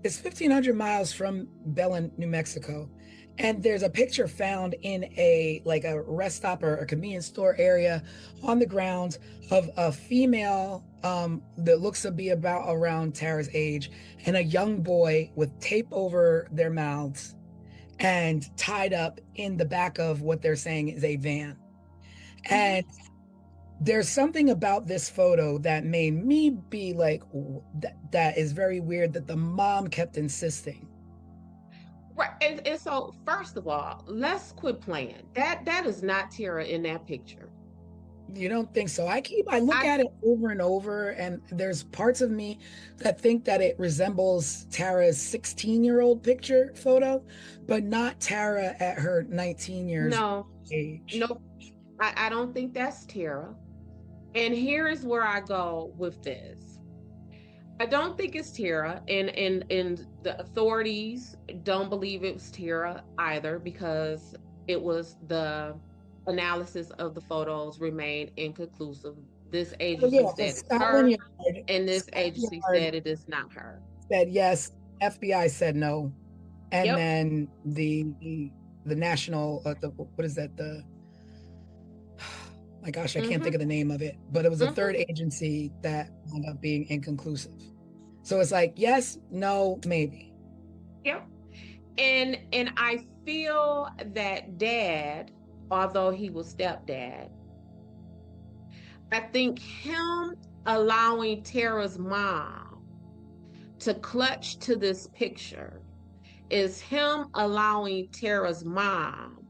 S2: It's 1,500 miles from Belen, New Mexico. And there's a picture found in a like a rest stop or a convenience store area on the grounds of a female that looks to be about around Tara's age and a young boy with tape over their mouths and tied up in the back of what they're saying is a van. And there's something about this photo that made me be like, that is very weird that the mom kept insisting.
S3: Right. And so first of all, let's quit playing. That is not Tara in that picture.
S2: You don't think so? I look
S3: I
S2: at it over and over, and there's parts of me that think that it resembles Tara's 16-year-old picture photo, but not Tara at her 19 years
S3: no,
S2: age.
S3: no, I don't think that's Tara. And here is where I go with this. I don't think it's Tara, and the authorities don't believe it was Tara either, because it was the analysis of the photos remained inconclusive. This
S2: Oh
S3: agency
S2: yeah,
S3: said it's her, and this
S2: Scotland
S3: agency
S2: Yard
S3: said it is not her.
S2: said yes. FBI said no, and
S3: Yep.
S2: then the national what is that, the my gosh, I can't think of the name of it, but it was a third agency that wound up being inconclusive. So it's like yes, no, maybe.
S3: Yep. And I feel that dad, although he was stepdad, I think him allowing Tara's mom to clutch to this picture is him allowing Tara's mom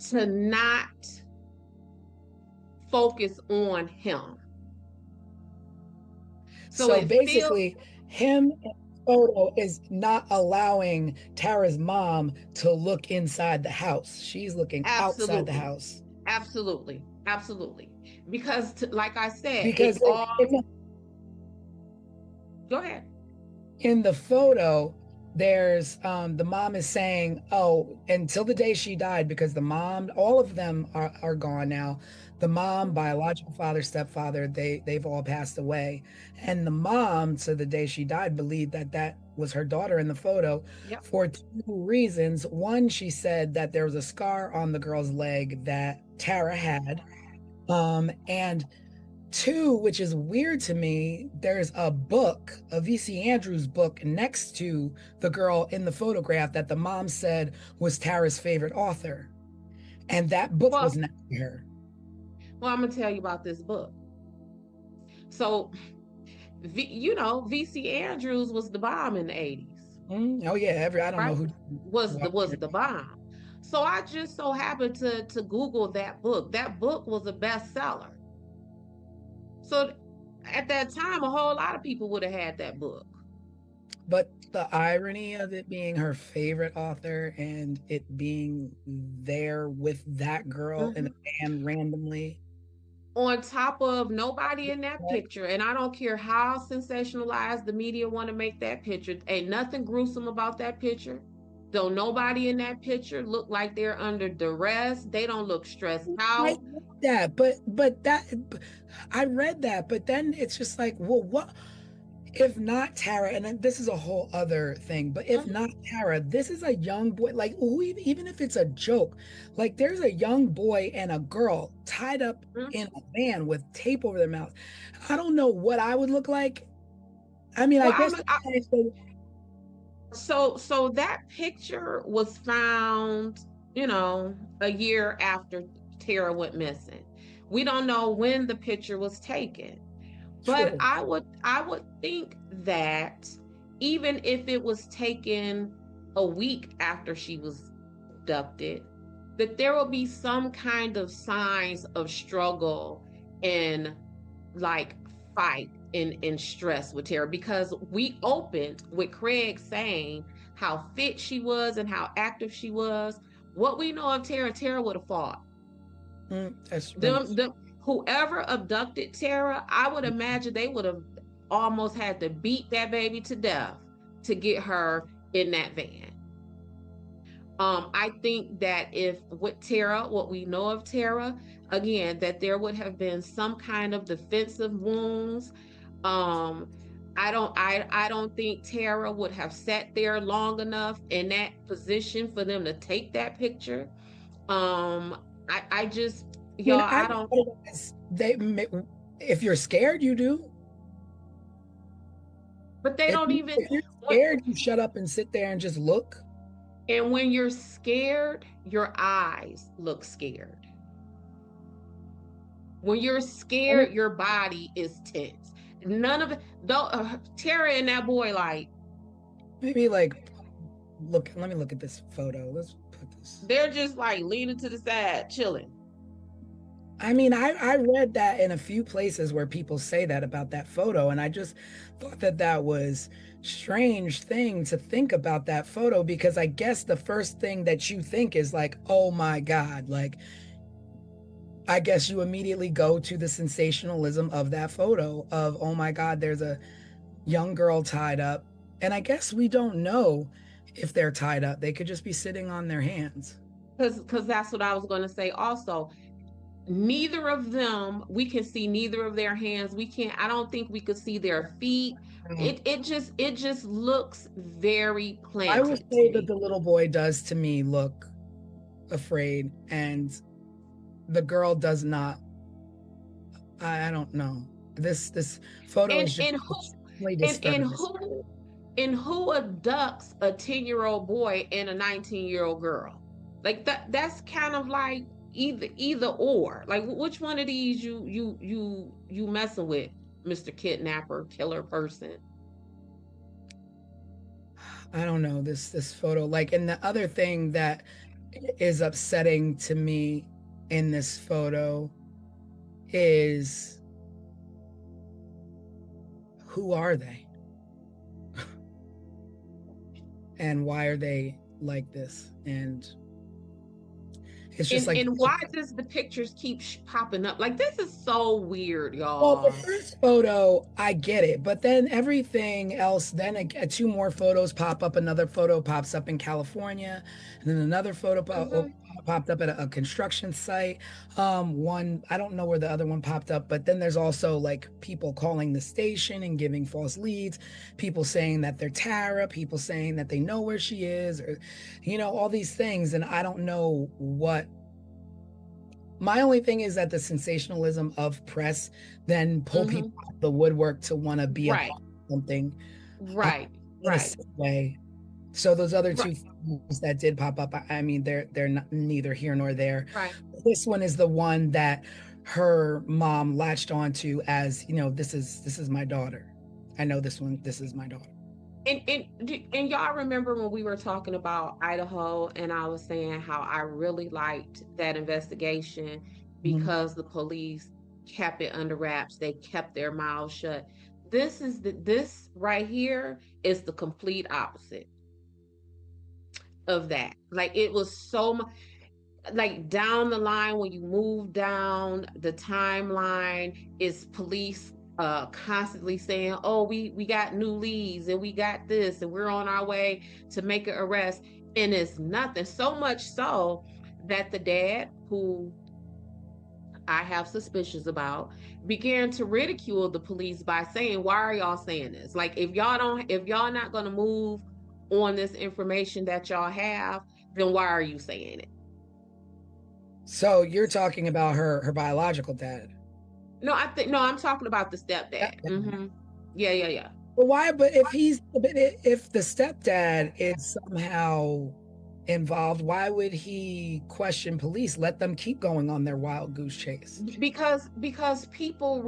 S3: to not focus on him.
S2: So basically, him in the photo is not allowing Tara's mom to look inside the house. She's looking outside the house.
S3: Absolutely. Because like I said,
S2: Because
S3: go ahead.
S2: In the photo, there's the mom is saying, oh, until the day she died, because the mom, all of them are gone now. The mom, biological father, stepfather, they've all passed away. And the mom, to the day she died, believed that that was her daughter in the photo.
S3: Yep.
S2: For two reasons. One, she said that there was a scar on the girl's leg that Tara had. And two, which is weird to me, there's a book, a V.C. Andrews book next to the girl in the photograph that the mom said was Tara's favorite author. And that book was next to her.
S3: Well, I'm going to tell you about this book. So, V.C. Andrews was the bomb in the 80s.
S2: Oh yeah, I don't know who
S3: was the bomb. So I just so happened to Google that book. That book was a bestseller. So at that time, a whole lot of people would have had that book.
S2: But the irony of it being her favorite author and it being there with that girl in a van randomly.
S3: On top of nobody in that picture, and I don't care how sensationalized the media want to make that picture, ain't nothing gruesome about that picture. Though nobody in that picture look like they're under duress. They don't look stressed out.
S2: I read that, but then it's just like, well, what if not Tara? And then this is a whole other thing, but if not Tara, this is a young boy, like even if it's a joke, like there's a young boy and a girl tied up in a van with tape over their mouth. I don't know what I would look like. I mean, well, I guess
S3: so that picture was found, a year after Tara went missing. We don't know when the picture was taken. But true. I would think that even if it was taken a week after she was abducted, that there will be some kind of signs of struggle and like fight and stress with Tara, because we opened with Craig saying how fit she was and how active she was. What we know of Tara would have fought. Whoever abducted Tara, I would imagine they would have almost had to beat that baby to death to get her in that van. I think that if with Tara, what we know of Tara, again, that there would have been some kind of defensive wounds. I don't think Tara would have sat there long enough in that position for them to take that picture. I just, y'all, I don't.
S2: If you're scared, you do.
S3: But they don't even.
S2: If you're scared, you shut up and sit there and just look.
S3: And when you're scared, your eyes look scared. When you're scared, your body is tense. None of it, though. Tara and that boy, like.
S2: Maybe like, look. Let me look at this photo. Let's put this.
S3: They're just like leaning to the side, chilling.
S2: I mean, I read that in a few places where people say that about that photo, and I just thought that was strange thing to think about that photo, because I guess the first thing that you think is like, oh my God, like I guess you immediately go to the sensationalism of that photo of, oh my God, there's a young girl tied up. And I guess we don't know if they're tied up. They could just be sitting on their hands.
S3: Because that's what I was going to say also. Neither of them, we can see neither of their hands. We can't, I don't think we could see their feet. It just looks very
S2: I will
S3: planted to
S2: say that
S3: me.
S2: the little boy does to me look afraid, and the girl does not. I don't know. This photo
S3: And
S2: is just
S3: and who
S2: extremely
S3: and
S2: disturbing.
S3: who abducts a 10-year-old boy and a 19-year-old girl? Like that's kind of like either or. Like which one of these you messing with, Mr. Kidnapper, killer person?
S2: I don't know this photo. Like, and the other thing that is upsetting to me in this photo is, who are they? And why are they like this? And it's just like,
S3: And why does the pictures keep popping up? Like this is so weird,
S2: well, the
S3: y'all.
S2: first photo, I get it, but then everything else, then two more photos pop up. Another photo pops up in California, and then another photo popped up at a construction site. One, I don't know where the other one popped up, but then there's also like people calling the station and giving false leads, people saying that they're Tara, people saying that they know where she is, or, all these things. And I don't know what. My only thing is that the sensationalism of press then pull people out of the woodwork to want to be a
S3: Right,
S2: part of something
S3: right,
S2: in a
S3: right,
S2: sick way. So those other two
S3: right,
S2: things that did pop up, I mean, they're not, neither here nor there.
S3: right.
S2: This one is the one that her mom latched onto as, this is my daughter. I know this one. This is my daughter.
S3: And y'all remember when we were talking about Idaho and I was saying how I really liked that investigation
S2: Mhm.
S3: because the police kept it under wraps. They kept their mouths shut. This right here is the complete opposite of that. Like it was so much like down the line when you move down the timeline is police constantly saying, oh, we got new leads and we got this and we're on our way to make an arrest, and it's nothing. So much so that the dad, who I have suspicions about, began to ridicule the police by saying, why are y'all saying this? Like if y'all not going to move on this information that y'all have, then why are you saying it?
S2: So you're talking about her biological dad.
S3: No, I'm talking about the stepdad. Yeah.
S2: But why? But if the stepdad is somehow involved, why would he question police? Let them keep going on their wild goose chase.
S3: Because people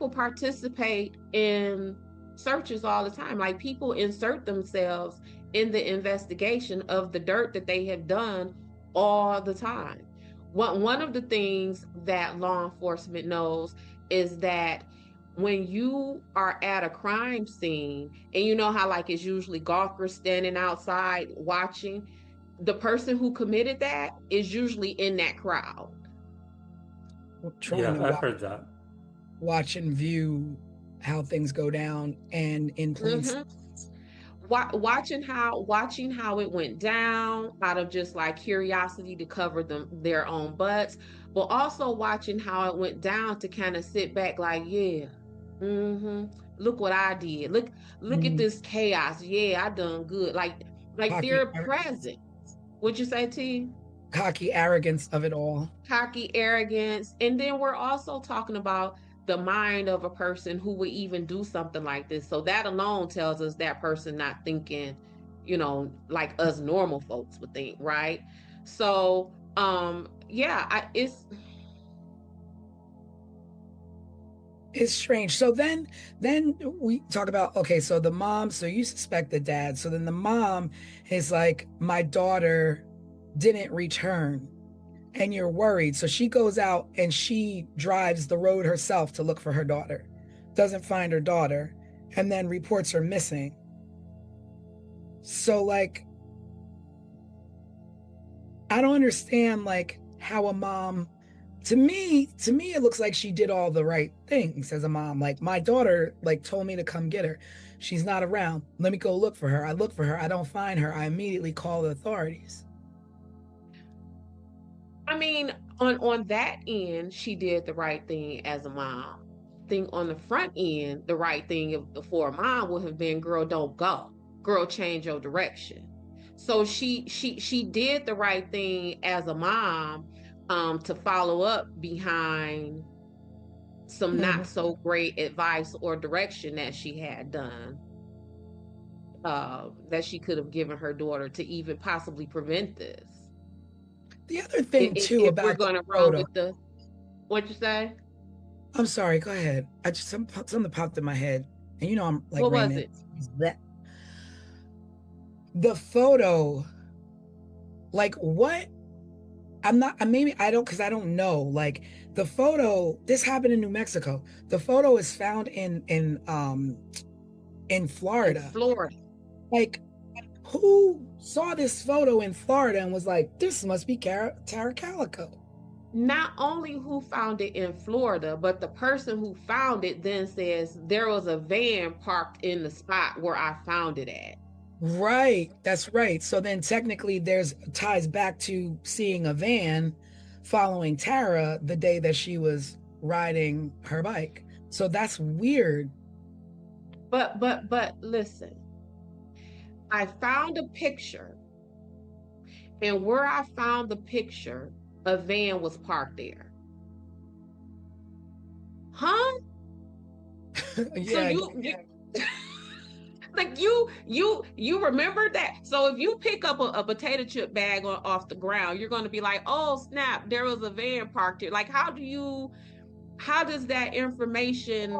S3: participate in searches all the time. Like people insert themselves in the investigation of the dirt that they have done all the time. One of the things that law enforcement knows is that when you are at a crime scene and you know how like it's usually golfers standing outside watching, the person who committed that is usually in that crowd.
S2: Trying to
S4: I've heard that.
S2: watch and view how things go down, and in plain sight.
S3: Watching how it went down out of just like curiosity to cover their own butts, but also watching how it went down to kind of sit back like, yeah, look what I did. Look at this chaos. Yeah, I done good. Like they're present. What'd you say, T?
S2: Cocky arrogance of it all.
S3: Cocky arrogance. And then we're also talking about the mind of a person who would even do something like this. So that alone tells us that person not thinking, like us normal folks would think, right? So yeah,
S2: It's strange. So then we talk about, okay, so the mom, so you suspect the dad. So then the mom is like, my daughter didn't return, and you're worried. So she goes out and she drives the road herself to look for her daughter, doesn't find her daughter, and then reports her missing. So like, I don't understand like how a mom to me, it looks like she did all the right things as a mom. Like my daughter, like told me to come get her. She's not around. Let me go look for her. I look for her. I don't find her. I immediately call the authorities.
S3: I mean, on that end, she did the right thing as a mom. Think on the front end, the right thing for a mom would have been, girl, don't go. Girl, change your direction. So she did the right thing as a mom, to follow up behind some not so great advice or direction that she had done, that she could have given her daughter to even possibly prevent this.
S2: The other thing too
S3: If
S2: about
S3: we're going to run with the, what'd you say?
S2: I'm sorry, go ahead. I just something popped in my head, and you know I'm like,
S3: what was it?
S2: The photo, like what? I'm not. Maybe I don't, because I don't know. Like the photo, this happened in New Mexico. The photo is found in Florida.
S3: In Florida.
S2: Like, who saw this photo in Florida and was like, this must be Tara Calico?
S3: Not only who found it in Florida, but the person who found it then says there was a van parked in the spot where I found it at.
S2: Right, that's right. So then technically there's ties back to seeing a van following Tara the day that she was riding her bike. So that's weird.
S3: But listen, I found a picture, and where I found the picture, a van was parked there. Huh?
S2: Yeah.
S3: So like you remember that? So if you pick up a potato chip bag off the ground, you're going to be like, oh snap, there was a van parked here. Like, how does that information?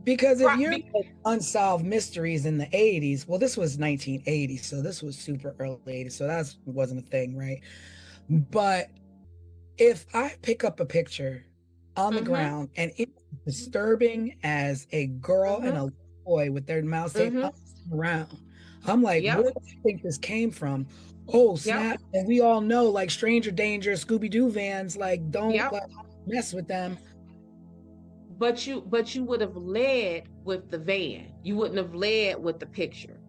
S2: Because if you're like unsolved mysteries in the 80s, well, this was 1980, so this was super early 80s, so that wasn't a thing, right? But if I pick up a picture on the ground and it's disturbing as a girl and a boy with their mouths taped up around, I'm like, where do you think this came from? Oh snap! And we all know, like, stranger danger, Scooby-Doo vans, like, don't mess with them.
S3: But you would have led with the van. You wouldn't have led with the picture.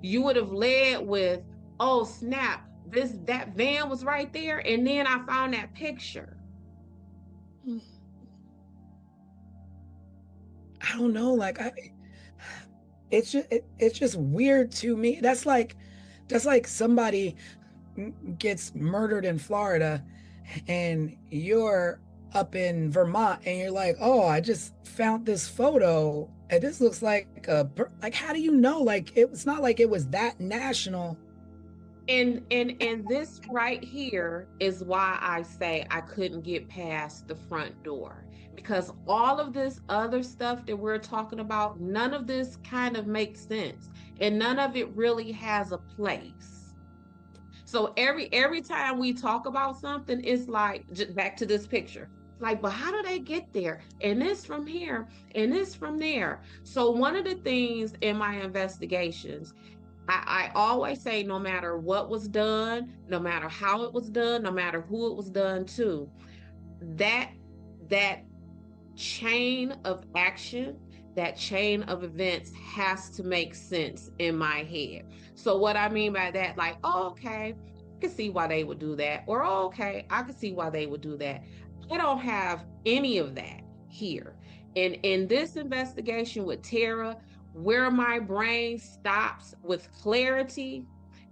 S3: You would have led with, oh snap, that van was right there, and then I found that picture.
S2: I don't know, like it's just weird to me. That's like somebody gets murdered in Florida and you're up in Vermont and you're like, oh, I just found this photo and this looks like how do you know? Like, it's not like it was that national.
S3: And this right here is why I say I couldn't get past the front door, because all of this other stuff that we're talking about, none of this kind of makes sense, and none of it really has a place. So every time we talk about something, it's like, just back to this picture, like, but how do they get there? And this from here, and this from there. So one of the things in my investigations, I always say, no matter what was done, no matter how it was done, no matter who it was done to, that chain of action, that chain of events has to make sense in my head. So what I mean by that, like, oh, okay, I can see why they would do that. Or, oh, okay, I can see why they would do that. I don't have any of that here. And in this investigation with Tara, where my brain stops with clarity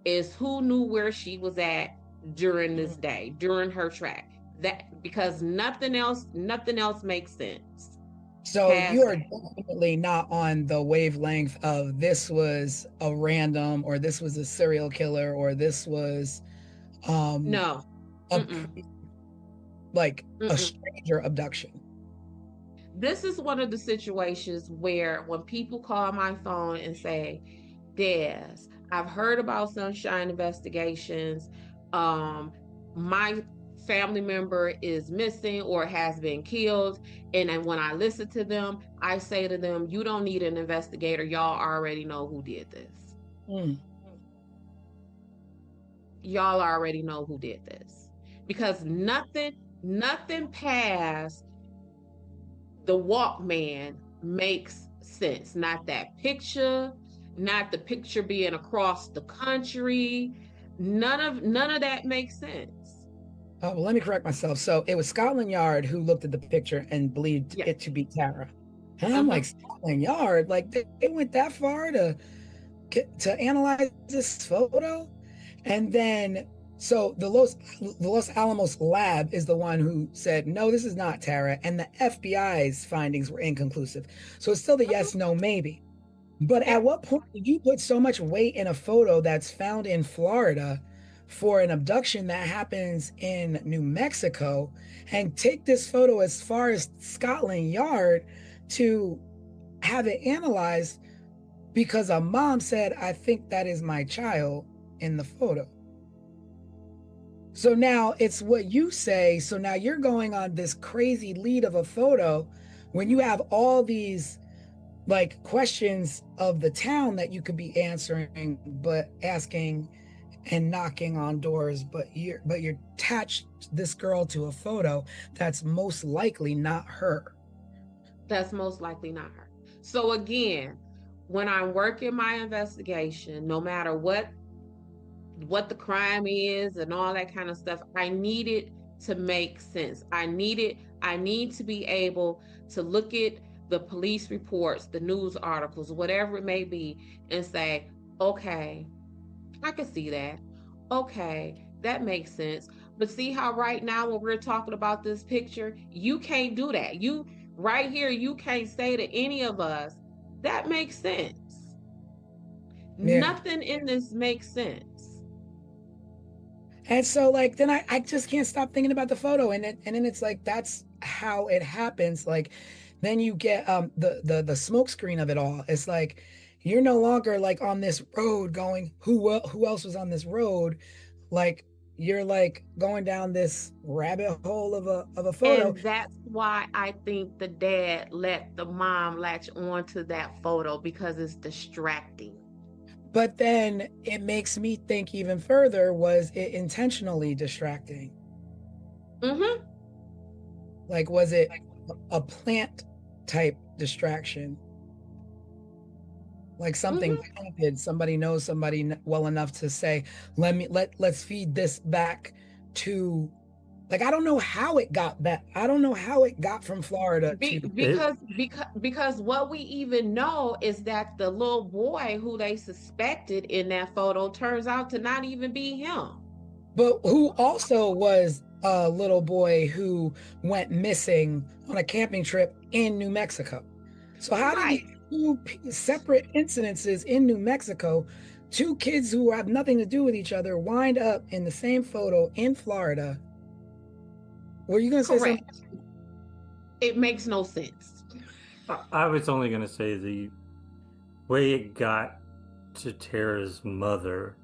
S3: is who knew where she was at during this day, during her track. That, because nothing else makes sense.
S2: So you are definitely not on the wavelength of this was a random, or this was a serial killer, or this was
S3: no,
S2: like a stranger abduction.
S3: This is one of the situations where when people call my phone and say, Des, I've heard about Sunshine Investigations. My family member is missing or has been killed. And then when I listen to them, I say to them, you don't need an investigator. Y'all already know who did this. Y'all already know who did this. because nothing past the Walkman makes sense. Not that picture, not the picture being across the country. None of that makes sense.
S2: Well, let me correct myself. So it was Scotland Yard who looked at the picture and believed
S3: Yeah.
S2: it to be Tara. And I'm like, Scotland Yard, like they went that far to analyze this photo. And then so the Los Alamos lab is the one who said, no, this is not Tara. And the FBI's findings were inconclusive. So it's still the yes, no, maybe. But
S3: Yeah.
S2: at what point did you put so much weight in a photo that's found in Florida for an abduction that happens in New Mexico and take this photo as far as Scotland Yard to have it analyzed because a mom said, I think that is my child in the photo? So now it's what you say. So now you're going on this crazy lead of a photo when you have all these like questions of the town that you could be answering, but asking and knocking on doors, but you're attached this girl to a photo that's most likely not her.
S3: That's most likely not her. So again, when I'm working my investigation, no matter what the crime is and all that kind of stuff, I need it to make sense. I need to be able to look at the police reports, the news articles, whatever it may be, and say, okay, I can see that. Okay, that makes sense. But see how right now when we're talking about this picture, you can't do that. You right here, you can't say to any of us, that makes sense.
S2: Yeah.
S3: Nothing in this makes sense.
S2: And so like then I just can't stop thinking about the photo, and then it's like that's how it happens. Like then you get the smoke screen of it all. It's like you're no longer like on this road going, who else was on this road? Like you're like going down this rabbit hole of a photo.
S3: And that's why I think the dad let the mom latch on to that photo, because it's distracting.
S2: But then it makes me think even further, was it intentionally distracting?
S3: Mm-hmm.
S2: Like, was it a plant type distraction? Like something planted, somebody knows somebody well enough to say, let's feed this back to, like, I don't know how it got back. I don't know how it got from Florida to
S3: Because what we even know is that the little boy who they suspected in that photo turns out to not even be him.
S2: But who also was a little boy who went missing on a camping trip in New Mexico. So how did these two separate incidences in New Mexico, two kids who have nothing to do with each other, wind up in the same photo in Florida? Were you going to say something?
S3: It makes no sense.
S4: I was only going to say the way it got to Tara's mother,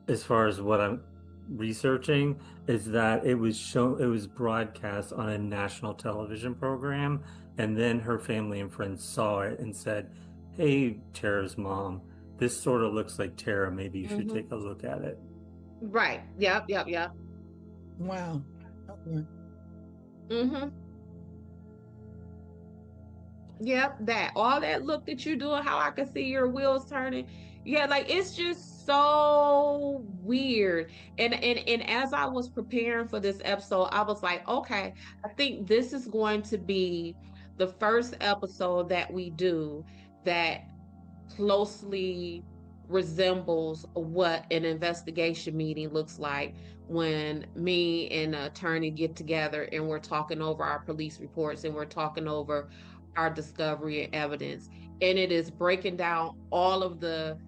S4: as far as what I'm researching, is that it was broadcast on a national television program, and then her family and friends saw it and said, hey, Tara's mom, this sort of looks like Tara, maybe you should take a look at it.
S3: Right. Yep.
S2: Wow. Okay.
S3: Yep, that all that look that you're doing, how I can see your wheels turning. Yeah, like it's just so weird. And as I was preparing for this episode, I was like, okay, I think this is going to be the first episode that we do that closely resembles what an investigation meeting looks like, when me and an attorney get together and we're talking over our police reports and we're talking over our discovery and evidence, and it is breaking down all of the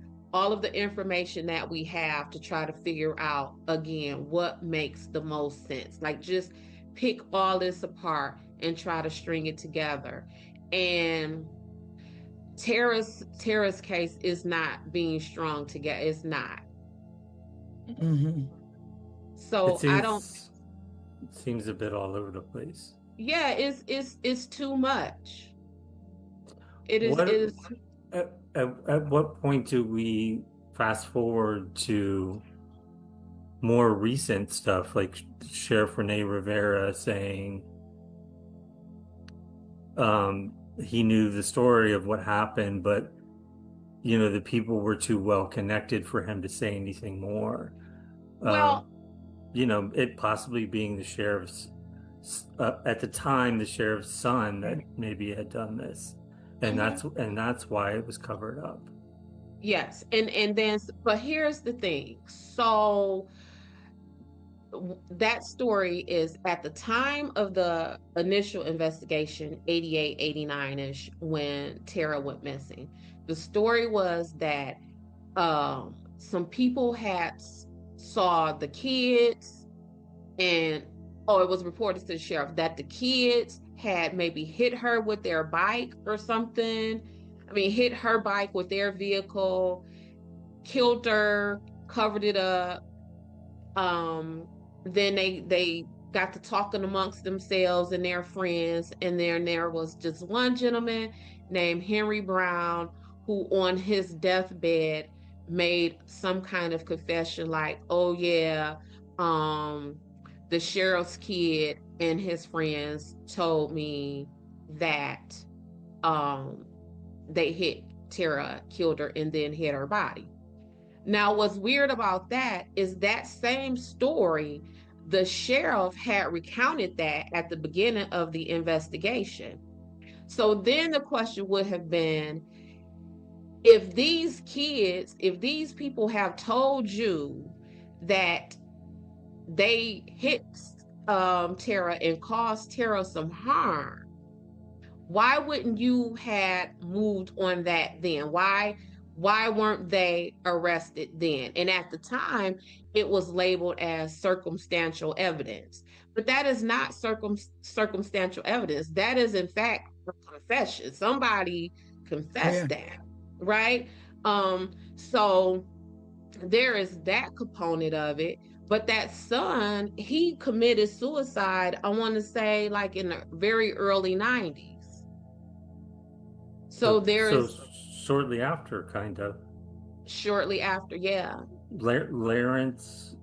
S3: information that we have to try to figure out again what makes the most sense. Like just pick all this apart and try to string it together. And Tara's case is not being strung together. It's not. So
S4: It seems a bit all over the place.
S3: Yeah, it's too much. It is.
S4: At what point do we fast forward to more recent stuff, like Sheriff Rene Rivera saying he knew the story of what happened, but the people were too well connected for him to say anything more.
S3: Well,
S4: It possibly being the sheriff's at the time, the sheriff's son that maybe had done this, and that's why it was covered up.
S3: yes, and then, but here's the thing. So that story is at the time of the initial investigation, 88, 89-ish, when Tara went missing. The story was that some people had saw the kids, and it was reported to the sheriff that the kids had maybe hit her with their bike or something. I mean, hit her bike with their vehicle, killed her, covered it up. Then they got to talking amongst themselves and their friends, and then there was just one gentleman named Henry Brown who on his deathbed made some kind of confession like, oh yeah, the sheriff's kid and his friends told me that they hit Tara, killed her, and then hit her body. Now, what's weird about that is that same story, the sheriff had recounted that at the beginning of the investigation. So then the question would have been, if these people have told you that they hit Tara and caused Tara some harm, why wouldn't you had moved on that then? Why weren't they arrested then? And at the time, it was labeled as circumstantial evidence. But that is not circumstantial evidence. That is, in fact, a confession. Somebody confessed that, right? So there is that component of it. But that son, he committed suicide, I want to say, like in the very early 90s. So
S4: Shortly after, kind of.
S3: Shortly after, yeah.
S4: Lawrence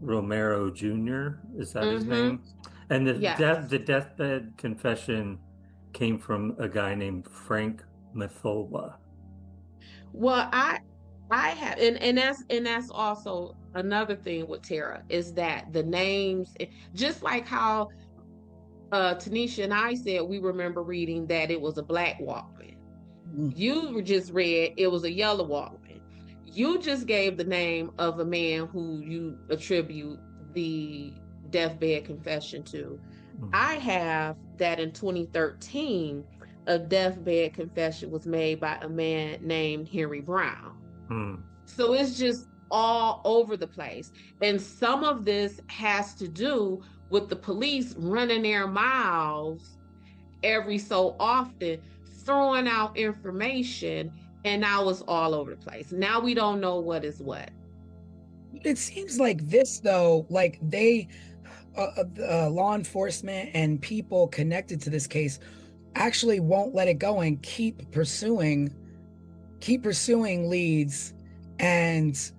S4: Romero Jr., is that his name? And the deathbed confession came from a guy named Frank Mathola.
S3: Well, I have, and that's also another thing with Tara, is that the names, just like how Tanisha and I said, we remember reading that it was a black Walkman. You just read it was a yellow Walkman. You just gave the name of a man who you attribute the deathbed confession to. I have that in 2013, a deathbed confession was made by a man named Henry Brown. So it's just all over the place. And some of this has to do with the police running their mouths every so often, throwing out information, and now it's all over the place. Now we don't know what is what.
S2: It seems like this, though, like they, law enforcement and people connected to this case actually won't let it go and keep pursuing leads and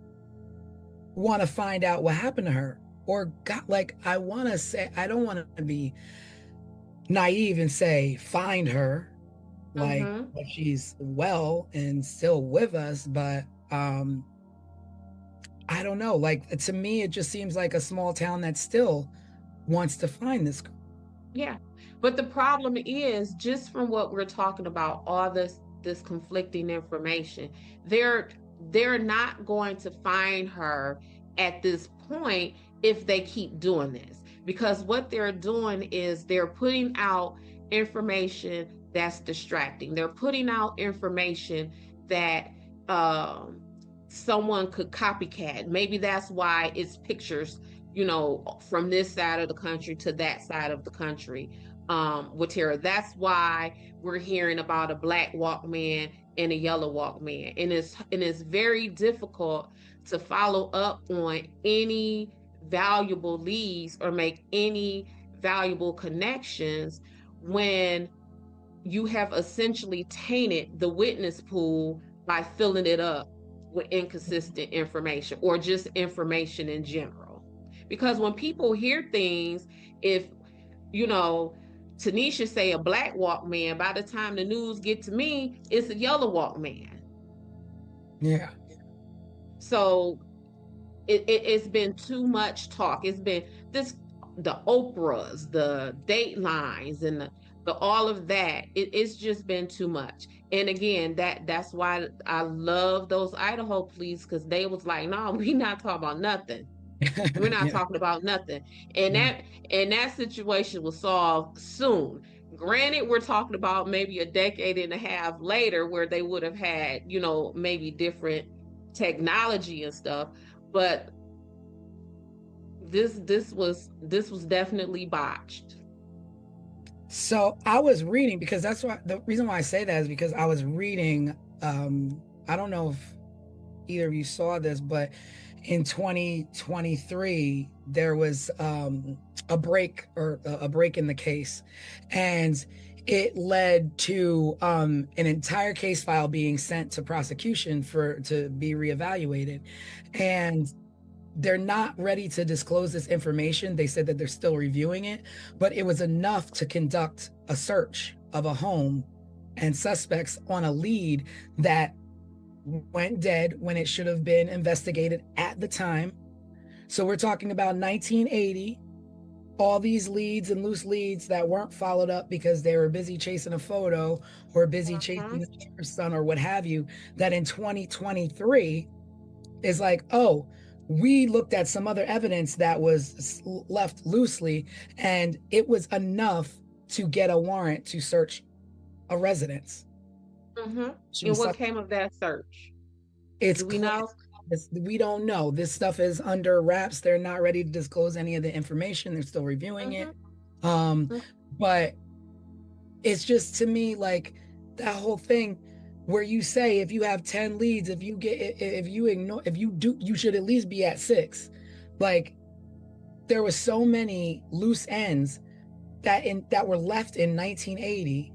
S2: want to find out what happened to her. Or God, like, I want to say, I don't want to be naive and say find her, like she's well and still with us, but I don't know, like, to me it just seems like a small town that still wants to find this girl.
S3: Yeah, but the problem is, just from what we're talking about, all this conflicting information, they're not going to find her at this point if they keep doing this, because what they're doing is they're putting out information that's distracting. They're putting out information that someone could copycat. Maybe that's why it's pictures, from this side of the country to that side of the country with Tara. That's why we're hearing about a black Walkman and a yellow Walkman. And it's very difficult to follow up on any valuable leads or make any valuable connections when you have essentially tainted the witness pool by filling it up with inconsistent information or just information in general. Because when people hear things, if, you know, Tanisha say a black Walkman, by the time the news get to me, it's a yellow Walkman.
S2: Yeah.
S3: So it's been too much talk. It's been the Oprahs, the Datelines, and the all of that. It's just been too much. And again, that's why I love those Idaho police, because they was like, no, we not talking about nothing. We're not
S2: Yeah.
S3: talking about nothing. And
S2: Yeah.
S3: that situation was solved soon. Granted, we're talking about maybe a decade and a half later where they would have had, maybe different technology and stuff, but this was definitely botched.
S2: So I was reading, because that's why the reason why I say that is because I was reading, I don't know if either of you saw this, but in 2023 there was a break in the case, and it led to an entire case file being sent to prosecution to be reevaluated, and they're not ready to disclose this information. They said that they're still reviewing it, but it was enough to conduct a search of a home and suspects on a lead that went dead when it should have been investigated at the time. So we're talking about 1980, all these leads and loose leads that weren't followed up because they were busy chasing a photo or busy chasing a son or what have you, that in 2023 is like, oh, we looked at some other evidence that was left loosely, and it was enough to get a warrant to search a residence.
S3: And what came of that search?
S2: Do
S3: we know?
S2: We don't know. This stuff is under wraps. They're not ready to disclose any of the information. They're still reviewing it. But it's just, to me, like that whole thing where you say, if you have 10 leads, you should at least be at 6. Like, there were so many loose ends that were left in 1980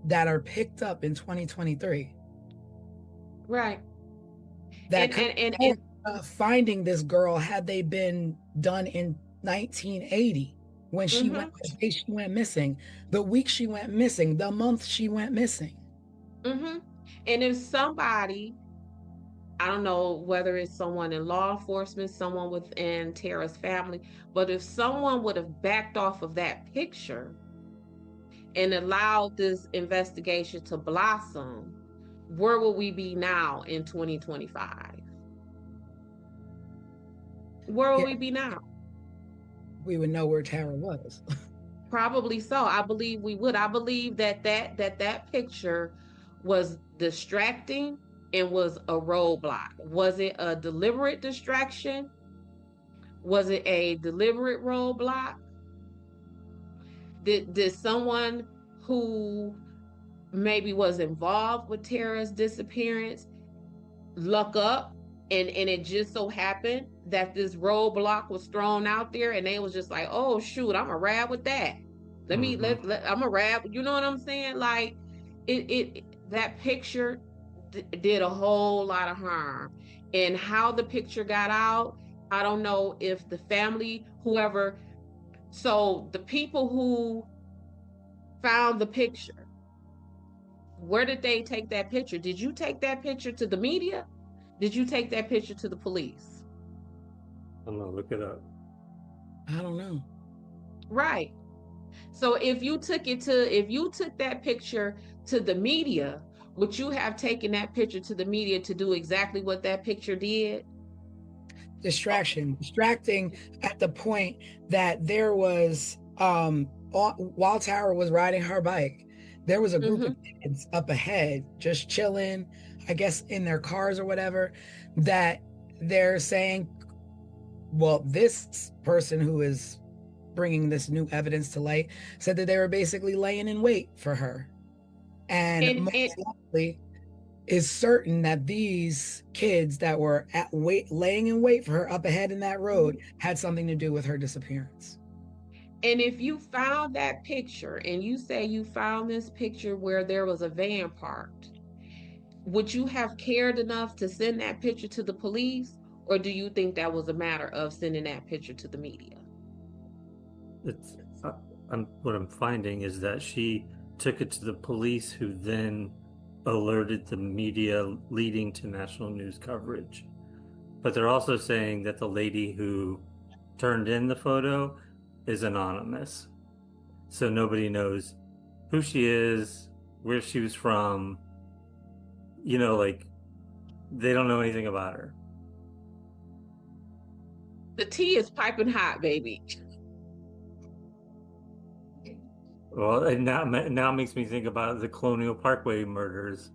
S2: that are picked up in 2023.
S3: Right.
S2: That and finding this girl, had they been done in 1980 when she went the day she went missing, the week she went missing, the month she went missing.
S3: And if somebody, I don't know whether it's someone in law enforcement, someone within Tara's family, but if someone would have backed off of that picture and allowed this investigation to blossom, where will we be now in 2025? Where will we be now?
S2: We would know where Tara was.
S3: Probably so. I believe we would. I believe that picture was distracting and was a roadblock. Was it a deliberate distraction? Was it a deliberate roadblock? Did someone who maybe was involved with Tara's disappearance luck up, and it just so happened that this roadblock was thrown out there, and they was just like, oh shoot, I'm a rab with that. I'm a rab. You know what I'm saying? Like, that picture did a whole lot of harm. And how the picture got out, I don't know if the family, whoever, so the people who found the picture, where did they take that picture? Did you take that picture to the media? Did you take that picture to the police?
S4: I'm gonna look it up.
S2: I don't know.
S3: Right. So if you took that picture to the media, would you have taken that picture to the media to do exactly what that picture did?
S2: Distracting at the point that there was, while Tara was riding her bike, there was a group of kids up ahead just chilling, I guess in their cars or whatever, that they're saying, well, this person who is bringing this new evidence to light said that they were basically laying in wait for her. And most likely is certain that these kids that were laying in wait for her up ahead in that road had something to do with her disappearance.
S3: And if you found that picture, and you say you found this picture where there was a van parked, would you have cared enough to send that picture to the police? Or do you think that was a matter of sending that picture to the media?
S4: It's what I'm finding is that she took it to the police, who then alerted the media, leading to national news coverage. But they're also saying that the lady who turned in the photo is anonymous, so nobody knows who she is, where she was from. Like, they don't know anything about her.
S3: The tea is piping hot, baby.
S4: Well, and now makes me think about the Colonial Parkway murders,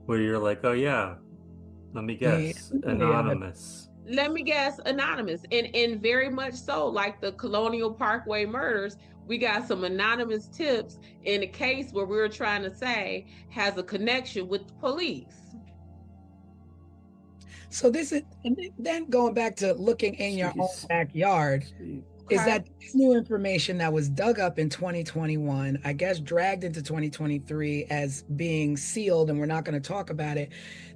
S4: where you're like, oh yeah, let me guess, anonymous.
S3: Let me guess, anonymous. And very much so, like the Colonial Parkway murders, we got some anonymous tips in a case where we were trying to say has a connection with the police.
S2: So this is, and then going back to looking in your own backyard, is that this new information that was dug up in 2021, I guess dragged into 2023 as being sealed, and we're not going to talk about it.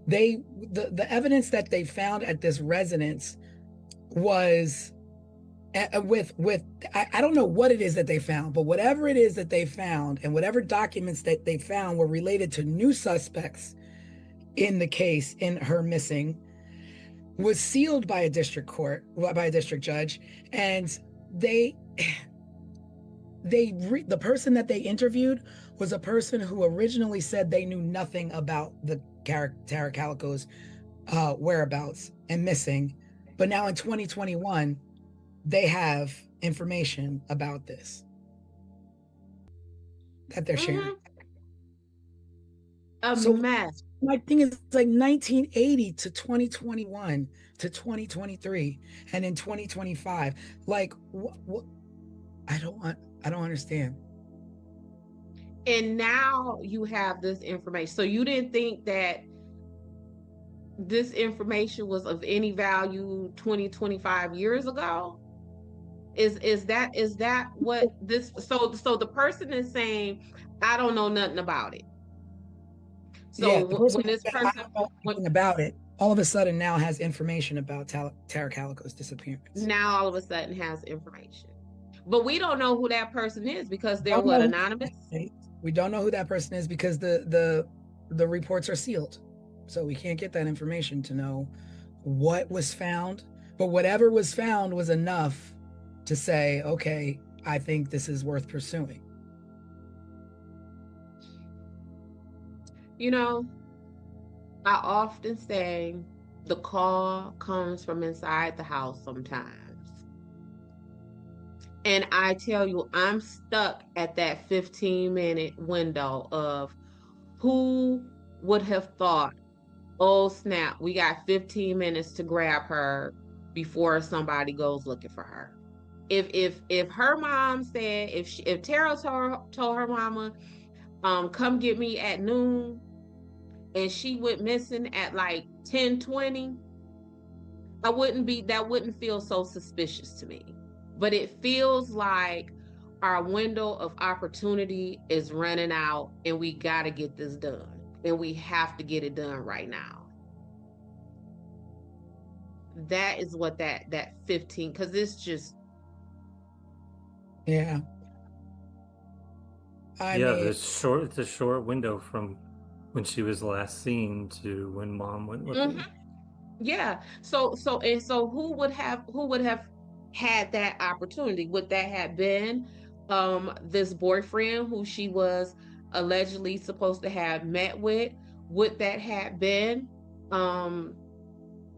S2: The evidence that they found at this residence was with I don't know what it is that they found, but whatever it is that they found and whatever documents that they found were related to new suspects in the case, in her missing, was sealed by a district court, by a district judge, and the person that they interviewed was a person who originally said they knew nothing about the Tara Calico's whereabouts and missing, but now in 2021 they have information about this that they're sharing.
S3: Mess.
S2: My thing is, like 1980 to 2021 to 2023 and in 2025, like what I don't understand.
S3: And now you have this information. So you didn't think that this information was of any value 20, 25 years ago? Is that what this, so the person is saying, I don't know nothing about it. So
S2: yeah, the person
S3: when this person,
S2: I don't know anything about it, all of a sudden now has information about Tara Calico's disappearance.
S3: Now all of a sudden has information. But we don't know who that person is because they're what, anonymous?
S2: We don't know who that person is because the reports are sealed. So we can't get that information to know what was found. But whatever was found was enough to say, okay, I think this is worth pursuing.
S3: You know, I often say the call comes from inside the house sometimes. And I tell you, I'm stuck at that 15-minute window of who would have thought, oh snap, we got 15 minutes to grab her before somebody goes looking for her. If her mom said, if Tara told her mama, come get me at noon, and she went missing at like 10:20, that wouldn't feel so suspicious to me. But it feels like our window of opportunity is running out and we got to get this done. And we have to get it done right now. That is what that 15, because it's just.
S2: Yeah. I mean,
S4: it's a short window from when she was last seen to when mom went looking.
S3: Mm-hmm. Yeah. So who would have had that opportunity? Would that have been this boyfriend who she was allegedly supposed to have met with? Would that have been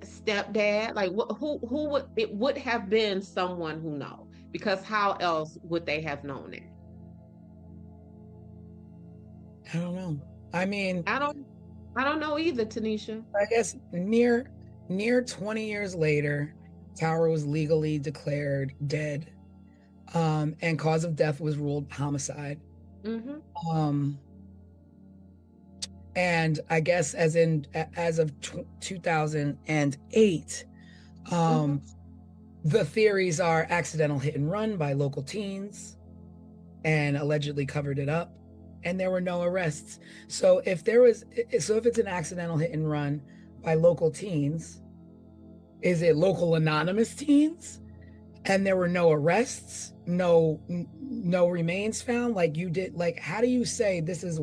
S3: stepdad? Like who would it would have been someone who knows, because how else would they have known it?
S2: I don't know. I mean,
S3: I don't know either, Tanisha.
S2: I guess near 20 years later, Tara was legally declared dead, and cause of death was ruled homicide.
S3: Mm-hmm.
S2: And I guess as of 2008, the theories are accidental hit and run by local teens, and allegedly covered it up, and there were no arrests. So if it's an accidental hit and run by local teens, Is it local anonymous teens? And there were no arrests, no remains found? Like you did, like, how do you say this is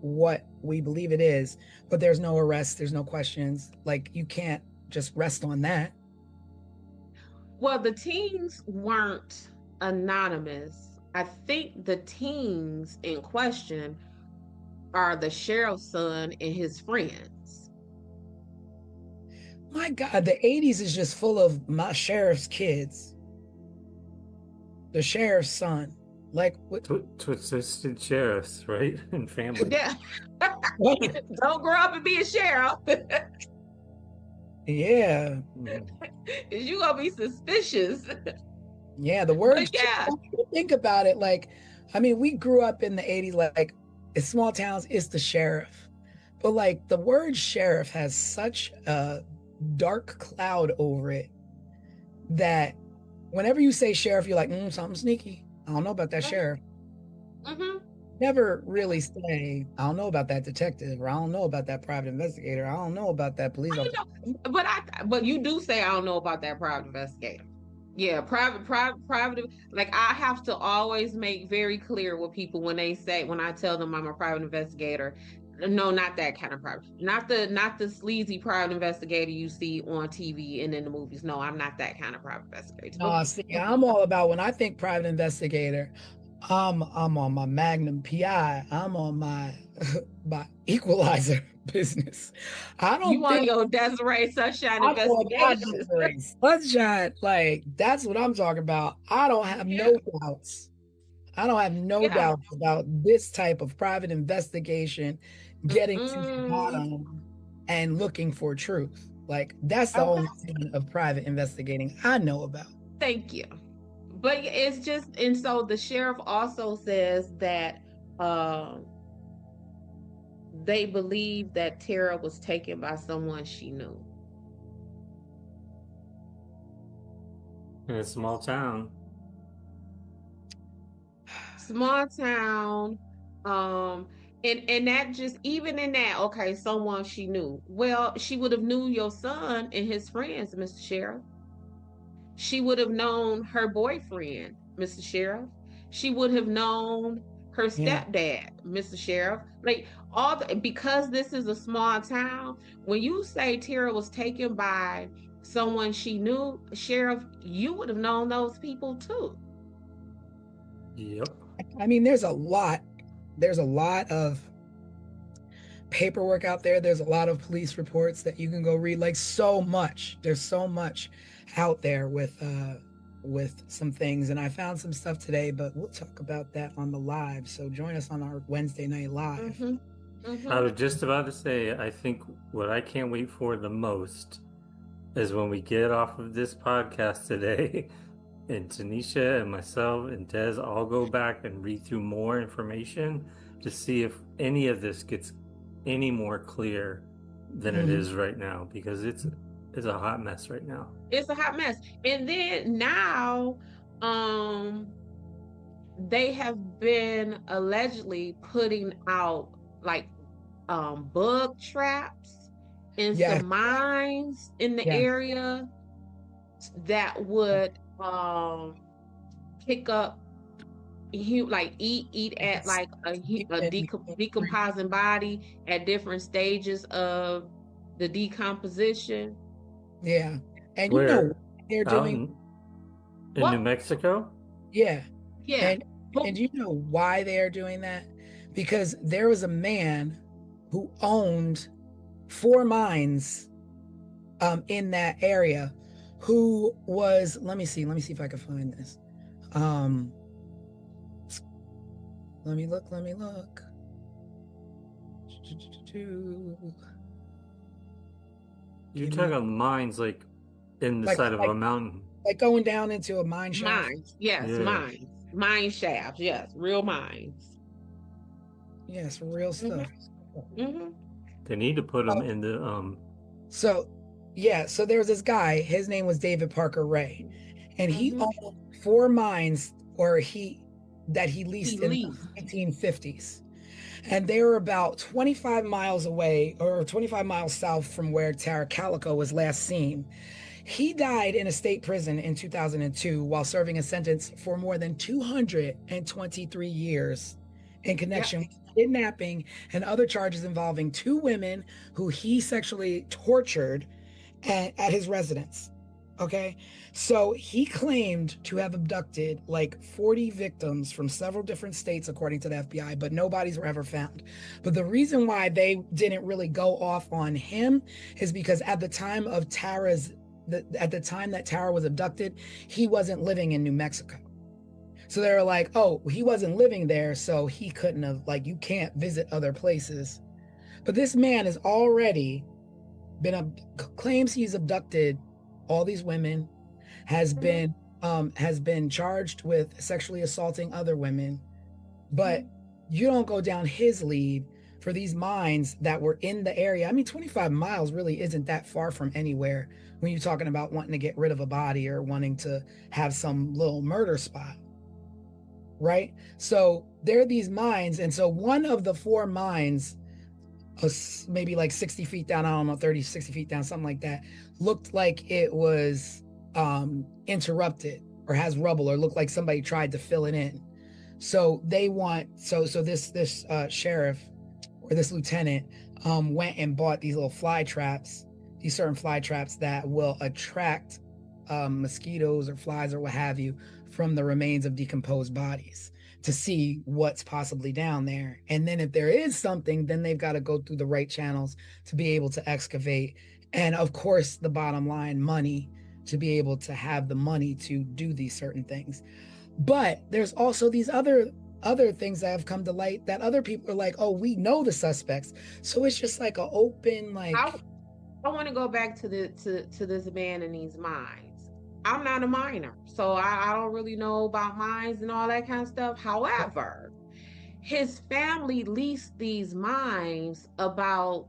S2: what we believe it is, but there's no arrests, there's no questions? Like, you can't just rest on that.
S3: Well, the teens weren't anonymous. I think the teens in question are the sheriff's son and his friends.
S2: My God, the 80s is just full of my sheriff's kids. The sheriff's son. Like, what?
S4: Twisted sheriffs, right? And family.
S3: Yeah. Don't grow up and be a sheriff.
S2: Yeah.
S3: You're gonna be suspicious.
S2: Yeah, the word.
S3: Yeah.
S2: Think about it. Like, I mean, we grew up in the 80s, like, in small towns, it's the sheriff. But like, the word sheriff has such a dark cloud over it that whenever you say sheriff, you're like, something sneaky. I don't know about that sheriff.
S3: Mm-hmm.
S2: Never really say, I don't know about that detective, or I don't know about that private investigator. I don't know about that police officer.
S3: But you do say, I don't know about that private investigator. Yeah, private. Like, I have to always make very clear with people when I tell them I'm a private investigator. No, not that kind of private. Not the sleazy private investigator you see on TV and in the movies. No, I'm not that kind of private investigator.
S2: No, see, I'm all about, when I think private investigator, I'm on my Magnum PI. I'm on my Equalizer business. I don't
S3: You want your Desiree Sunshine investigation.
S2: Sunshine, like, that's what I'm talking about. I don't have no doubts. I don't have no doubts about this type of private investigation, getting to the bottom and looking for truth. Like, that's the only kind of private investigating I know about.
S3: Thank you. But it's just, and so the sheriff also says that they believe that Tara was taken by someone she knew.
S4: In a small town.
S3: Small town. And that just, even in that, okay, someone she knew. Well, she would have knew your son and his friends, Mr. Sheriff. She would have known her boyfriend, Mr. Sheriff. She would have known her stepdad, Mr. Sheriff. Like, because this is a small town, when you say Tara was taken by someone she knew, Sheriff, you would have known those people too.
S4: Yep.
S2: I mean, there's a lot of paperwork out there. There's a lot of police reports that you can go read. Like, so much. There's so much out there with some things, and I found some stuff today, but we'll talk about that on the live. So join us on our Wednesday night live.
S4: I was just about to say, I think what I can't wait for the most is when we get off of this podcast today and Tanisha and myself and Des all go back and read through more information to see if any of this gets any more clear than it is right now, because it's a hot mess right now.
S3: It's a hot mess. And then now they have been allegedly putting out like bug traps in some mines in the area that would pick up eat at like a decomposing body at different stages of the decomposition.
S2: Yeah. And
S4: where?
S2: You know they're doing
S4: in New Mexico?
S2: Yeah.
S3: Yeah.
S2: And you know why they are doing that? Because there was a man who owned 4 mines in that area who was, let me see if I can find this. Let me look.
S4: You're talking about mines like in the side of a mountain.
S2: Like going down into a mine shaft.
S3: Mines, yes, mines. Mine shafts, yes, real mines.
S2: Yes, real stuff.
S4: They need to put them in the
S2: So there was this guy, his name was David Parker Ray, and he owned 4 mines that he leased in the 1950s. And they were about 25 miles away, or 25 miles south from where Tara Calico was last seen. He died in a state prison in 2002 while serving a sentence for more than 223 years in connection with kidnapping and other charges involving 2 women who he sexually tortured at his residence. Okay. So he claimed to have abducted like 40 victims from several different states, according to the FBI, but nobody's were ever found. But the reason why they didn't really go off on him is because at the time that Tara was abducted, he wasn't living in New Mexico. So they were like, oh, he wasn't living there, so he couldn't have, like, you can't visit other places. But this man has already claims he's abducted all these women, has been charged with sexually assaulting other women, but you don't go down his lead for these mines that were in the area. I mean, 25 miles really isn't that far from anywhere when you're talking about wanting to get rid of a body or wanting to have some little murder spot, right? So there are these mines, and so one of the 4 mines, maybe like 60 feet down, I don't know, 30, 60 feet down, something like that, looked like it was interrupted or has rubble or looked like somebody tried to fill it in. So they want, so this sheriff or this lieutenant went and bought these little fly traps, these certain fly traps that will attract mosquitoes or flies or what have you from the remains of decomposed bodies, to see what's possibly down there. And then if there is something, then they've got to go through the right channels to be able to excavate. And of course, the bottom line, money, to be able to have the money to do these certain things. But there's also these other things that have come to light that other people are like, oh, we know the suspects. So it's just like an open, like,
S3: I want to go back to this man in these mines. I'm not a miner, so I don't really know about mines and all that kind of stuff. However, his family leased these mines about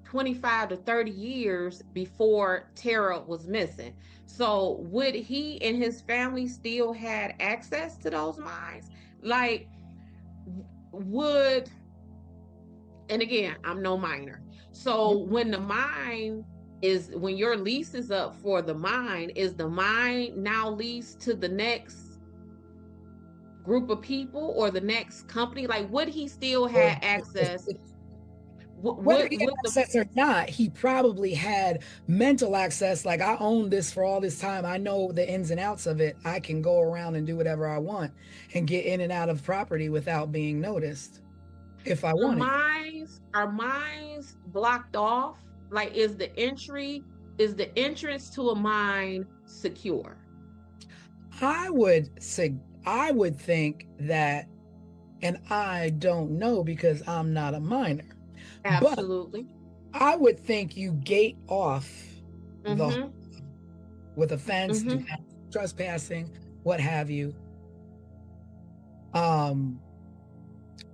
S3: 25 to 30 years before Tara was missing. So would he and his family still had access to those mines? Like, and again, I'm no miner. So when when your lease is up for the mine, is the mine now leased to the next group of people or the next company? Like, would he still have access?
S2: Whether he had access or not, he probably had mental access. Like, I own this for all this time. I know the ins and outs of it. I can go around and do whatever I want and get in and out of property without being noticed if I want it.
S3: Are mines blocked off? Like, is the entrance to a mine secure?
S2: I would think that, and I don't know because I'm not a miner.
S3: Absolutely.
S2: But I would think you gate off with a fence, trespassing, what have you.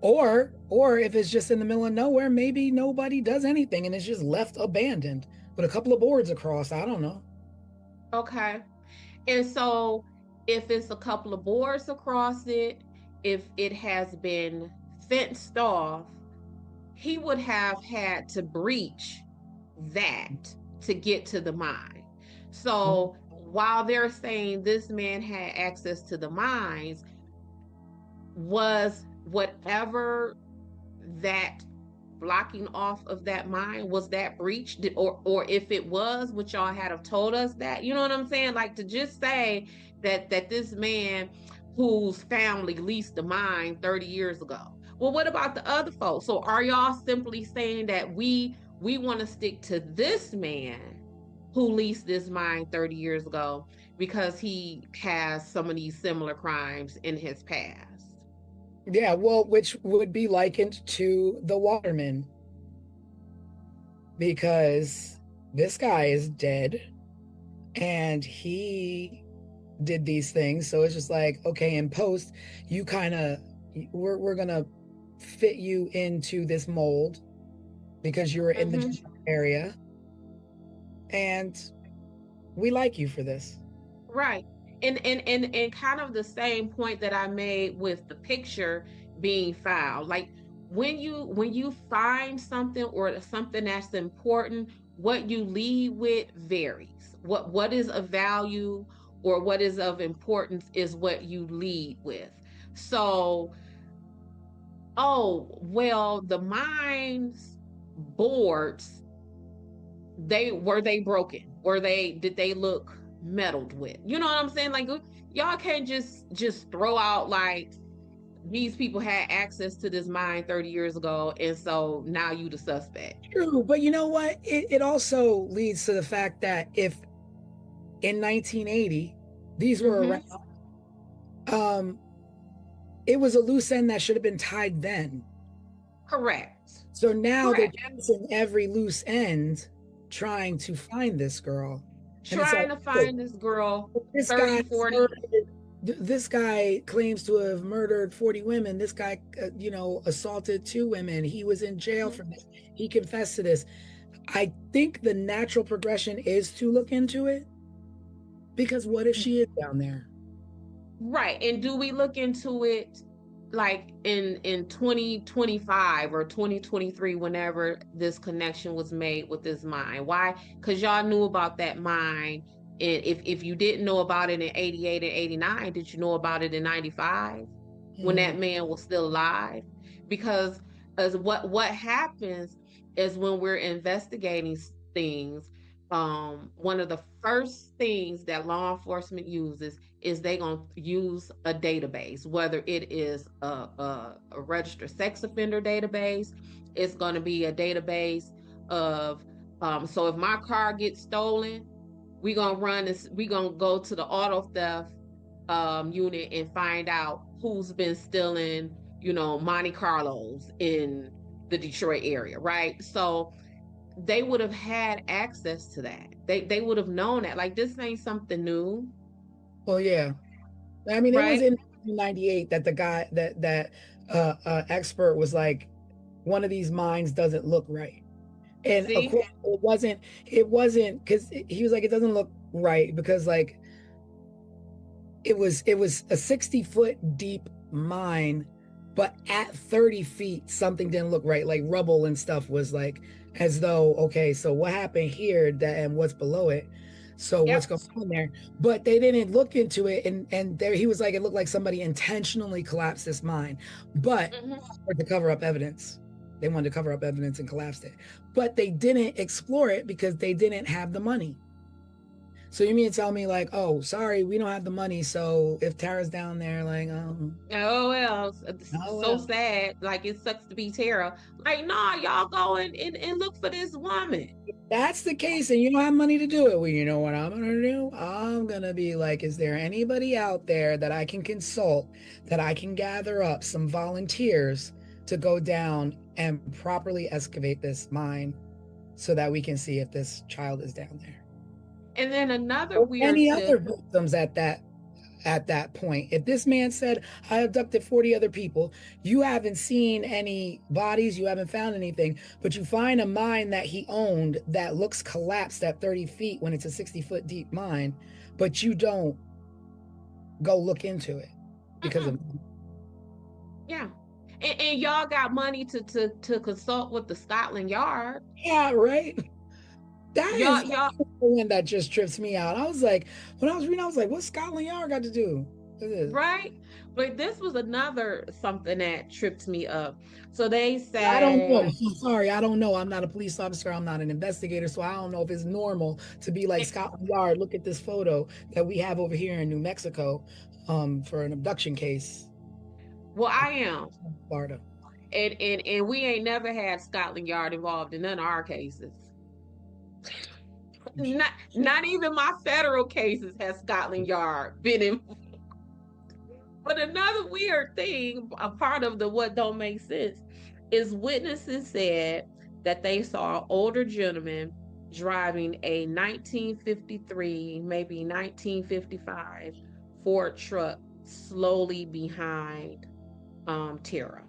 S2: Or if it's just in the middle of nowhere, maybe nobody does anything and it's just left abandoned with a couple of boards across. I don't know.
S3: Okay. And so if it's a couple of boards across it, if it has been fenced off, he would have had to breach that to get to the mine. So while they're saying this man had access to the mines, was whatever that blocking off of that mine, was that breached? Or if it was, would y'all have told us that? You know what I'm saying? Like, to just say that this man whose family leased the mine 30 years ago. Well, what about the other folks? So are y'all simply saying that we want to stick to this man who leased this mine 30 years ago because he has some of these similar crimes in his past?
S2: Yeah, well, which would be likened to the Waterman, because this guy is dead and he did these things. So it's just like, okay, in post, you kind of, we're gonna fit you into this mold because you were in the area and we like you for this.
S3: Right. And kind of the same point that I made with the picture being filed. Like, when you find something or something that's important, what you lead with varies. What is of value or what is of importance is what you lead with. So, oh, well, the mines boards, they broken? Did they look meddled with? You know what I'm saying? Like, y'all can't just throw out like these people had access to this mine 30 years ago, and so now you the suspect.
S2: True, but you know what? It also leads to the fact that if in 1980 these were
S3: Mhm.
S2: around, it was a loose end that should have been tied then.
S3: Correct.
S2: So now they're
S3: Correct.
S2: chasing every loose end, trying to find this girl. And it's
S3: Trying
S2: all
S3: to find this girl
S2: this
S3: 30,
S2: guy
S3: 40.
S2: this guy claims to have murdered 40 women. This guy, assaulted 2 women. He was in jail for this. He confessed to this. I think the natural progression is to look into it, because what if she is down there?
S3: Right. And do we look into it like in 2025 or 2023, whenever this connection was made with this mine? Why? Because y'all knew about that mine. And if you didn't know about it in 88 and 89, did you know about it in 95 when that man was still alive? Because as what happens is when we're investigating things, one of the first things that law enforcement uses is they gonna use a database, whether it is a registered sex offender database. It's gonna be a database of so if my car gets stolen, we gonna run this, we gonna go to the auto theft unit and find out who's been stealing, Monte Carlos in the Detroit area, right? So they would have had access to that. They would have known that. Like, this ain't something new,
S2: Well, yeah. I mean, it was
S3: right?
S2: in 1998 that the guy that expert was like, one of these mines doesn't look right. And of
S3: See?
S2: course it wasn't because he was like, it doesn't look right because like it was a 60-foot deep mine, but at 30 feet something didn't look right, like rubble and stuff was like, as though, okay, so what happened here, that and what's below it, so what's
S3: Yep.
S2: going on there? But they didn't look into it, and there he was like, it looked like somebody intentionally collapsed this mine, but to cover up evidence. They wanted to cover up evidence and collapsed it, but they didn't explore it because they didn't have the money. So you mean to tell me like, oh, sorry, we don't have the money. So if Tara's down there, like,
S3: Oh well, it's
S2: oh
S3: so
S2: well.
S3: sad. Like, it sucks to be Tara. Like, nah, y'all go and look for this woman.
S2: If that's the case, and you don't have money to do it, well, you know what I'm gonna do? I'm gonna be like, is there anybody out there that I can consult, that I can gather up some volunteers to go down and properly excavate this mine so that we can see if this child is down there?
S3: And then another
S2: Or
S3: weird
S2: any
S3: tip.
S2: other victims at that point. If this man said, I abducted 40 other people, you haven't seen any bodies, you haven't found anything, but you find a mine that he owned that looks collapsed at 30 feet when it's a 60-foot deep mine, but you don't go look into it because of
S3: Yeah. And y'all got money to consult with the Scotland Yard.
S2: yeah, right. That is
S3: Y'all
S2: the one that just trips me out. I was like, when I was reading, I was like, what's Scotland Yard got to do with this?
S3: right? But this was another something that tripped me up. So they
S2: I don't know.
S3: said,
S2: Sorry, I don't know. I'm not a police officer. I'm not an investigator. So I don't know if it's normal to be like, Scotland Yard, look at this photo that we have over here in New Mexico for an abduction case.
S3: well, I am.
S2: Florida.
S3: And we ain't never had Scotland Yard involved in none of our cases. Not even my federal cases has Scotland Yard been in. But another weird thing, a part of the what don't make sense, is witnesses said that they saw an older gentleman driving a 1953, maybe 1955 Ford truck slowly behind Tara.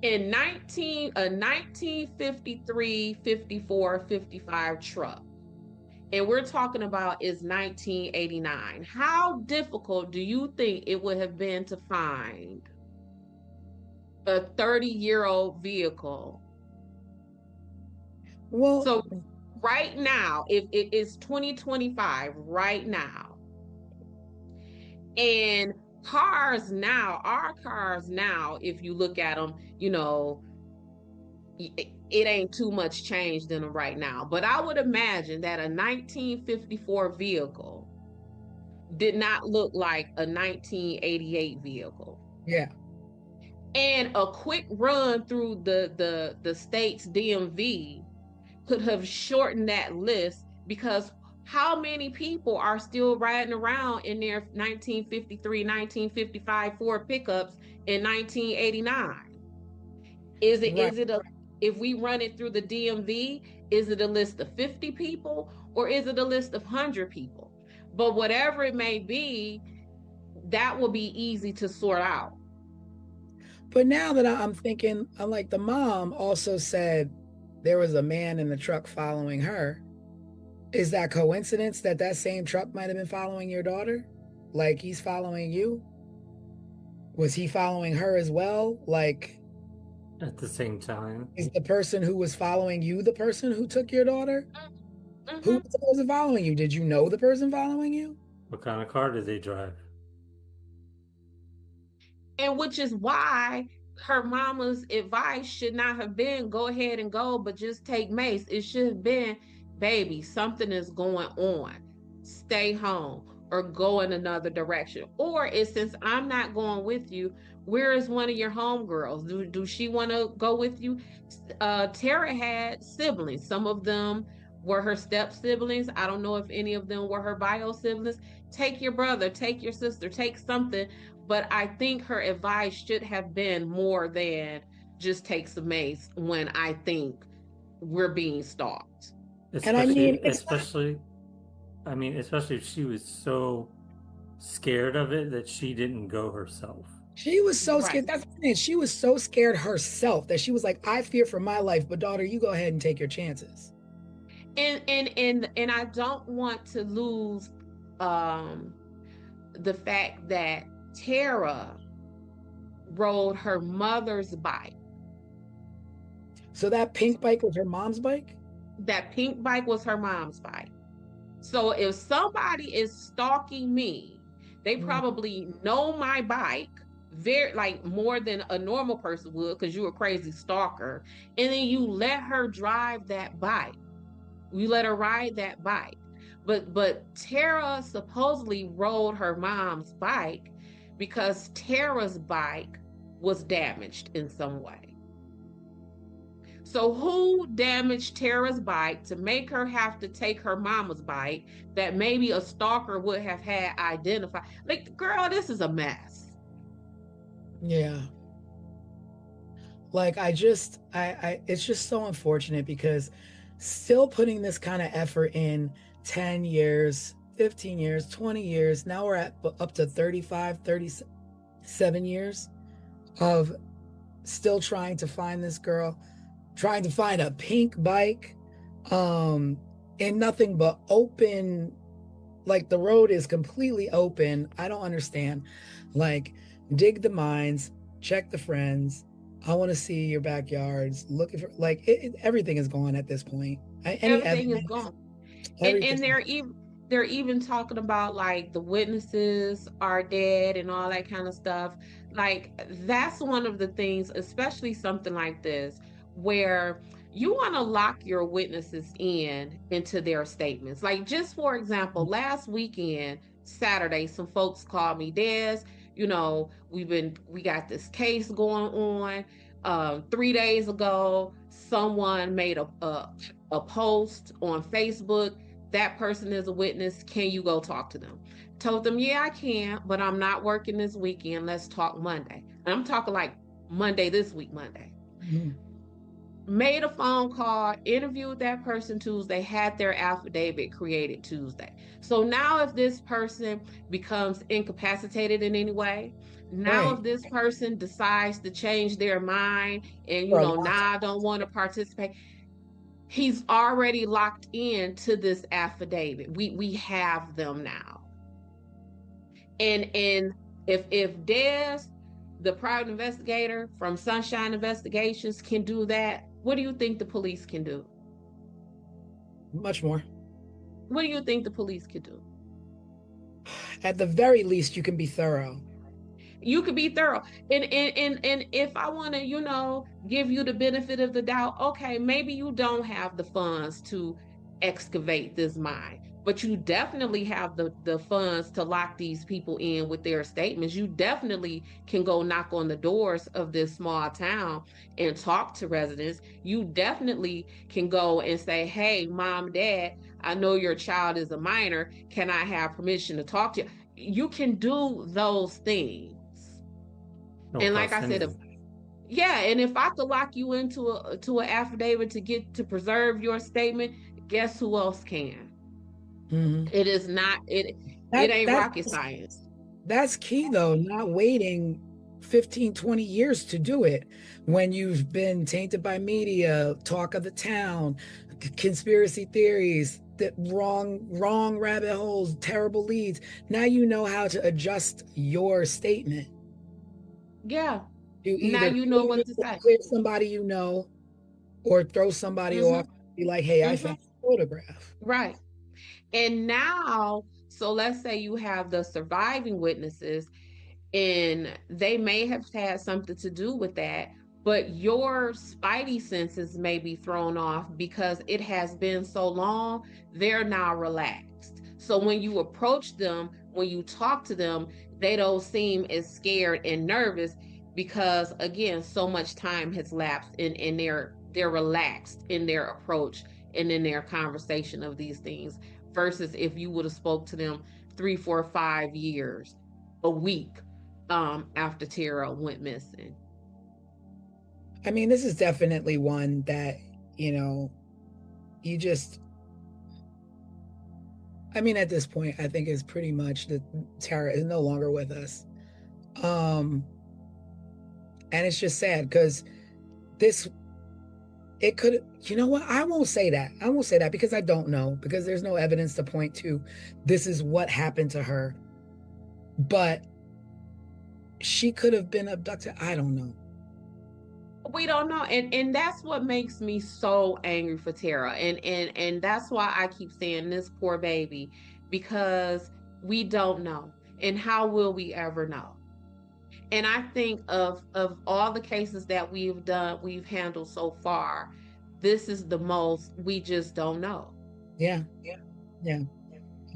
S3: In a 1953, 54, 55 truck. And we're talking about is 1989. How difficult do you think it would have been to find a 30-year-old vehicle.
S2: Well,
S3: So right now, if it is 2025 right now, and our cars now, if you look at them, it ain't too much changed in them right now. But I would imagine that a 1954 vehicle did not look like a 1988 vehicle.
S2: yeah.
S3: And a quick run through the state's DMV could have shortened that list, because how many people are still riding around in their 1953, 1955 Ford pickups in 1989? Is it
S2: Right.
S3: is it a if we run it through the DMV, is it a list of 50 people or is it a list of 100 people? But whatever it may be, that will be easy to sort out.
S2: But now that I'm thinking, I'm like, the mom also said there was a man in the truck following her. Is that coincidence that that same truck might have been following your daughter? Like he's following you? Was he following her as well? Like,
S4: At the same time.
S2: is the person who was following you the person who took your daughter?
S3: Mhm.
S2: Who was the person following you? Did you know the person following you?
S4: What kind of car did they drive?
S3: And which is why her mama's advice should not have been go ahead and go, but just take Mace. It should have been, baby, something is going on. Stay home or go in another direction. Or it's, since I'm not going with you, where is one of your homegirls? Do she want to go with you? Tara had siblings. Some of them were her step siblings. I don't know if any of them were her bio siblings. Take your brother, take your sister, take something. But I think her advice should have been more than just take some Mace when I think we're being stalked.
S2: And I mean,
S4: Especially if she was so scared of it that she didn't go herself.
S2: she was so
S3: Right.
S2: scared. That's the thing. She was so scared herself that she was like, I fear for my life, but daughter, you go ahead and take your chances.
S3: And I don't want to lose the fact that Tara rode her mother's bike.
S2: So that pink bike was her mom's bike?
S3: That pink bike was her mom's bike. So if somebody is stalking me, they probably know my bike very, like, more than a normal person would, because you're a crazy stalker. And then you let her drive that bike. You let her ride that bike. But Tara supposedly rode her mom's bike because Tara's bike was damaged in some way. So who damaged Tara's bike to make her have to take her mama's bike that maybe a stalker would have had identified? Like, girl, this is a mess.
S2: Yeah. Like I it's just so unfortunate because still putting this kind of effort in 10 years, 15 years, 20 years, now we're at up to 35, 37 years of still trying to find this girl, trying to find a pink bike, in nothing but open, like the road is completely open. I don't understand. Like, dig the mines, check the friends. I want to see your backyards. Looking for, like, everything is gone at this point.
S3: Everything is gone. And
S2: everything.
S3: they're even talking about, like, the witnesses are dead and all that kind of stuff. Like, that's one of the things, especially something like this, where you want to lock your witnesses into their statements. Like, just for example, last weekend, Saturday, some folks called me, Des, we got this case going on. 3 days ago, someone made a post on Facebook. That person is a witness. Can you go talk to them? Told them, yeah, I can, but I'm not working this weekend. Let's talk Monday. And I'm talking like Monday, this week, Monday.
S2: Mhm.
S3: Made a phone call, interviewed that person Tuesday, had their affidavit created Tuesday. So now if this person becomes incapacitated in any way, now
S2: Right.
S3: if this person decides to change their mind and,
S2: For a
S3: now
S2: long
S3: I don't want to participate, he's already locked into this affidavit. We have them now. And if Des the private investigator from Sunshine Investigations can do that, what do you think the police can do?
S2: Much more.
S3: What do you think the police could do?
S2: At the very least, you can be thorough.
S3: You could be thorough. And if I want to, give you the benefit of the doubt, okay, maybe you don't have the funds to excavate this mine, but you definitely have the funds to lock these people in with their statements. You definitely can go knock on the doors of this small town and talk to residents. You definitely can go and say, hey, mom, dad, I know your child is a minor. Can I have permission to talk to you? You can do those things.
S4: No
S3: And like
S4: cost
S3: I said,
S4: anything.
S3: yeah, and if I could lock you into an affidavit to preserve your statement, guess who else can?
S2: Mhm.
S3: It is not it
S2: That
S3: ain't
S2: that
S3: rocket science.
S2: that's key though, not waiting 15, 20 years to do it when you've been tainted by media, talk of the town, conspiracy theories, that wrong rabbit holes, terrible leads. Now you know how to adjust your statement.
S3: Yeah.
S2: You
S3: Now
S2: either
S3: you know what to say.
S2: clear somebody you know or throw somebody
S3: Mm-hmm.
S2: off, be like, hey, I
S3: Mm-hmm.
S2: found a photograph.
S3: Right. And now, so let's say you have the surviving witnesses and they may have had something to do with that, but your spidey senses may be thrown off because it has been so long. They're now relaxed, so when you approach them, when you talk to them, they don't seem as scared and nervous because again, so much time has lapsed and they're relaxed in their approach and in their conversation of these things, versus if you would have spoke to them 3, 4, 5 years, a week after Tara went missing.
S2: I mean, this is definitely one that, you just, I mean, at this point, I think it's pretty much that Tara is no longer with us. And it's just sad because this, it could, you know what? I won't say that. I won't say that because I don't know, because there's no evidence to point to this is what happened to her. But she could have been abducted. I don't know.
S3: We don't know, and that's what makes me so angry for Tara, and that's why I keep saying this poor baby, because we don't know, and how will we ever know? And I think of all the cases that we've handled so far, this is the most we just don't know.
S2: Yeah. Yeah.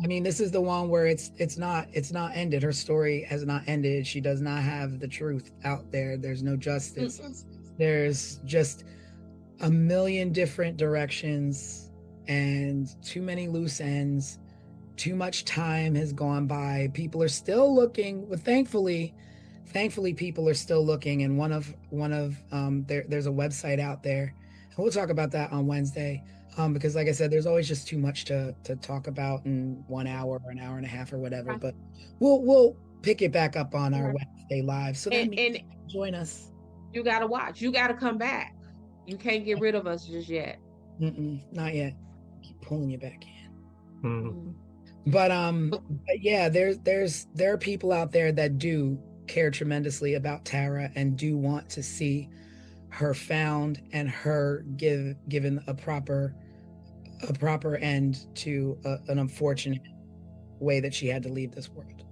S2: I mean, this is the one where it's not ended. Her story has not ended. She does not have the truth out there. There's no justice. There's just a million different directions and too many loose ends. Too much time has gone by. People are still looking. Well, thankfully people are still looking. And there's a website out there, and we'll talk about that on Wednesday. Because like I said, there's always just too much to talk about in 1 hour or an hour and a half or whatever. But we'll pick it back up on our Wednesday live. So that means join us.
S3: You gotta watch. You gotta come back. You can't get rid of us just yet.
S2: Not yet. Keep pulling you back in.
S4: Mm.
S2: But yeah, there are people out there that do care tremendously about Tara and do want to see her found and her given a proper end to an unfortunate way that she had to leave this world.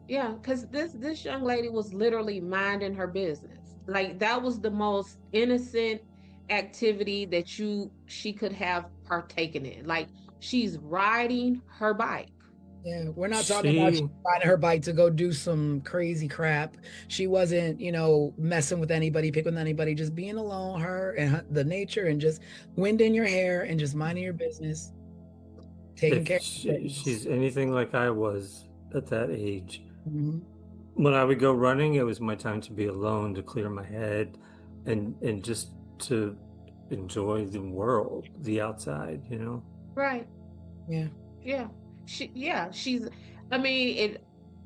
S3: Yeah, because this young lady was literally minding her business. Like that was the most innocent activity that she could have partaken in. Like she's riding her bike.
S2: Yeah, we're not talking about she riding her bike to go do some crazy crap. She wasn't, messing with anybody, picking with anybody, just being alone, her and the nature, and just wind in your hair and just minding your business, taking care of things.
S4: She's anything like I was at that age.
S2: Mm-hmm.
S4: When I would go running, it was my time to be alone, to clear my head, and just to enjoy the world, the outside,
S3: Right.
S2: Yeah.
S3: Yeah. She's, I mean,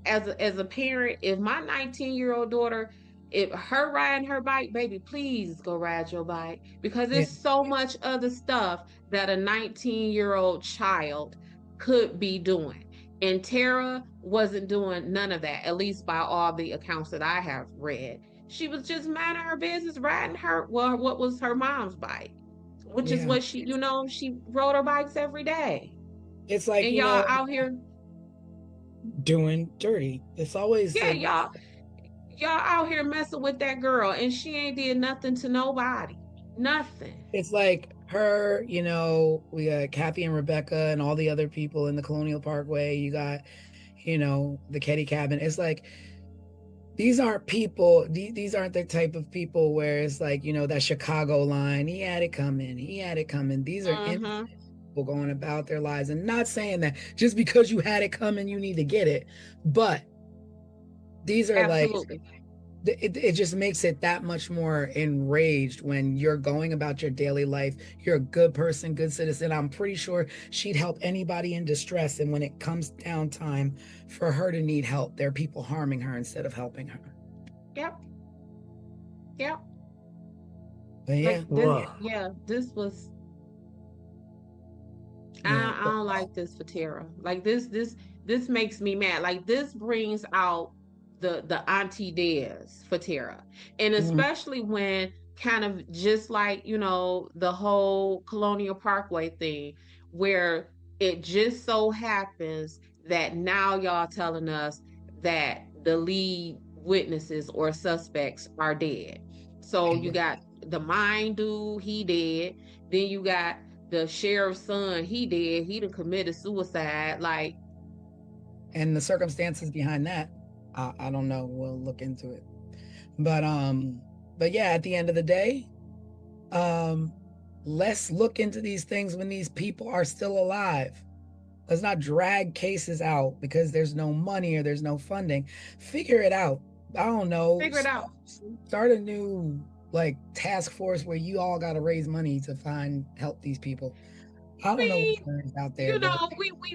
S3: as a parent, if my 19-year-old daughter, if her riding her bike, baby, please go ride your bike, because there's so much other stuff that a 19-year-old child could be doing. And Tara wasn't doing none of that, at least by all the accounts that I have read. She was just minding her business, riding what was her mom's bike, which is
S2: Yeah.
S3: what she rode her bikes every day.
S2: It's like,
S3: And y'all out here,
S2: doing dirty. It's always
S3: yeah,
S2: like,
S3: y'all out here messing with that girl, and she ain't did nothing to nobody. Nothing.
S2: it's like her, we got Kathy and Rebecca and all the other people in the Colonial Parkway. You got, the Ketty cabin. It's like, these aren't people, these aren't the type of people where it's like, that Chicago line, he had it coming, he had it coming. These are innocent people going about their lives, and not saying that just because you had it coming, you need to get it. But these are
S3: Absolutely.
S2: it just makes it that much more enraged when you're going about your daily life. You're a good person, good citizen. I'm pretty sure she'd help anybody in distress. And when it comes down time for her to need help, there are people harming her instead of helping her.
S3: Yep.
S2: But yeah.
S3: This was.
S2: Yeah.
S3: I don't like this for Tara. Like this makes me mad. Like this brings out the auntie dares for Tara. And especially when kind of just like, the whole Colonial Parkway thing, where it just so happens that now y'all telling us that the lead witnesses or suspects are dead. So you got the mine dude, he dead. Then you got the sheriff's son, he done committed suicide. Like,
S2: and the circumstances behind that, I don't know. We'll look into it. But yeah, at the end of the day, let's look into these things when these people are still alive. Let's not drag cases out because there's no money or there's no funding. Figure it out. I don't know.
S3: Figure it out.
S2: Start a new task force where you all got to raise money to help these people. I don't know what's out there.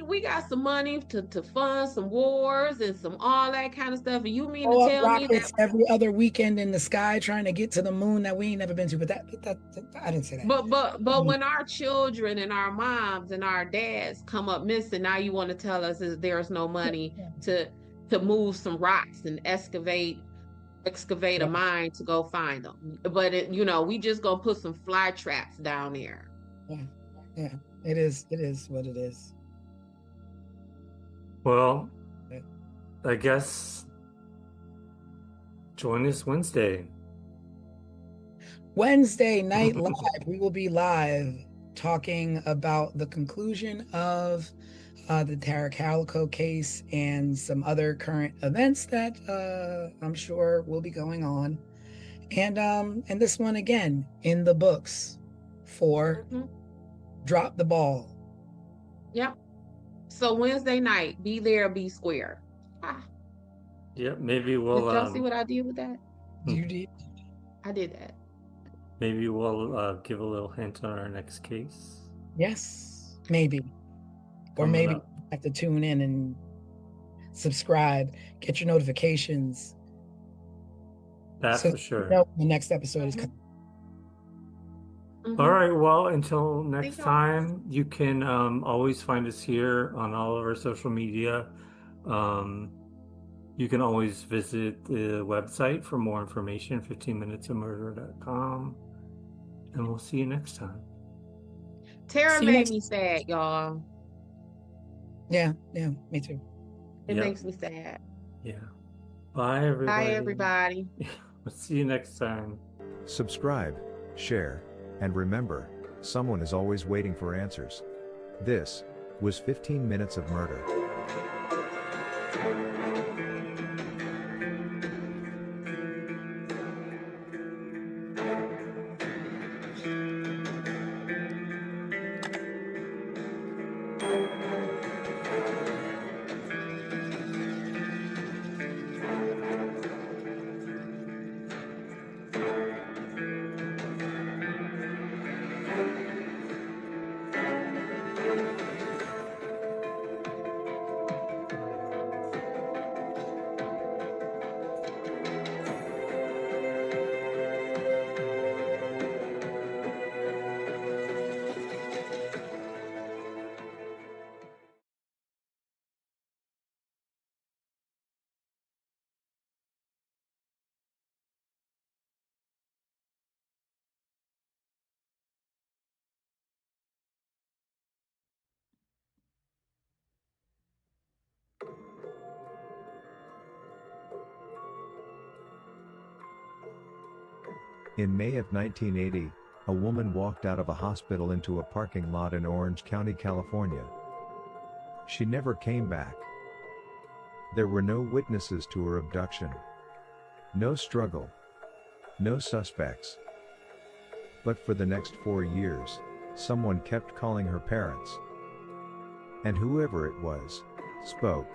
S3: We got some money to fund some wars and some all that kind of stuff. And you mean
S2: blow
S3: to
S2: up
S3: tell me
S2: rockets
S3: that
S2: every other weekend in the sky trying to get to the moon that we ain't never been to? But that I didn't say that.
S3: But when our children and our moms and our dads come up missing, now you want to tell us is there's no money to move some rocks and excavate a mine to go find them. But we just gonna put some fly traps down there.
S2: Yeah. It is what it is.
S4: Well, I guess join us Wednesday
S2: night live. We will be live talking about the conclusion of the Tara Calico case and some other current events that I'm sure will be going on. And this one again in the books for Drop the Ball.
S3: Yep. So Wednesday night, be there, be square.
S4: Yep, maybe we'll
S3: Did y'all see what I did with that?
S2: You did.
S3: I did that.
S4: Maybe we'll give a little hint on our next case.
S2: Yes, maybe. Or maybe you have to tune in and subscribe, get your notifications.
S4: That's for sure.
S2: The next episode is coming.
S4: All right. Well, until next time, you can always find us here on all of our social media. You can always visit the website for more information, 15minutesofmurder.com. And we'll see you next time.
S3: Tara made me sad, y'all.
S2: Yeah, me too.
S3: It makes me sad.
S4: Yeah. Bye, everybody.
S3: Bye, everybody.
S4: We'll see you next time.
S5: Subscribe, share, and remember, someone is always waiting for answers. This was 15 Minutes of Murder. In May of 1980, a woman walked out of a hospital into a parking lot in Orange County, California. She never came back. There were no witnesses to her abduction. No struggle. No suspects. But for the next 4 years, someone kept calling her parents. And whoever it was, spoke,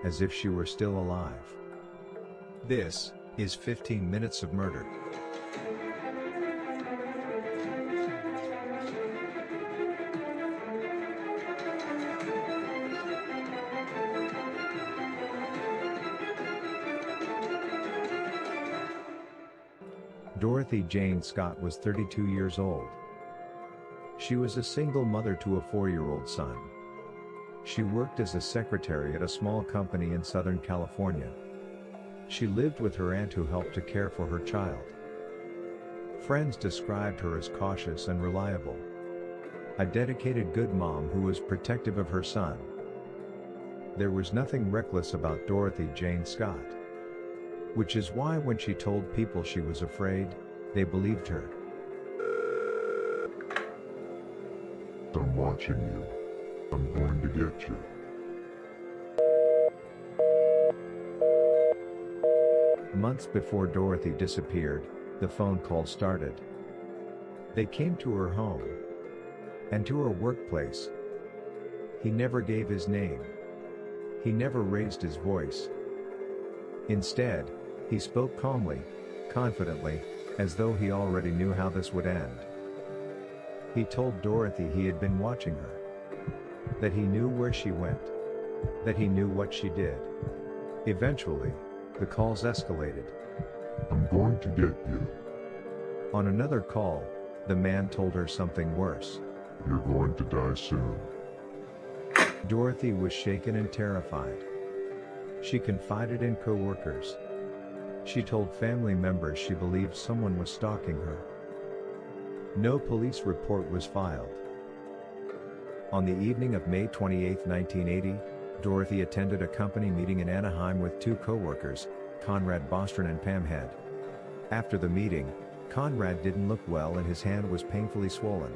S5: as if she were still alive. This is 15 Minutes of Murder. Dorothy Jane Scott was 32 years old. She was a single mother to a 4-year-old son. She worked as a secretary at a small company in Southern California. She lived with her aunt who helped to care for her child. Friends described her as cautious and reliable. A dedicated good mom who was protective of her son. There was nothing reckless about Dorothy Jane Scott. Which is why when she told people she was afraid, they believed her.
S7: I'm watching you. I'm going to get you.
S5: Months before Dorothy disappeared, the phone call started. They came to her home. And to her workplace. He never gave his name. He never raised his voice. Instead, he spoke calmly, confidently, as though he already knew how this would end. He told Dorothy he had been watching her. That he knew where she went. That he knew what she did. Eventually, the calls escalated.
S7: I'm going to get you.
S5: On another call, the man told her something worse.
S7: You're going to die soon.
S5: Dorothy was shaken and terrified. She confided in co-workers. She told family members she believed someone was stalking her. No police report was filed. On the evening of May 28, 1980, Dorothy attended a company meeting in Anaheim with 2 co-workers, Conrad Bostron and Pam Head. After the meeting, Conrad didn't look well and his hand was painfully swollen.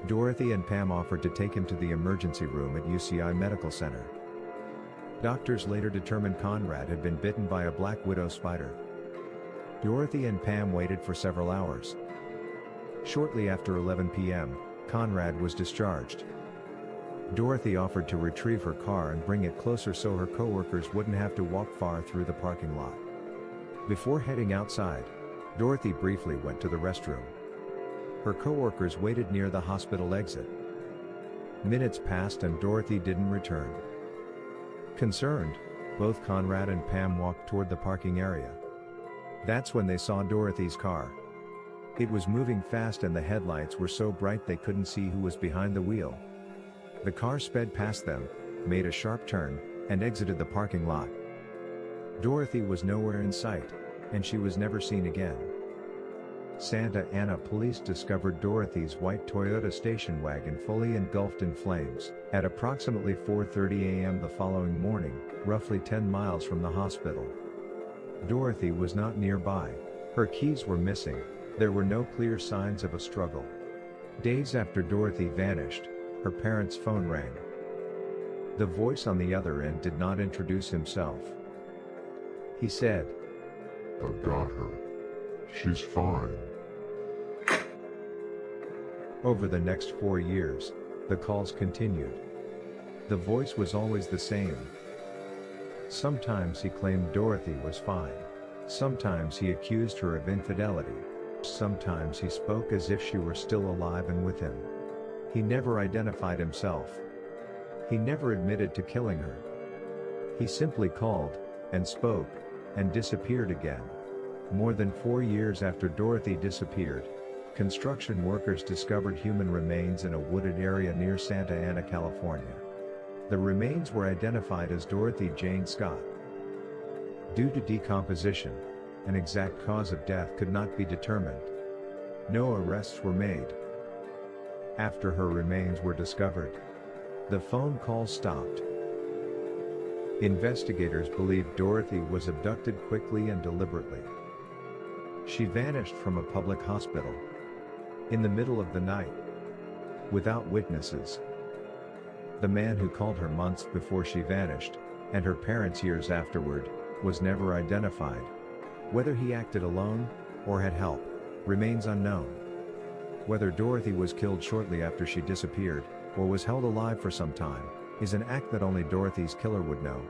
S5: Dorothy and Pam offered to take him to the emergency room at UCI Medical Center. Doctors later determined Conrad had been bitten by a black widow spider. Dorothy and Pam waited for several hours. Shortly after 11 p.m., Conrad was discharged. Dorothy offered to retrieve her car and bring it closer so her co-workers wouldn't have to walk far through the parking lot. Before heading outside, Dorothy briefly went to the restroom. Her co-workers waited near the hospital exit. Minutes passed and Dorothy didn't return. Concerned, both Conrad and Pam walked toward the parking area. That's when they saw Dorothy's car. It was moving fast and the headlights were so bright they couldn't see who was behind the wheel. The car sped past them, made a sharp turn, and exited the parking lot. Dorothy was nowhere in sight, and she was never seen again. Santa Ana police discovered Dorothy's white Toyota station wagon fully engulfed in flames at approximately 4:30 a.m. the following morning, roughly 10 miles from the hospital. Dorothy was not nearby. Her keys were missing. There were no clear signs of a struggle. Days after Dorothy vanished, her parents' phone rang. The voice on the other end did not introduce himself. He said,
S7: I've got her. She's fine.
S5: Over the next 4 years, the calls continued. The voice was always the same. Sometimes he claimed Dorothy was fine. Sometimes he accused her of infidelity. Sometimes he spoke as if she were still alive and with him. He never identified himself. He never admitted to killing her. He simply called, and spoke, and disappeared again. More than 4 years after Dorothy disappeared, construction workers discovered human remains in a wooded area near Santa Ana, California. The remains were identified as Dorothy Jane Scott. Due to decomposition, an exact cause of death could not be determined. No arrests were made. After her remains were discovered, the phone calls stopped. Investigators believe Dorothy was abducted quickly and deliberately. She vanished from a public hospital in the middle of the night without witnesses. The man who called her months before she vanished, and her parents years afterward, was never identified. Whether he acted alone or had help remains unknown. Whether Dorothy was killed shortly after she disappeared, or was held alive for some time, is an act that only Dorothy's killer would know.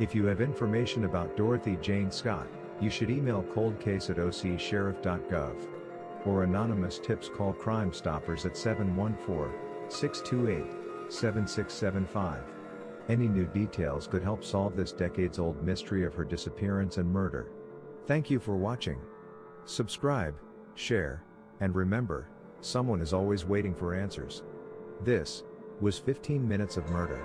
S5: If you have information about Dorothy Jane Scott, you should email coldcase@ocsheriff.gov. Or anonymous tips. Call Crime Stoppers at 714-628-7675. Any new details could help solve this decades-old mystery of her disappearance and murder. Thank you for watching. Subscribe, share, and remember, someone is always waiting for answers. This was 15 Minutes of Murder.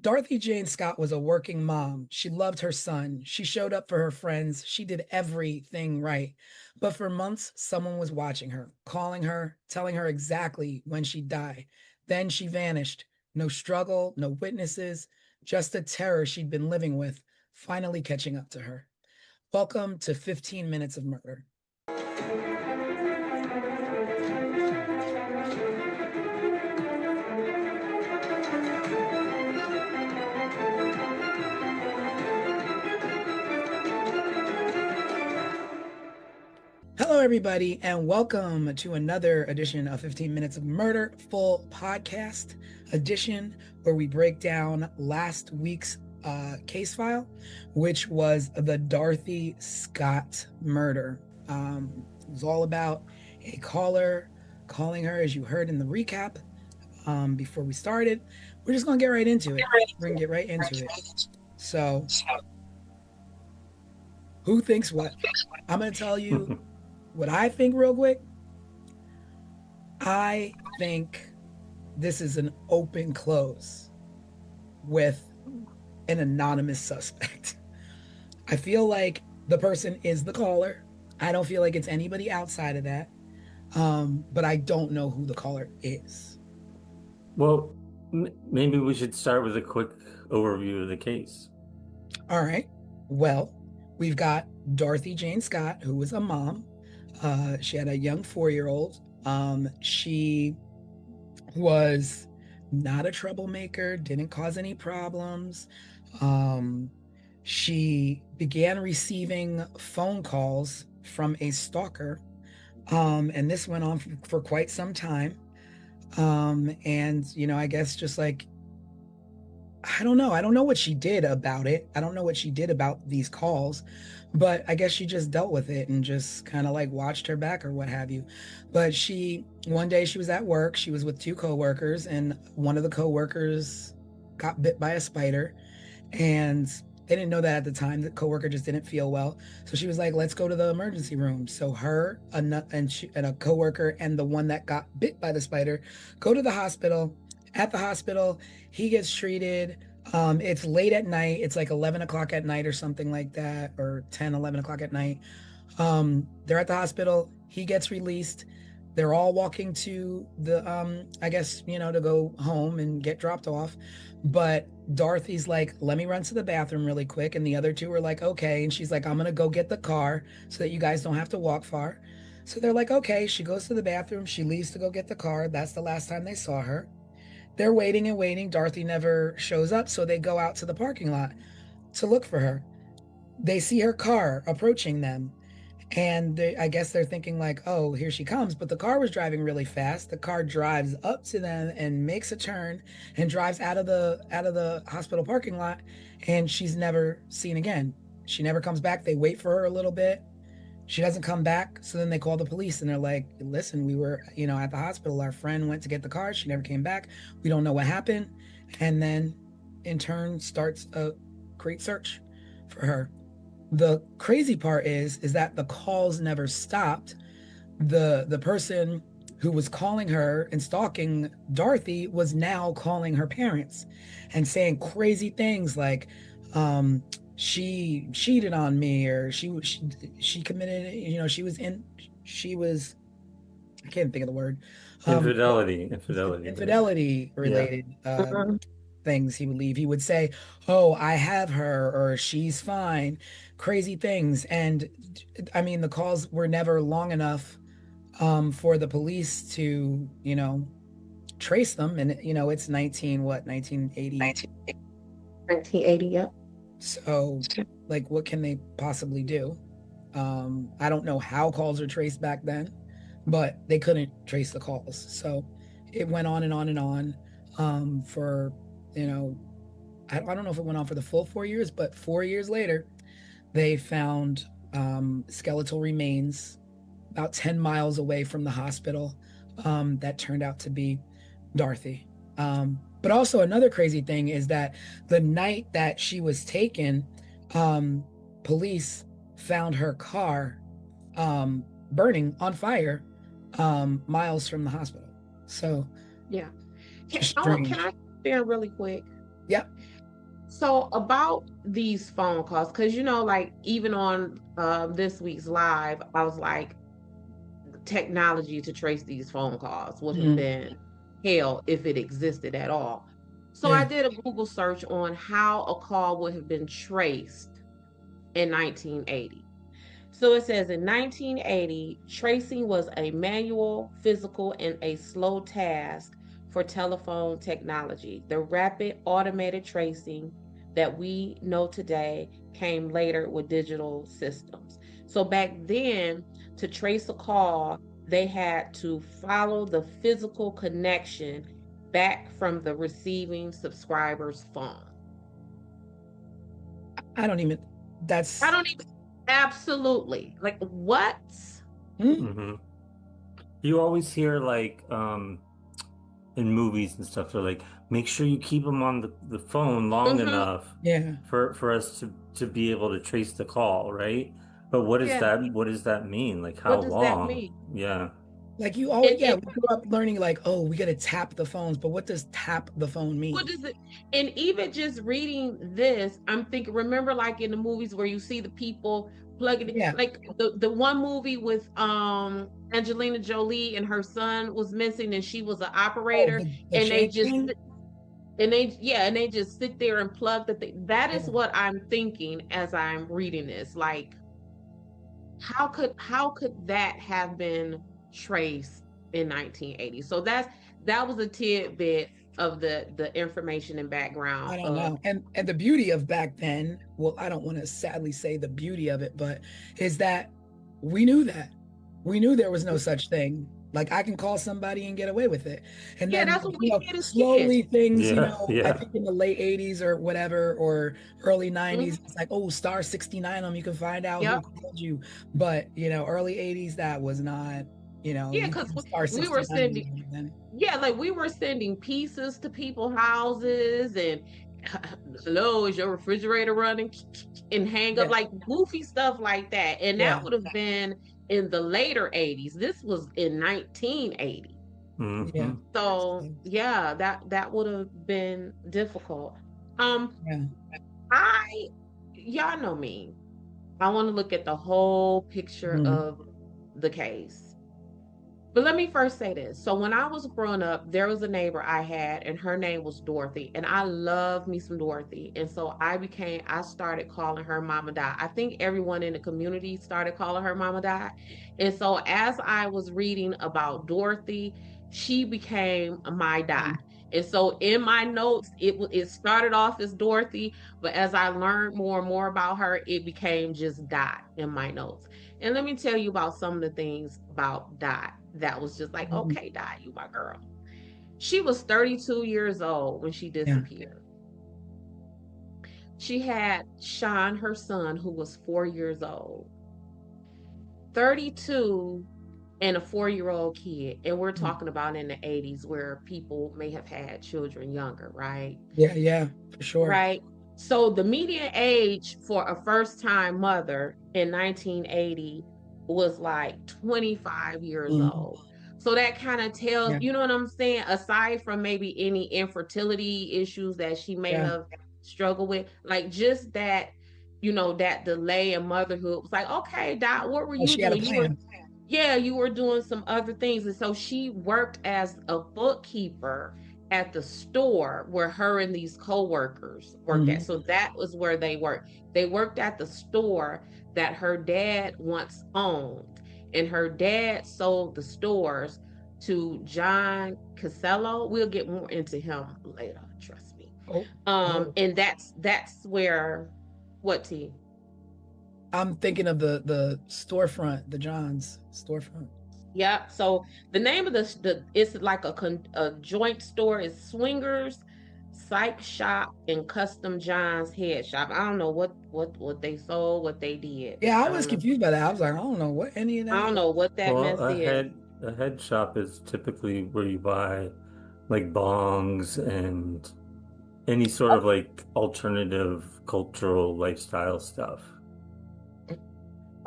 S2: Dorothy Jane Scott was a working mom. She loved her son. She showed up for her friends. She did everything right. But for months, someone was watching her, calling her, telling her exactly when she'd die. Then she vanished. No struggle, no witnesses, just the terror she'd been living with, finally catching up to her. Welcome to 15 Minutes of Murder. Hello, everybody, and welcome to another edition of 15 Minutes of Murder, full podcast edition, where we break down last week's case file, which was the Dorothy Scott murder. It was all about a caller calling her, as you heard in the recap before we started. We're just going to get right into it. We're going to get right into it. So, who thinks what? I'm going to tell you what I think real quick. I think this is an open close with an anonymous suspect. I feel like the person is the caller. I don't feel like it's anybody outside of that. But I don't know who the caller is.
S4: Well, maybe we should start with a quick overview of the case.
S2: All right. Well, we've got Dorothy Jane Scott, who was a mom. She had a young 4-year-old. She was not a troublemaker, didn't cause any problems. She began receiving phone calls from a stalker, and this went on for quite some time. And, I guess just like, I don't know what she did about it. I don't know what she did about these calls, but I guess she just dealt with it and just kind of like watched her back or what have you. But one day she was at work, she was with 2 coworkers, and one of the coworkers got bit by a spider, and they didn't know that at the time. The coworker just didn't feel well. So she was like, let's go to the emergency room. So her and a coworker and the one that got bit by the spider go to the hospital. At the hospital, he gets treated. It's late at night. It's like 11 o'clock at night or something like that, or 10, 11 o'clock at night. They're at the hospital. He gets released. They're all walking to the, I guess, to go home and get dropped off. But Dorothy's like, let me run to the bathroom really quick. And the other 2 are like, okay. And she's like, I'm going to go get the car so that you guys don't have to walk far. So they're like, okay. She goes to the bathroom. She leaves to go get the car. That's the last time they saw her. They're waiting and waiting. Dorothy never shows up, so they go out to the parking lot to look for her. They see her car approaching them, And I guess they're thinking like, oh, here she comes. But the car was driving really fast. The car drives up to them and makes a turn and drives out of the hospital parking lot. And she's never seen again. She never comes back. They wait for her a little bit. She doesn't come back. So then they call the police and they're like, listen, we were, at the hospital. Our friend went to get the car. She never came back. We don't know what happened. And then in turn starts a great search for her. The crazy part is that the calls never stopped. The person who was calling her and stalking Dorothy was now calling her parents and saying crazy things like she cheated on me, or she committed, she was, I can't think of the word, infidelity related things. He would leave. He would say, oh, I have her, or she's fine, crazy things. And I mean, the calls were never long enough for the police to, trace them. And, it's 1980.
S3: 1980, yep.
S2: So, like, what can they possibly do? I don't know how calls are traced back then, but they couldn't trace the calls. So it went on and on and on for, I don't know if it went on for the full 4 years, but 4 years later, they found skeletal remains about 10 miles away from the hospital that turned out to be Dorothy. But also another crazy thing is that the night that she was taken, police found her car burning on fire miles from the hospital. So
S3: yeah. Can I share really quick?
S2: Yep.
S3: So about these phone calls, because like even on this week's live, I was like, technology to trace these phone calls would have been hell if it existed at all. So I did a Google search on how a call would have been traced in 1980. So it says in 1980, tracing was a manual, physical, and a slow task for telephone technology. The rapid automated tracing that we know today came later with digital systems. So back then, to trace a call, they had to follow the physical connection back from the receiving subscriber's phone. Absolutely. Like, what?
S4: You always hear like in movies and stuff, they're like, make sure you keep them on the phone long enough for us to be able to trace the call, right? But what does that mean? Like, how long?
S3: That mean?
S4: Yeah.
S2: Like you always, we grew up learning like, oh, we got to tap the phones, but what does tap the phone mean?
S3: What does it? And even just reading this, I'm thinking, remember like in the movies where you see the people plugging it, like the one movie with Angelina Jolie and her son was missing and she was an operator, and they just sit there and plug the thing. That is what I'm thinking as I'm reading this. Like, how could that have been traced in 1980? So that was a tidbit of the information and background.
S2: I don't know. And the beauty of back then, well, I don't want to sadly say the beauty of it, but is that we knew there was no such thing. Like, I can call somebody and get away with it. And then
S3: that's what we did as
S2: slowly
S3: kids.
S2: things, I think in the late 80s or whatever, or early 90s, it's like, oh, star 69 them, you can find out who called you. But early 80s, that was not,
S3: because we were sending we were sending pieces to people's houses and hello, is your refrigerator running, and hang up, like goofy stuff like that. And that would have been in the later 80s. This was in 1980. So that would have been difficult. Y'all know me, I want to look at the whole picture of the case. But let me first say this. So when I was growing up, there was a neighbor I had, and her name was Dorothy. And I love me some Dorothy. And so I started calling her Mama Di. I think everyone in the community started calling her Mama Di. And so as I was reading about Dorothy, she became my Di. And so in my notes, it started off as Dorothy, but as I learned more and more about her, it became just Dot in my notes. And let me tell you about some of the things about Dot that was just like,
S2: Mhm.
S3: okay, Dot, you my girl. She was 32 years old when she
S2: Yeah.
S3: disappeared. She had Sean, her son, who was 4 years old. 32 and a 4-year-old kid. And we're talking about in the 80s where people may have had children younger, right?
S2: Yeah, for sure.
S3: Right. So the median age for a first-time mother in 1980 was like 25 years
S2: Mhm.
S3: old. So that kind of tells,
S2: Yeah.
S3: you know what I'm saying? Aside from maybe any infertility issues that she may
S2: Yeah.
S3: have struggled with, like just that, that delay in motherhood was like, okay, Dot, what were
S2: Oh,
S3: you
S2: she had a
S3: doing?
S2: plan.
S3: Yeah, you were doing some other things. And so she worked as a bookkeeper at the store where her and these co-workers worked at.
S2: Mhm.
S3: So that was where they worked. They worked at the store that her dad once owned. And her dad sold the stores to John Casello. We'll get more into him later, trust me.
S2: Oh,
S3: And that's where what T?
S2: I'm thinking of the storefront, the John's storefront.
S3: Yeah. So the name of the it's like a joint store is Swingers, Psych Shop, and Custom John's Head Shop. I don't know what they sold, what they did.
S2: Yeah, I
S3: I
S2: was
S3: don't know.
S2: confused by that. I was like, I don't know what any of
S3: I
S2: that
S3: don't
S2: was.
S3: know what that
S4: Well,
S3: mess is.
S4: a head shop is typically where you buy like bongs and any sort of like alternative cultural lifestyle stuff.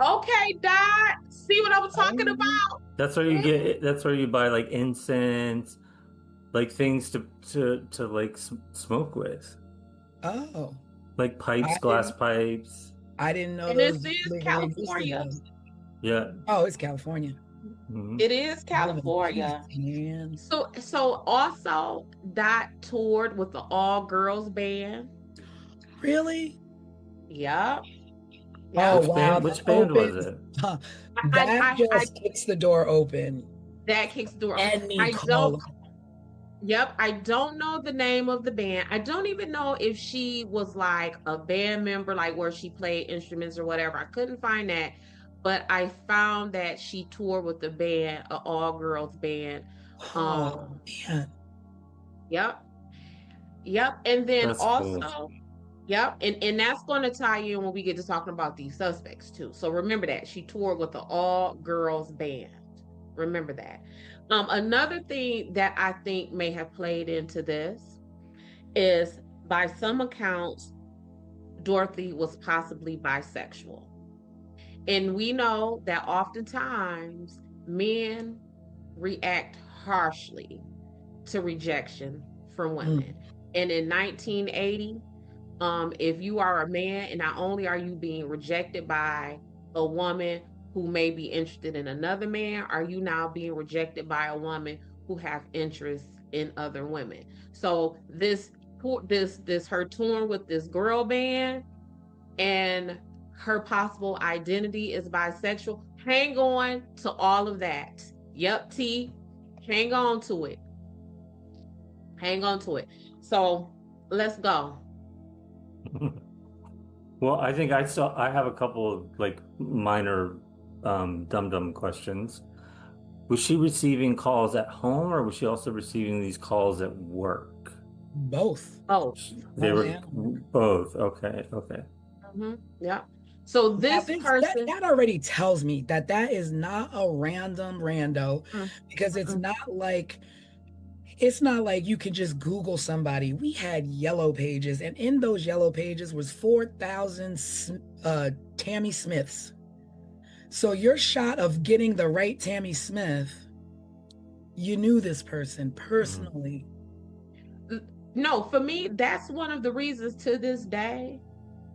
S3: Okay, Dot. See what I'm talking about?
S4: That's where you get that's where you buy like incense, like things to like smoke with.
S2: Oh,
S4: Like
S2: I
S4: pipes, glass
S2: didn't
S4: pipes.
S2: I didn't know
S3: And this
S2: those
S3: is
S2: legally existed
S3: California.
S2: though.
S4: Yeah.
S2: Oh, it's California.
S4: Mhm.
S3: It is
S2: I live in the
S3: California.
S2: East, man.
S3: So also Dot toured with the all girls band.
S2: Really?
S3: Yep.
S2: Oh
S3: Yep.
S2: wow,
S4: Which
S2: that
S4: band was
S2: opens.
S4: it?
S2: Huh,
S3: I,
S2: that
S3: I, I,
S2: just kicks the door open.
S3: that kicks the door.
S2: Any
S3: I don't,
S2: caller.
S3: yep, I don't know the name of the band. I don't even know if she was like a band member, like where she played instruments or whatever. I couldn't find that, but I found that she toured with the band, an all girls band.
S2: Oh
S3: Um,
S2: man.
S3: yep, yep. And then
S4: That's cool.
S3: also, yep, and that's going to tie in when we get to talking about these suspects too. So remember that she toured with the all girls band. Remember that. Another thing that I think may have played into this is by some accounts, Dorothy was possibly bisexual. And we know that oftentimes men react harshly to rejection from
S2: Mm.
S3: women. And in 1980, if you are a man and not only are you being rejected by a woman who may be interested in another man, are you now being rejected by a woman who have interests in other women? So this her touring with this girl band and her possible identity is bisexual. Hang on to all of that. Yep, T. Hang on to it. Hang on to it. So let's go.
S4: Well, I think I have a couple of like minor dum-dum questions. Was she receiving calls at home or was she also receiving these calls at work?
S2: Both.
S3: Oh,
S4: They
S2: Home
S4: were
S2: and home.
S4: both. Okay, okay.
S3: yeah. So
S2: Now,
S3: this person,
S2: that already tells me that that is not a random rando, because
S3: mm.
S2: it's not like you can just Google somebody. We had yellow pages, and in those yellow pages was 4,000 Tammy Smiths. So your shot of getting the right Tammy Smith, you knew this person personally.
S3: No, for me, that's one of the reasons to this day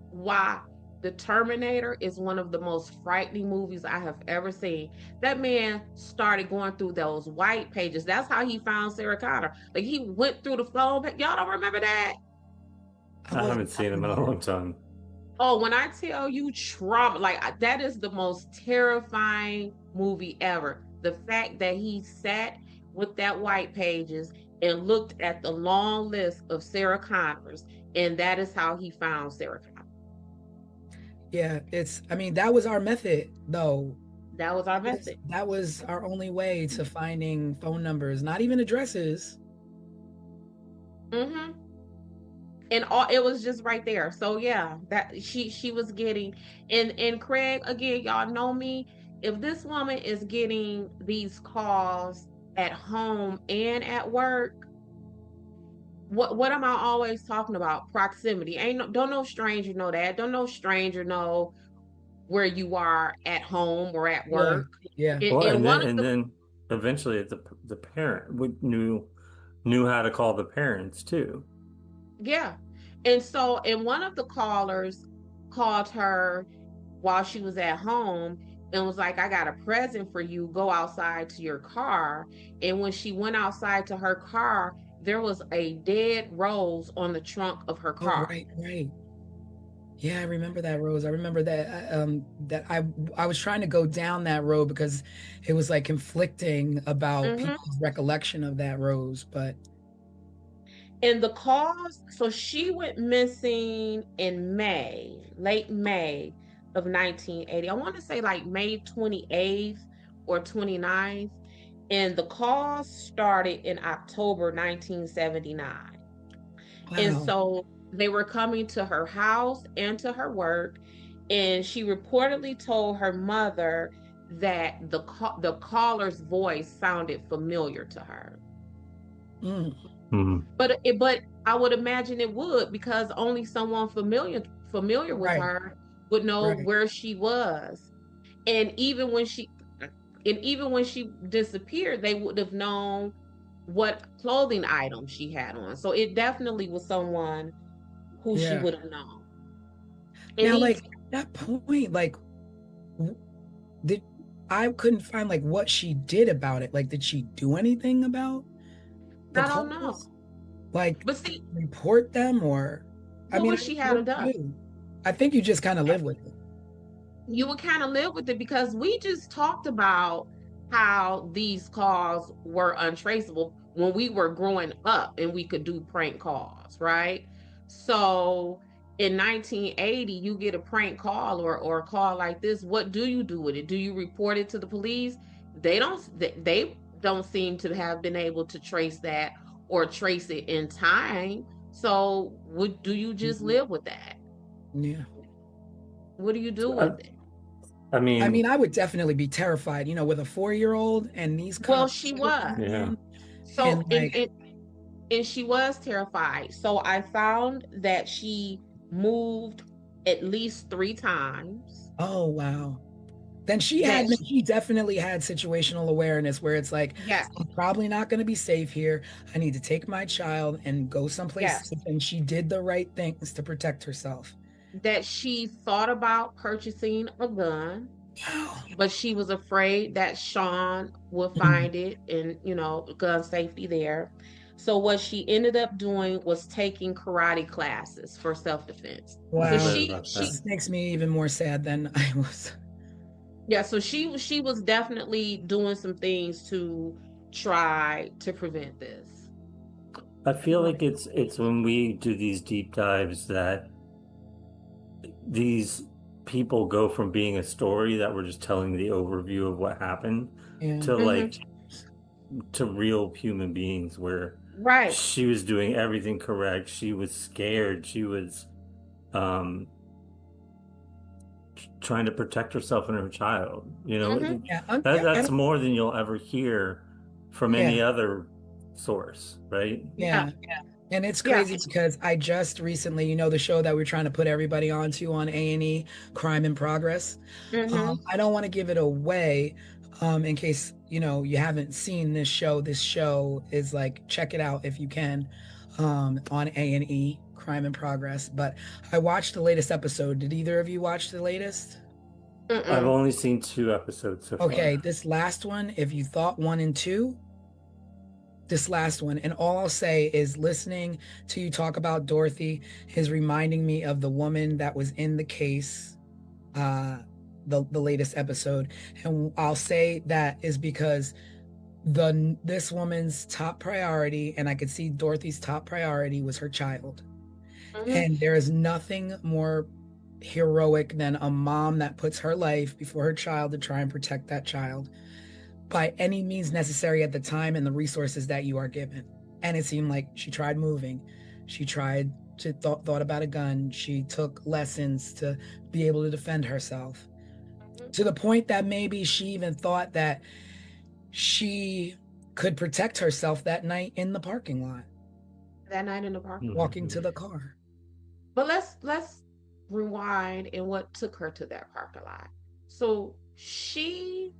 S3: why The Terminator is one of the most frightening movies I have ever seen. That man started going through those white pages. That's how he found Sarah Connor. Like he went through the phone. Y'all don't remember that?
S4: I haven't seen them in a long time.
S3: Oh, when I tell you trauma, like that is the most terrifying movie ever. The fact that he sat with that white pages and looked at the long list of Sarah Connors, and that is how he found Sarah Connor.
S2: Yeah, I mean, that was our method, though.
S3: That was our method.
S2: That was our only way to finding phone numbers, not even addresses.
S3: Mm-hmm. And it was just right there. So yeah, that she was getting, and Craig, again, y'all know me. If this woman is getting these calls at home and at work, what am I always talking about? Proximity. Don't no stranger know that. Don't no stranger know where you are at home or at
S2: Yeah,
S3: work.
S2: yeah.
S4: Well,
S3: And one of
S4: and
S3: the
S4: then eventually the parent knew how to call the parents too.
S3: Yeah. And one of the callers called her while she was at home and was like, I got a present for you. Go outside to your car. And when she went outside to her car, there was a dead rose on the trunk of her
S2: Oh,
S3: car.
S2: right, right. Yeah, I remember that, Rose. I remember that I was trying to go down that road because it was like conflicting about
S3: Mm-hmm.
S2: people's recollection of that rose, but
S3: And the cause, so she went missing in late May of 1980. I want to say like May 28th or 29th. And the cause started in October 1979. And
S2: wow.
S3: so they were coming to her house and to her work. And she reportedly told her mother that the caller's voice sounded familiar to her.
S2: Mm,
S3: But I would imagine it would, because only someone familiar with
S2: right,
S3: her would know
S2: right.
S3: where she was. And even when she disappeared, they would have known what clothing item she had on. So it definitely was someone who she
S2: Yeah.
S3: would have known. And
S2: Now,
S3: he
S2: like at that point, like w- did I couldn't find like what she did about it. Like, did she do anything about the
S3: I don't know.
S2: calls? Like,
S3: But see,
S2: report them or I
S3: what
S2: mean,
S3: would
S2: I
S3: she
S2: don't know
S3: have
S2: what to
S3: done?
S2: do. I think you just kind of live with it.
S3: You would kind of live with it, because we just talked about how these calls were untraceable when we were growing up and we could do prank calls, right? So in 1980, you get a prank call or a call like this. What do you do with it? Do you report it to the police? They don't seem to have been able to trace that or trace it in time. So do you just
S2: Mhm.
S3: live with that?
S2: Yeah.
S3: What do you do
S4: I,
S3: with it?
S4: I
S2: I
S4: mean,
S2: mean, I would definitely be terrified, with a 4-year-old and these
S3: Well,
S2: calls
S3: she
S2: are
S3: was.
S2: coming
S4: yeah.
S2: in.
S3: So
S2: And like,
S3: and she was terrified. So I found that she moved at least 3 times.
S2: oh wow. Then
S3: That
S2: she definitely had situational awareness where it's like,
S3: Yes,
S2: I'm probably not going to be safe here. I need to take my child and go someplace
S3: yes,
S2: safe. And she did the right things to protect herself.
S3: that she thought about purchasing a gun,
S2: Wow.
S3: but she was afraid that Sean would
S2: Mhm.
S3: find it, and gun safety there. So what she ended up doing was taking karate classes for self-defense.
S4: I
S3: So
S2: Wow.
S4: read
S3: she
S4: about that.
S3: she
S2: This makes me even more sad than I was.
S3: Yeah, so she was definitely doing some things to try to prevent this.
S4: I feel like it's when we do these deep dives that these people go from being a story that we're just telling the overview of what happened
S2: Yeah.
S4: to
S3: Hmm.
S4: like to real human beings where
S3: Right.
S4: she was doing everything correct. She was scared. She was um trying to protect herself and her child.
S3: Hmm.
S2: Yeah.
S4: That's more than you'll ever hear from
S2: Yeah.
S4: any other source, right?
S3: Yeah.
S2: Yeah. And it's
S3: Yeah.
S2: crazy because I just recently, the show that we're trying to put everybody onto on A&E, Crime in Progress.
S3: Hmm.
S2: I don't want to give it away, in case, you haven't seen this show. This show is like, check it out if you can, on A&E, Crime in Progress. But I watched the latest episode. Did either of you watch the latest?
S4: I've
S3: Mm-mm.
S4: only seen 2 episodes so
S2: Okay,
S4: far.
S2: this last one, if you thought 1 and 2, this last one, and all I'll say is listening to you talk about Dorothy is reminding me of the woman that was in the case, the latest episode. And I'll say that is because this woman's top priority, and I could see Dorothy's top priority was her child. And there is nothing more heroic than a mom that puts her life before her child to try and protect that child by any means necessary at the time and the resources that you are given. And it seemed like she tried moving. She tried to thought about a gun. She took lessons to be able to defend herself, to the point that maybe she even thought that she could protect herself that night in the parking lot, walking to the car.
S3: But let's rewind and what took her to that parking lot. So she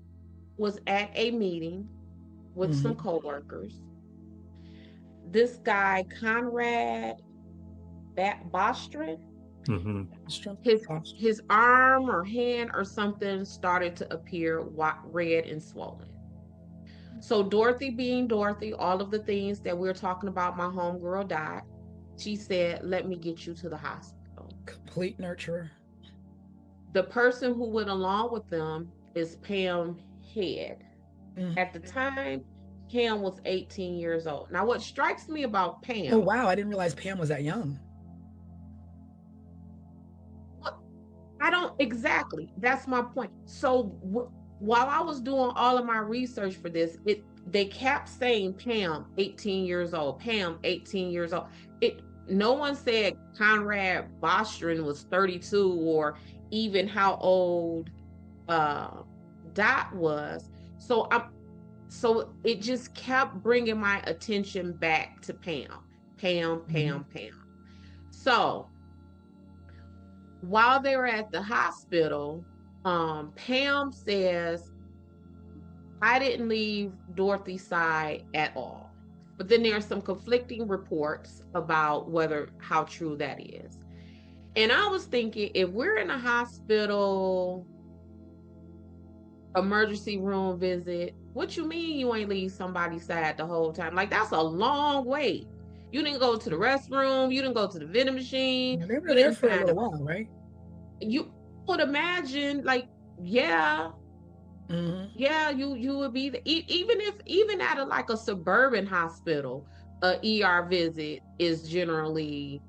S3: was at a meeting with some coworkers. This guy, Conrad Bostrom, his arm or hand or something started to appear red and swollen. So Dorothy being Dorothy, all of the things that we're talking about, my homegirl died. She said, let me get you to the hospital.
S2: Complete nurturer.
S3: The person who went along with them is Pam Head. At the time, Pam was 18 years old. Now, what strikes me about Pam...
S2: Oh, wow. I didn't realize Pam was that young.
S3: I don't... Exactly. That's my point. So while I was doing all of my research for this, they kept saying Pam, 18 years old. Pam, 18 years old. No one said Conrad Bostrom was 32 or even how old Dot was. So it just kept bringing my attention back to Pam. So while they were at the hospital, Pam says, I didn't leave Dorothy's side at all. But then there are some conflicting reports about how true that is. And I was thinking, if we're in a hospital emergency room visit, what you mean you ain't leave somebody's side the whole time? Like, that's a long wait. You didn't go to the restroom. You didn't go to the vending machine.
S2: Yeah, they were there for a little while, right?
S3: You would imagine, like, yeah, you would be even at a suburban hospital, a ER visit is generally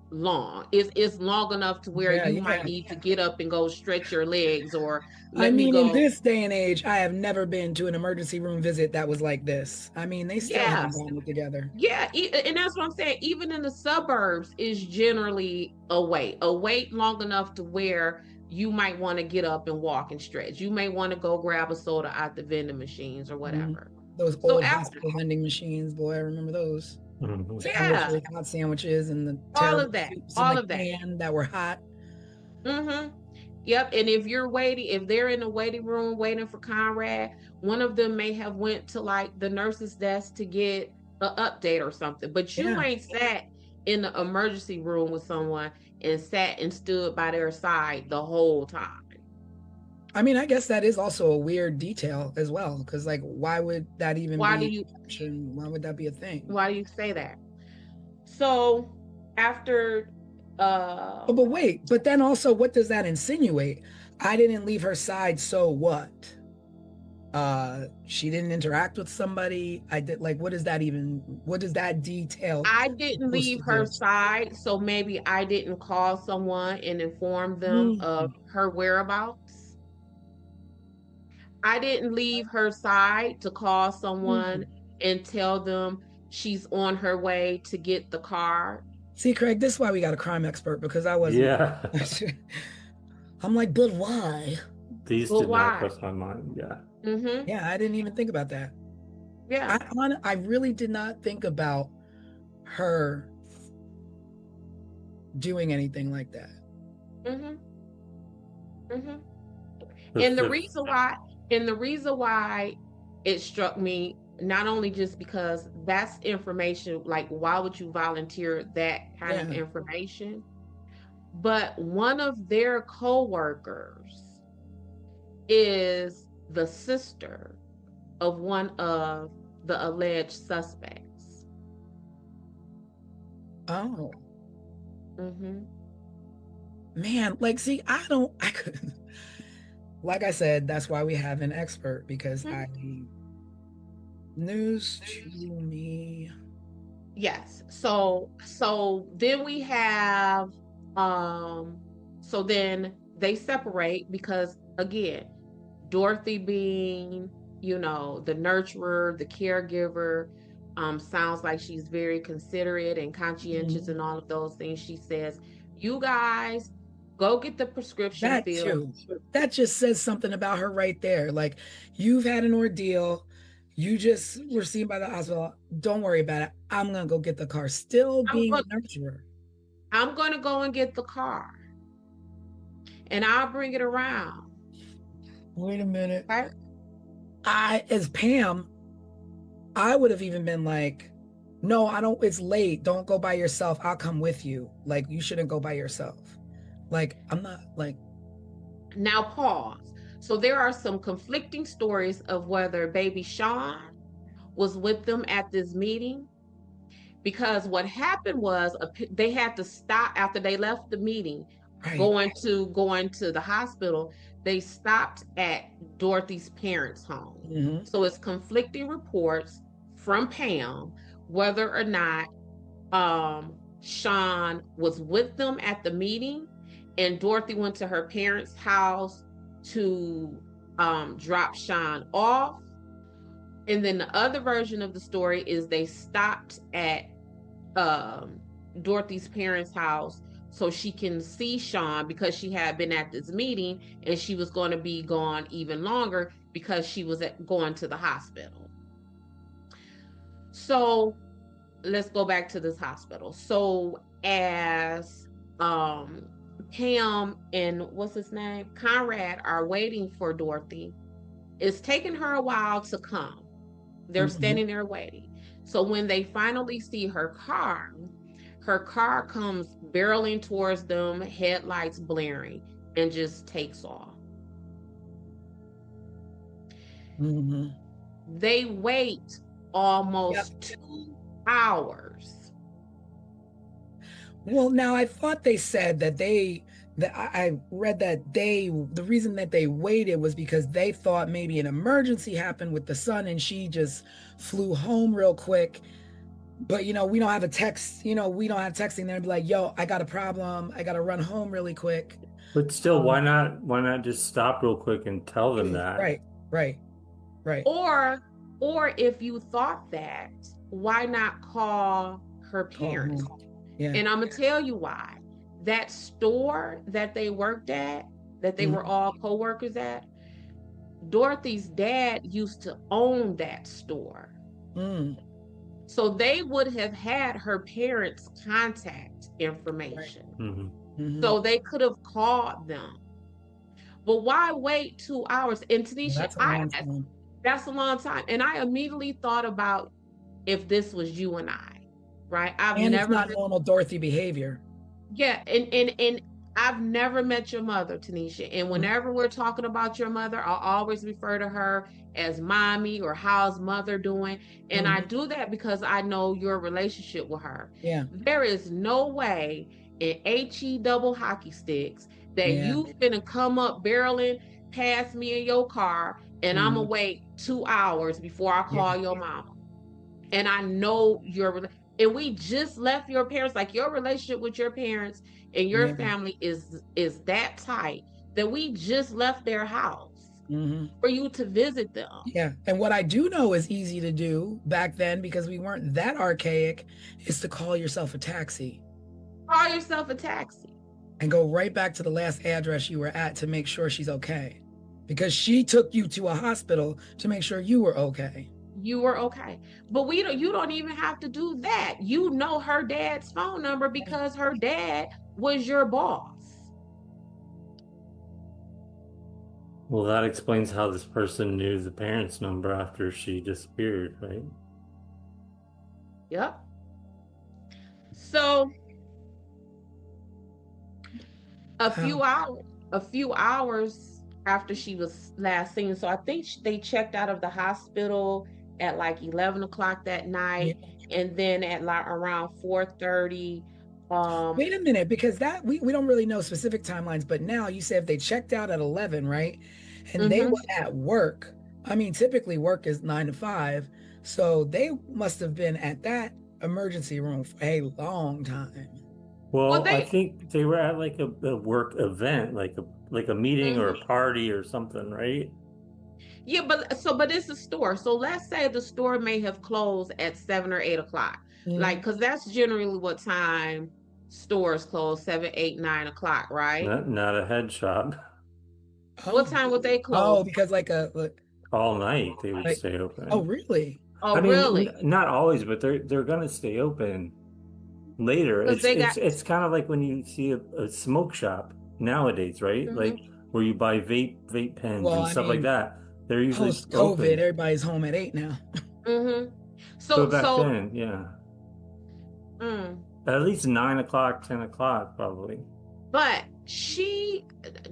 S3: long. It's long enough to where you might need to get up and go stretch your legs or
S2: in this day and age, I have never been to an emergency room visit that was like this. I mean, they still haven't gotten it together.
S3: Yeah, and that's what I'm saying. Even in the suburbs, is generally a wait long enough to where you might want to get up and walk and stretch. You may want to go grab a soda out the vending machines or whatever.
S2: Those old hospital vending machines, boy, I remember those. Sandwiches, hot sandwiches, and the
S3: all of that
S2: that were hot.
S3: Yep. And if they're in the waiting room waiting for Conrad, one of them may have went to like the nurse's desk to get an update or something. But you ain't sat in the emergency room with someone and sat and stood by their side the whole time.
S2: I mean, I guess that is also a weird detail as well, because like, why would that even why would that be a thing?
S3: Why do you say that? So after
S2: but then also, what does that insinuate? I didn't leave her side, so what? She didn't interact with somebody. I did. Like, what does that detail?
S3: I didn't leave her side, so maybe I didn't call someone and inform them of her whereabouts. I didn't leave her side to call someone and tell them she's on her way to get the car.
S2: See, Craig, this is why we got a crime expert, because I wasn't.
S4: Yeah.
S2: I'm like, but why?
S4: These did not cross my mind. Yeah.
S2: Yeah, I didn't even think about that.
S3: Yeah.
S2: I really did not think about her doing anything like that.
S3: And the reason why it struck me, not only just because that's information, like, why would you volunteer that kind of information? But one of their co-workers is the sister of one of the alleged suspects.
S2: Oh. Man, like, see, I couldn't. Like I said, that's why we have an expert, because News to me.
S3: Yes. So then we have so then they separate because again, Dorothy being, the nurturer, the caregiver, sounds like she's very considerate and conscientious
S2: Mhm.
S3: and all of those things. She says, "You guys go get the prescription
S2: That
S3: filled."
S2: too. That just says something about her right there. Like, you've had an ordeal. You just were seen by the hospital. Don't worry about it. I'm gonna go get the car. Still
S3: I'm
S2: being
S3: going,
S2: a nurturer.
S3: I'm going to go and get the car and I'll bring it around.
S2: Wait a minute.
S3: Okay?
S2: As Pam, I would have even been like, no, I don't, it's late. Don't go by yourself. I'll come with you. Like, you shouldn't go by yourself. Like, I'm not like,
S3: Now pause. So there are some conflicting stories of whether baby Sean was with them at this meeting, because what happened was they had to stop after they left the meeting,
S2: right.
S3: going to the hospital. They stopped at Dorothy's parents' home.
S2: Mm-hmm.
S3: So it's conflicting reports from Pam whether or not Sean was with them at the meeting and Dorothy went to her parents' house to drop Sean off. And then the other version of the story is they stopped at Dorothy's parents' house so she can see Sean because she had been at this meeting and she was going to be gone even longer because she was going to the hospital. So let's go back to this hospital. So as Pam and what's his name, Conrad, are waiting for Dorothy, it's taking her a while to come. They're standing there waiting. So when they finally see her car comes barreling towards them, headlights blaring, and just takes off.
S2: Mm-hmm.
S3: They wait almost 2 hours.
S2: Well, now I thought they said that I read that the reason that they waited was because they thought maybe an emergency happened with the son and she just flew home real quick. But we don't have a text, we don't have texting there and be like, yo, I got a problem. I got to run home really quick.
S4: But still, why not just stop real quick and tell them that?
S2: Right.
S3: Or if you thought that, why not call her parents?
S2: Yeah.
S3: And I'm gonna tell you why. That store that they worked at, that they were all co-workers at, Dorothy's dad used to own that store. So they would have had her parents' contact information.
S4: Mm-hmm.
S3: So they could have called them. But why wait 2 hours? And Tanisha,
S2: that's a long time.
S3: That's a long time. And I immediately thought about if this was you and I, right?
S2: It's not normal Dorothy behavior.
S3: Yeah, and I've never met your mother, Tanisha. And whenever we're talking about your mother, I'll always refer to her as mommy or how's mother doing. And I do that because I know your relationship with her.
S2: Yeah.
S3: There is no way in HE double hockey sticks that you've been come up barreling past me in your car and I'm gonna wait 2 hours before I call your mama. And I know and we just left your parents, like your relationship with your parents and your family is that tight that we just left their house for you to visit them.
S2: Yeah. And what I do know is easy to do back then, because we weren't that archaic, is to call yourself a taxi.
S3: Call yourself a taxi.
S2: And go right back to the last address you were at to make sure she's okay. Because she took you to a hospital to make sure you were okay.
S3: You were okay. But you don't even have to do that. You know her dad's phone number because her dad was your boss.
S4: Well, that explains how this person knew the parents' number after she disappeared, right?
S3: Yep. So a few hours after she was last seen. So I think they checked out of the hospital at like 11 o'clock that night. And then at like around 4:30.
S2: Wait a minute, because that we don't really know specific timelines, but now you said if they checked out at 11, right? And they were at work. I mean, typically work is 9 to 5. So they must have been at that emergency room for a long time.
S4: Well, I
S3: they
S4: think they were at like a work event, like a meeting or a
S3: Mhm.
S4: party or something, right?
S3: Yeah, but it's a store. So let's say the store may have closed at 7 or 8 o'clock. Like,
S2: Mhm.
S3: because that's generally what time stores close, 7, 8, 9 o'clock, right?
S4: Not a head shop.
S3: What
S2: Oh,
S3: time would they close?
S2: oh, because
S4: All night they would
S2: like,
S4: stay
S2: oh,
S4: open.
S2: really?
S3: Oh,
S4: I mean,
S3: really?
S4: not always, but they're gonna stay open later.
S3: Because they got
S4: It's kind of like when you see a smoke shop nowadays, right? Like
S3: Mhm.
S4: where you buy vape pens
S2: Well,
S4: and
S2: I
S4: stuff like
S2: mean,
S4: that. They're usually
S2: post-COVID,
S4: open.
S2: everybody's home at 8 now.
S3: Mhm.
S4: But
S3: So
S4: back
S3: so
S4: then, yeah,
S3: mm.
S4: at least 9 o'clock, 10 o'clock, probably.
S3: But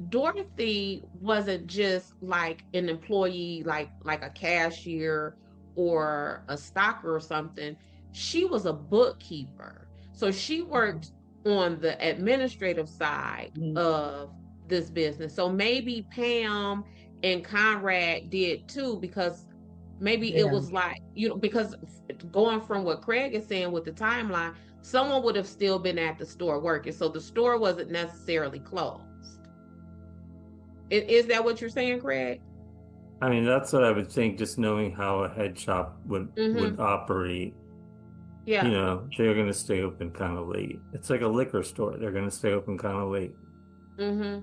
S3: Dorothy wasn't just like an employee, like a cashier or a stocker or something. She was a bookkeeper. So she worked on the administrative side
S2: Mhm.
S3: of this business. So maybe Pam and Conrad did too, because maybe it
S2: Yeah,
S3: was like, because going from what Craig is saying with the timeline, someone would have still been at the store working. So the store wasn't necessarily closed. Is that what you're saying, Craig?
S4: I mean, that's what I would think, just knowing how a head shop would
S3: Mm-hmm.
S4: operate.
S3: Yeah.
S4: They're gonna stay open kind of late. It's like a liquor store. They're gonna stay open kind of late.
S3: Mm-hmm.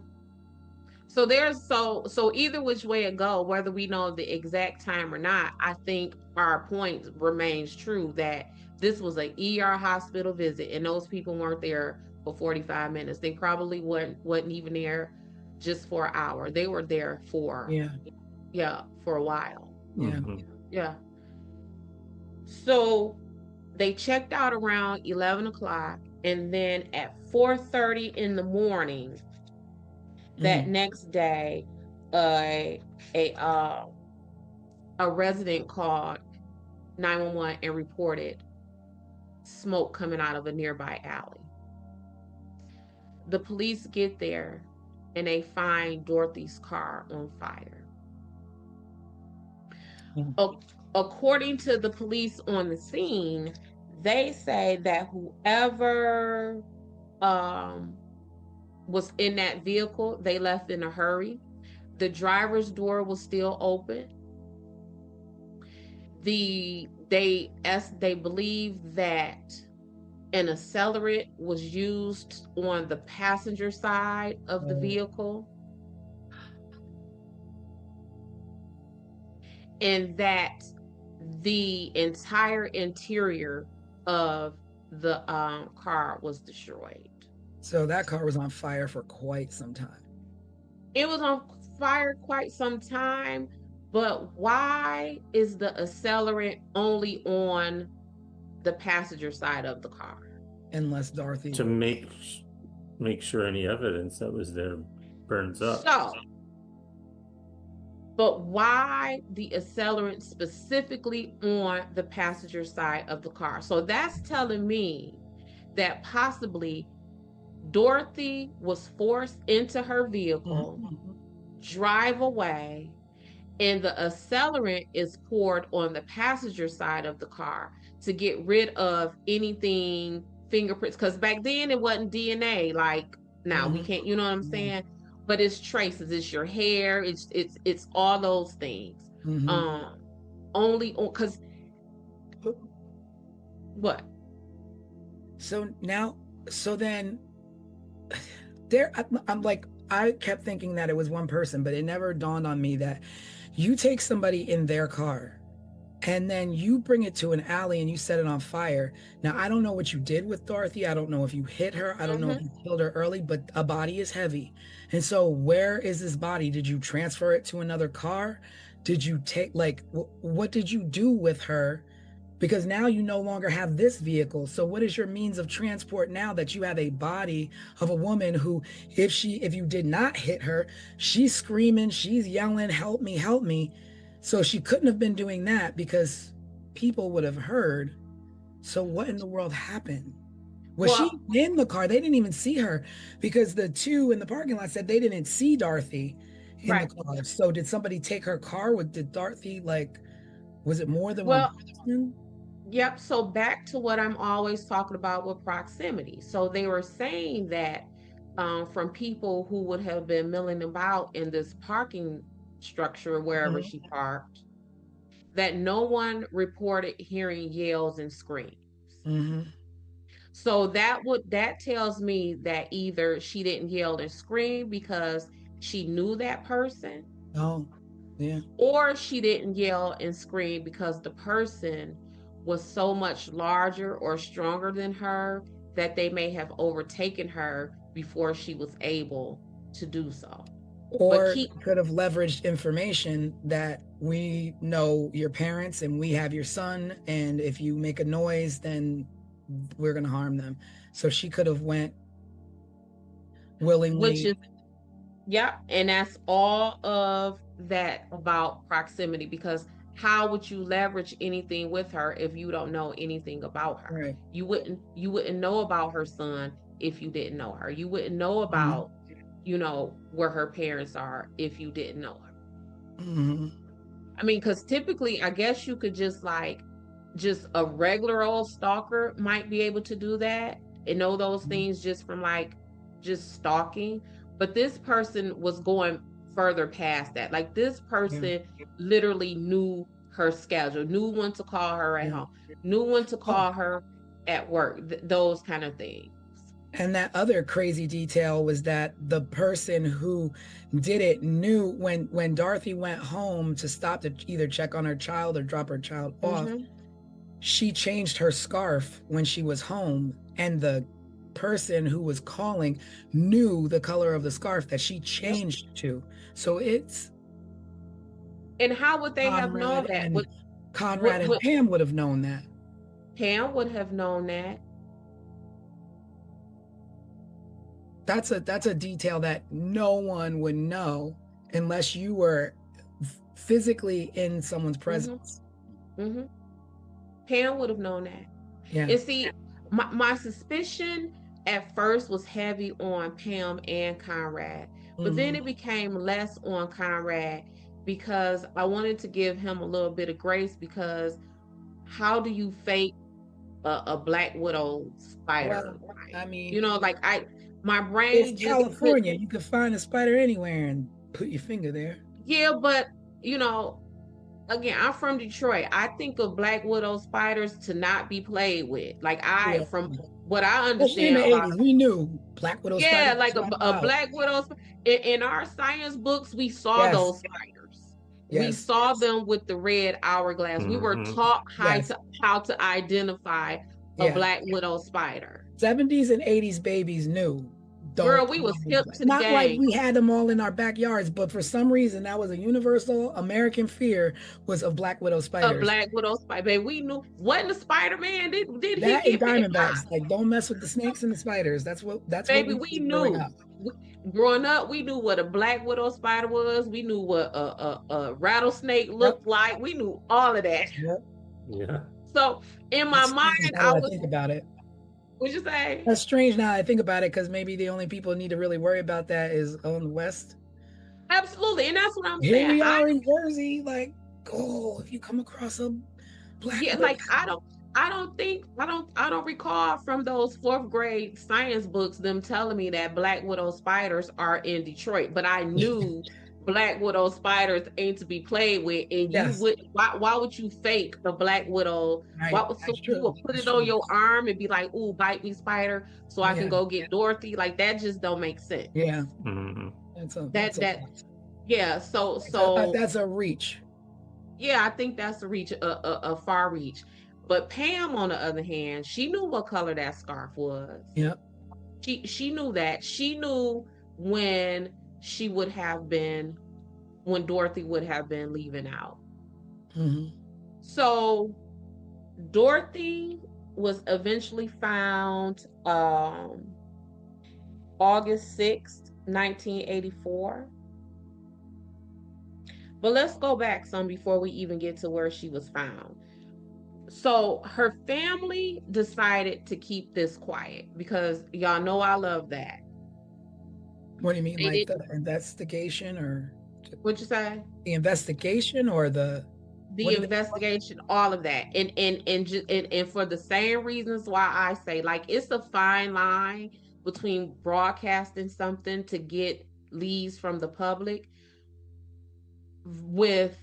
S3: So either which way it go, whether we know the exact time or not, I think our point remains true that this was a ER hospital visit and those people weren't there for 45 minutes. They probably wasn't even there just for an hour. They were there for
S2: yeah,
S3: for a while.
S2: yeah.
S4: Hmm.
S3: Yeah. So they checked out around 11 o'clock, and then at 4:30 in the morning that
S2: Mhm.
S3: next day, a a uh, a resident called 911 and reported smoke coming out of a nearby alley. The police get there and they find Dorothy's car on fire.
S2: Mhm.
S3: According to the police on the scene, they say that whoever um, was in that vehicle, they left in a hurry. The driver's door was still open. They believe that an accelerant was used on the passenger side of the
S2: Oh,
S3: vehicle, and that the entire interior of the car was destroyed.
S2: so that car was on fire for quite some time.
S3: It was on fire quite some time, but why is the accelerant only on the passenger side of the car?
S2: Unless Dorothy
S4: To
S2: was.
S4: make sure any evidence that was there burns up.
S3: So, but why the accelerant specifically on the passenger side of the car? So that's telling me that possibly Dorothy was forced into her vehicle,
S2: Mhm.
S3: drive away, and the accelerant is poured on the passenger side of the car to get rid of anything fingerprints, because back then it wasn't DNA like now. We
S2: Mhm.
S3: can't, you know what I'm
S2: Yeah.
S3: saying? But it's traces, it's your hair, it's all those things.
S2: Mhm.
S3: um Only on, because what?
S2: So now, so then I'm like, I kept thinking that it was one person, but it never dawned on me that you take somebody in their car and then you bring it to an alley and you set it on fire. Now, I don't know what you did with Dorothy. I don't know if you hit her. I don't know if
S3: Mm-hmm.
S2: you killed her early, but a body is heavy. And so, where is this body? Did you transfer it to another car? Did you take, like, what did you do with her? Because now you no longer have this vehicle. So what is your means of transport now that you have a body of a woman who, if you did not hit her, she's screaming, she's yelling, help me, help me. So she couldn't have been doing that because people would have heard. So what in the world happened? Was she
S3: Well,
S2: in the car? They didn't even see her because the two in the parking lot said they didn't see Dorothy in the
S3: right.
S2: car. So did somebody take her car? Did Dorothy, like, Was it more than one
S3: Well,
S2: person?
S3: yep. So back to what I'm always talking about with proximity. So they were saying that from people who would have been milling about in this parking structure wherever
S2: Mhm.
S3: she parked, that no one reported hearing yells and screams.
S2: Mhm.
S3: So that tells me that either she didn't yell and scream because she knew that person,
S2: Oh, yeah.
S3: or she didn't yell and scream because the person was so much larger or stronger than her that they may have overtaken her before she was able to do so. But
S2: Or
S3: keep
S2: could have leveraged information that we know your parents and we have your son, and if you make a noise, then we're going to harm them. So she could have went
S3: which
S2: willingly.
S3: is yeah, and that's all of that about proximity, because how would you leverage anything with her if you don't know anything about her?
S2: Right.
S3: You wouldn't know about her son if you didn't know her. You wouldn't know about, where her parents are if you didn't know her.
S2: Mm-hmm.
S3: I mean, because typically, I guess you could just a regular old stalker might be able to do that and know those things just from just stalking. But this person was going further past that. Like this
S2: Yeah.
S3: person literally knew her schedule, knew when to call her at
S2: Yeah.
S3: home, knew when to
S2: Oh,
S3: call her at work, those kind of things.
S2: and that other crazy detail was that the person who did it knew when Dorothy went home to stop to either check on her child or drop her child off.
S3: Mm-hmm.
S2: She changed her scarf when she was home, and the person who was calling knew the color of the scarf that she changed to. So it's
S3: And how would they have known
S2: Conrad
S3: that?
S2: and Conrad and
S3: Would
S2: Pam would have known that.
S3: Pam would have known that?
S2: That's a detail that no one would know unless you were physically in someone's presence.
S3: Mm-hmm. Pam would have known that.
S2: Yeah.
S3: And see, my suspicion at first was heavy on Pam and Conrad, but then
S2: Mhm.
S3: it became less on Conrad because I wanted to give him a little bit of grace, because how do you fake a black widow spider?
S2: Well, I
S3: My
S2: it's
S3: brain just
S2: California.
S3: couldn't.
S2: You could find a spider anywhere and put your finger there.
S3: Yeah, but you know, again, I'm from Detroit. I think of black widow spiders to not be played with.
S2: Yeah.
S3: From what I
S2: Especially in
S3: understand
S2: the
S3: about,
S2: 80s, we knew black widow
S3: yeah,
S2: spiders
S3: like
S2: flying
S3: a
S2: about.
S3: black widow. In our science books, we saw
S2: Yes.
S3: those spiders. We
S2: Yes.
S3: saw them with the red hourglass. We were
S4: Mhm.
S3: taught
S2: Yes.
S3: how to identify a
S2: Yeah.
S3: black widow spider.
S2: 70s and 80s babies knew.
S3: Girl,
S2: Don't
S3: we was
S2: play with
S3: hip
S2: black.
S3: to the
S2: Not like
S3: game.
S2: we had them all in our backyards, but for some reason that was a universal American fear was of black widow
S3: A
S2: spiders.
S3: black widow spider. Baby, we knew. Wasn't the Spider Man? Did he
S2: That and
S3: get bit by?
S2: diamondbacks. Like, don't mess with the snakes and the spiders. That's what
S3: Baby,
S2: we
S3: we
S2: did growing
S3: knew.
S2: up.
S3: Growing up, we knew what a black widow spider was. We knew what a rattlesnake
S2: Yep.
S3: looked like. We knew all of that.
S2: Yep.
S4: Yeah.
S3: So in my
S2: That's strange
S3: mind,
S2: now that I think about it.
S3: What'd you say?
S2: That's strange now that I think about it, because maybe the only people who need to really worry about that is on the West.
S3: Absolutely, and that's what I'm
S2: Here
S3: saying.
S2: we are in Jersey, like, oh, if you come across a black
S3: Yeah,
S2: widow.
S3: like I don't recall from those fourth grade science books them telling me that black widow spiders are in Detroit, but I knew black widow spiders ain't to be played with, and you
S2: Yes.
S3: would why would you fake a black widow?
S2: Right.
S3: So
S2: That's
S3: you
S2: true.
S3: would put
S2: That's
S3: it on
S2: true.
S3: your arm and be like, "Ooh, bite me, spider," so I can
S2: Yeah.
S3: go get Dorothy. Like that just don't make sense.
S2: Yeah.
S4: Mhm.
S2: That's a
S3: Yeah.
S2: that's a reach.
S3: Yeah, I think that's a reach, a far reach. But Pam, on the other hand, she knew what color that scarf was.
S2: Yep.
S3: She knew that. She knew when when Dorothy would have been leaving out.
S2: Mm-hmm.
S3: So Dorothy was eventually found August 6th, 1984. But let's go back some before we even get to where she was found. So her family decided to keep this quiet because y'all know I love that.
S2: What do you mean,
S3: They
S2: like
S3: didn't.
S2: the investigation or
S3: What'd you say?
S2: the investigation or the
S3: the
S2: What did they-
S3: investigation, all of that. And for the same reasons why I say, like, it's a fine line between broadcasting something to get leads from the public with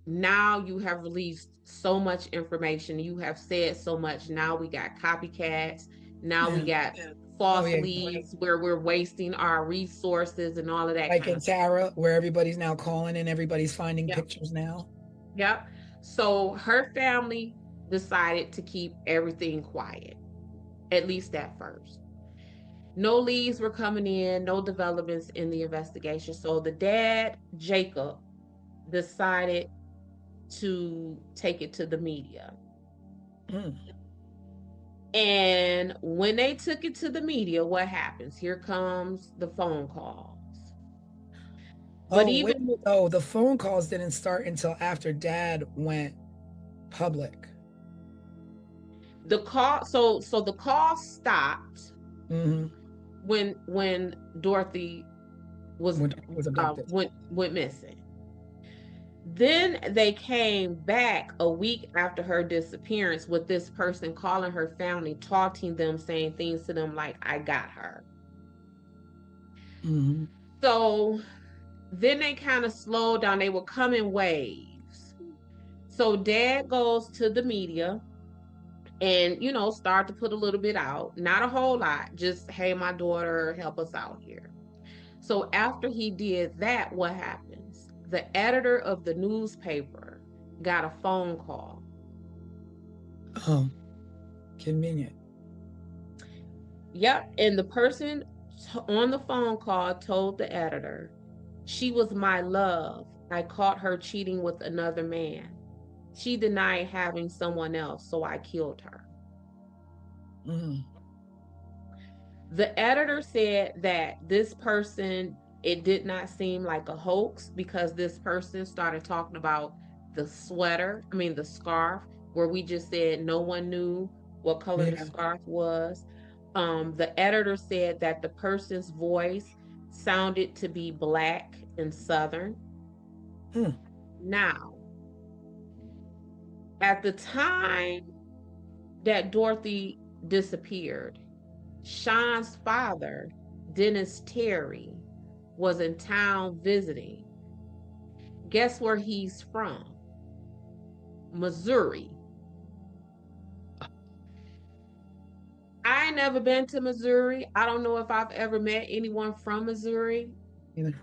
S3: now you have released so much information, you have said so much, now we got copycats, now we got false
S2: yeah.
S3: leads where we're wasting our resources and all of that
S2: Like
S3: kind
S2: in
S3: of stuff.
S2: Tara, where everybody's now calling and everybody's finding
S3: Yep.
S2: pictures now.
S3: Yep. So her family decided to keep everything quiet, at least at first. No leads were coming in, no developments in the investigation. So the dad, Jacob, decided to take it to the media.
S2: Mm.
S3: And when they took it to the media, what happens? Here comes the phone calls. But
S2: The phone calls didn't start until after Dad went public.
S3: The call, so the call stopped
S2: Mm-hmm.
S3: when Dorothy was
S2: abducted.
S3: went missing. Then they came back a week after her disappearance with this person calling her family, taunting them, saying things to them like, I got her.
S2: Mm-hmm.
S3: So then they kind of slowed down. They would come in waves. So Dad goes to the media and, start to put a little bit out. Not a whole lot. Just, hey, my daughter, help us out here. So after he did that, what happens? The editor of the newspaper got a phone call.
S2: Oh, convenient.
S3: Yep. And the person on the phone call told the editor, she was my love. I caught her cheating with another man. She denied having someone else, so I killed her.
S2: Mm.
S3: The editor said that this person, it did not seem like a hoax because this person started talking about the scarf, where we just said no one knew what color the scarf was. The editor said that the person's voice sounded to be Black and Southern. Now, at the time that Dorothy disappeared, Sean's father, Dennis Terry, was in town visiting. Guess where he's from? Missouri. I ain't never been to Missouri. I don't know if I've ever met anyone from Missouri.
S2: Either.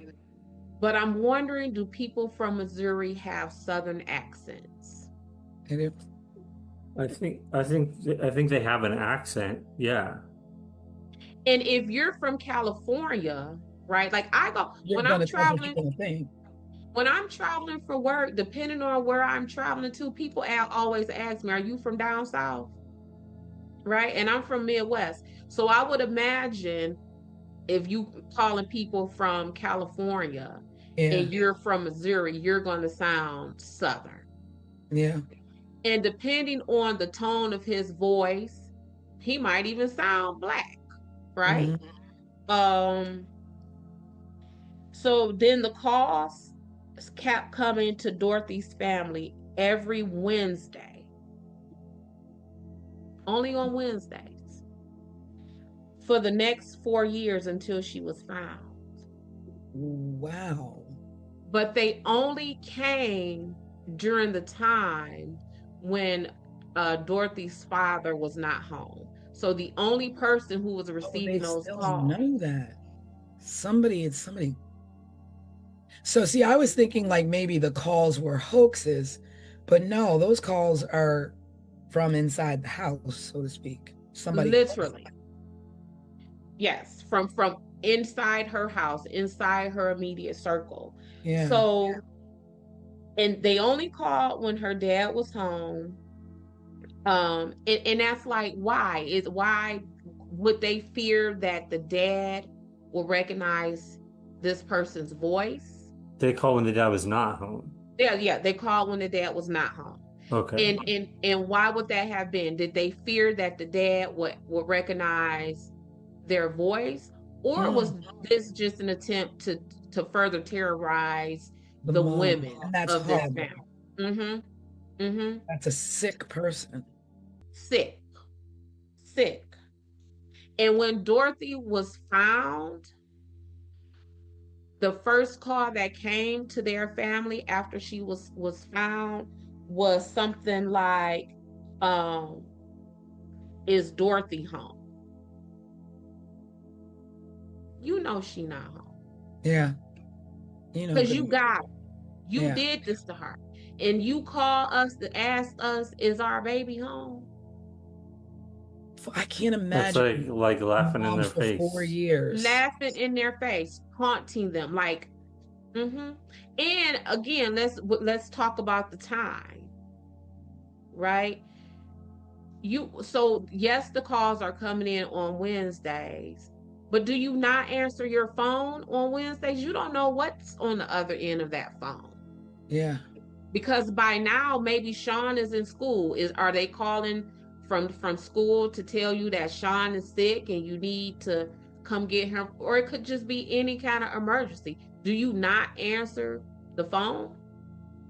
S3: But I'm wondering, do people from Missouri have Southern accents?
S2: They do.
S4: I think they have an accent. Yeah.
S3: And if you're from California, right? Like I go when I'm traveling. When I'm traveling for work, depending on where I'm traveling to, people always ask me, "Are you from down south?" Right? And I'm from Midwest, so I would imagine if you calling people from California and you're from Missouri, you're going to sound Southern.
S2: Yeah.
S3: And depending on the tone of his voice, he might even sound Black, right? Mm-hmm. So then the calls kept coming to Dorothy's family every Wednesday. Only on Wednesdays. For the next 4 years until she was found.
S2: Wow.
S3: But they only came during the time when Dorothy's father was not home. So the only person who was receiving those calls.
S2: Know that. Somebody. So see, I was thinking like maybe the calls were hoaxes, but no, those calls are from inside the house, so to speak. Somebody
S3: literally. Yes, from inside her house, inside her immediate circle. Yeah. So, and they only called when her dad was home. And that's like, why would they fear that the dad will recognize this person's voice?
S4: They call when the dad was not home.
S3: Yeah, they called when the dad was not home.
S4: Okay.
S3: And why would that have been? Did they fear that the dad would recognize their voice, or was this just an attempt to further terrorize the women of this family? Mm-hmm. Mm-hmm.
S2: That's a sick person.
S3: Sick. And when Dorothy was found, the first call that came to their family after she was found was something like, um, is Dorothy home? You know she not home.
S2: Yeah. You know,
S3: Because
S2: good.
S3: you got you
S2: Yeah.
S3: did this to her. And you call us to ask us, is our baby home?
S2: I can't
S4: That's
S2: imagine
S4: like laughing in
S2: mom
S4: their
S2: for
S4: face.
S2: 4 years.
S3: Laughing in their face, taunting them, like, and again, let's talk about the time, right? So yes, the calls are coming in on Wednesdays, but do you not answer your phone on Wednesdays? You don't know what's on the other end of that phone.
S2: Yeah.
S3: Because by now maybe Sean is in school. Are they calling from school to tell you that Sean is sick and you need to come get him? Or it could just be any kind of emergency. Do you not answer the phone?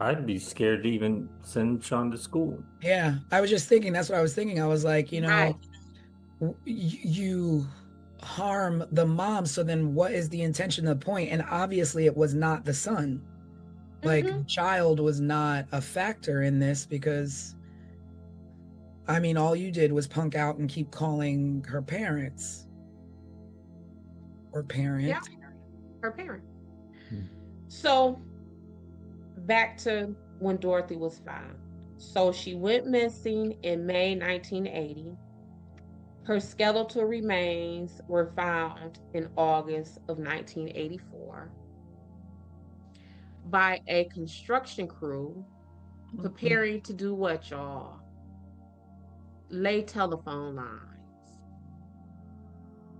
S4: I'd be scared to even send Sean to school.
S2: Yeah. I was just thinking, that's what I was thinking. I was like,
S3: Right.
S2: You harm the mom, so then what is the intention of the point? And obviously it was not the son. Like, the child was not a factor in this, because I mean, all you did was punk out and keep calling her parents or parent.
S3: Yeah, her parent. So back to when Dorothy was found. So she went missing in May 1980. Her skeletal remains were found in August of 1984 by a construction crew preparing to do what, y'all? Lay telephone lines.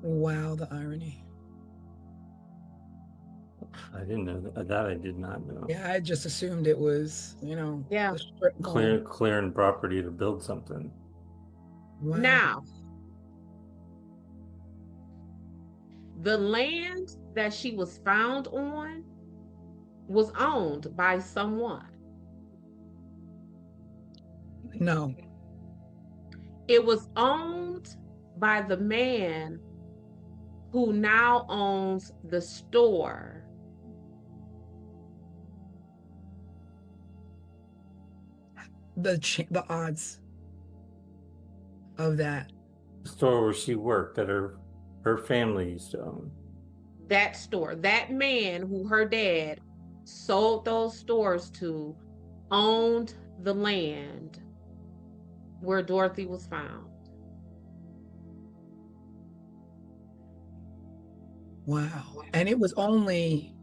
S2: Wow, the irony.
S4: I didn't know that. I did not know.
S2: Yeah, I just assumed it was,
S3: Yeah.
S2: the strip mall.
S4: Clearing property to build something.
S2: Wow.
S3: Now, the land that she was found on was owned by someone.
S2: No.
S3: It was owned by the man who now owns the store.
S2: The odds of that.
S4: The store where she worked that her family used to own.
S3: That store, that man who her dad sold those stores to, owned the land where Dorothy was found.
S2: Wow. And it was only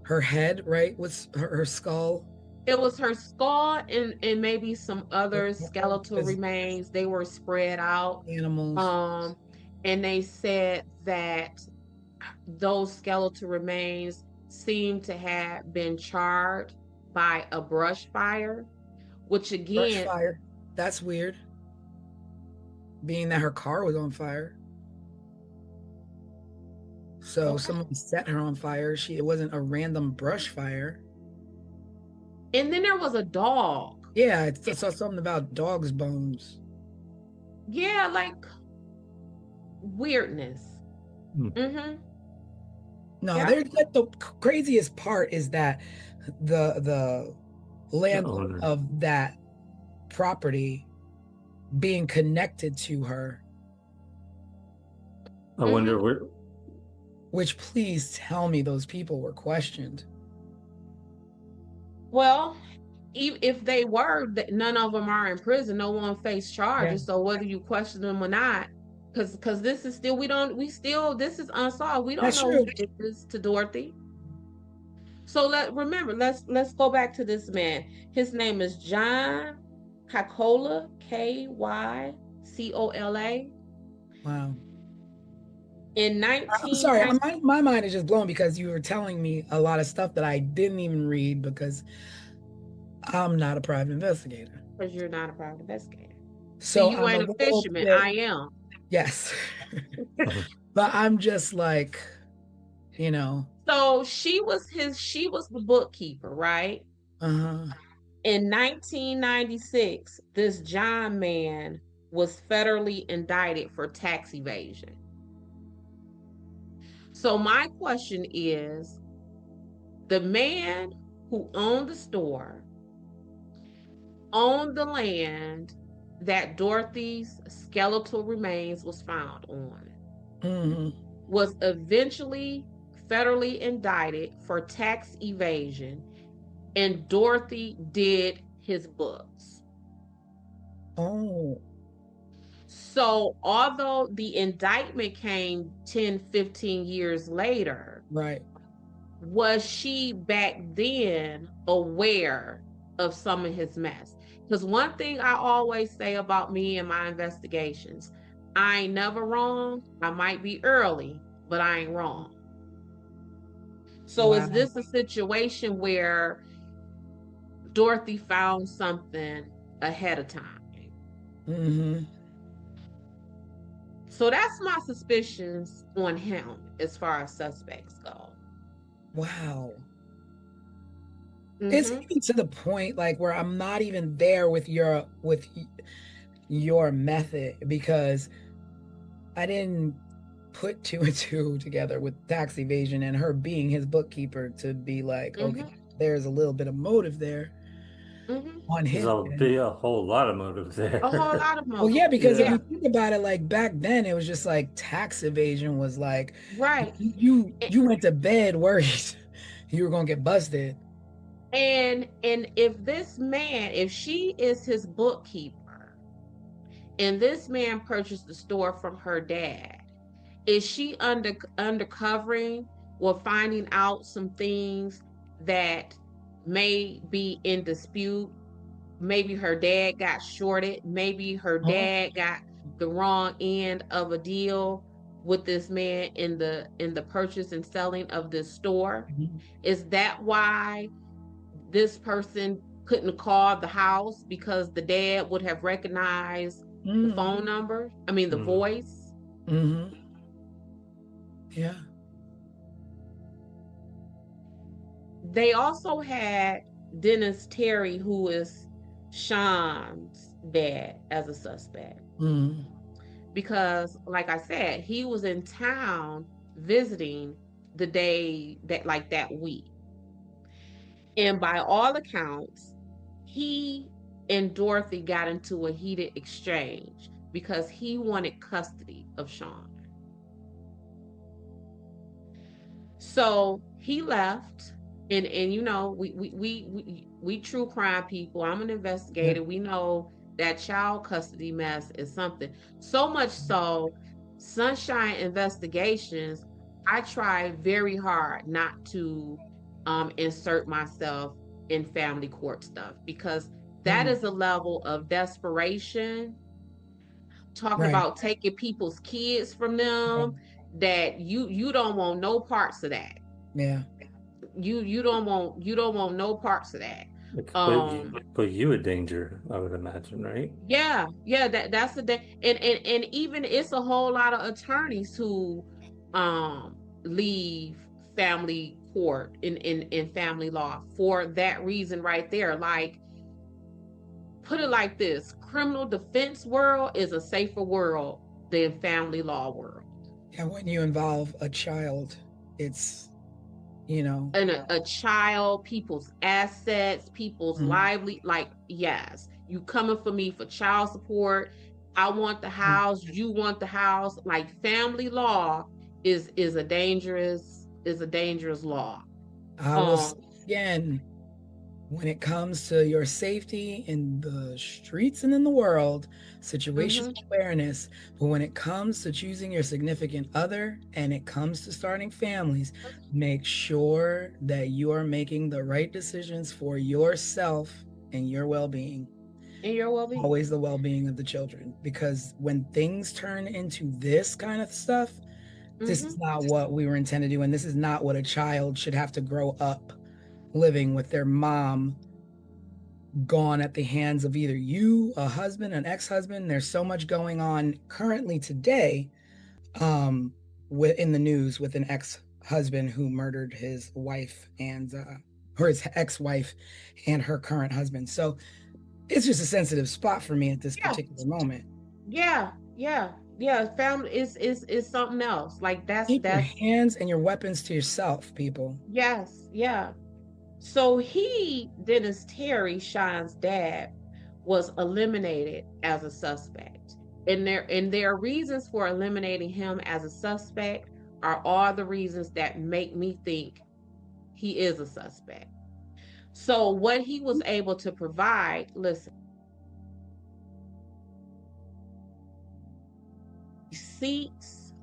S2: her head, right? Was her skull?
S3: It was her skull and maybe some other skeletal remains. They were spread out.
S2: Animals.
S3: And they said that those skeletal remains seem to have been charred by a brush fire, which again,
S2: Brush fire. That's weird. Being that her car was on fire. So someone set her on fire. It wasn't a random brush fire.
S3: and then there was a dog.
S2: Yeah, I saw something about dog's bones.
S3: Yeah, like weirdness.
S2: No,
S3: Yeah.
S2: the craziest part is that the landlord of that property being connected to her.
S4: I wonder where.
S2: Which, please tell me those people were questioned.
S3: Well, if they were, none of them are in prison. No one faced charges. So whether you question them or not, because this is still this is unsolved. We don't know who did this to Dorothy. So let's go back to this man. His name is John Kycola, Kycola.
S2: Wow.
S3: In
S2: I'm sorry, my mind is just blown because you were telling me a lot of stuff that I didn't even read because I'm not a private investigator.
S3: Because you're not a private investigator.
S2: So
S3: you ain't a fisherman. I am.
S2: Yes. But I'm just like,
S3: So she was the bookkeeper, right?
S2: Uh-huh.
S3: In 1996, this John man was federally indicted for tax evasion. So my question is, the man who owned the store, owned the land that Dorothy's skeletal remains was found on, was eventually federally indicted for tax evasion, and Dorothy did his books.
S2: Oh.
S3: So although the indictment came 10, 15 years later,
S2: Right.
S3: was she back then aware of some of his mess? Because one thing I always say about me and my investigations, I ain't never wrong. I might be early, but I ain't wrong. So is this a situation where Dorothy found something ahead of time? So that's my suspicions on him as far as suspects go.
S2: Wow. It's even to the point like where I'm not even there with your method, because I didn't put two and two together with tax evasion and her being his bookkeeper to be like, okay, there's a little bit of motive there on his
S4: There'll be a whole lot of motive there.
S3: A whole lot of motive.
S2: Well, yeah, because if you think about it, like back then, it was just like tax evasion was like,
S3: right.
S2: You went to bed worried you were gonna get busted.
S3: And if this man, if she is his bookkeeper, and this man purchased the store from her dad, is she undercovering or finding out some things that may be in dispute? Maybe her dad got shorted. Maybe her dad got the wrong end of a deal with this man in the purchase and selling of this store. Is that why this person couldn't call the house, because the dad would have recognized the phone number? I mean, the voice.
S2: Yeah.
S3: They also had Dennis Terry, who is Sean's dad, as a suspect. Because, like I said, he was in town visiting the day that week. And by all accounts, he and Dorothy got into a heated exchange because he wanted custody of Sean. So he left, and you know, we true crime people. I'm an investigator. We know that child custody mess is something. So much so, Sunshine Investigations, I try very hard not to insert myself in family court stuff, because that is a level of desperation, talking about taking people's kids from them, that you don't want no parts of that.
S2: Yeah.
S3: You don't want no parts of that.
S4: Put you in danger, I would imagine, right?
S3: Yeah, that's the day. And even it's a whole lot of attorneys who leave family court in family law for that reason right there. Like, put it like this: criminal defense world is a safer world than family law world.
S2: Yeah, when you involve a child, it's, you know,
S3: and a child, people's assets, people's lively, like, yes, you coming for me for child support. I want the house, you want the house. Like, family law is a dangerous law.
S2: I will say again, when it comes to your safety in the streets and in the world, situational awareness, but when it comes to choosing your significant other and it comes to starting families, make sure that you are making the right decisions for yourself and your well-being.
S3: And your well-being.
S2: Always the well-being of the children, because when things turn into this kind of stuff, this is not what we were intended to do, and this is not what a child should have to grow up living with, their mom gone at the hands of either you, a husband, an ex-husband. There's so much going on currently today in the news with an ex-husband who murdered his wife and or his ex-wife and her current husband. So it's just a sensitive spot for me at this particular moment.
S3: Yeah, yeah, yeah. Family is something else. Like
S2: Keep your
S3: that's
S2: hands and your weapons to yourself, people.
S3: yes, yeah. So Dennis Terry, Sean's dad, was eliminated as a suspect. And their reasons for eliminating him as a suspect are all the reasons that make me think he is a suspect. So what he was able to provide, listen, receipts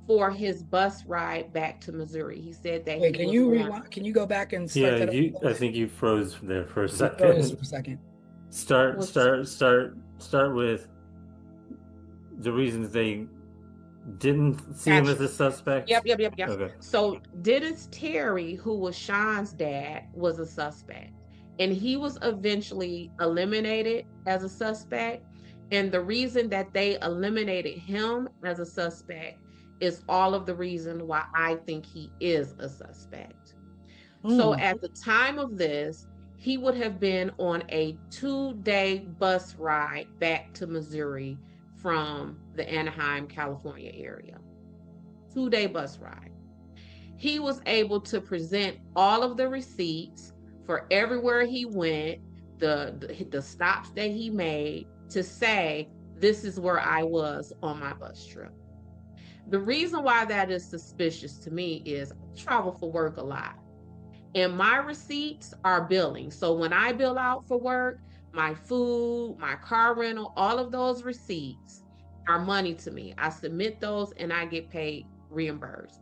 S3: for his bus ride back to Missouri. He said that
S2: Wait,
S3: he was
S2: can you go back and start
S4: Yeah,
S2: that
S4: I think you froze there for a
S2: froze
S4: second.
S2: for a second.
S4: Start with the reasons they didn't see him as a suspect.
S3: Yep.
S4: Okay.
S3: So Dennis Terry, who was Sean's dad, was a suspect. And he was eventually eliminated as a suspect. And the reason that they eliminated him as a suspect is all of the reason why I think he is a suspect. So at the time of this, he would have been on a 2-day bus ride back to Missouri from the Anaheim, California area. 2-day bus ride. He was able to present all of the receipts for everywhere he went, the stops that he made, to say, this is where I was on my bus trip. The reason why that is suspicious to me is I travel for work a lot. And my receipts are billing. So when I bill out for work, my food, my car rental, all of those receipts are money to me. I submit those and I get paid, reimbursed.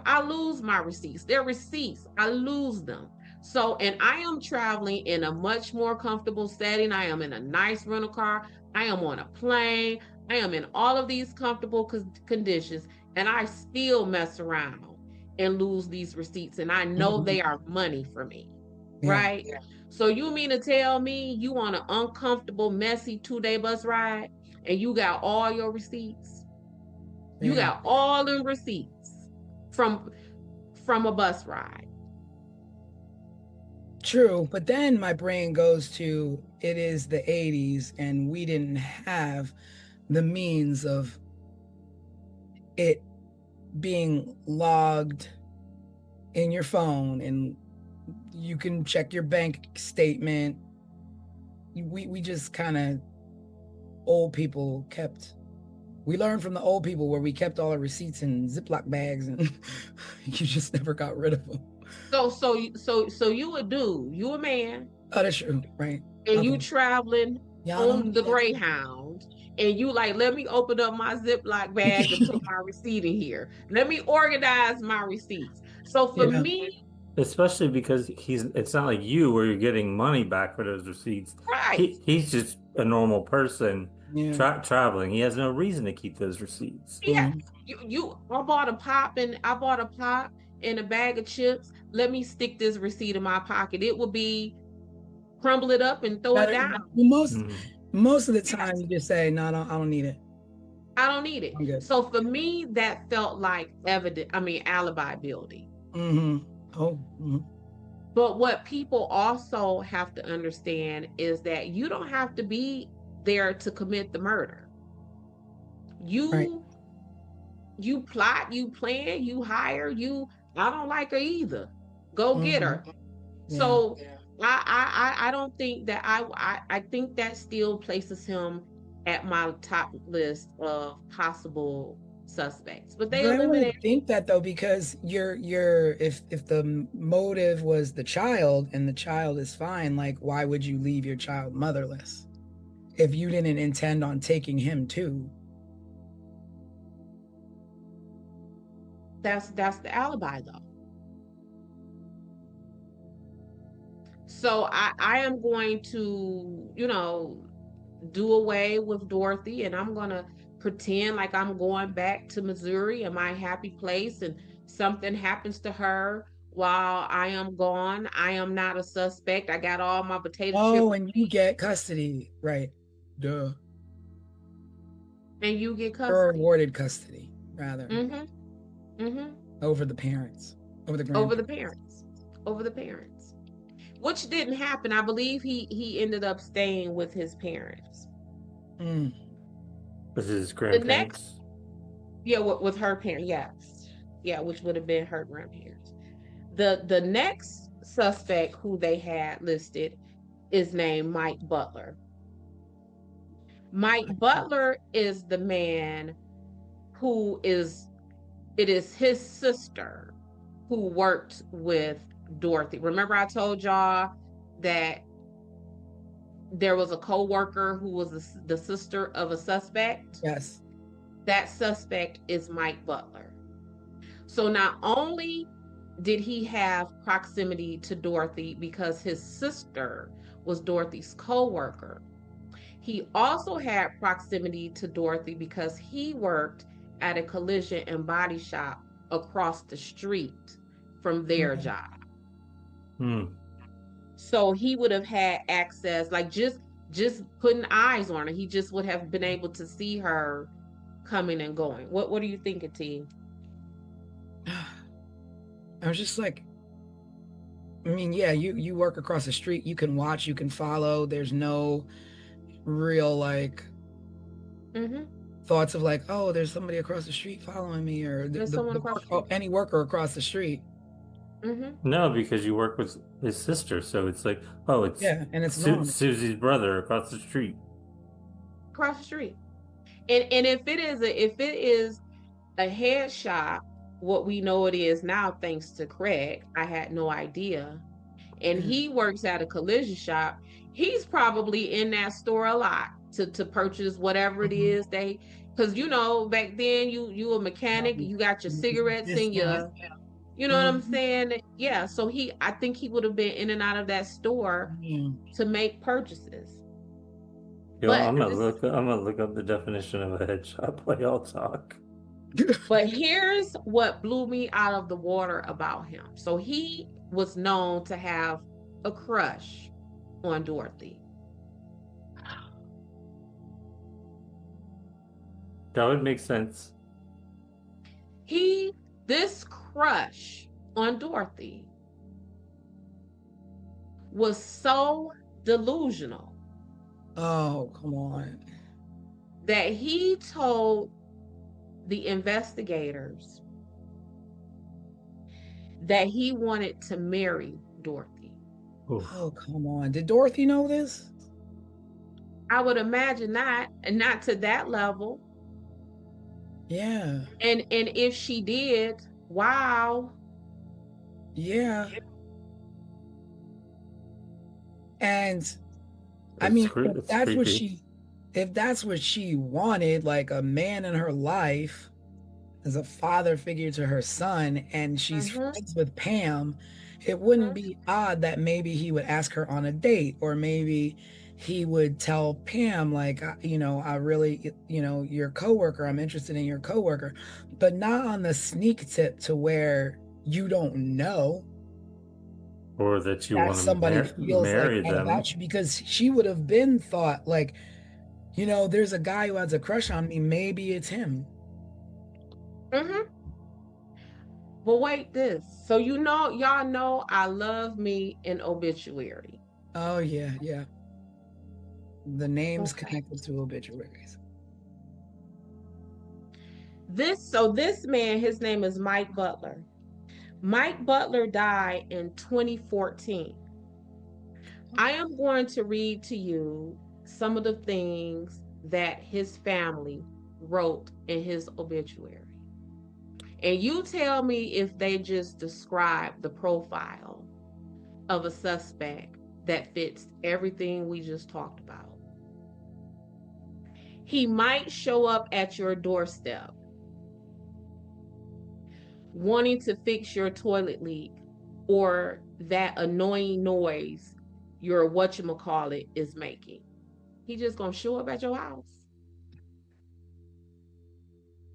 S3: I lose my receipts. They're receipts. I lose them. So, and I am traveling in a much more comfortable setting. I am in a nice rental car. I am on a plane. I am in all of these comfortable conditions, and I still mess around and lose these receipts. And I know they are money for me, right? Yeah. So you mean to tell me you on an uncomfortable, messy 2-day bus ride and you got all your receipts? You got all them receipts from a bus ride.
S2: True, but then my brain goes to, it is the 80s and we didn't have the means of it being logged in your phone and you can check your bank statement. We just kind of, old people we learned from the old people where we kept all our receipts in Ziploc bags and you just never got rid of them.
S3: So you a man.
S2: Oh, that's true, right?
S3: And okay. You traveling on the Greyhound, and you like, let me open up my Ziploc bag and put my receipt in here. Let me organize my receipts. So for me,
S4: especially because it's not like you where you're getting money back for those receipts.
S3: Right.
S4: He's just a normal person traveling. He has no reason to keep those receipts.
S3: Yeah. I bought a pop and a bag of chips. Let me stick this receipt in my pocket. It will be, crumble it up and throw it down.
S2: Most of the time you just say, no, I don't need it.
S3: I don't need it. So for me, that felt like alibi building. But what people also have to understand is that you don't have to be there to commit the murder. You plot, you plan, you hire, I don't like her either. Go get her. Yeah. So I don't think that I think that still places him at my top list of possible suspects. But they eliminated.
S2: I think that though, because if the motive was the child and the child is fine, like why would you leave your child motherless if you didn't intend on taking him too?
S3: That's the alibi though. So I am going to, do away with Dorothy, and I'm going to pretend like I'm going back to Missouri and my happy place, and something happens to her while I am gone. I am not a suspect. I got all my potato chips.
S2: Oh, and you get custody, right? Duh.
S3: And you get custody.
S2: Or awarded custody, rather.
S3: Over
S2: the parents, over the
S3: parents. over the parents, which didn't happen. I believe he ended up staying with his parents.
S4: With his
S3: The
S4: grandparents.
S3: next, yeah, with her parents, yes, yeah, which would have been her grandparents. The next suspect who they had listed is named Mike Butler. Mike Butler is the man who is, it is his sister who worked with Dorothy. Remember I told y'all that there was a co-worker who was the sister of a suspect?
S2: Yes.
S3: That suspect is Mike Butler. So not only did he have proximity to Dorothy because his sister was Dorothy's co-worker, he also had proximity to Dorothy because he worked at a collision and body shop across the street from their job. So he would have had access, like just putting eyes on her. He just would have been able to see her coming and going. What do you think, T?
S2: I was just like, I mean, yeah, you work across the street, you can watch, you can follow. There's no real like thoughts of like, oh, there's somebody across the street following me, or any worker across the street.
S4: No, because you work with his sister, so it's like, oh, it's
S2: and it's
S4: Susie's brother across the street.
S3: Across the street, and if it is a headshot, what we know it is now, thanks to Craig, I had no idea, and he works at a collision shop. He's probably in that store a lot to purchase whatever it is they, because you know back then you a mechanic, you got your cigarettes in your, you know what I'm saying? Yeah, so I think he would have been in and out of that store to make purchases.
S4: Yo, I'm gonna look up the definition of a headshot while y'all talk.
S3: But here's what blew me out of the water about him. So he was known to have a crush on Dorothy.
S4: That would make sense.
S3: This crush on Dorothy was so delusional.
S2: Oh, come on.
S3: That he told the investigators that he wanted to marry Dorothy.
S2: Oh, come on. Did Dorothy know this?
S3: I would imagine not, and not to that level.
S2: Yeah.
S3: And if she did, wow.
S2: Yeah. And I mean, if that's what she wanted, like a man in her life as a father figure to her son, and she's friends with Pam, it wouldn't be odd that maybe he would ask her on a date, or maybe he would tell Pam, like, you know, I really, you know, your coworker, I'm interested in your coworker, but not on the sneak tip to where you don't know.
S4: Or that you want to
S2: somebody feels
S4: marry
S2: like that
S4: them
S2: about you, because she would have been thought like, you know, there's a guy who has a crush on me, maybe it's him.
S3: But wait, this. So you know, y'all know I love me an obituary.
S2: Oh yeah. The names connected to obituaries.
S3: This man, his name is Mike Butler. Mike Butler died in 2014. I am going to read to you some of the things that his family wrote in his obituary. And you tell me if they just describe the profile of a suspect that fits everything we just talked about. He might show up at your doorstep wanting to fix your toilet leak or that annoying noise your whatchamacallit is making. He just gonna show up at your house.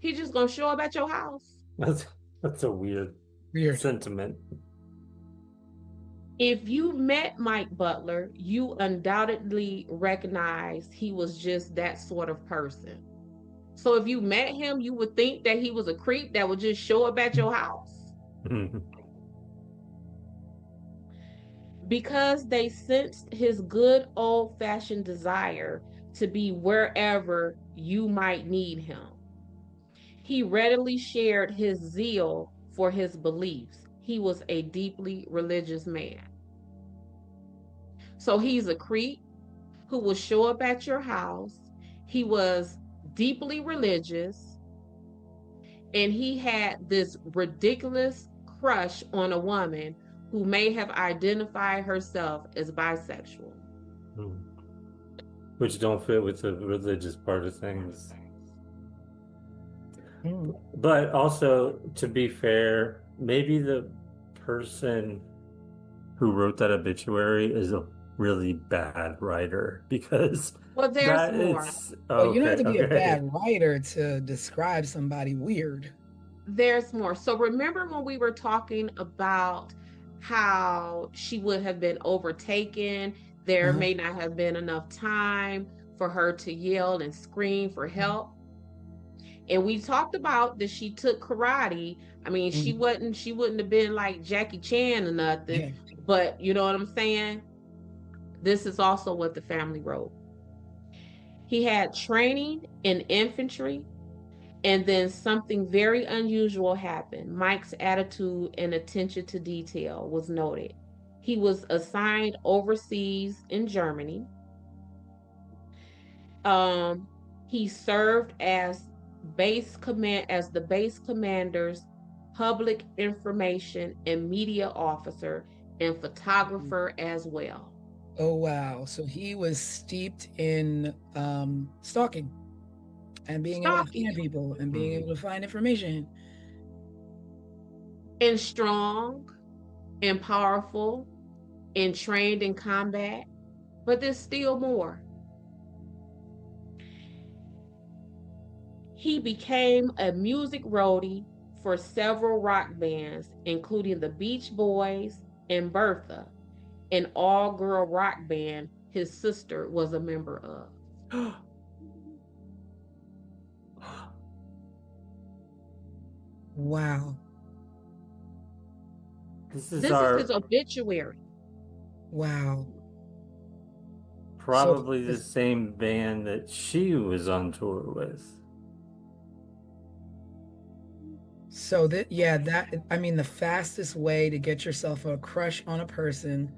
S3: He just gonna show up at your house.
S4: That's a weird sentiment.
S3: If you met Mike Butler, you undoubtedly recognize he was just that sort of person. So if you met him, you would think that he was a creep that would just show up at your house. because they sensed his good old-fashioned desire to be wherever you might need him. He readily shared his zeal for his beliefs. He was a deeply religious man. So he's a creep who will show up at your house. He was deeply religious, and he had this ridiculous crush on a woman who may have identified herself as bisexual.
S4: Which don't fit with the religious part of things. But also, to be fair, maybe the person who wrote that obituary is a really bad writer, because
S3: well, there's more.
S2: Well, you don't have to be a bad writer to describe somebody weird.
S3: There's more. So remember when we were talking about how she would have been overtaken, there may not have been enough time for her to yell and scream for help. And we talked about that she took karate. I mean, she wouldn't have been like Jackie Chan or nothing, but you know what I'm saying? This is also what the family wrote. He had training in infantry, and then something very unusual happened. Mike's attitude and attention to detail was noted. He was assigned overseas in Germany. He served as the base commander's public information and media officer and photographer as well.
S2: Oh wow! So he was steeped in stalking and being able to find people and being able to find information.
S3: And strong and powerful and trained in combat, but there's still more. He became a music roadie for several rock bands, including the Beach Boys and Bertha, an all-girl rock band his sister was a member of.
S2: Wow.
S3: This is his obituary.
S2: Wow.
S4: Probably the same band that she was on tour with.
S2: So the fastest way to get yourself a crush on a person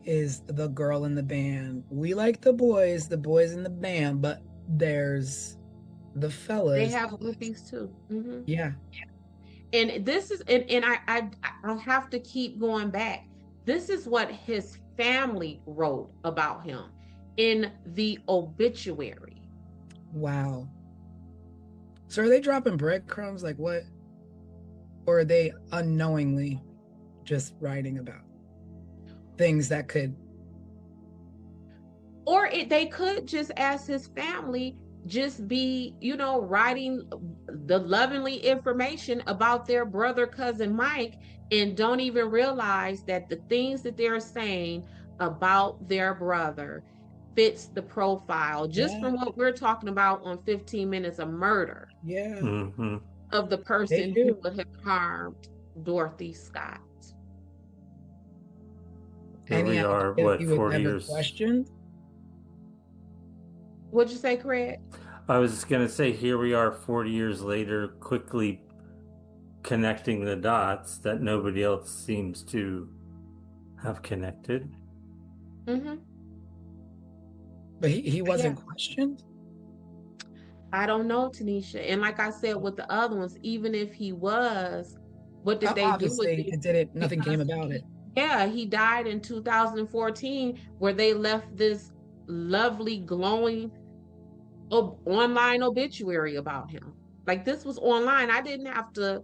S2: is the girl in the band. We like the boys in the band, but there's the fellas.
S3: They have groupies too.
S2: Yeah.
S3: And this is, and I have to keep going back. This is what his family wrote about him in the obituary.
S2: Wow. So are they dropping breadcrumbs? Like what? Or are they unknowingly just writing about things that could?
S3: Or they could just, as his family, just be, writing the lovingly information about their brother, cousin Mike, and don't even realize that the things that they're saying about their brother fits the profile just from what we're talking about on 15 Minutes of Murder.
S2: Yeah.
S3: Of the person who would have harmed Dorothy Scott.
S4: Here we are, what, 40 years?
S2: Questioned?
S3: What'd you say, Craig?
S4: I was just going to say, here we are 40 years later, quickly connecting the dots that nobody else seems to have connected.
S2: But he wasn't questioned?
S3: I don't know, Tanisha. And like I said with the other ones, even if he was, what did they do with it?
S2: Nothing came about it.
S3: Yeah, he died in 2014, where they left this lovely, glowing online obituary about him. Like, this was online. I didn't have to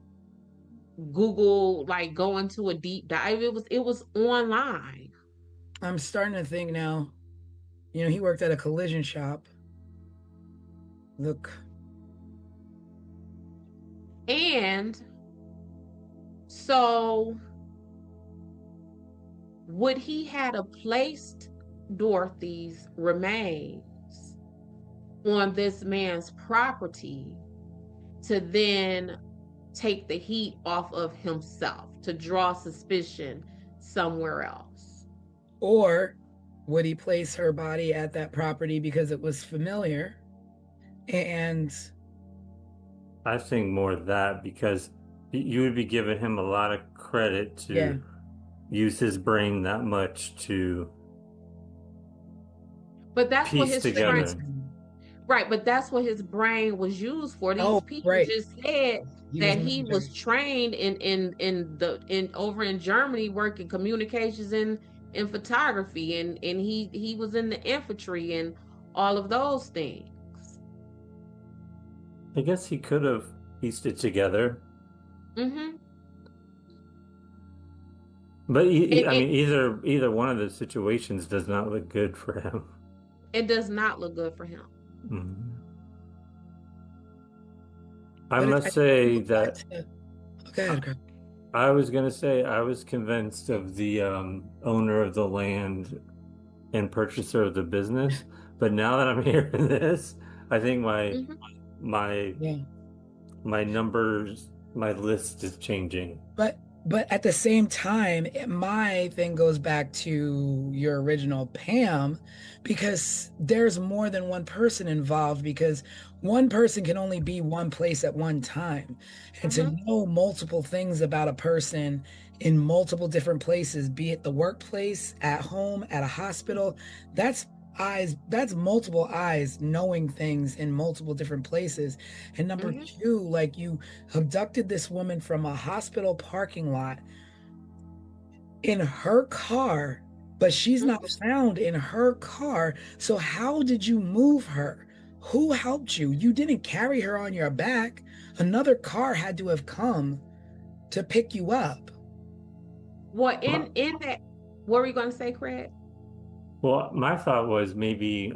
S3: Google, like, go into a deep dive. It was online.
S2: I'm starting to think now, he worked at a collision shop. Look.
S3: And so would he have placed Dorothy's remains on this man's property to then take the heat off of himself, to draw suspicion somewhere else?
S2: Or would he place her body at that property because it was familiar? And
S4: I think more of that, because you would be giving him a lot of credit to
S2: yeah,
S4: use his brain that much to
S3: But that's what
S4: piece
S3: his brain,
S4: together.
S3: right? But that's what his brain was used for. These
S2: Oh,
S3: people
S2: right.
S3: just said
S2: He
S3: that
S2: was
S3: he was
S2: military.
S3: trained in over in Germany working communications in photography, and he was in the infantry and all of those things.
S4: I guess he could have pieced it together.
S3: Mm-hmm.
S4: But I
S3: It
S4: mean, either one of those situations does not look good for him.
S3: it does not look good for him.
S4: Mhm. I
S2: But
S4: must say
S2: go back
S4: that
S2: to, okay, Edgar.
S4: I was gonna say I was convinced of the owner of the land and purchaser of the business, but now that I'm hearing this, I think
S3: Mhm.
S4: my
S2: Yeah.
S4: my numbers, my list is changing.
S2: But at the same time, my thing goes back to your original Pam, because there's more than one person involved, because one person can only be one place at one time. And to know multiple things about a person in multiple different places, be it the workplace, at home, at a hospital, that's that's multiple eyes knowing things in multiple different places. And number two, like, you abducted this woman from a hospital parking lot in her car, but she's not found in her car. So how did you move her? Who helped you? You didn't carry her on your back. Another car had to have come to pick you up.
S3: Well, in that, what were you going to say, Craig?
S4: Well, my thought was maybe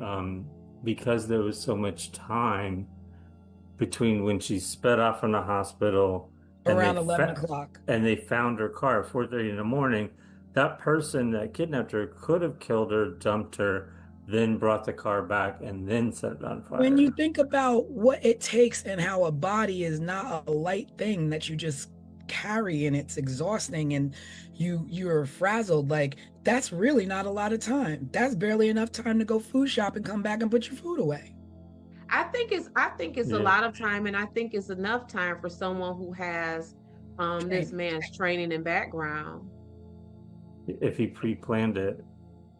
S4: because there was so much time between when she sped off from the hospital and
S2: Around 11 o'clock.
S4: they found her car at 4:30 in the morning, that person that kidnapped her could have killed her, dumped her, then brought the car back and then set it on
S2: When you
S4: fire.
S2: think about what it takes and how a body is not a light thing that you just carry, and it's exhausting, and you're frazzled, like, that's really not a lot of time. That's barely enough time to go food shop and come back and put your food away.
S3: I think it's a
S4: Yeah.
S3: lot of time, and I think it's enough time for someone who has this man's training and background.
S4: If he pre-planned it.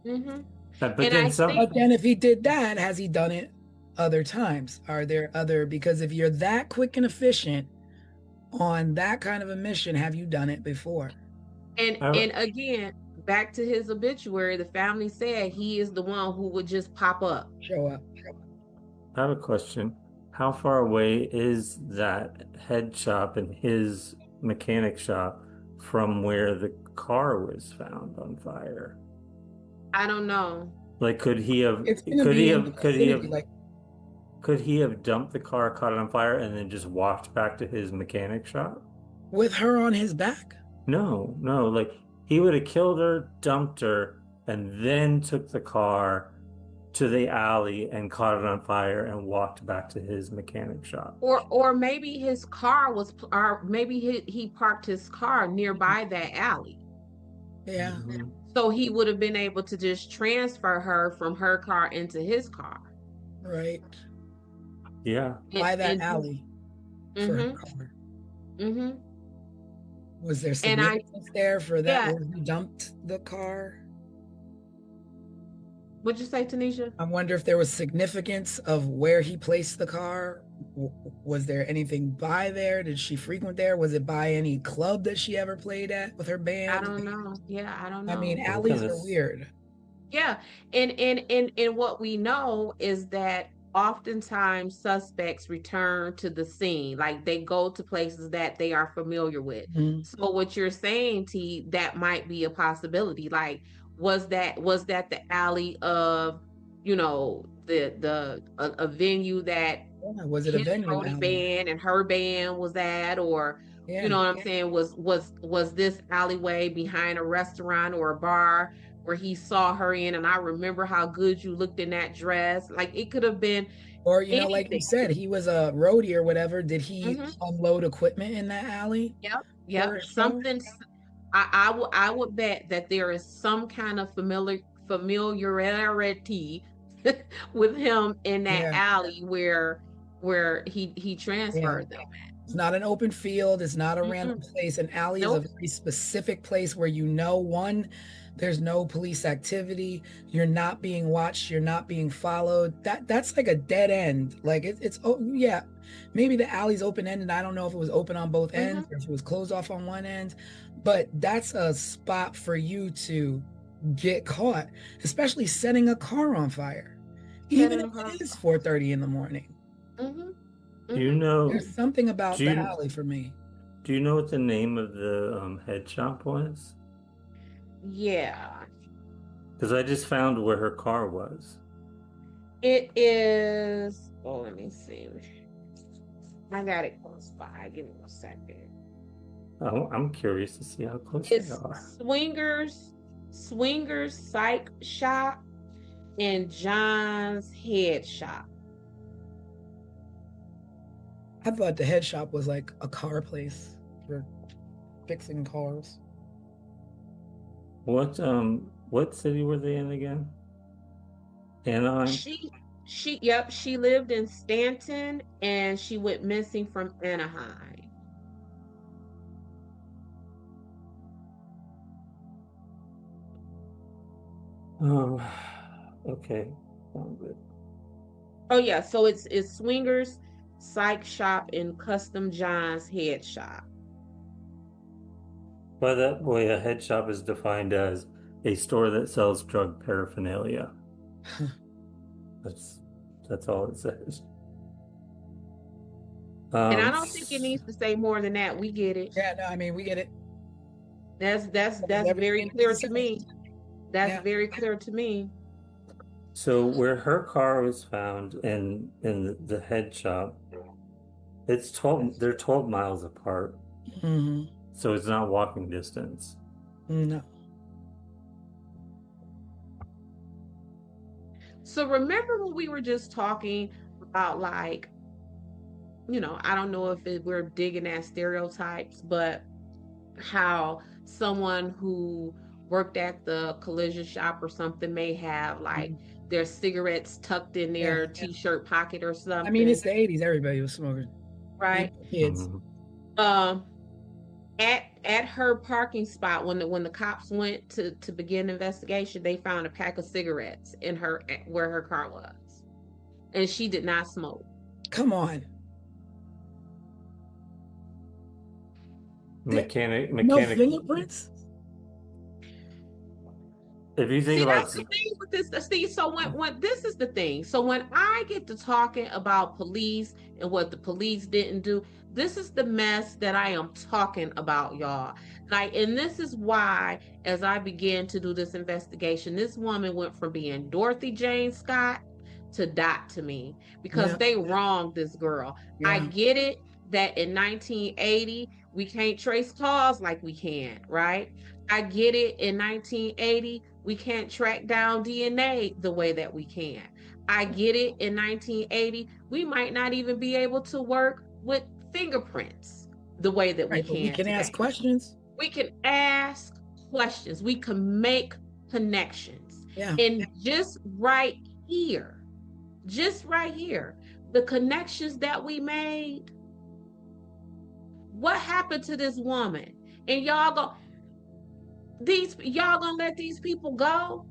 S3: Mm-hmm.
S4: But
S3: And
S4: then
S3: I
S4: some,
S3: think
S2: But then if he did that, has he done it other times? Are there other, because if you're that quick and efficient on that kind of a mission, have you done it before?
S3: and again, back to his obituary, the family said he is the one who would just pop up.
S2: Show up.
S4: I have a question. How far away is that head shop and his mechanic shop from where the car was found on fire?
S3: I don't know.
S4: Like, could he have
S2: It's gonna be in the vicinity, like,
S4: could he have dumped the car, caught it on fire, and then just walked back to his mechanic shop?
S2: with her on his back.
S4: No, no, like he would have killed her, dumped her, and then took the car to the alley and caught it on fire and walked back to his mechanic shop.
S3: Or maybe his car was, or maybe he parked his car nearby that alley.
S2: Yeah.
S4: Mhm.
S3: So he would have been able to just transfer her from her car into his car.
S2: Right.
S4: Yeah.
S2: By that
S3: And-
S2: alley for her car.
S3: Mm-hmm.
S2: Was there
S3: And I-
S2: significance there for that
S3: Yeah.
S2: where he dumped the car?
S3: What'd you say, Tanisha?
S2: I wonder if there was significance of where he placed the car. Was there anything by there? Did she frequent there? Was it by any club that she ever played at with her band?
S3: I don't know. Yeah, I don't know.
S2: I mean,
S4: Well,
S2: alleys
S4: kind
S2: are
S4: of-
S2: weird.
S3: Yeah, and what we know is that oftentimes suspects return to the scene, like they go to places that they are familiar with.
S2: Mhm.
S3: So what you're saying, T, that might be a possibility. Like, was that the alley of, a venue that
S2: Yeah, was it a
S3: his
S2: venue
S3: roadie
S2: alley?
S3: band and her band was at, or
S2: Yeah.
S3: you know what I'm saying, was this alleyway behind a restaurant or a bar where he saw her in, and I remember how good you looked in that dress. Like, it could have been
S2: Or, like you
S3: anything.
S2: said, he was a roadie or whatever. Did he
S3: Mhm.
S2: unload equipment in that alley?
S3: Yep.
S2: for a show?
S3: I would bet that there is some kind of familiarity with him in that
S2: Yeah.
S3: alley where he transferred them.
S2: It's not an open field. It's not a random
S3: Mm-mm.
S2: place. An alley is a
S3: Nope.
S2: very specific place where one, there's no police activity. You're not being watched. You're not being followed. That's like a dead end. Like it's oh yeah, maybe the alley's open ended. I don't know if it was open on both ends or if it was closed off on one end, but that's a spot for you to get caught, especially setting a car on fire, even if it is 4:30 in the morning.
S3: Mm-hmm.
S4: Do you know?
S2: There's something about
S4: do
S2: the
S4: you,
S2: alley for me.
S4: do you know what the name of the head shop was?
S3: Yeah.
S4: Because I just found where her car was.
S3: It is, oh, let me see. I got it close by. Give me a second.
S4: Oh, I'm curious to see how close
S3: It's
S4: they are.
S3: Swingers Psych Shop and John's Head Shop.
S2: I thought the head shop was like a car place for fixing cars.
S4: What city were they in again? Anaheim?
S3: She lived in Stanton and she went missing from Anaheim.
S4: Oh, okay. Found it.
S3: Oh yeah, so it's Swingers Psych Shop and Custom John's Head Shop.
S4: By that way, a head shop is defined as a store that sells drug paraphernalia. That's all it says.
S3: And I don't think it needs to say more than that. We get it.
S2: Yeah, no, I mean we get it.
S3: That's very clear to me. That's very clear to me.
S4: So where her car was found in the head shop, they're 12 miles apart.
S2: Mm-hmm.
S4: So it's not walking distance.
S2: No.
S3: So remember when we were just talking about, like, I don't know if we're digging at stereotypes, but how someone who worked at the collision shop or something may have like their cigarettes tucked in their t-shirt pocket or something.
S2: I mean, it's the 80s. Everybody was smoking.
S3: Right.
S2: Kids.
S3: At her parking spot, when the cops went to begin investigation, they found a pack of cigarettes in where her car was, and she did not smoke.
S2: Come on.
S4: Mechanic.
S2: No fingerprints.
S4: If you think about
S3: that's the thing with this, Steve. So when this is the thing. So when I get to talking about police and what the police didn't do, this is the mess that I am talking about, y'all. Like, and this is why, as I began to do this investigation, this woman went from being Dorothy Jane Scott to Dot to me, because they wronged this girl. I get it that in 1980 we can't trace cars like we can, right? I get it in 1980 we can't track down DNA the way that we can. I get it in 1980 we might not even be able to work with fingerprints the way that we can.
S2: We can ask questions.
S3: We can ask questions. We can make connections.
S2: Yeah.
S3: And just right here, the connections that we made, what happened to this woman? And y'all gonna let these people go?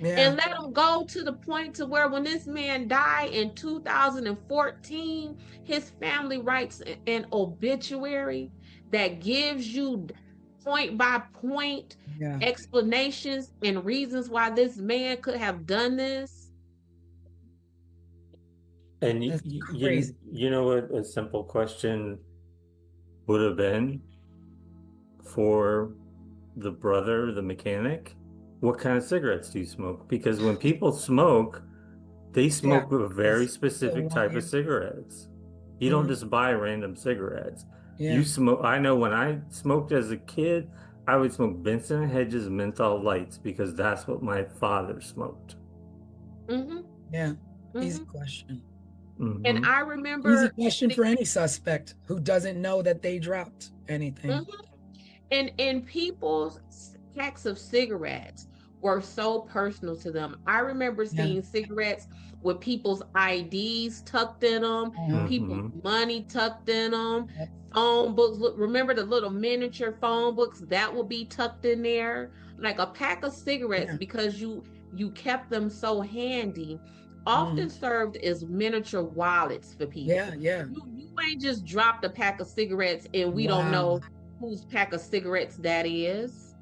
S3: And let them go to the point to where when this man died in 2014, his family writes an obituary that gives you point by point explanations and reasons why this man could have done this.
S4: And you know what a simple question would have been for the brother, the mechanic? What kind of cigarettes do you smoke? Because when people smoke, they smoke a very specific type of cigarettes. You don't just buy random cigarettes. You smoke. I know when I smoked as a kid, I would smoke Benson and Hedges menthol lights because that's what my father smoked.
S2: Easy question.
S3: And I remember
S2: easy question for any suspect who doesn't know that they dropped anything.
S3: And people's packs of cigarettes were so personal to them. I remember seeing cigarettes with people's IDs tucked in them, people's money tucked in them, phone books. Look, remember the little miniature phone books that would be tucked in there? Like a pack of cigarettes, because you kept them so handy, often served as miniature wallets for people. You ain't just dropped a pack of cigarettes and we don't know whose pack of cigarettes that is.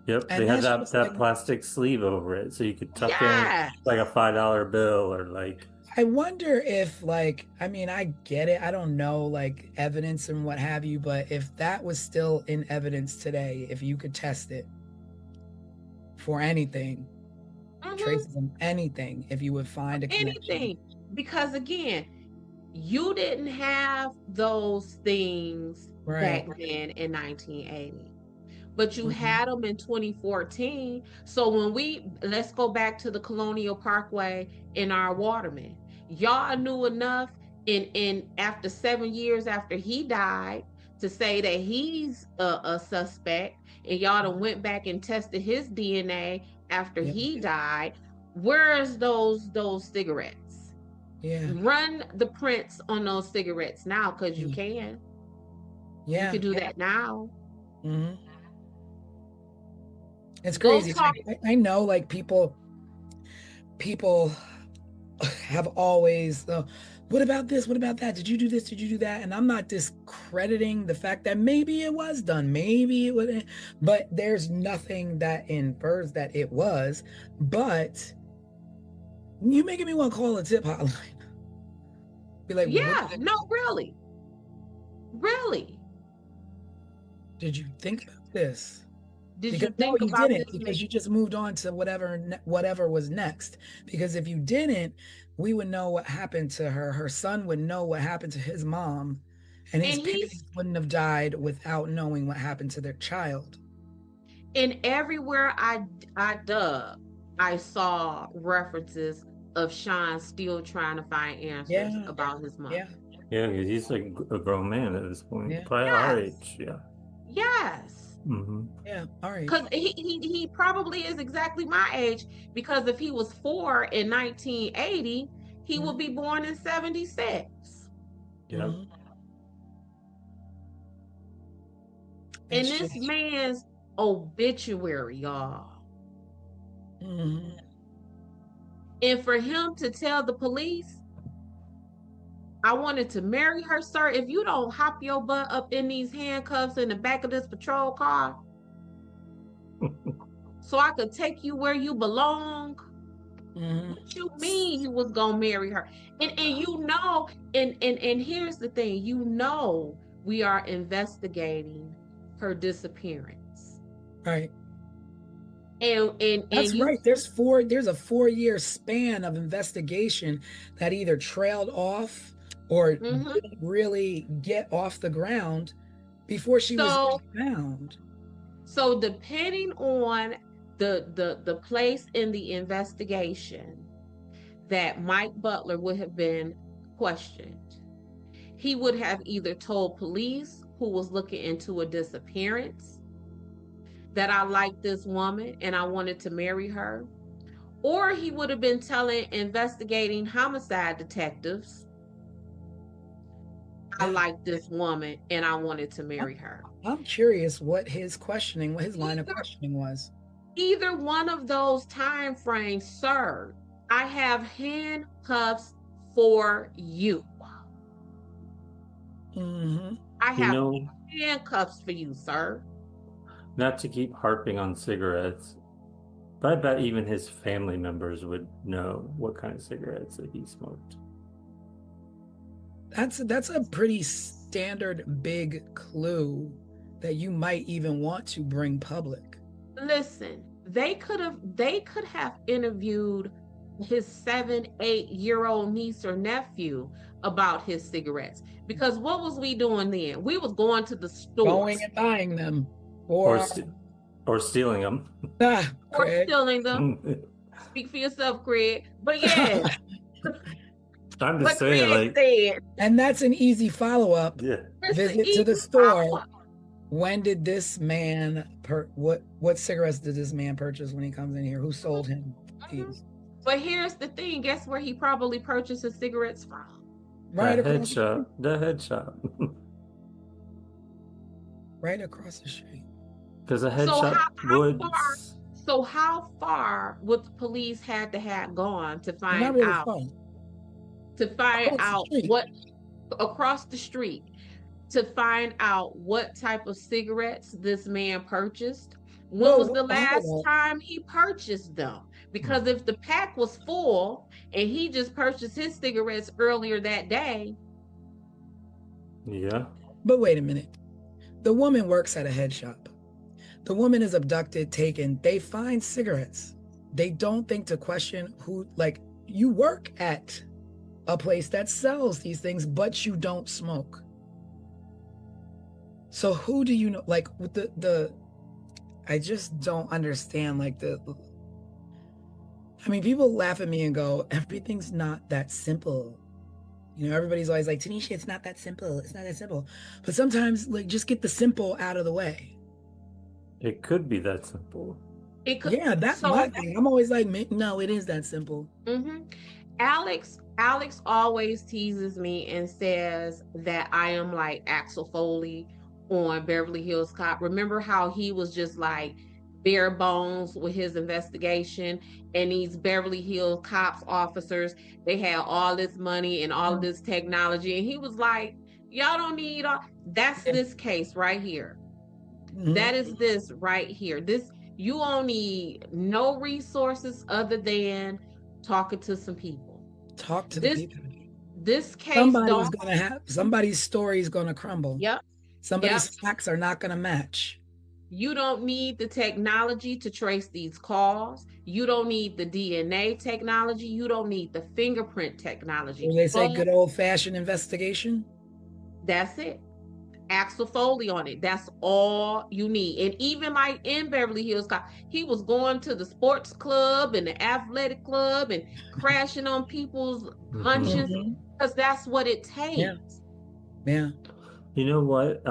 S4: Yep,
S2: And
S4: they had that
S2: like,
S4: plastic sleeve over it, so you could tuck in like a $5 bill or like.
S2: I wonder if, like, I mean, I get it. I don't know, like, evidence and what have you, but if that was still in evidence today, if you could test it for anything, traces of anything, if you would find a connection.
S3: Because again, you didn't have those things back then in 1980. But you had them in 2014. So let's go back to the Colonial Parkway in our Waterman. Y'all knew enough in after 7 years after he died to say that he's a suspect, and y'all done went back and tested his DNA after he died. Where's those cigarettes? Run the prints on those cigarettes now, because you can. You can do that now.
S2: It's crazy. I know, like, people have always, what about this? What about that? Did you do this? Did you do that? And I'm not discrediting the fact that maybe it was done, maybe it wasn't, but there's nothing that infers that it was. But you making me want to call a tip hotline. Be like,
S3: no, really.
S2: Did you think about this?
S3: Did you think
S2: you
S3: about
S2: didn't,
S3: this?
S2: because you just moved on to whatever was next. Because if you didn't, we would know what happened to her. Her son would know what happened to his mom, and his parents wouldn't have died without knowing what happened to their child.
S3: And everywhere I dug, I saw references of Sean still trying to find answers about his mom.
S4: Yeah, because he's like a grown man at this point, probably our age.
S3: Yes.
S2: Yeah, all right.
S3: Because he probably is exactly my age, because if he was 4 in 1980, he would be born in 76.
S4: Yeah.
S3: And this man's obituary, y'all. And for him to tell the police, I wanted to marry her, sir. If you don't hop your butt up in these handcuffs in the back of this patrol car, so I could take you where you belong. What you mean you was gonna marry her? And you know, and here's the thing, you know, we are investigating her disappearance.
S2: Right.
S3: And
S2: that's right. There's a 4-year span of investigation that either trailed off or didn't really get off the ground before she was found.
S3: So depending on the place in the investigation that Mike Butler would have been questioned, he would have either told police who was looking into a disappearance that I liked this woman and I wanted to marry her, or he would have been telling investigating homicide detectives, I like this woman and I wanted to marry her.
S2: I'm curious what his line of questioning was.
S3: Either one of those time frames, sir. I have handcuffs for you. I have handcuffs for you, sir.
S4: Not to keep harping on cigarettes, but I bet even his family members would know what kind of cigarettes that he smoked.
S2: That's a pretty standard big clue that you might even want to bring public.
S3: Listen, they could have interviewed his 7-8-year-old niece or nephew about his cigarettes, because what was we doing then? We was going to the store,
S2: going and buying them,
S4: or stealing them,
S3: or stealing them. Speak for yourself, Craig. But yeah.
S4: I'm just saying, like,
S2: and that's an easy follow-up.
S4: Yeah.
S2: Visit to the store When did this man what cigarettes did this man purchase when he comes in here? Who sold him these?
S3: But here's the thing, guess where he probably purchased his cigarettes from?
S2: Right
S4: The head
S2: across the street.
S4: shop. The head shop.
S2: Right across the street.
S4: Because a head
S3: So
S4: shop would.
S3: how far would the police had to have gone to
S2: Not
S3: find
S2: really
S3: out
S2: fun.
S3: to find
S2: Across the
S3: out
S2: street.
S3: what across the street to find out what type of cigarettes this man purchased? When was the last time he purchased them? Because if the pack was full and he just purchased his cigarettes earlier that day.
S4: Yeah.
S2: But wait a minute. The woman works at a head shop. The woman is abducted, taken. They find cigarettes. They don't think to question who, like, you work at a place that sells these things, but you don't smoke. So who do you know? Like, with I just don't understand, like, I mean, people laugh at me and go, everything's not that simple. You know, everybody's always like, Tanisha, it's not that simple. It's not that simple. But sometimes, like, just get the simple out of the way.
S4: It could be that simple.
S3: It could,
S2: Yeah, that's my thing. I'm always like, no, it is that simple.
S3: Alex always teases me and says that I am like Axel Foley on Beverly Hills Cop. Remember how he was just like bare bones with his investigation, and these Beverly Hills Cops officers, they had all this money and all of this technology, and he was like, y'all don't need all. That's this case right here. That is this right here. You don't need no resources other than talking to some people.
S2: Talk to the people.
S3: This case,
S2: somebody's story is gonna crumble.
S3: Yep.
S2: Somebody's facts are not gonna match.
S3: You don't need the technology to trace these calls. You don't need the DNA technology. You don't need the fingerprint technology.
S2: When they say good old-fashioned investigation,
S3: that's it. Axel Foley on it. That's all you need. And even like in Beverly Hills Cop, he was going to the sports club and the athletic club and crashing on people's lunches because that's what it takes.
S2: Yeah.
S4: You know what?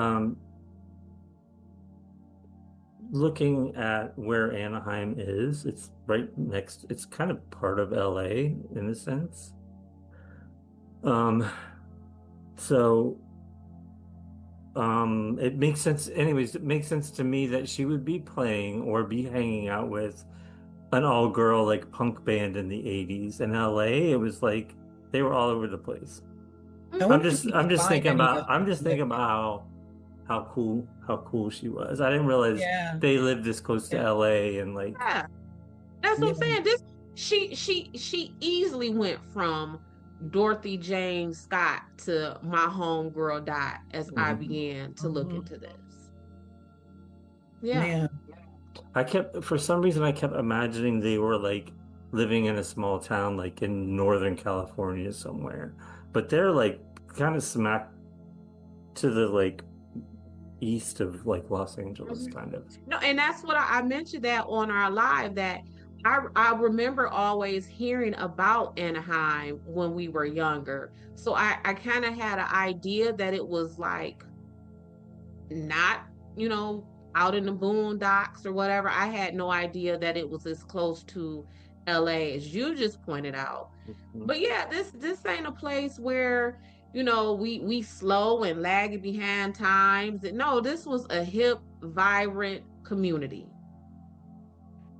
S4: Looking at where Anaheim is, it's right next, it's kind of part of LA in a sense. It makes sense. Anyways, it makes sense to me that she would be playing or be hanging out with an all-girl like punk band in the 80s. In LA, it was like they were all over the place. I'm just thinking about how cool she was. I didn't realize they lived this close to LA and like
S3: that's what I'm saying. She easily went from Dorothy James Scott to My Homegirl Died as I began to look into this.
S4: For some reason I kept imagining they were like living in a small town like in Northern California somewhere, but they're like kind of smack to the like east of like Los Angeles kind of.
S3: No, and that's what I mentioned that on our live, that I remember always hearing about Anaheim when we were younger. So I kind of had an idea that it was like not, out in the boondocks or whatever. I had no idea that it was as close to LA as you just pointed out. But yeah, this ain't a place where, we slow and lagging behind times. No, this was a hip, vibrant community.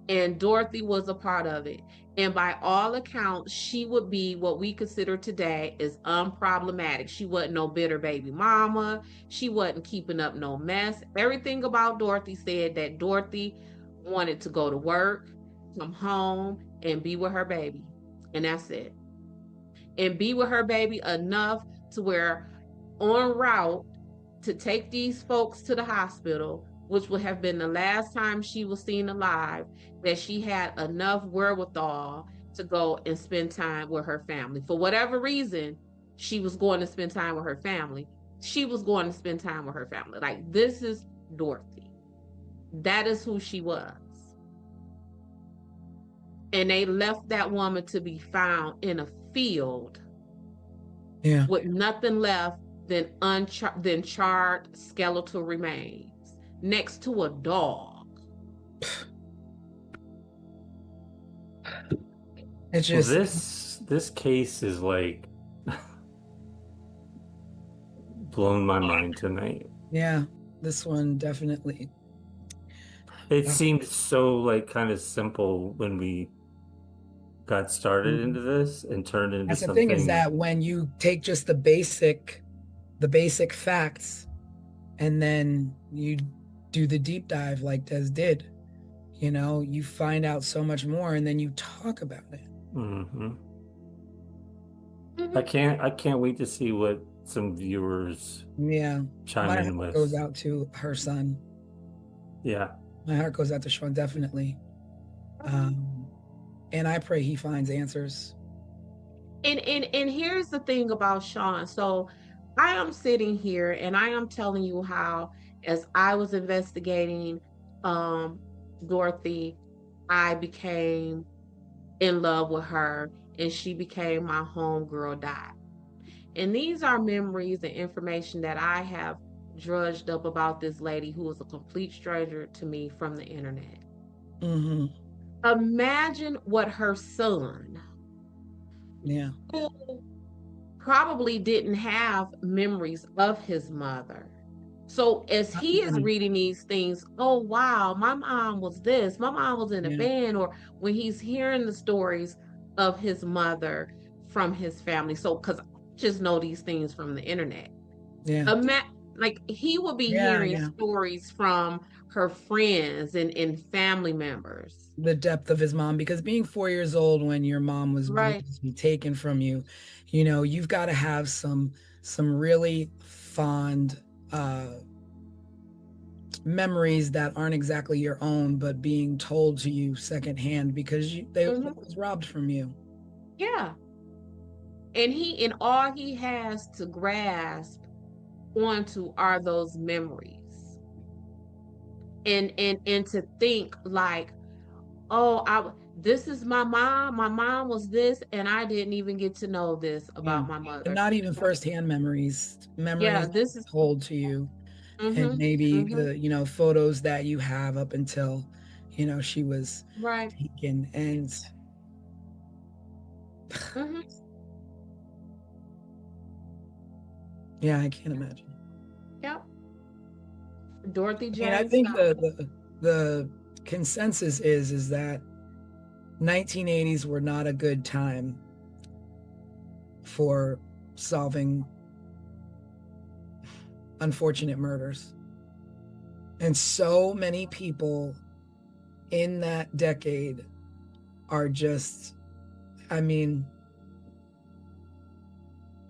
S3: And Dorothy was a part of it. And by all accounts, she would be what we consider today as unproblematic. She wasn't no bitter baby mama. She wasn't keeping up no mess. Everything about Dorothy said that Dorothy wanted to go to work, come home, and be with her baby. And that's it. And be with her baby enough to where en route to take these folks to the hospital, which would have been the last time she was seen alive, that she had enough wherewithal to go and spend time with her family. For whatever reason, she was going to spend time with her family. She was going to spend time with her family. Like, this is Dorothy. That is who she was. And they left that woman to be found in a field with nothing left than charred skeletal remains. next to a dog.
S2: It's
S4: Well,
S2: just
S4: this case is like blown my mind tonight.
S2: yeah, this one definitely.
S4: It seemed so like kind of simple when we got started
S2: Mhm.
S4: into this and turned into
S2: That's the thing is
S4: something.
S2: that when you take just the basic facts and then you do the deep dive like Des did, you find out so much more and then you talk about it.
S4: Mhm.
S3: Mhm.
S4: I can't wait to see what some viewers
S2: Yeah.
S4: chime
S2: My
S4: in
S2: heart goes
S4: with.
S2: out to her son.
S4: Yeah.
S2: My heart goes out to Sean, definitely. And I pray he finds answers.
S3: And here's the thing about Sean. So I am sitting here and I am telling you how, as I was investigating um Dorothy, I became in love with her and she became my homegirl Dot. And these are memories and information that I have drudged up about this lady who was a complete stranger to me from the internet.
S2: Mm-hmm.
S3: Imagine what her son,
S2: Yeah.
S3: who probably didn't have memories of his mother. So as he is reading these things, oh wow, my mom was this, my mom was in a
S2: Yeah.
S3: band, or when he's hearing the stories of his mother from his family. So because I just know these things from the internet.
S2: Yeah.
S3: Like he will be
S2: Yeah.
S3: hearing
S2: Yeah.
S3: stories from her friends and family members.
S2: The depth of his mom, because being 4 years old when your mom was
S3: Right.
S2: brutally taken from you, you've got to have some really fond memories that aren't exactly your own, but being told to you secondhand because they
S3: Mhm.
S2: was robbed from you.
S3: Yeah. And all he has to grasp onto are those memories. And to think like, oh, this is my mom. My mom was this, and I didn't even get to know this
S2: Yeah.
S3: about my
S2: And
S3: mother.
S2: not even firsthand memories
S3: Yeah, this is
S2: told to you, and
S3: mm-hmm,
S2: maybe
S3: mm-hmm,
S2: the photos that you have up until she was
S3: right.
S2: taken. And
S3: Mm-hmm.
S2: yeah, I can't imagine.
S3: Yep. Dorothy
S2: And I
S3: Jane
S2: think
S3: Scott.
S2: the consensus is that 1980s were not a good time for solving unfortunate murders. And so many people in that decade are just, I mean,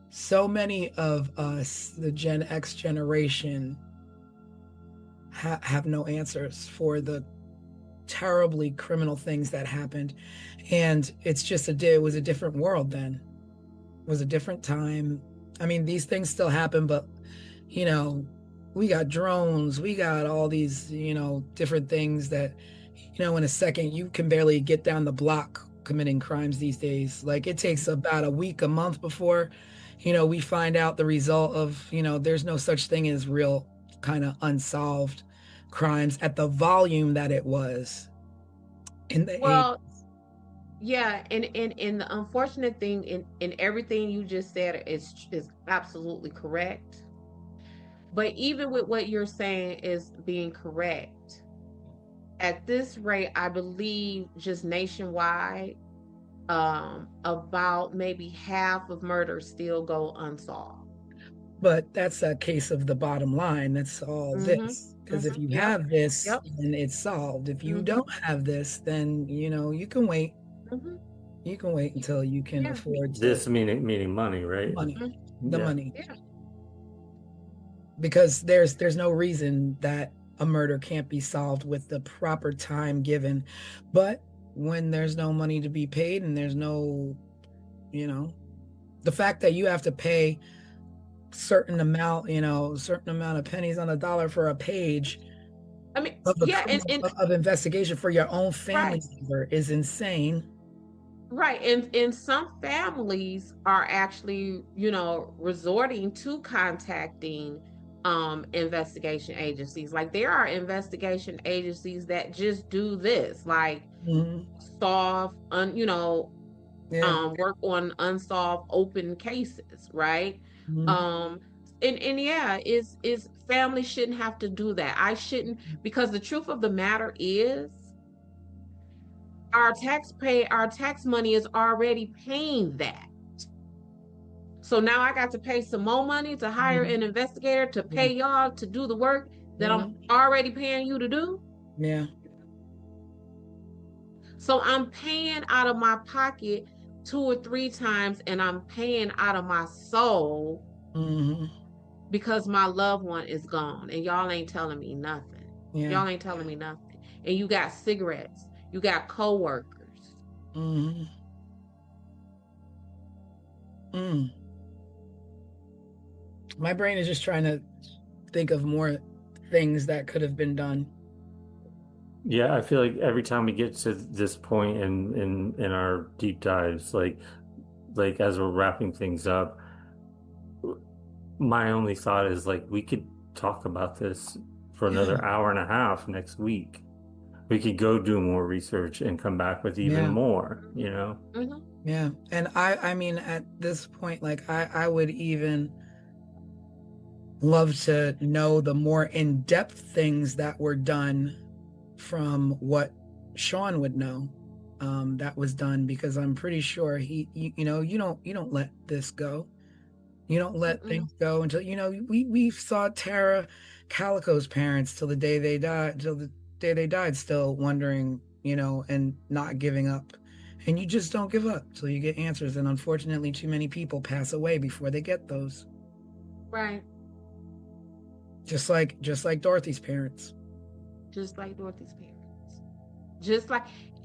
S2: so many of us, the Gen X generation, have no answers for the terribly criminal things that happened. And it was a different world then. It was a different time. I mean, these things still happen, but we got drones, we got all these, different things that, in a second you can barely get down the block committing crimes these days. Like it takes about a week, a month before, we find out the result of, there's no such thing as real kind of unsolved crimes at the volume that it was in the
S3: Well,
S2: 80s.
S3: yeah, and the unfortunate thing in everything you just said is absolutely correct. But even with what you're saying is being correct, at this rate, I believe just nationwide, about maybe half of murders still go unsolved.
S2: But that's a case of the bottom line. That's all
S3: Mm-hmm.
S2: this. Because if you
S3: Yep.
S2: have this,
S3: Yep.
S2: then it's solved. If you
S3: Mm-hmm.
S2: don't have this, then you can wait.
S3: Mm-hmm.
S2: You can wait until you can
S3: Yeah.
S2: afford to
S4: This meaning money, right?
S2: money,
S3: Mm-hmm.
S2: the
S4: Yeah.
S2: money.
S3: Yeah.
S2: Because there's no reason that a murder can't be solved with the proper time given. But when there's no money to be paid and there's no, the fact that you have to pay certain amount of pennies on a dollar for a page
S3: I mean,
S2: of
S3: yeah, and
S2: of investigation for your own family
S3: right.
S2: member is insane.
S3: Right. And some families are actually, resorting to contacting investigation agencies. Like there are investigation agencies that just do this, like
S2: Mhm.
S3: solve
S2: Yeah.
S3: work on unsolved open cases, right?
S2: Mhm.
S3: Um, and yeah, is family shouldn't have to do that. I shouldn't, because the truth of the matter is our tax money is already paying that. So now I got to pay some more money to hire
S2: Mhm.
S3: an investigator to pay y'all to do the work that I'm
S2: Mhm.
S3: already paying you to do.
S2: Yeah.
S3: So I'm paying out of my pocket 2 or 3 times, and I'm paying out of my soul
S2: Mhm.
S3: because my loved one is gone, and y'all ain't telling me nothing.
S2: Yeah.
S3: Y'all ain't telling me nothing. And you got cigarettes, you got coworkers.
S2: Mhm. Mm. My brain is just trying to think of more things that could have been done.
S4: Yeah, I feel like every time we get to this point in our deep dives, like as we're wrapping things up, my only thought is like we could talk about this for another hour and a half next week. We could go do more research and come back with even
S2: Yeah.
S4: more, you know?
S3: Mhm.
S2: Yeah. And I mean, at this point, like I would even love to know the more in-depth things that were done from what Sean would know, that was done, because I'm pretty sure you don't let this go. You don't let
S3: Mm-mm.
S2: things go until, we saw Tara Calico's parents till the day they died, still wondering, and not giving up. And you just don't give up till you get answers. And unfortunately, too many people pass away before they get those.
S3: Right.
S2: Just like Dorothy's parents.
S3: Just like Dorothy's parents. Just like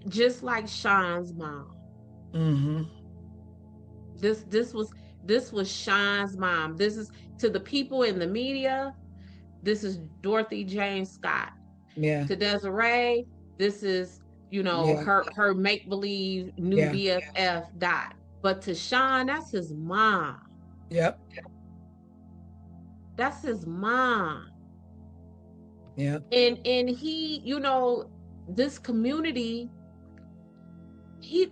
S3: just like Sean's mom.
S2: Mm-hmm.
S3: This this was this was Sean's mom. This is, to the people in the media, this is Dorothy Jane Scott.
S2: Yeah.
S3: To Desiree, this is,
S2: Yeah.
S3: her make believe new
S2: Yeah.
S3: BFF Dot. But to Sean, that's his mom.
S2: Yep.
S3: That's his mom.
S2: Yep.
S3: And he, this community, he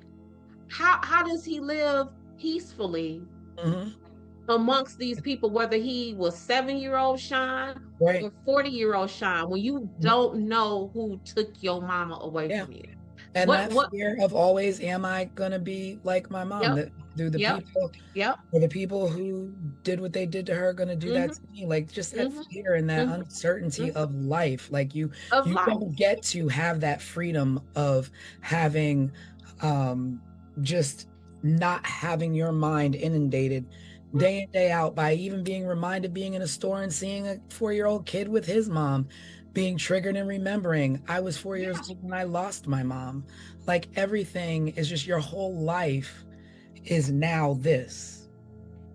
S3: how does he live peacefully
S2: Mm-hmm.
S3: amongst these people, whether he was 7-year-old Sean
S2: Right.
S3: or 40-year-old Sean, when you
S2: Mhm.
S3: don't know who took your mama away
S2: Yeah.
S3: from you?
S2: And
S3: What
S2: that
S3: what
S2: fear of always, am I gonna be like my mom?
S3: Yep,
S2: That do the
S3: yep,
S2: people
S3: yep.
S2: or the people who did what they did to her gonna do that
S3: Mm-hmm,
S2: to me? Like, just that
S3: mm-hmm,
S2: fear and that
S3: mm-hmm,
S2: uncertainty of life. Like, you
S3: of
S2: you
S3: life.
S2: don't get to have that freedom of having, um just not having your mind inundated day in, day out, by even being reminded, being in a store and seeing a 4-year-old kid with his mom, being triggered and remembering, I was 4 years
S3: Yeah.
S2: old when I lost my mom. Like, everything is just, your whole life is now this.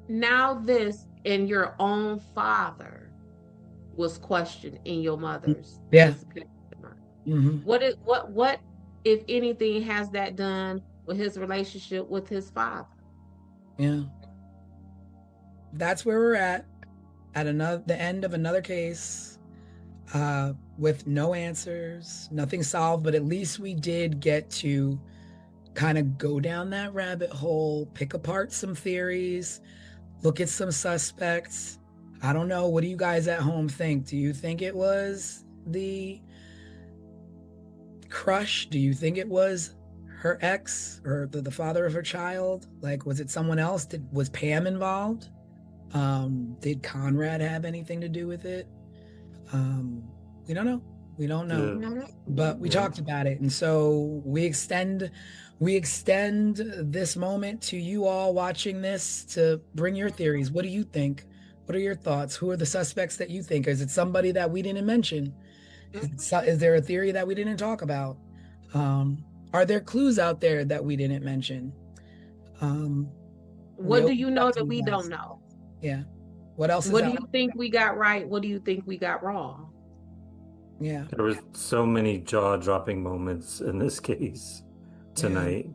S3: Now this, and your own father was questioned in your mother's
S2: Yeah.
S3: disappearance.
S2: Hmm.
S3: What if anything has that done with his relationship with his father?
S2: Yeah. That's where we're at the end of another case, with no answers, nothing solved, but at least we did get to kind of go down that rabbit hole, pick apart some theories, look at some suspects. I don't know. What do you guys at home think? Do you think it was the crush? Do you think it was her ex, or the father of her child? Like, was it someone else? Was Pam involved? Did Conrad have anything to do with it? Um, we don't know. We don't know.
S4: The
S2: But we
S4: yeah.
S2: talked about it, and so we extend this moment to you all watching this to bring your theories. What do you think? What are your thoughts? Who are the suspects that you think? Is it somebody that we didn't mention? Is there a theory that we didn't talk about? Um, are there clues out there that we didn't mention? Um, we
S3: What do
S2: open
S3: you
S2: it up
S3: know
S2: to
S3: that
S2: you
S3: we don't
S2: guys.
S3: know?
S2: Yeah. What else is
S3: What do
S2: out?
S3: you think we got right? What do you think we got wrong?
S2: Yeah.
S4: There was so many jaw-dropping moments in this case
S2: Yeah.
S4: tonight.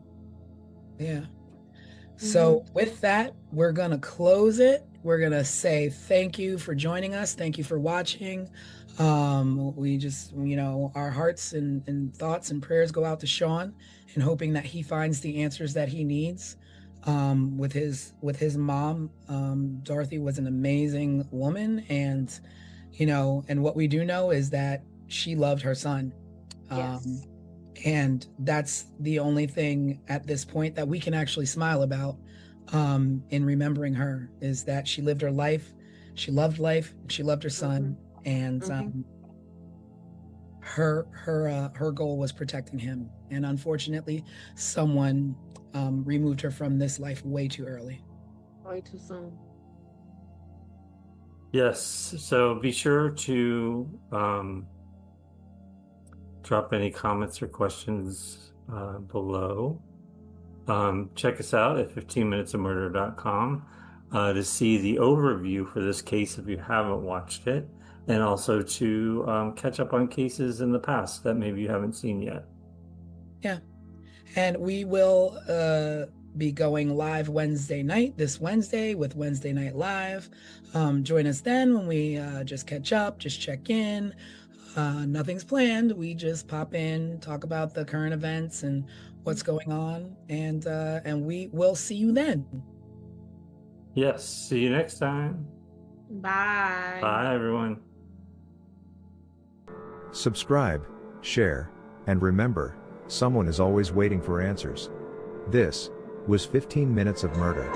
S2: Yeah. So with that, we're going to close it. We're going to say thank you for joining us. Thank you for watching. We just, our hearts and thoughts and prayers go out to Sean, and hoping that he finds the answers that he needs. With his mom, Dorothy was an amazing woman, and and what we do know is that she loved her son.
S3: Yes.
S2: And that's the only thing at this point that we can actually smile about, in remembering her, is that she lived her life, she loved life, she loved her son, and her goal was protecting him. And unfortunately, someone removed her from this life way too early.
S3: Way too soon.
S4: Yes, so be sure to drop any comments or questions below. Check us out at 15minutesofmurder.com to see the overview for this case if you haven't watched it, and also to catch up on cases in the past that maybe you haven't seen yet.
S2: Yeah. And we will be going live Wednesday night, this Wednesday, with Wednesday Night Live. Join us then when we just catch up, just check in. Nothing's planned. We just pop in, talk about the current events and what's going on, and we will see you then.
S4: Yes, see you next time.
S3: Bye.
S4: Bye, everyone.
S5: Subscribe, share, and remember, someone is always waiting for answers. This was 15 Minutes of Murder.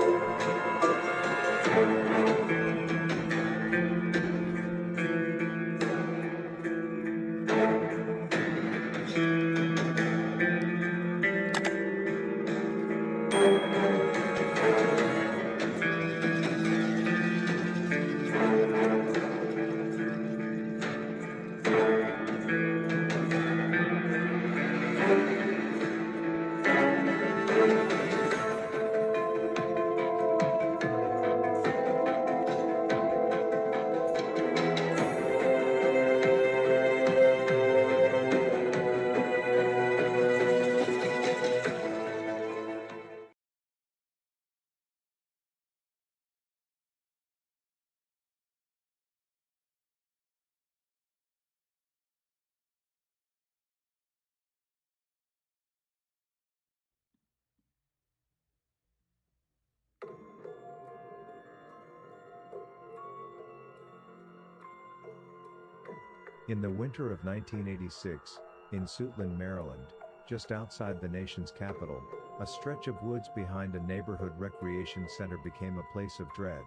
S5: In the winter of 1986, in Suitland, Maryland, just outside the nation's capital, a stretch of woods behind a neighborhood recreation center became a place of dread.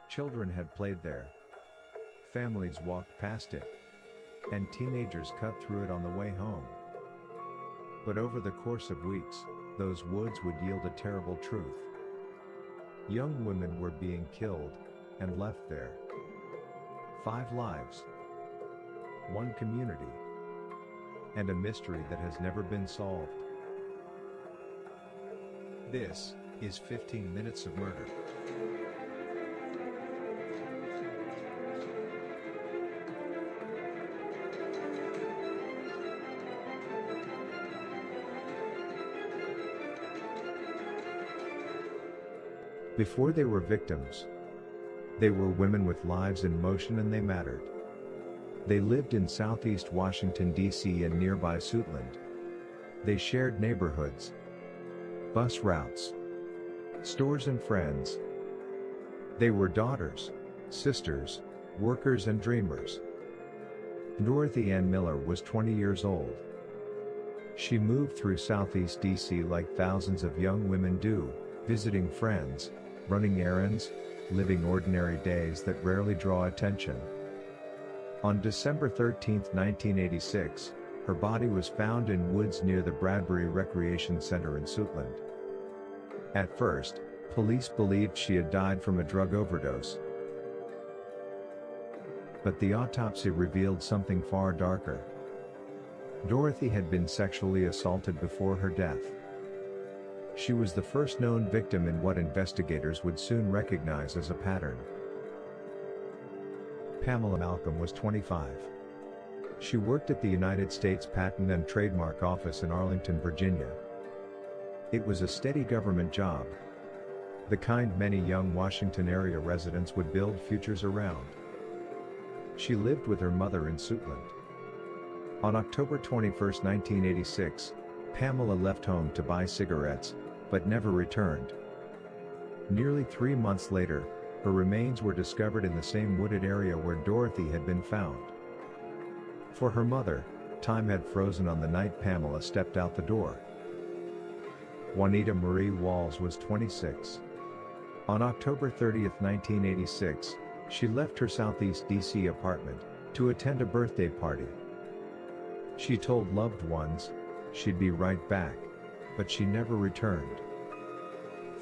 S5: Children had played there. Families walked past it. And teenagers cut through it on the way home. But over the course of weeks, those woods would yield a terrible truth. Young women were being killed and left there. 5 lives, 1 community, and a mystery that has never been solved. This is 15 Minutes of Murder. Before they were victims, they were women with lives in motion, and they mattered. They lived in southeast Washington, D.C. and nearby Suitland. They shared neighborhoods, bus routes, stores and friends. They were daughters, sisters, workers and dreamers. Dorothy Ann Miller was 20 years old. She moved through southeast D.C. like thousands of young women do, visiting friends, running errands, living ordinary days that rarely draw attention. On December 13, 1986, her body was found in woods near the Bradbury Recreation Center in Suitland. At first, police believed she had died from a drug overdose. But the autopsy revealed something far darker. Dorothy had been sexually assaulted before her death. She was the first known victim in what investigators would soon recognize as a pattern. Pamela Malcolm was 25. She worked at the United States Patent and Trademark Office in Arlington, Virginia. It was a steady government job, the kind many young Washington area residents would build futures around. She lived with her mother in Suitland. On October 21, 1986, Pamela left home to buy cigarettes, but never returned. Nearly 3 months later, her remains were discovered in the same wooded area where Dorothy had been found. For her mother, time had frozen on the night Pamela stepped out the door. Juanita Marie Walls was 26. On October 30, 1986, she left her Southeast DC apartment to attend a birthday party. She told loved ones she'd be right back, but she never returned.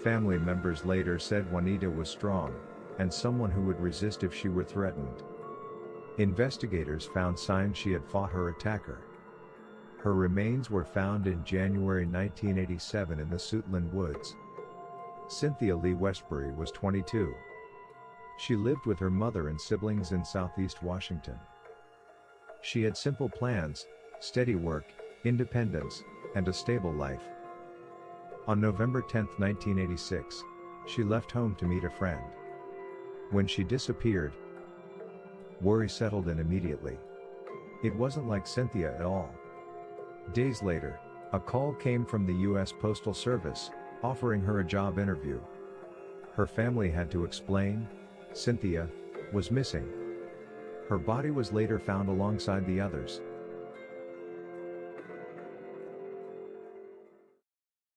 S5: Family members later said Juanita was strong and someone who would resist if she were threatened. Investigators found signs she had fought her attacker. Her remains were found in January 1987 in the Suitland Woods. Cynthia Lee Westbury was 22. She lived with her mother and siblings in Southeast Washington. She had simple plans, steady work, independence, and a stable life. On November 10, 1986, she left home to meet a friend. When she disappeared, worry settled in immediately. It wasn't like Cynthia at all. Days later, a call came from the U.S. Postal Service, offering her a job interview. Her family had to explain, Cynthia was missing. Her body was later found alongside the others.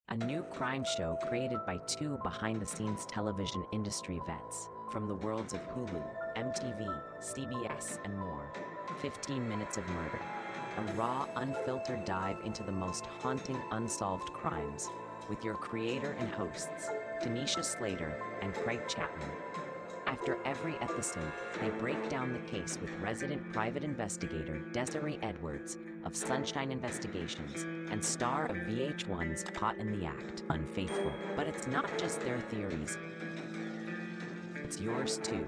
S1: A new crime show created by two behind-the-scenes television industry vets from the worlds of Hulu, MTV, CBS, and more. 15 Minutes of Murder. A raw, unfiltered dive into the most haunting unsolved crimes with your creator and hosts, Tanisha Slater and Craig Chapman. After every episode, they break down the case with resident private investigator Desiree Edwards of Sunshine Investigations and star of VH1's Caught in the Act, Unfaithful. But it's not just their theories, it's yours too.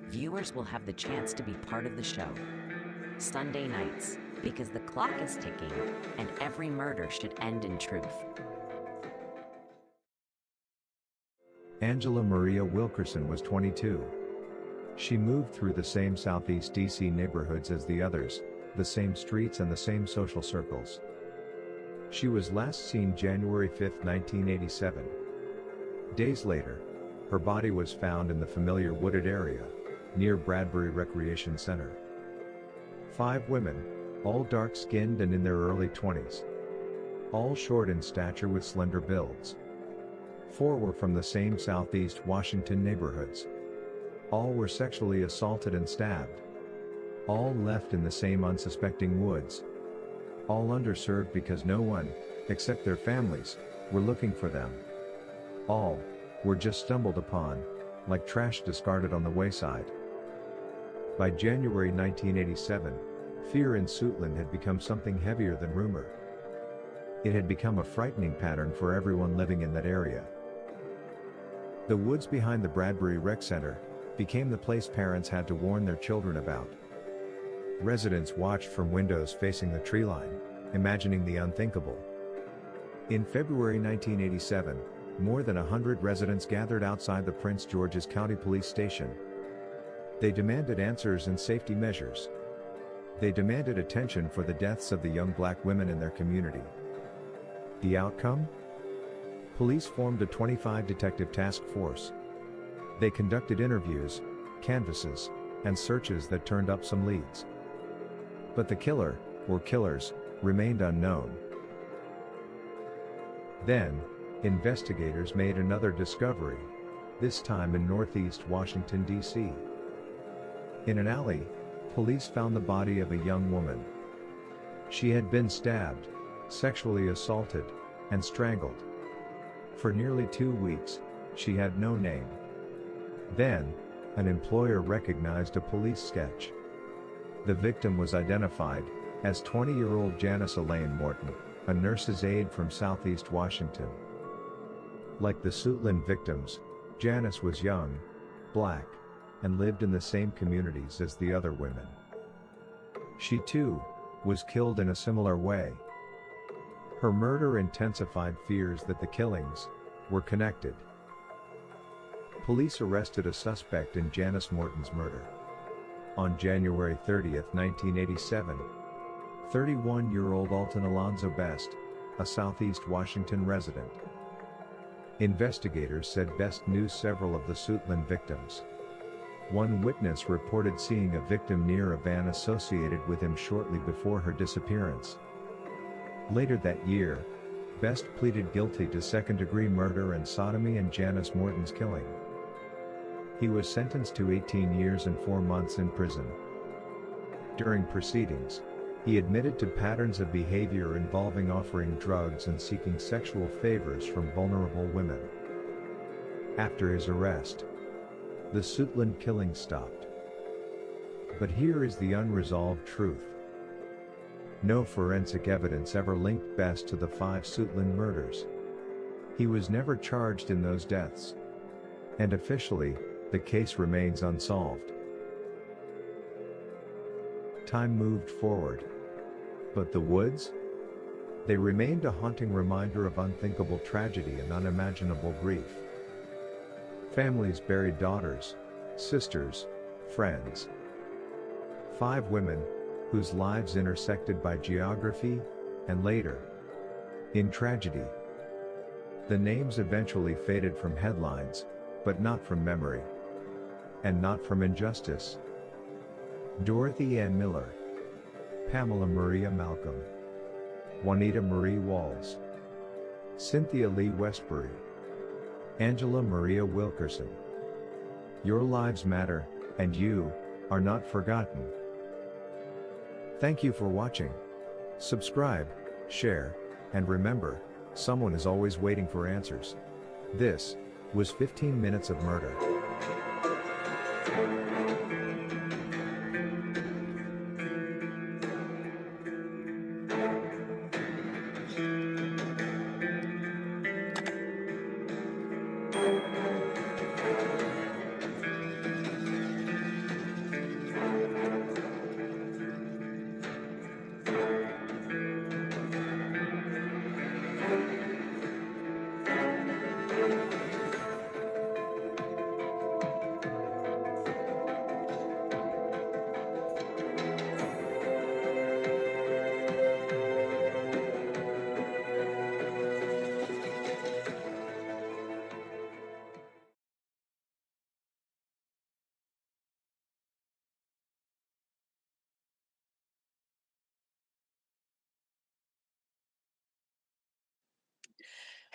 S1: Viewers will have the chance to be part of the show. Sunday nights, because the clock is ticking and every murder should end in truth.
S5: Angela Maria Wilkerson was 22. She moved through the same Southeast DC neighborhoods as the others, the same streets and the same social circles. She was last seen January 5, 1987. Days later, her body was found in the familiar wooded area, near Bradbury Recreation Center. 5 women, all dark-skinned and in their early 20s. All short in stature with slender builds. 4 were from the same Southeast Washington neighborhoods. All were sexually assaulted and stabbed. All left in the same unsuspecting woods. All underserved because no one, except their families, were looking for them. All were just stumbled upon, like trash discarded on the wayside. By January 1987, fear in Suitland had become something heavier than rumor. It had become a frightening pattern for everyone living in that area. The woods behind the Bradbury Rec Center became the place parents had to warn their children about. Residents watched from windows facing the tree line, imagining the unthinkable. In February 1987, more than 100 residents gathered outside the Prince George's County Police Station. They demanded answers and safety measures. They demanded attention for the deaths of the young black women in their community. The outcome? Police formed a 25-detective task force. They conducted interviews, canvasses, and searches that turned up some leads. But the killer, or killers, remained unknown. Then, investigators made another discovery, this time in Northeast Washington, D.C. In an alley, police found the body of a young woman. She had been stabbed, sexually assaulted, and strangled. For nearly 2 weeks, she had no name. Then, an employer recognized a police sketch. The victim was identified as 20-year-old Janice Elaine Morton, a nurse's aide from Southeast Washington. Like the Suitland victims, Janice was young, black, and lived in the same communities as the other women. She too was killed in a similar way. Her murder intensified fears that the killings were connected. Police arrested a suspect in Janice Morton's murder. On January 30, 1987, 31-year-old Alton Alonzo Best, a Southeast Washington resident. Investigators said Best knew several of the Suitland victims. One witness reported seeing a victim near a van associated with him shortly before her disappearance. Later that year, Best pleaded guilty to second-degree murder and sodomy in Janice Morton's killing. He was sentenced to 18 years and 4 months in prison. During proceedings, he admitted to patterns of behavior involving offering drugs and seeking sexual favors from vulnerable women. After his arrest, the Suitland killing stopped. But here is the unresolved truth. No forensic evidence ever linked Best to the 5 Suitland murders. He was never charged in those deaths. And officially, the case remains unsolved. Time moved forward. But the woods? They remained a haunting reminder of unthinkable tragedy and unimaginable grief. Families buried daughters, sisters, friends. 5 women, whose lives intersected by geography, and later, in tragedy. The names eventually faded from headlines, but not from memory. And not from injustice. Dorothy Ann Miller, Pamela Maria Malcolm, Juanita Marie Walls, Cynthia Lee Westbury, Angela Maria Wilkerson. Your lives matter, and you are not forgotten. Thank you for watching. Subscribe, share, and remember, someone is always waiting for answers. This was 15 Minutes of Murder.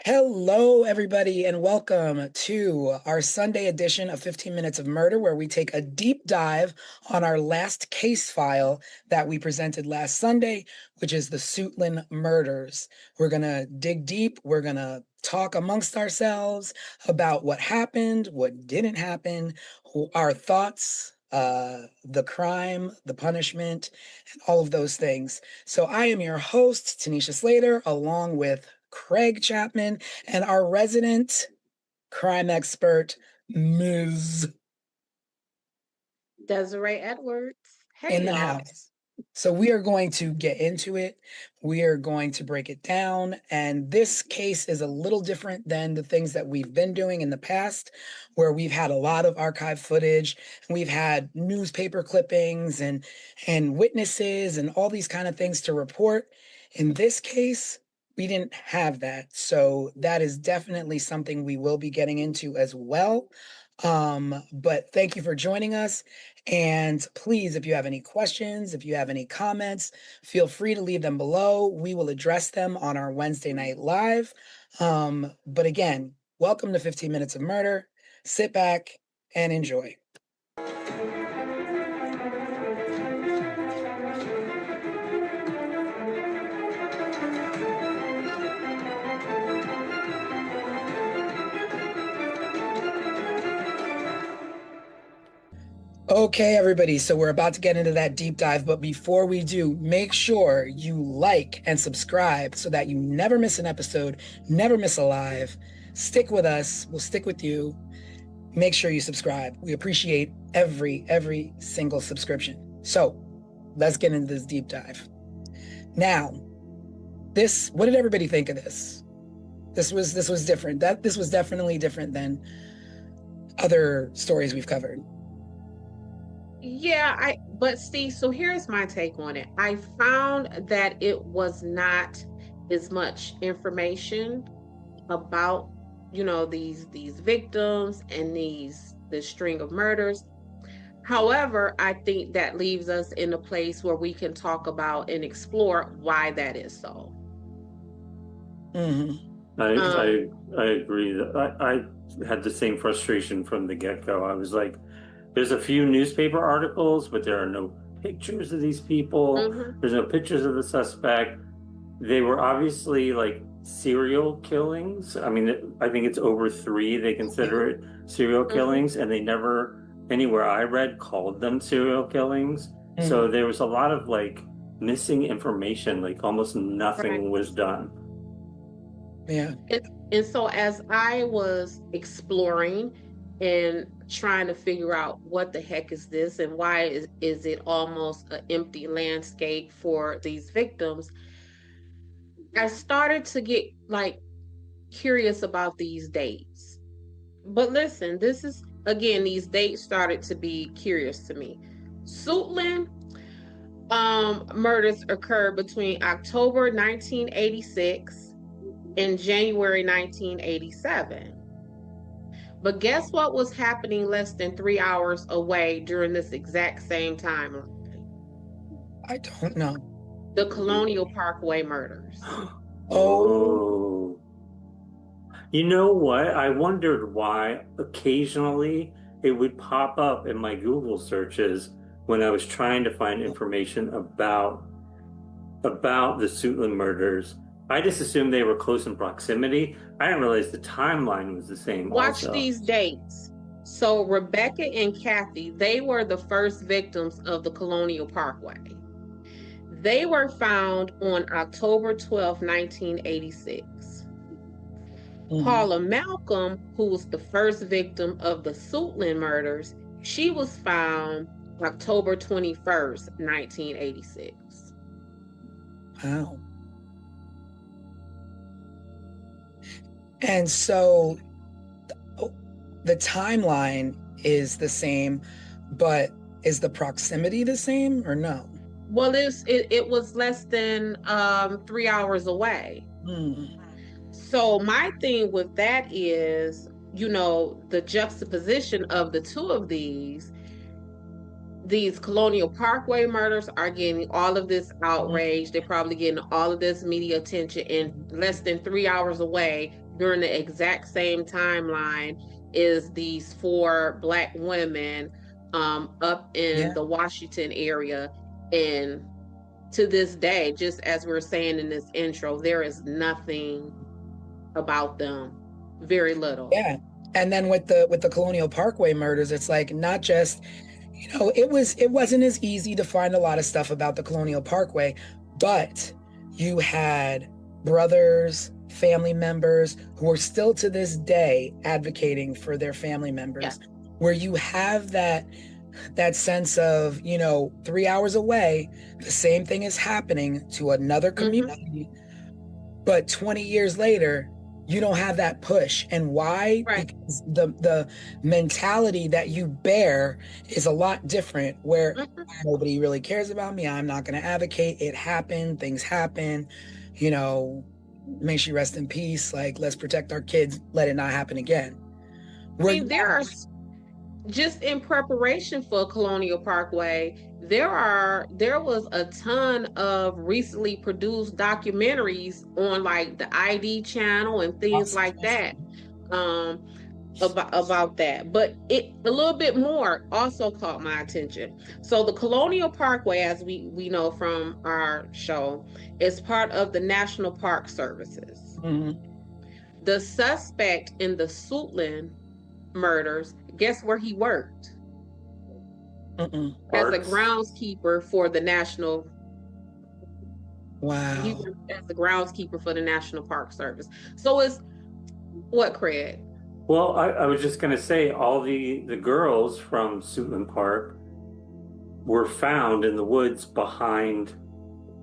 S2: Hello, everybody, and welcome to our Sunday edition of 15 Minutes of Murder, where we take a deep dive on our last case file that we presented last Sunday, which is the Suitland murders. We're going to dig deep. We're going to talk amongst ourselves about what happened, what didn't happen, our thoughts, the crime, the punishment, and all of those things. So I am your host, Tanisha Slater, along with Craig Chapman and our resident crime expert, Ms.
S3: Desiree Edwards. Hey,
S2: in the
S3: y'all.
S2: house. So we are going to get into it. We are going to break it down. And this case is a little different than the things that we've been doing in the past, where we've had a lot of archive footage, and we've had newspaper clippings and witnesses and all these kind of things to report. In this case, we didn't have that. So that is definitely something we will be getting into as well. But thank you for joining us. And please, if you have any questions, if you have any comments, feel free to leave them below. We will address them on our Wednesday night live. But again, welcome to 15 Minutes of Murder. Sit back and enjoy. Okay, everybody, so we're about to get into that deep dive, but before we do, make sure you like and subscribe so that you never miss an episode, never miss a live. Stick with us. We'll stick with you. Make sure you subscribe. We appreciate every single subscription. So let's get into this deep dive. Now, this, what did everybody think of this? This was different. This was definitely different than other stories we've covered.
S3: Yeah, but Steve, so here's my take on it. I found that it was not as much information about, these victims and the string of murders. However, I think that leaves us in a place where we can talk about and explore why that is so.
S2: Mm-hmm.
S4: I agree that I had the same frustration from the get-go. I was like, there's a few newspaper articles, but there are no pictures of these people.
S3: Mhm.
S4: There's no pictures of the suspect. They were obviously like serial killings. I mean, I think it's over 3. They consider it serial killings, and they never, anywhere I read, called them serial killings. So there was a lot of like missing information, like almost nothing was done.
S2: Yeah.
S3: And so as I was exploring and trying to figure out what the heck is this and why is it almost an empty landscape for these victims, I started to get like curious about these dates. But listen, this is again, these dates started to be curious to me. Suitland murders occurred between October 1986 and January 1987. But guess what was happening less than 3 hours away during this exact same timeline?
S2: I don't know.
S3: The Colonial Parkway murders.
S4: Oh. You know what? I wondered why occasionally it would pop up in my Google searches when I was trying to find information about the Suitland murders. I just assumed they were close in proximity. I didn't realize the timeline was the same.
S3: Watch
S4: also.
S3: these dates. So Rebecca and Kathy, they were the first victims of the Colonial Parkway. They were found on October 12, 1986. Paula Malcolm, who was the first victim of the Suitland murders, she was found October 21st, 1986.
S2: Wow. And so the timeline is the same, but is the proximity the same or no?
S3: Well, it was less than 3 hours away. So my thing with that is, the juxtaposition of the two of these Colonial Parkway murders are getting all of this outrage. They're probably getting all of this media attention, and less than 3 hours away during the exact same timeline is these 4 Black women up in the Washington area. And to this day, just as we were saying in this intro, there is nothing about them, very little.
S2: Yeah. And then with the Colonial Parkway murders, it's like not just, it wasn't as easy to find a lot of stuff about the Colonial Parkway, but you had brothers, family members who are still to this day advocating for their family members, where you have that sense of, 3 hours away, the same thing is happening to another community, but 20 years later, you don't have that push. And why?
S3: Right.
S2: Because the mentality that you bear is a lot different, where nobody really cares about me. I'm not going to advocate. It happened. Things happen. May she rest in peace. Like, let's protect our kids. Let it not happen again.
S3: I mean, there are, just in preparation for Colonial Parkway, there was a ton of recently produced documentaries on like the ID channel and things like that about that. But a little bit more also caught my attention. So the Colonial Parkway, as we know from our show, is part of the National Park Services. The suspect in the Suitland murders, guess where he worked? As a groundskeeper for the National.
S2: Wow.
S3: He worked as a groundskeeper for the National Park Service. So it's what, Craig?
S4: Well, I was just going to say, all the girls from Suitland Park were found in the woods behind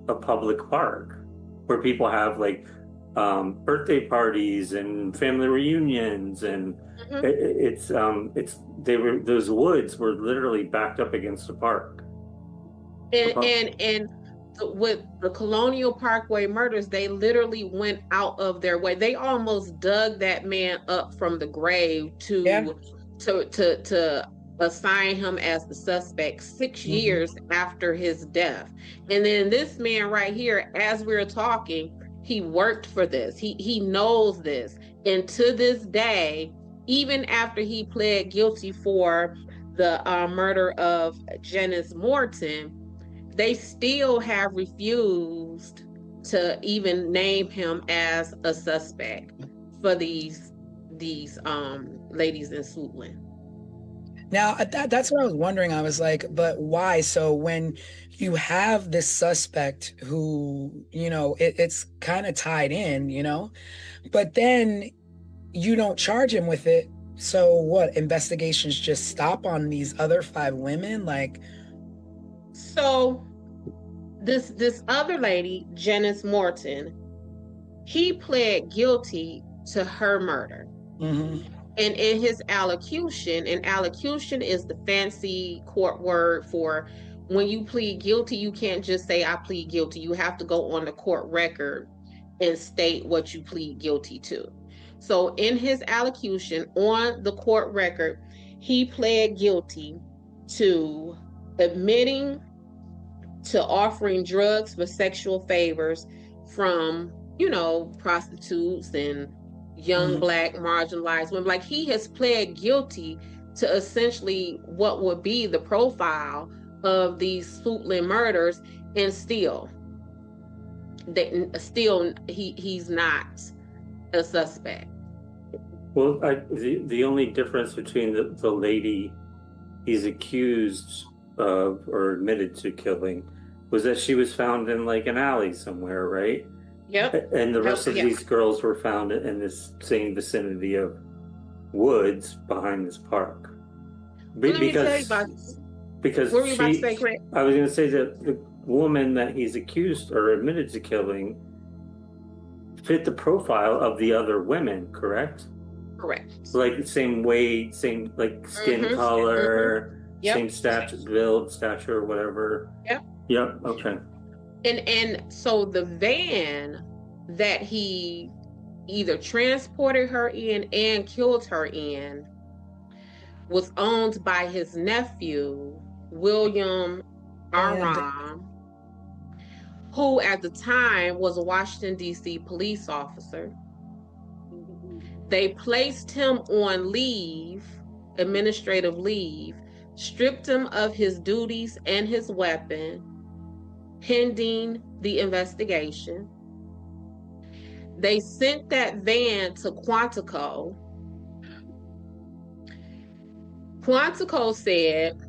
S4: a public park. where people have like birthday parties and family reunions, and
S3: Mhm.
S4: those woods were literally backed up against the park.
S3: And with the Colonial Parkway murders, they literally went out of their way. They almost dug that man up from the grave
S2: Yeah.
S3: to assign him as the suspect 6
S2: Mhm.
S3: years after his death. And then this man right here, as we're talking, he worked for this. He knows this. And to this day, even after he pled guilty for the murder of Janice Morton, they still have refused to even name him as a suspect for these ladies in Suitland.
S2: Now, that's what I was wondering. I was like, but why? So when you have this suspect who, it's kind of tied in, but then you don't charge him with it. So what? Investigations just stop on these other 5 women? Like,
S3: So this other lady, Janice Morton, he pled guilty to her murder.
S2: mhm.
S3: And in his allocution, and allocution is the fancy court word for when you plead guilty, you can't just say, I plead guilty. You have to go on the court record and state what you plead guilty to. So in his allocution on the court record, he pled guilty to admitting to offering drugs for sexual favors from, prostitutes and young
S2: Mhm.
S3: Black marginalized women. Like, he has pled guilty to essentially what would be the profile of these Suitland murders, and he's not a suspect.
S4: Well, the only difference between the lady he's accused of or admitted to killing was that she was found in like an alley somewhere, right?
S3: Yep.
S4: And the rest of
S3: Yeah.
S4: these girls were found in this same vicinity of woods behind this park.
S3: Let me tell you about
S4: Because
S3: what were you about to say, Craig?
S4: I was going to say that the woman that he's accused or admitted to killing fit the profile of the other women, correct?
S3: Correct.
S4: Like the same weight, same like skin
S3: Mhm.
S4: color,
S3: Yep.
S4: same stature, or whatever.
S3: Yep.
S4: Yep. Okay.
S3: And so the van that he either transported her in and killed her in was owned by his nephew, William Aram, who at the time was a Washington, D.C. police officer. They placed him on leave, administrative leave, stripped him of his duties and his weapon, pending the investigation. They sent that van to Quantico. Quantico said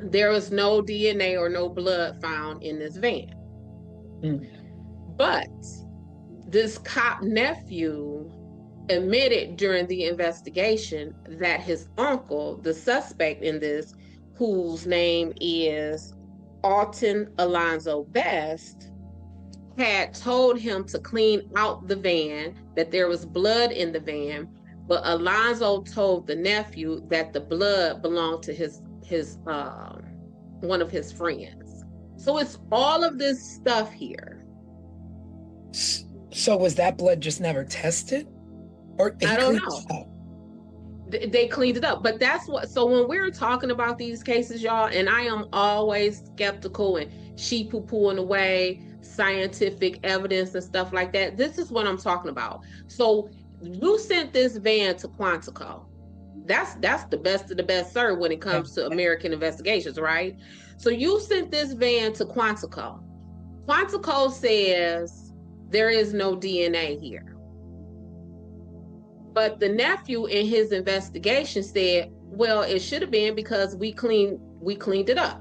S3: there was no DNA or no blood found in this van.
S2: Mm.
S3: But this cop nephew admitted during the investigation that his uncle, the suspect in this, whose name is Alton Alonzo Best, had told him to clean out the van, that there was blood in the van, but Alonzo told the nephew that the blood belonged to his one of his friends. So it's all of this stuff here.
S2: So was that blood just never tested? Or
S3: I don't know. They cleaned it up, but that's what. So when we're talking about these cases, y'all, and I am always skeptical and sheep poo-pooing away scientific evidence and stuff like that. This is what I'm talking about. So you sent this van to Quantico. That's the best of the best, sir, when it comes to American investigations, right? So you sent this van to Quantico. Quantico says there is no DNA here. But the nephew in his investigation said, well, it should have been because we cleaned it up.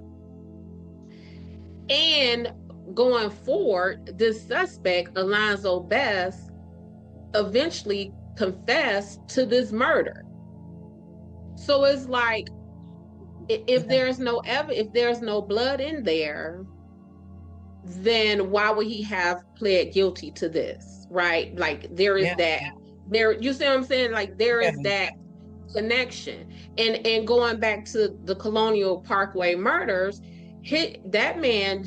S3: And going forward, this suspect, Alonzo Best, eventually confessed to this murder. So it's like, if there's no blood in there, then why would he have pled guilty to this, right? Like there is that there, you see what I'm saying? Like there is that connection. And going back to the Colonial Parkway murders, that man,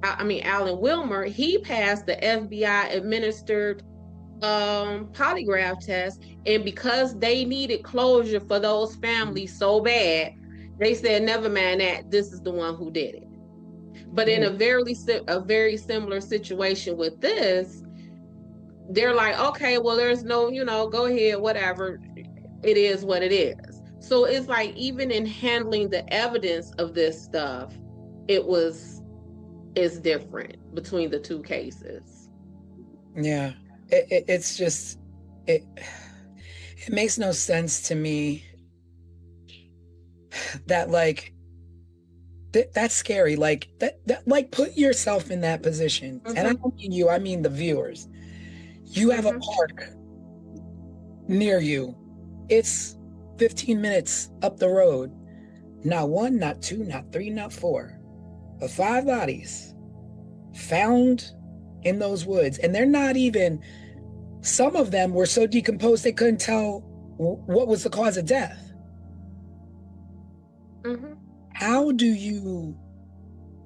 S3: Alan Wilmer, he passed the FBI administered polygraph test, and because they needed closure for those families so bad, they said, never mind that, this is the one who did it. But in a very similar situation with this, they're like, okay, well, there's no, go ahead, whatever, it is what it is. So it's like, even in handling the evidence of this stuff, it's different between the two cases.
S2: Yeah, it's just it makes no sense to me that like that's scary. Like that like put yourself in that position. And I don't mean you, I mean the viewers. You have a park near you. It's 15 minutes up the road. Not one, not two, not three, not four, but 5 bodies found in those woods. And they're not even, some of them were so decomposed they couldn't tell what was the cause of death. How do you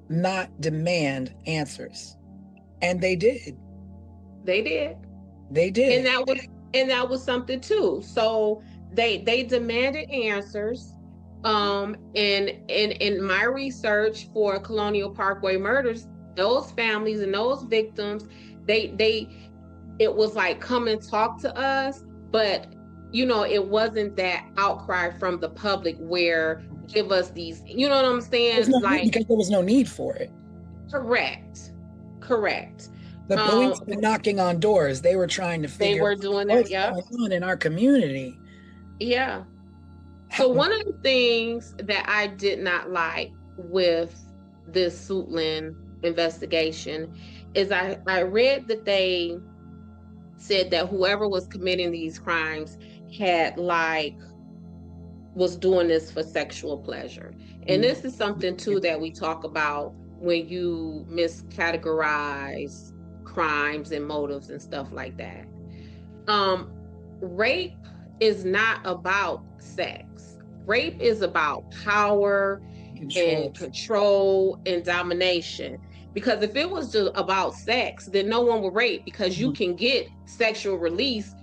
S2: not demand answers? And they did. They did.
S3: And that was something too. So they demanded answers. And in my research for Colonial Parkway murders, those families and those victims, it was like, come and talk to us, but it wasn't that outcry from the public where give us these, you know what I'm saying?
S2: Because there was no need for it.
S3: Correct.
S2: The police were knocking on doors. They were trying to figure out what's going on in our community.
S3: Yeah. So one of the things that I did not like with this Suitland investigation is I read that they said that whoever was committing these crimes was doing this for sexual pleasure. And this is something too that we talk about when you miscategorize crimes and motives and stuff like that. Rape is not about sex. Rape is about power and control and domination. Because if it was just about sex, then no one would rape, because you can get sexual release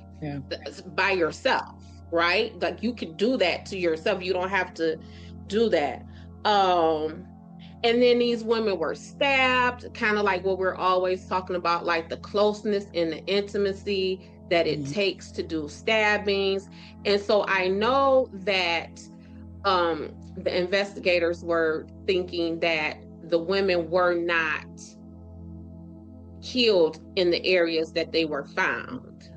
S3: by yourself, right? Like you can do that to yourself. You don't have to do that. And then these women were stabbed, kind of like what we're always talking about, like the closeness and the intimacy that it takes to do stabbings. And so I know that the investigators were thinking that the women were not killed in the areas that they were found.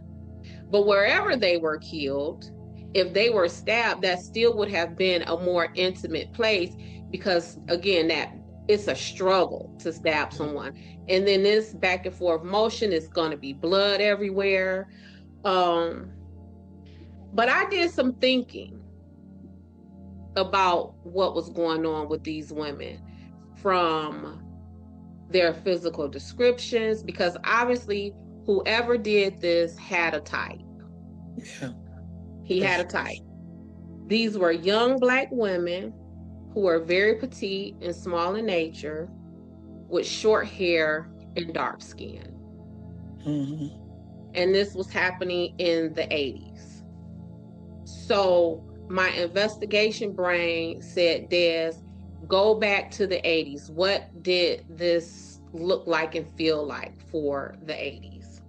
S3: But wherever they were killed, if they were stabbed, that still would have been a more intimate place, because again, that it's a struggle to stab someone. And then this back and forth motion is going to be blood everywhere. But I did some thinking about what was going on with these women from their physical descriptions, because obviously whoever did this had a type. He had a type. These were young Black women who were very petite and small in nature, with short hair and dark skin. And this was happening in the 80s. So my investigation brain said, Des, go back to the 80s. What did this look like and feel like for the 80s?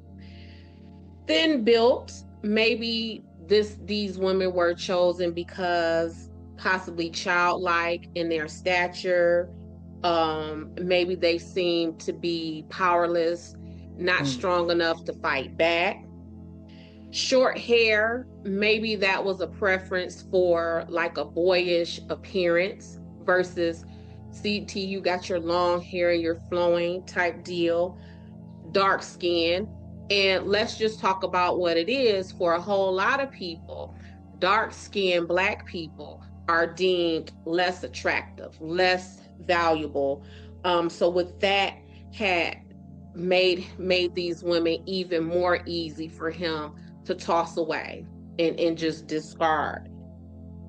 S3: Thin built, maybe these women were chosen because possibly childlike in their stature. Maybe they seemed to be powerless, not strong enough to fight back. Short hair, maybe that was a preference for like a boyish appearance versus CT, you got your long hair, you're flowing type deal. Dark skin. And let's just talk about what it is. For a whole lot of people, dark-skinned Black people are deemed less attractive, less valuable. So with that, had made these women even more easy for him to toss away and just discard.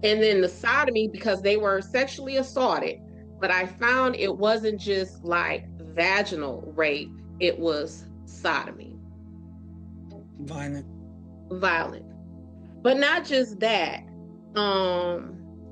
S3: And then the sodomy, because they were sexually assaulted, but I found it wasn't just like vaginal rape, it was sodomy.
S2: Violent.
S3: But not just that.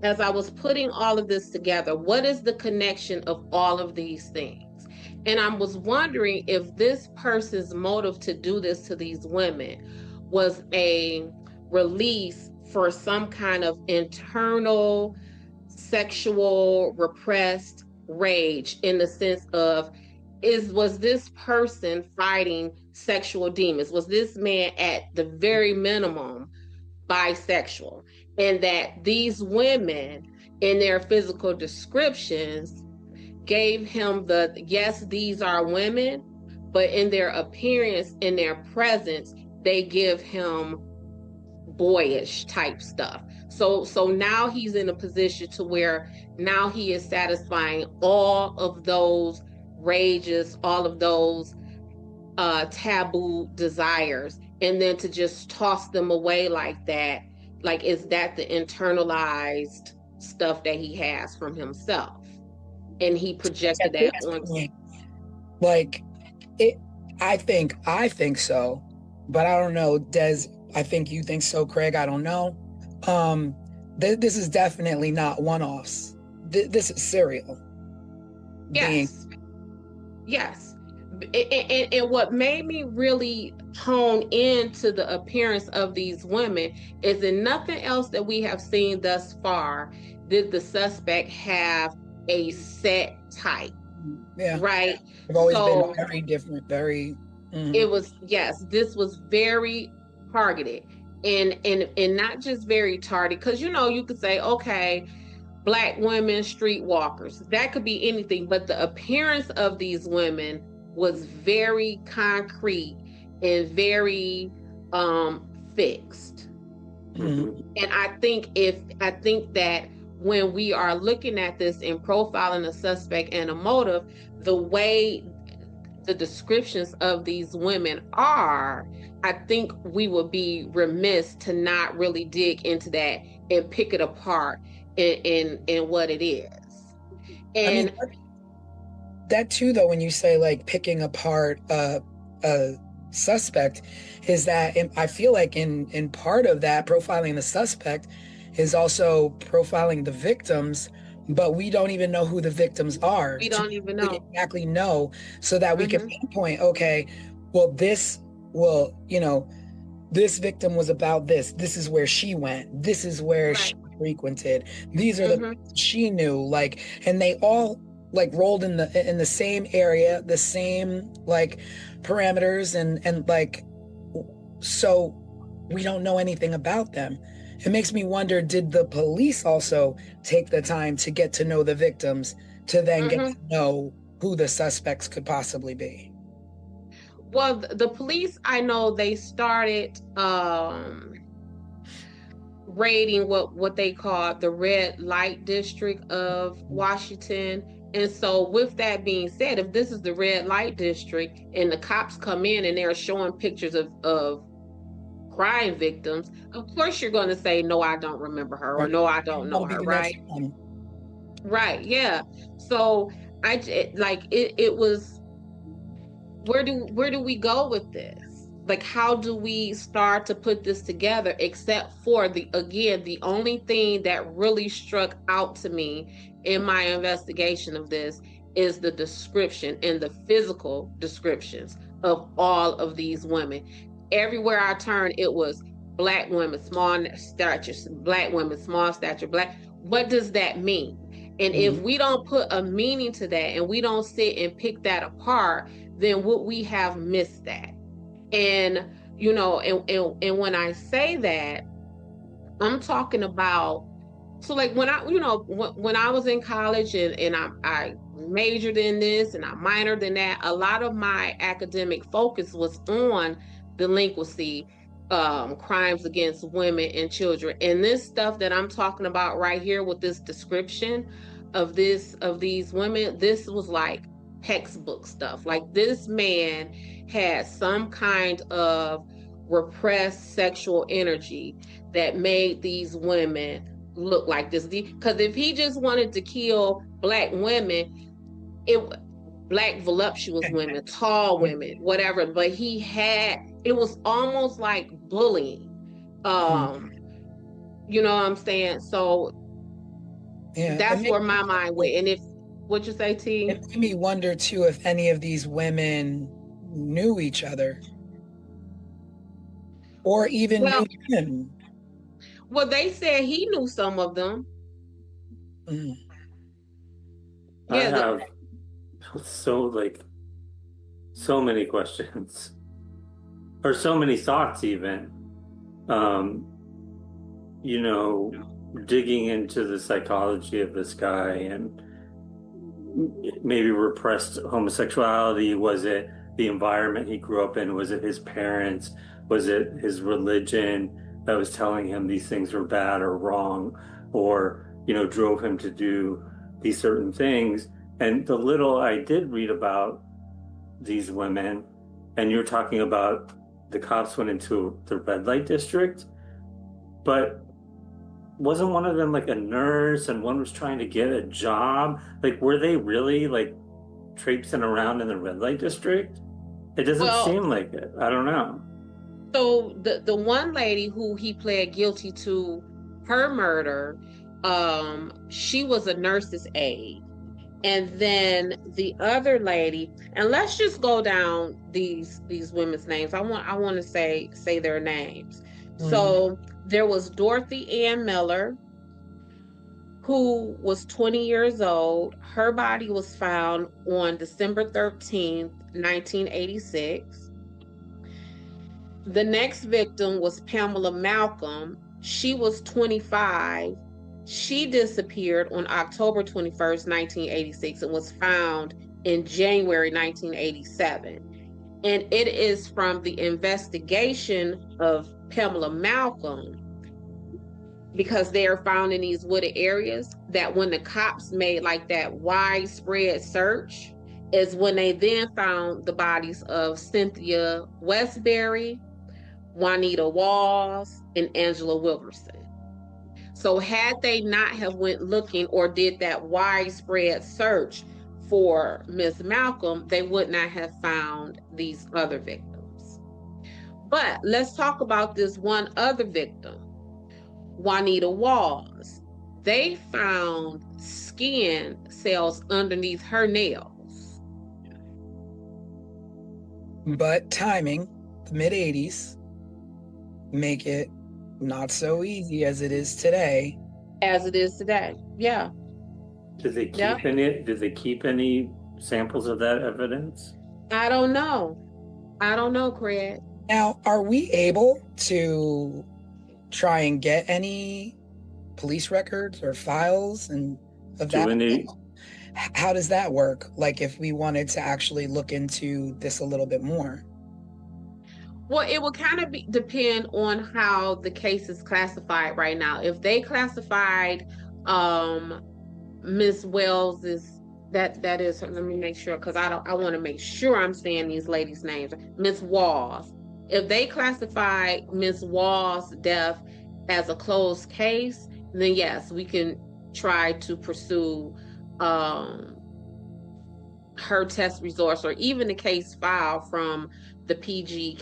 S3: As I was putting all of this together, what is the connection of all of these things? And I was wondering if this person's motive to do this to these women was a release for some kind of internal sexual repressed rage, in the sense of, was this person fighting sexual demons? Was this man at the very minimum bisexual? And that these women in their physical descriptions gave him the, yes, these are women, but in their appearance, in their presence, they give him boyish type stuff. So now he's in a position to where now he is satisfying all of those rages, all of those taboo desires, and then to just toss them away like that. Like, is that the internalized stuff that he has from himself? And he projected that on.
S2: Like, I think so, but I don't know. Des, I think you think so. Craig, I don't know. This is definitely not one-offs. This is serial.
S3: Yes. And what made me really hone into the appearance of these women is in nothing else that we have seen thus far did the suspect have a set type.
S2: Yeah.
S3: Right.
S2: They've always been very different, very.
S3: It was, yes, this was very targeted, and not just very targeted, because you could say, okay, Black women, streetwalkers, that could be anything, but the appearance of these women was very concrete and very fixed. And I think that when we are looking at this and profiling a suspect and a motive, the way the descriptions of these women are, I think we would be remiss to not really dig into that and pick it apart in what it is. And
S2: I mean, that too, though, when you say like picking apart a suspect, is that I feel like in part of that profiling the suspect is also profiling the victims, but we don't even know who the victims are.
S3: We don't even know.
S2: Exactly know, so that we can pinpoint, okay, well, this victim was about this. This is where she went. This is where she frequented. These are the she knew, like, and they all like rolled in the same area, the same like parameters, and like, so we don't know anything about them. It makes me wonder, did the police also take the time to get to know the victims to then get to know who the suspects could possibly be?
S3: Well, the police, I know they started raiding what they call the red light district of Washington. And so with that being said, if this is the red light district and the cops come in and they're showing pictures of crime victims, of course you're going to say, no, I don't remember her, or no, I don't know her, right? Right, yeah. So it was, where do we go with this? Like, how do we start to put this together, except for the only thing that really struck out to me in my investigation of this is the description and the physical descriptions of all of these women. Everywhere I turned, it was Black women, small stature, Black women, small stature, Black. What does that mean? And if we don't put a meaning to that and we don't sit and pick that apart, then would we have missed that? And, and when I say that, I'm talking about, so like when I was in college and I majored in this and I minored in that, a lot of my academic focus was on delinquency, crimes against women and children. And this stuff that I'm talking about right here with this description of these women, this was like textbook stuff. Like, this man had some kind of repressed sexual energy that made these women look like this. Because if he just wanted to kill black women, black voluptuous women, tall women, whatever, but it was almost like bullying. You know what I'm saying? So that's where my mind went. And what you say, T?
S2: It made me wonder too if any of these women knew each other or even knew him.
S3: Well, they said he knew some of them.
S4: I have so many questions or so many thoughts even. You know, digging into the psychology of this guy and maybe repressed homosexuality. Was it the environment he grew up in? Was it his parents? Was it his religion that was telling him these things were bad or wrong, or, you know, drove him to do these certain things? And the little I did read about these women, and you're talking about the cops went into the red light district, but wasn't one of them like a nurse and one was trying to get a job? Like, were they really like traipsing around in the red light district? It doesn't seem like it. I don't know.
S3: So the one lady who he pled guilty to her murder, she was a nurse's aide. And then the other lady, and let's just go down these women's names. I want to say their names. So there was Dorothy Ann Miller, who was 20 years old. Her body was found on December 13th, 1986. The next victim was Pamela Malcolm. She was 25. She disappeared on October 21st, 1986, and was found in January 1987. And it is from the investigation of Pamela Malcolm, because they are found in these wooded areas, that when the cops made like that widespread search is when they then found the bodies of Cynthia Westbury, Juanita Walls, and Angela Wilkerson. So had they not have went looking or did that widespread search for Miss Malcolm, they would not have found these other victims. But let's talk about this one other victim, Juanita Walls. They found skin cells underneath her nails.
S2: But timing, the mid-'80s, make it not so easy as it is today.
S3: Yeah.
S4: Did they keep any? Did they keep any samples of that evidence?
S3: I don't know, Craig.
S2: Now, are we able to try and get any police records or files and of that? How does that work? Like, if we wanted to actually look into this a little bit more?
S3: Well, it will kind of depend on how the case is classified right now. If they classified Miss Wells that is, let me make sure, because I want to make sure I'm saying these ladies' names. Miss Walls. If they classify Miss Walls' death as a closed case, then yes, we can try to pursue her test results, or even the case file from the PG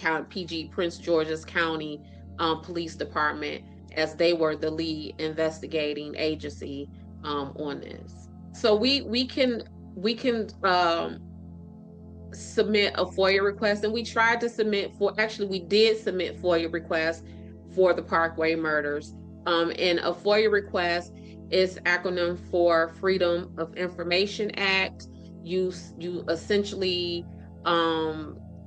S3: Prince George's County Police Department, as they were the lead investigating agency on this. So we can submit a FOIA request, and we did submit FOIA requests for the Parkway murders. And a FOIA request is acronym for Freedom of Information Act. You essentially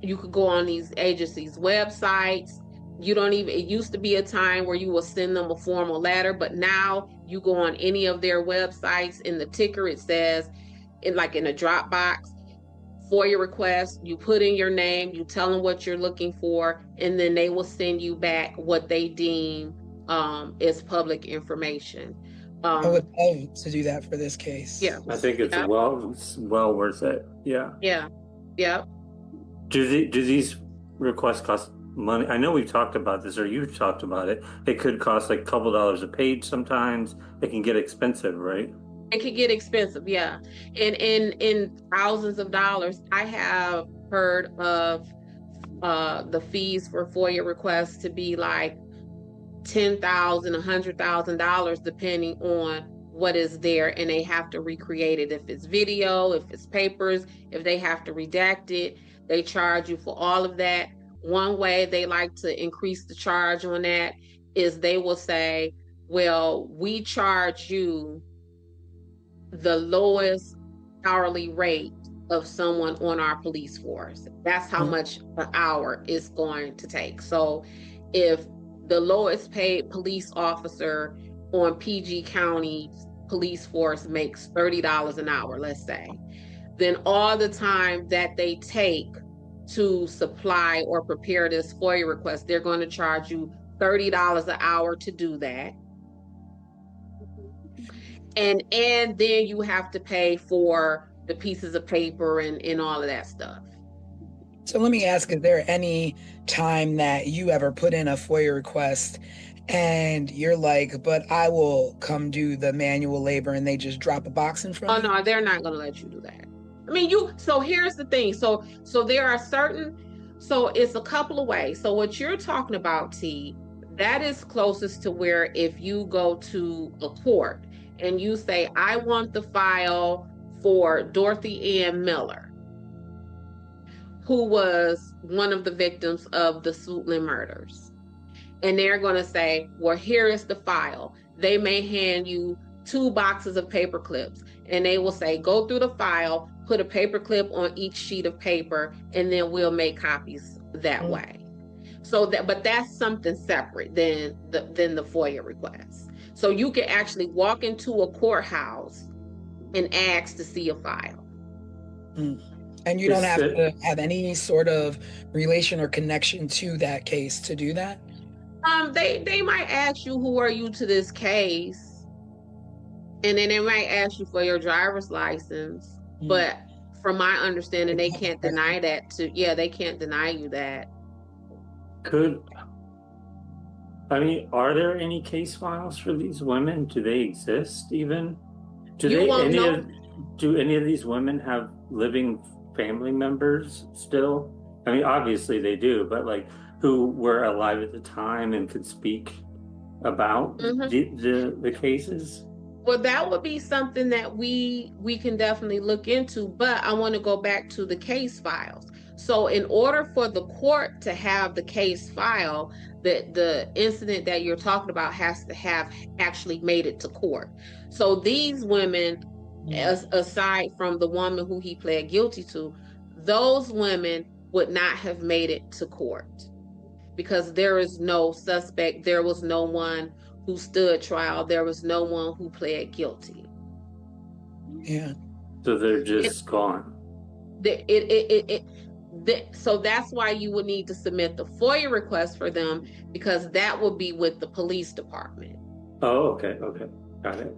S3: you could go on these agencies' websites. It used to be a time where you will send them a formal letter, but now you go on any of their websites. In the ticker, it says, in a Dropbox, FOIA request, you put in your name, you tell them what you're looking for, and then they will send you back what they deem is public information.
S2: I would love to do that for this case.
S3: Yeah.
S4: I think it's well worth it. Yeah.
S3: Yeah. Yeah.
S4: Do these requests cost money? I know we've talked about this, or you've talked about it. It could cost like a couple dollars a page sometimes. It can get expensive, right?
S3: It could get expensive, yeah. And in thousands of dollars. I have heard of the fees for FOIA requests to be like $10,000, $100,000, depending on what is there, and they have to recreate it. If it's video, if it's papers, if they have to redact it, they charge you for all of that. One way they like to increase the charge on that is they will say, well, we charge you the lowest hourly rate of someone on our police force. That's how much an hour is going to take. So if the lowest paid police officer on PG County police force makes $30 an hour, let's say, then all the time that they take to supply or prepare this FOIA request, they're going to charge you $30 an hour to do that. And then you have to pay for the pieces of paper and all of that stuff.
S2: So let me ask, is there any time that you ever put in a FOIA request and you're like, but I will come do the manual labor, and they just drop a box in front of you?
S3: Oh no, they're not going to let you do that. I mean, so here's the thing. So there are so it's a couple of ways. So what you're talking about, T, that is closest to where if you go to a court and you say, I want the file for Dorothy Ann Miller, who was one of the victims of the Suitland murders. And they're going to say, well, here is the file. They may hand you 2 boxes of paper clips, and they will say, go through the file, put a paper clip on each sheet of paper, and then we'll make copies that way. So but that's something separate than the FOIA request. So you can actually walk into a courthouse and ask to see a file.
S2: And you don't have to have any sort of relation or connection to that case to do that?
S3: They might ask you, who are you to this case? And then they might ask you for your driver's license. But from my understanding, they can't deny that they can't deny you that.
S4: Are there any case files for these women? Do they exist even? Do any of these women have living family members still? I mean, obviously they do, but like, who were alive at the time and could speak about the cases?
S3: Well, that would be something that we can definitely look into, but I want to go back to the case files. So in order for the court to have the case file, the incident that you're talking about has to have actually made it to court. So these women, aside from the woman who he pled guilty to, those women would not have made it to court because there is no suspect. There was no one who stood trial. There was no one who pled guilty.
S2: Yeah.
S4: So they're just gone.
S3: So that's why you would need to submit the FOIA request for them, because that would be with the police department.
S4: Oh, okay. Got it.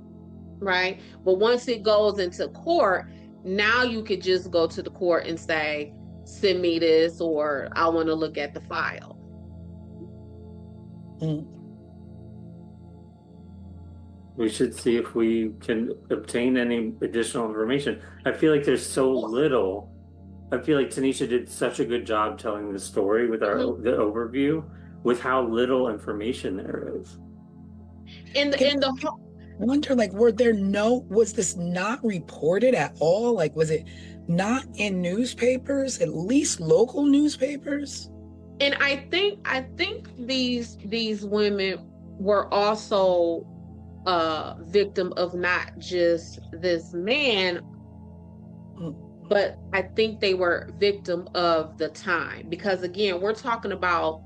S3: Right? But once it goes into court, now you could just go to the court and say, send me this, or I want to look at the file.
S4: We should see if we can obtain any additional information. I feel like there's so little. I feel like Tanisha did such a good job telling the story with the overview, with how little information there is.
S2: I wonder, like, was this not reported at all? Like, was it not in newspapers, at least local newspapers?
S3: And I think these women were also victim of not just this man, but I think they were victim of the time, because again, we're talking about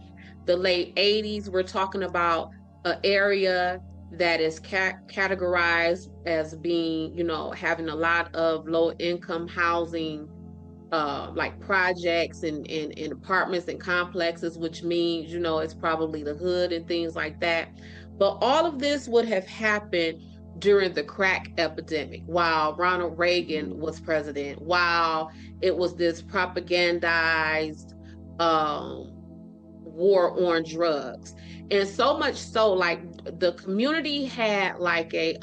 S3: the late 80s. We're talking about an area that is categorized as being, having a lot of low income housing, like projects and apartments and complexes, which means, it's probably the hood and things like that. But all of this would have happened during the crack epidemic, while Ronald Reagan was president, while it was this propagandized war on drugs. And so much so, like, the community had like a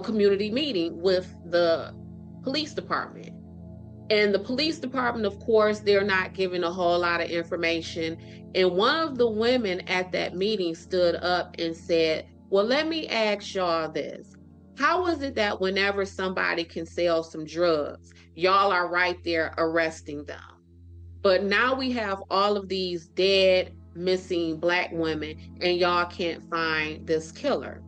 S3: community meeting with the police department. And the police department, of course, they're not giving a whole lot of information. And one of the women at that meeting stood up and said, well, let me ask y'all this. How is it that whenever somebody can sell some drugs, y'all are right there arresting them? But now we have all of these dead, missing Black women, and y'all can't find this killer.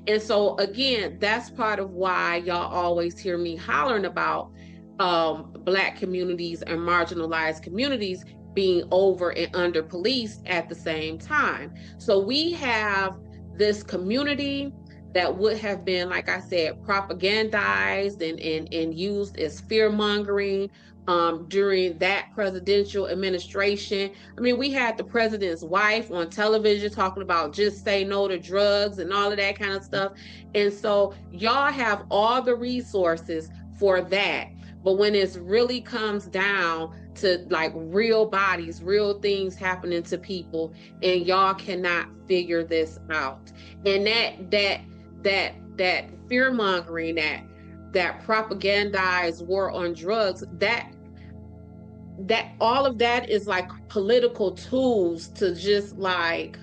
S3: And so, again, that's part of why y'all always hear me hollering about Black communities and marginalized communities being over and under policed at the same time. So we have this community that would have been, like I said, propagandized and used as fear mongering during that presidential administration. I mean, we had the president's wife on television talking about just say no to drugs and all of that kind of stuff. And so y'all have all the resources for that. But when it really comes down to like real bodies, real things happening to people, and y'all cannot figure this out. And that fear mongering, that propagandized war on drugs, that all of that is like political tools to just like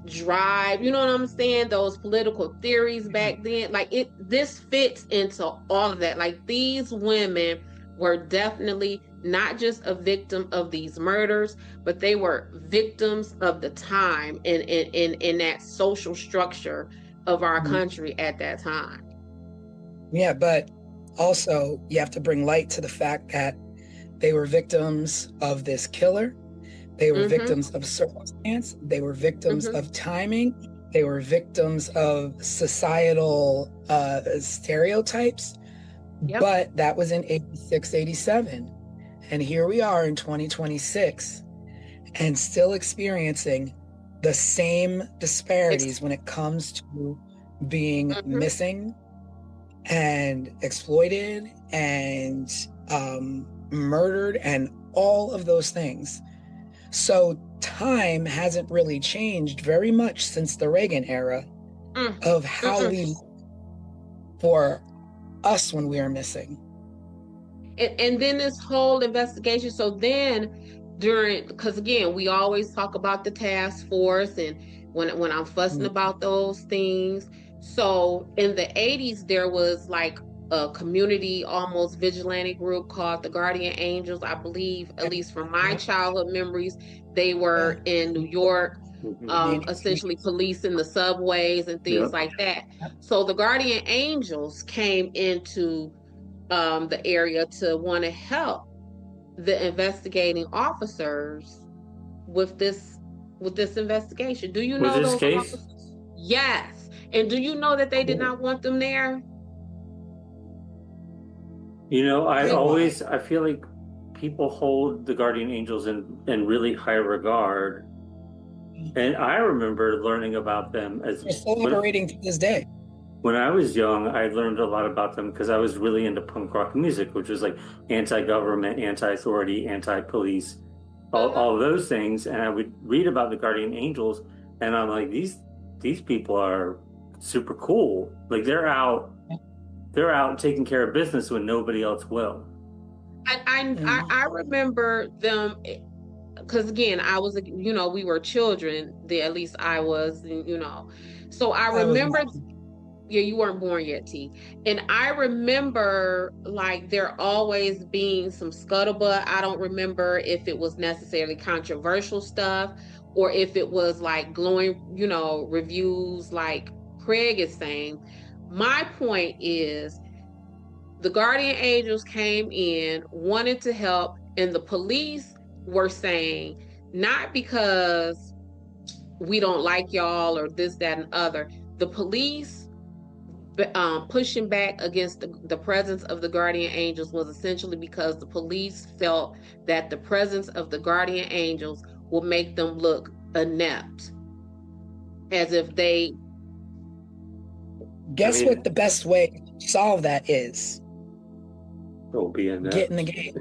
S3: drive, you know what I'm saying, those political theories back then. Like this fits into all of that. Like, these women were definitely not just a victim of these murders, but they were victims of the time in that social structure of our country at that time.
S2: Yeah, but also you have to bring light to the fact that they were victims of this killer. They were victims of circumstance. They were victims of timing. They were victims of societal stereotypes. Yep. But that was in 86, 87. And here we are in 2026 and still experiencing the same disparities when it comes to being missing and exploited and murdered and all of those things. So time hasn't really changed very much since the Reagan era of how we for us when we are missing.
S3: And then this whole investigation. So then because again, we always talk about the task force and when I'm fussing about those things. So in the 80s, there was like a community, almost vigilante group called the Guardian Angels. I believe, at least from my childhood memories, they were in New York, essentially policing the subways and things like that. So the Guardian Angels came into the area to want to help the investigating officers with this investigation. Do you know
S4: this
S3: those
S4: case?
S3: officers? Yes. And do you know that they did not want them there?
S4: You know, I feel like people hold the Guardian Angels in really high regard. And I remember learning about them as
S2: they're still operating to this day.
S4: When I was young, I learned a lot about them because I was really into punk rock music, which was like anti-government, anti-authority, anti-police, all of those things. And I would read about the Guardian Angels, and I'm like, these people are super cool. Like they're out taking care of business when nobody else will.
S3: I remember them because again, I was, we were children. At least I was, So I remember. Yeah, you weren't born yet, T. And I remember like there always being some scuttlebutt. I don't remember if it was necessarily controversial stuff or if it was like glowing, reviews like Craig is saying. My point is the Guardian Angels came in, wanted to help, and the police were saying, not because we don't like y'all or this, that, and other. The police pushing back against the presence of the Guardian Angels was essentially because the police felt that the presence of the Guardian Angels would make them look inept, as if they
S2: Guess what the best way to solve that is?
S4: It'll be in
S2: Get in the game.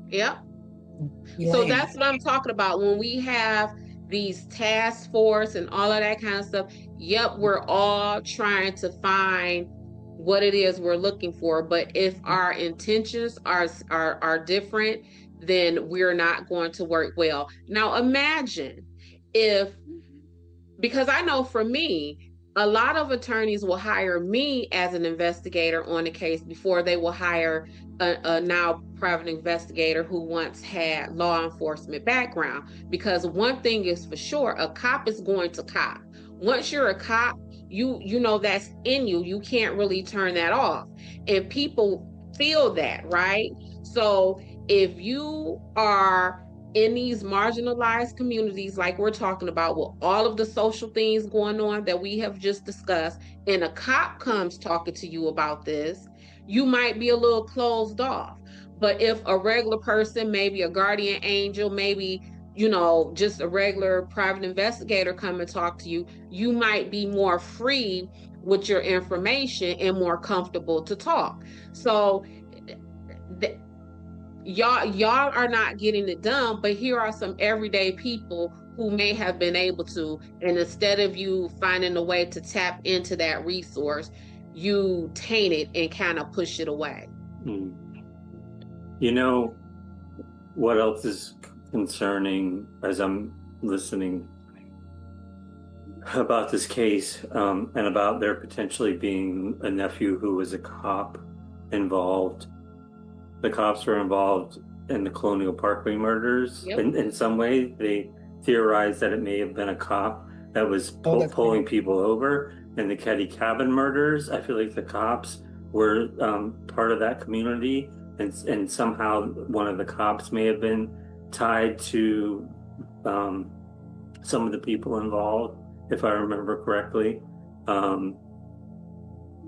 S3: Yep.
S2: Be
S3: So
S2: lame.
S3: that's what I'm talking about. When we have these task force and all of that kind of stuff, yep, we're all trying to find what it is we're looking for. But if our intentions are different, then we're not going to work well. Now imagine if, because I know for me, a lot of attorneys will hire me as an investigator on a case before they will hire a now private investigator who once had law enforcement background. Because one thing is for sure, a cop is going to cop. Once you're a cop, you know that's in you. You can't really turn that off. And people feel that, right? So if you are in these marginalized communities, like we're talking about, with all of the social things going on that we have just discussed, and a cop comes talking to you about this, you might be a little closed off. But if a regular person, maybe a guardian angel, maybe, you know, just a regular private investigator come and talk to you, you might be more free with your information and more comfortable to talk. So y'all are not getting it done, but here are some everyday people who may have been able to, and instead of you finding a way to tap into that resource, you taint it and kind of push it away.
S4: You know what else is concerning as I'm listening about this case, and about there potentially being a nephew who was a cop involved. The cops were involved in the Colonial Parkway murders.
S3: Yep.
S4: In some way, they theorized that it may have been a cop that was pulling people over. In the Ketty Cabin murders, I feel like the cops were part of that community, and somehow one of the cops may have been tied to some of the people involved, if I remember correctly.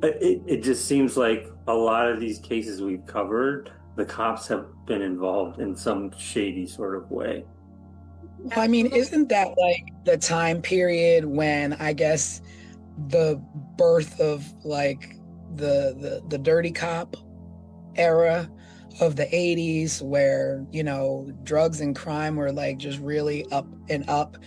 S4: It just seems like a lot of these cases we've covered, the cops have been involved in some shady sort of way.
S2: I mean, isn't that like the time period when I guess the birth of like the dirty cop era of the 80s, where, you know, drugs and crime were like just really up and up,